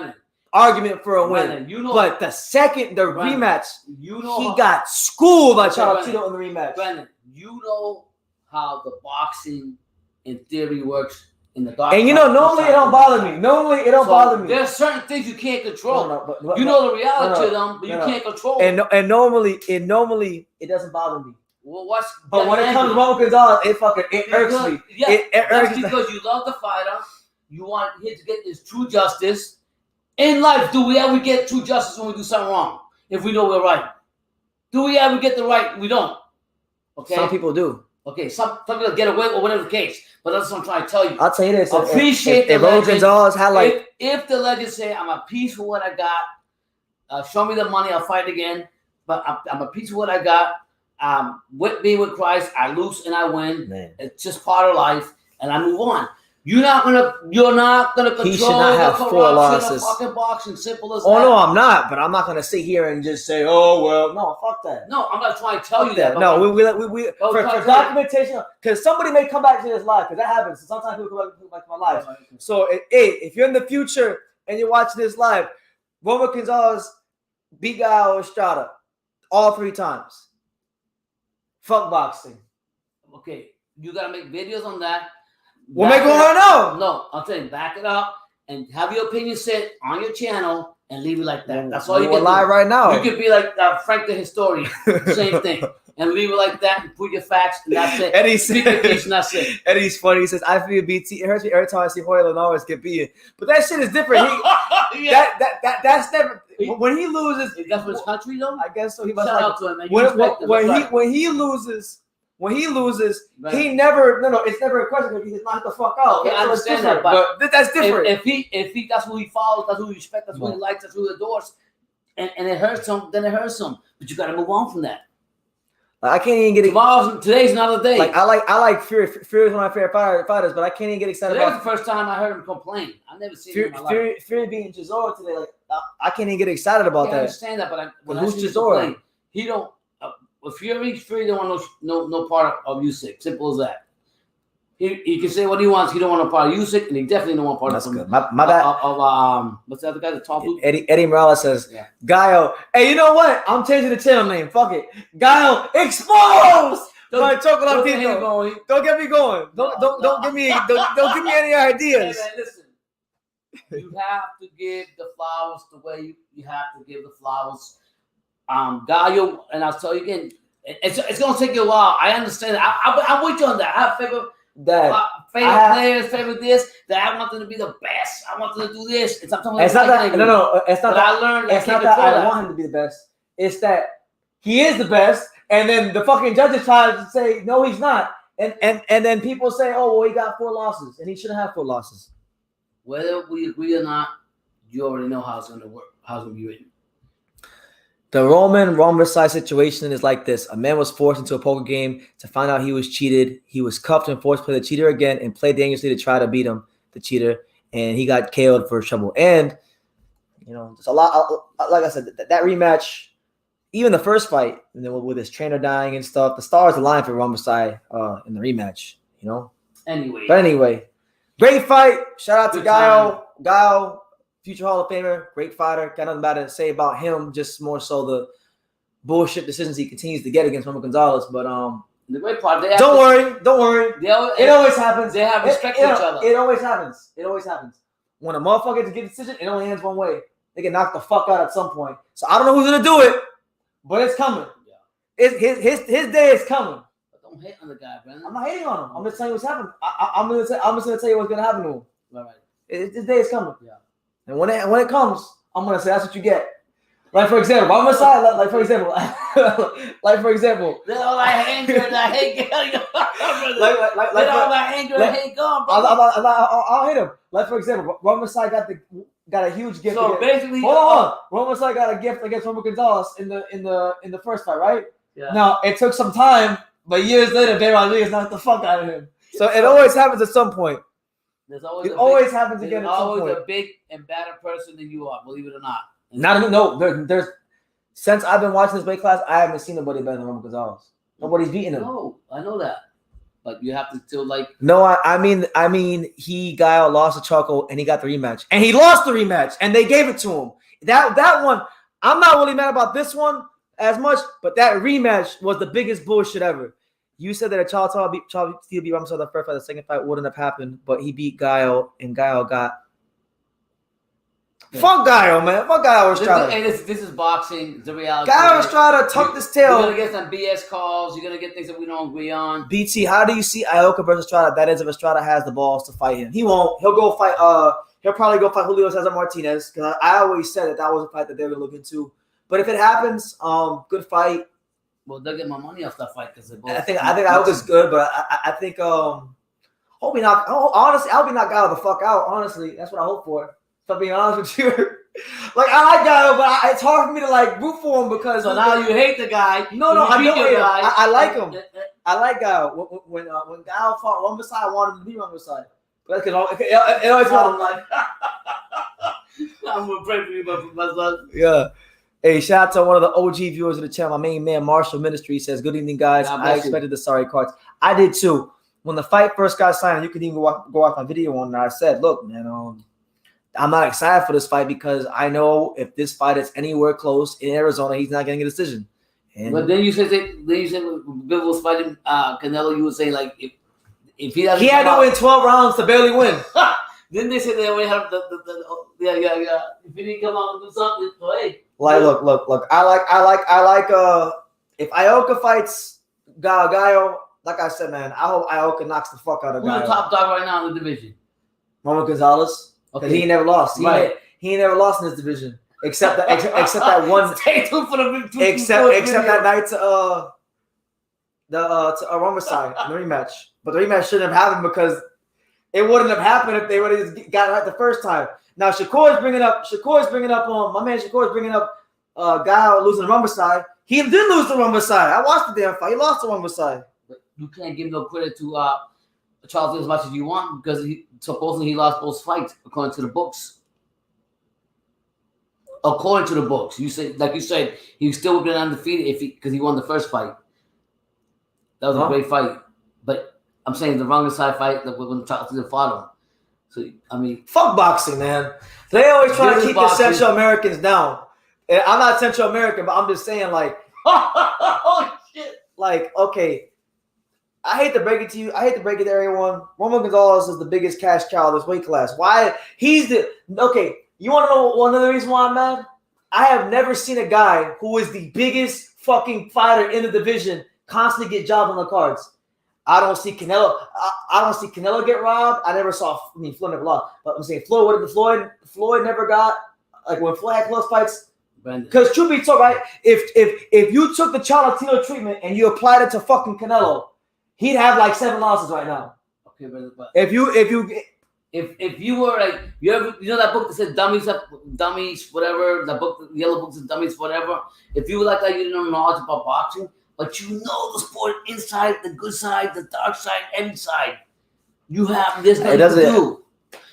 argument for a win. But the rematch, he got schooled by Chocolatito in the rematch. Brendan, you know how the boxing in theory works. In the dark. And normally it don't bother me. Bother me. There's certain things you can't control. But you know the reality of them, but you can't control. And normally it doesn't bother me. Well, but when it comes to Roman Gonzalez, it irks me. Yeah, it irks that's because you love the fighter. You want him to get his true justice. In life, do we ever get true justice when we do something wrong? If we know we're right, do we ever get the right? We don't. Okay. Some people do. Okay, some people get away or whatever the case, but that's what I'm trying to tell you. I'll tell you this: appreciate if Roman Gonzalez had if the legend say, "I'm a piece for what I got," show me the money, I'll fight again. But I'm a piece of what I got. With me with Christ, I lose and I win. Man. It's just part of life, and I move on. You're not gonna control. He should not have 4 losses. Fucking boxing, simple as that. No, I'm not. But I'm not gonna sit here and just say, "Oh well." No, fuck that. No, I'm not trying to tell you that. No, we for documentation, because somebody may come back to this live, because that happens. Sometimes people come back to my live. So, if you're in the future and you're watching this live, Roman Gonzalez beat Gallo Estrada all 3 times. Fuck boxing. Okay, you gotta make videos on that. We'll make one right now. No, I'm saying back it up and have your opinion said on your channel and leave it like that. That's all you can lie do. right now. You could be like Frank the Historian, same thing, and leave it like that and put your facts and that's it. Eddie Speak your piece and that's it. Eddie's funny. He says, "I feel BT. It hurts me every time I see Hoyland always get beaten." But that shit is different. Yeah. That's never when he loses. That's for his country though. I guess so. He must Shout like out to him, man. You respect him, that's right. when he loses, Right. he never it's never a question because he gets knocked the fuck out. Okay, I So it's understand different, that, but that's different. If he that's who he follows, that's who he respects, that's who he likes, that's who he adores, and it hurts him, then it hurts him. But you got to move on from that. Like, I can't even get Today's another day. Like I like Fury. Fury is one of my favorite fighters, but I can't even get excited Today's about the first time I heard him complain. I've never seen him in my life. Fury beating Chisora today. Like I can't even get excited about I that. understand that, but when Who's I see him Chisora? complain, he don't. With Fury don't want no part of Usyk. Simple as that. He can say what he wants. He don't want no part of Usyk, and he definitely don't want part That's of good. My bad. What's the other guy? The top blue? Eddie Morales says, Yeah. Gallo. Hey, you know what? I'm changing the channel name. Fuck it. Gallo exposed by Chocolatito. Don't get me going. Don't give me any ideas. Hey, man, listen. You have to give the flowers the way you have to give the flowers. Gallo, and I'll tell you again, it's going to take you a while. I understand. I'm with you on that. I have favorite players, favorite this. That I want them to be the best. I want them to do this. It's not that. No. It's not that I learned. It's not that I want him to be the best. It's that he is the best, and then the fucking judges try to say no, he's not, and then people say, oh, well, he got 4 losses, and he shouldn't have 4 losses. Whether we agree or not, you already know how it's going to work. How it's going to be written. The Roman Versailles situation is like this. A man was forced into a poker game to find out he was cheated. He was cuffed and forced to play the cheater again and play dangerously to try to beat him, the cheater, and he got KO'd for trouble. And, just a lot, like I said, that rematch, even the first fight, and then with his trainer dying and stuff, the stars aligned for Roman Versailles in the rematch, Anyway, great fight. Shout out to Gallo. Future Hall of Famer, great fighter. Got nothing bad to say about him. Just more so the bullshit decisions he continues to get against Roman Gonzalez. But the great part, don't worry. It always happens. They have respect for each other. It always happens. When a motherfucker gets a decision, it only ends one way. They get knocked the fuck out at some point. So I don't know who's gonna do it, but it's coming. Yeah. His day is coming. But don't hate on the guy, Brandon. I'm not hating on him. I'm just telling you what's happening. I'm just gonna tell you what's gonna happen to him. Right. His day is coming. Yeah. And when it comes, I'm gonna say that's what you get. Like for example, I'm gonna say like for example, Let all that anger and that hate go. Let all that anger and hate go, bro. I'll hit him. Like for example, Roman Versailles got a huge gift. So basically, hold on. Roman Versailles got a gift against Roman Gonzalez in the first fight, right? Yeah. Now it took some time, but years later, Ben Rodriguez knocked the fuck out of him. So it always happens at some point. There's always happens again at some point. There's always a big and badder person than you are, believe it or not. There's since I've been watching this weight class, I haven't seen nobody better than Roman Gonzalez. Nobody's beating him. No, I know that, but you have to still like. No, I mean, Gallo lost to Choco and he got the rematch, and he lost the rematch, and they gave it to him. That one, I'm not really mad about this one as much, but that rematch was the biggest bullshit ever. You said that a Chocolatito beat Roman the first fight, the second fight wouldn't have happened, but he beat Gallo, and Gallo got. Yeah. Fuck Gallo, man. Fuck Gallo Estrada. Hey, this is boxing. It's a reality. Gallo Estrada tucked his tail. You're gonna get some BS calls. You're gonna get things that we don't agree on. BT, how do you see Ioka versus Estrada? That is, if Estrada has the balls to fight him. He won't. He'll go fight. He'll probably go fight Julio Cesar Martinez, because I always said that was a fight that they were looking to. But if it happens, good fight. Well, they'll get my money off that fight because I think Ioka's good, but I think hope he knock. Honestly, I hope he knock Gallo the fuck out. Honestly, that's what I hope for. If I'm being honest with you. Like, I like Gallo, but it's hard for me to root for him because. So now you hate the guy. No, I don't hate him. I like him. I like Gallo. When Gallo fought Roman Versailles, I wanted him to be Roman Versailles. But it always felt like. I'm gonna pray for you, my son. Yeah. Hey, shout out to one of the OG viewers of the channel. My main man, Marshall Ministry, says, "Good evening, guys. I expected the sorry cards. I did too. When the fight first got signed, you could even go off my video on, and I said, look, man, I'm not excited for this fight because I know if this fight is anywhere close in Arizona, he's not getting a decision." And but then you said Bill was fighting Canelo. You were saying if he doesn't, he had to win 12 rounds to barely win. Didn't they say they only have the yeah. If he didn't come out and do something, so hey. Like, look. I like. If Ioka fights Gallo, like I said, man, I hope Ioka knocks the fuck out of Gallo. Who's the top dog right now in the division? Roman Gonzalez. Okay, he ain't never lost. He ain't never lost in this division, except that one. Stay tuned for the except that night to Homicide, the rematch. But the rematch shouldn't have happened because it wouldn't have happened if they would have just got it right the first time. Now Shakur is bringing up my man Shakur is bringing up Gallo losing the Homicide. He did lose the Homicide. I watched the damn fight. He lost the Homicide. But you can't give no credit to Charles as much as you want because supposedly he lost both fights according to the books. According to the books, you said he still would have been undefeated because he won the first fight. That was a great fight, but I'm saying the wrong side fight that when Chocolatito fought him. So I mean, fuck boxing, man. They always try to keep the Central Americans down. And I'm not Central American, but I'm just saying, like, oh shit, like, okay. I hate to break it to you. I hate to break it to everyone. Roman Gonzalez is the biggest cash cow of this weight class. Why? He's the okay. You want to know one of the reasons why I'm mad? I have never seen a guy who is the biggest fucking fighter in the division constantly get jobbed on the cards. I don't see Canelo. I don't see Canelo get robbed. I never saw. I mean, Floyd never lost, but I'm saying Floyd. What did Floyd never got? Like when Floyd had close fights. Because truth be told, right? If you took the Chocolatito treatment and you applied it to fucking Canelo, he'd have like 7 losses right now. Okay, but if you were like you know that book that said dummies, whatever, the book, the yellow books of dummies, whatever. If you were like that, you didn't know knowledge about boxing, but you know the sport inside, the good side, the dark side, every side. You have this nothing to do.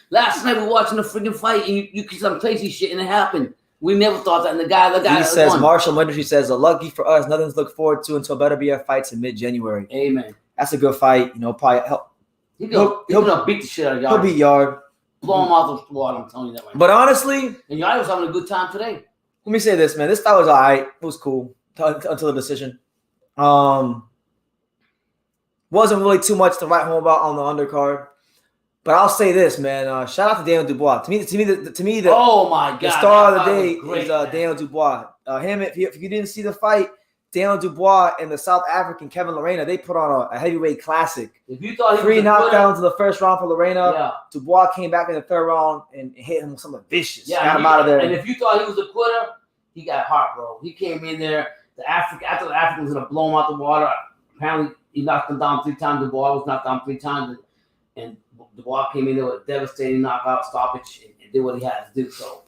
Last night we were watching a freaking fight and you see some crazy shit and it happened. We never thought that. And the guy he says, won. Marshall Mendry says, lucky for us, nothing to look forward to until better be our fights in mid-January. Amen. That's a good fight. You know, probably help. He's gonna beat the shit out of Yard. He'll beat Yard. Blow him out the water, I'm telling you that right now. But honestly, and Yard was having a good time today. Let me say this, man. This fight was all right. It was cool until the decision. Wasn't really too much to write home about on the undercard. But I'll say this, man. Shout out to Daniel Dubois. To me, the oh my god, the star of the day is Daniel Dubois. If you didn't see the fight, Daniel Dubois and the South African Kevin Lorena, they put on a heavyweight classic. If you thought he 3 knockdowns in the first round for Lorena, yeah. Dubois came back in the third round and hit him with something vicious. Yeah, got him out of there. And if you thought he was a quitter, he got heart, bro. He came in there. After the African was gonna blow him out the water. Apparently, he knocked him down 3 times. Dubois was knocked down 3 times, and Dubois came in there with a devastating knockout stoppage and did what he had to do. So.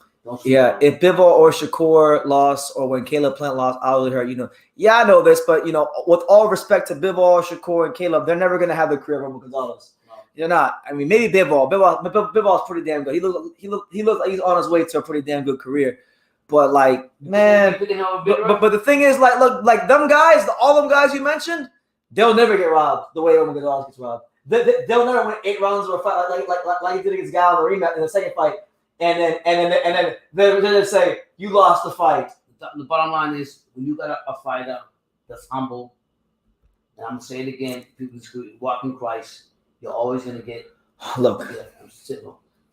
If Bivol or Shakur lost or when Caleb Plant lost, I would heard, I know this, but, with all respect to Bivol, Shakur, and Caleb, they're never going to have the career of Roman Gonzalez. No. They're not. I mean, maybe Bivol. Bivol is pretty damn good. He looks like he's on his way to a pretty damn good career. But, like, man, but the thing is, like them guys, all them guys you mentioned, they'll never get robbed the way Roman Gonzalez gets robbed. They'll never win 8 rounds of a fight like he did against Gallo in the rematch in the second fight. And then they're going to say, you lost the fight. The bottom line is, when you got a fighter that's humble, and I'm going to say it again, people walking Christ, you're always going to get. Look.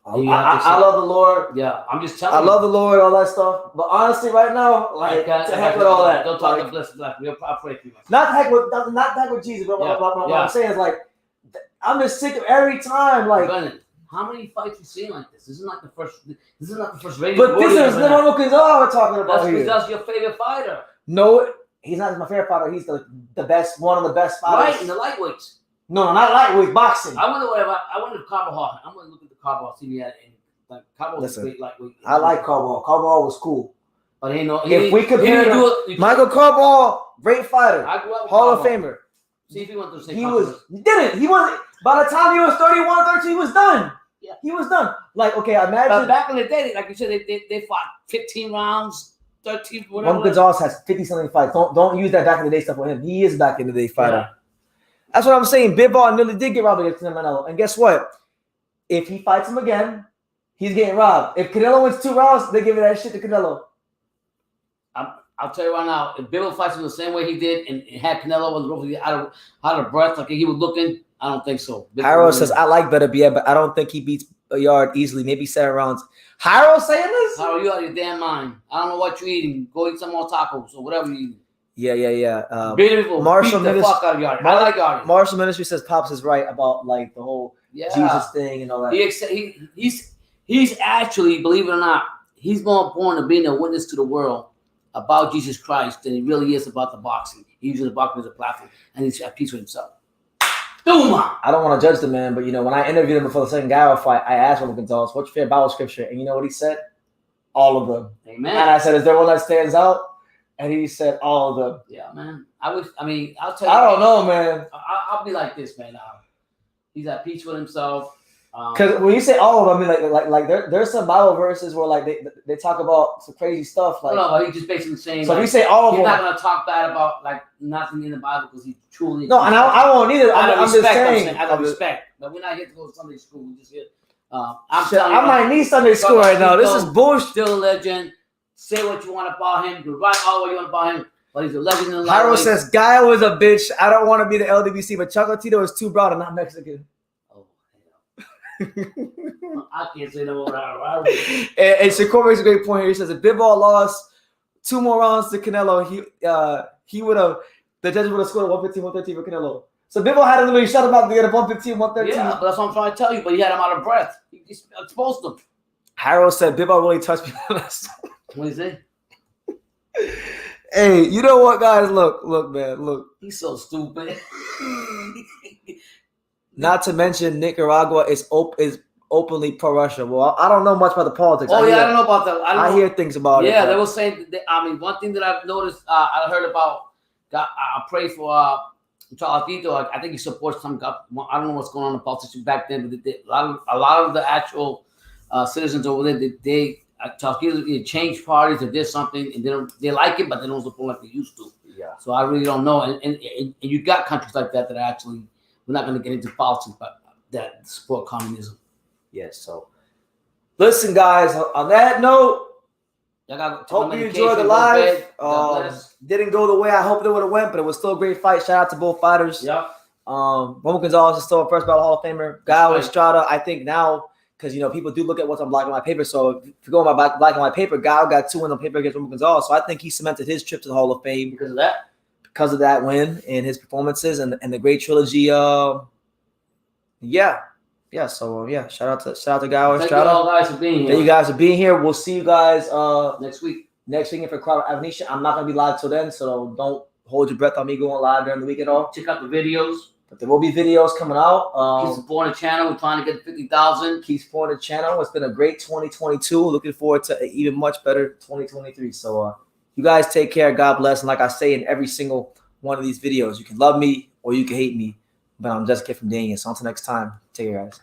I love the Lord. Yeah, I'm just telling you. I love the Lord, all that stuff. But honestly, right now, like, to heck with all that. Don't talk to blessed black. I pray for you. Not to heck with Jesus, but what I'm saying is, like, I'm just sick of every time, like. Brennan, how many fights you seen like this? This is not the first radio. But this is the Roman Gonzalez we're talking about here. Here. That's your favorite fighter. No, he's not my favorite fighter. He's the best, one of the best fighters. Right, in the lightweights. No, not lightweight, boxing. I wonder Carbajal. I'm going to look at the Carbajal, see me at it. Like, Carbajal was great lightweight. I like Carbajal. Carbajal was cool. But if we compare Michael Carbajal, great fighter, Hall of Famer. See if he went through the same He didn't. He wasn't. By the time he was 31, 32, he was done. Yeah. He was done. Like, okay, imagine. But back in the day, like you said, they fought 15 rounds, 13, whatever. Roman Gonzalez has 50-something fights. Don't use that back in the day stuff with him. He is back in the day fighter. Yeah. That's what I'm saying. Bivol nearly did get robbed against Canelo. And guess what? If he fights him again, he's getting robbed. If Canelo wins 2 rounds, they give it that shit to Canelo. I'll tell you right now, if Bivol fights him the same way he did and had Canelo on the rope out of breath like he was looking, I don't think so. Harold says, I like Beterbiev, but I don't think he beats a yard easily, maybe 7 rounds. Harold saying this? Harold, you out of your damn mind. I don't know what you're eating. Go eat some more tacos or whatever you eat. Yeah. Marshall beat the fuck out of Yardley. I like Yardley. Marshall Ministry says Pops is right about like the whole Jesus thing and all that. He's actually, believe it or not, he's more important to being a witness to the world about Jesus Christ than he really is about the boxing. He uses the boxing as a platform, and he's at peace with himself. Duma! I don't want to judge the man, but when I interviewed him before the second Gallo fight, I asked Roman Gonzalez, "What's your favorite Bible scripture?" And you know what he said? All of them. Amen. And I said, "Is there one that stands out?" And he said, "All of them." Yeah, man. I'll tell you. I don't know, man. I'll be like this, man. He's at peace with himself. Because when you say all of them, I mean, like there's some Bible verses where like they talk about some crazy stuff. Like, no, but he's just basically saying. So if you say all of them, he's not gonna talk bad about like nothing in the Bible because he truly. No, and I won't either. I'm just saying. Out of respect, but we're not here to go to Sunday school. We just here. I might need Sunday school right now. This is bullshit. Still a legend. Say what you want about him. You write all what you want about him. But he's a legend in the Harold says Gallo is a bitch. I don't want to be the LWC, but Chocolatito is too broad and not Mexican. I can't say no more. And Shakur makes a great point here. He says if Bivol lost 2 more rounds to Canelo, he would have, the judges would have scored 115, 113 for Canelo. So Bivol had to literally shut him out to get a 115, 113. Yeah, but that's what I'm trying to tell you. But he had him out of breath. He just exposed him. Harold said Bivol really touched me. What is it? Hey, you know what, guys? Look, man, look. He's so stupid. Not to mention Nicaragua is openly pro-Russia. Well, I don't know much about the politics. I don't know about that. I hear things about it. Yeah, they were saying. One thing that I've noticed, I heard about. I pray for Chocolatito. I think he supports some. I don't know what's going on in politics back then, but a lot of the actual citizens over there, they Chocolatito changed parties or did something, and they like it, but they don't support like they used to. Yeah. So I really don't know, and you got countries like that are actually. We're not going to get into politics, but that support communism. Yes. So, listen, guys. On that note, hope you enjoyed the live. Didn't go the way I hoped it would have went, but it was still a great fight. Shout out to both fighters. Yep. Roman Gonzalez is still a first ballot Hall of Famer. Gallo Estrada, I think now, because people do look at what's on black and white paper. So if you go on my black and white paper, Gallo got 2 wins on paper against Roman Gonzalez. So I think he cemented his trip to the Hall of Fame because of that. Because of that win and his performances and the great trilogy. So shout out to Gallo Estrada. Thank you all guys for being here. Thank you guys for being here. We'll see you guys next week. Next week for Crowd Avenisha. I'm not gonna be live till then, so don't hold your breath on me going live during the week at all. Check out the videos. But there will be videos coming out. Keep supporting the channel. We're trying to get 50,000. Keep supporting the channel. It's been a great 2022. Looking forward to an even much better 2023. So you guys take care. God bless. And like I say in every single one of these videos, you can love me or you can hate me, but I'm just a kid from Daniel. So until next time, take care, guys.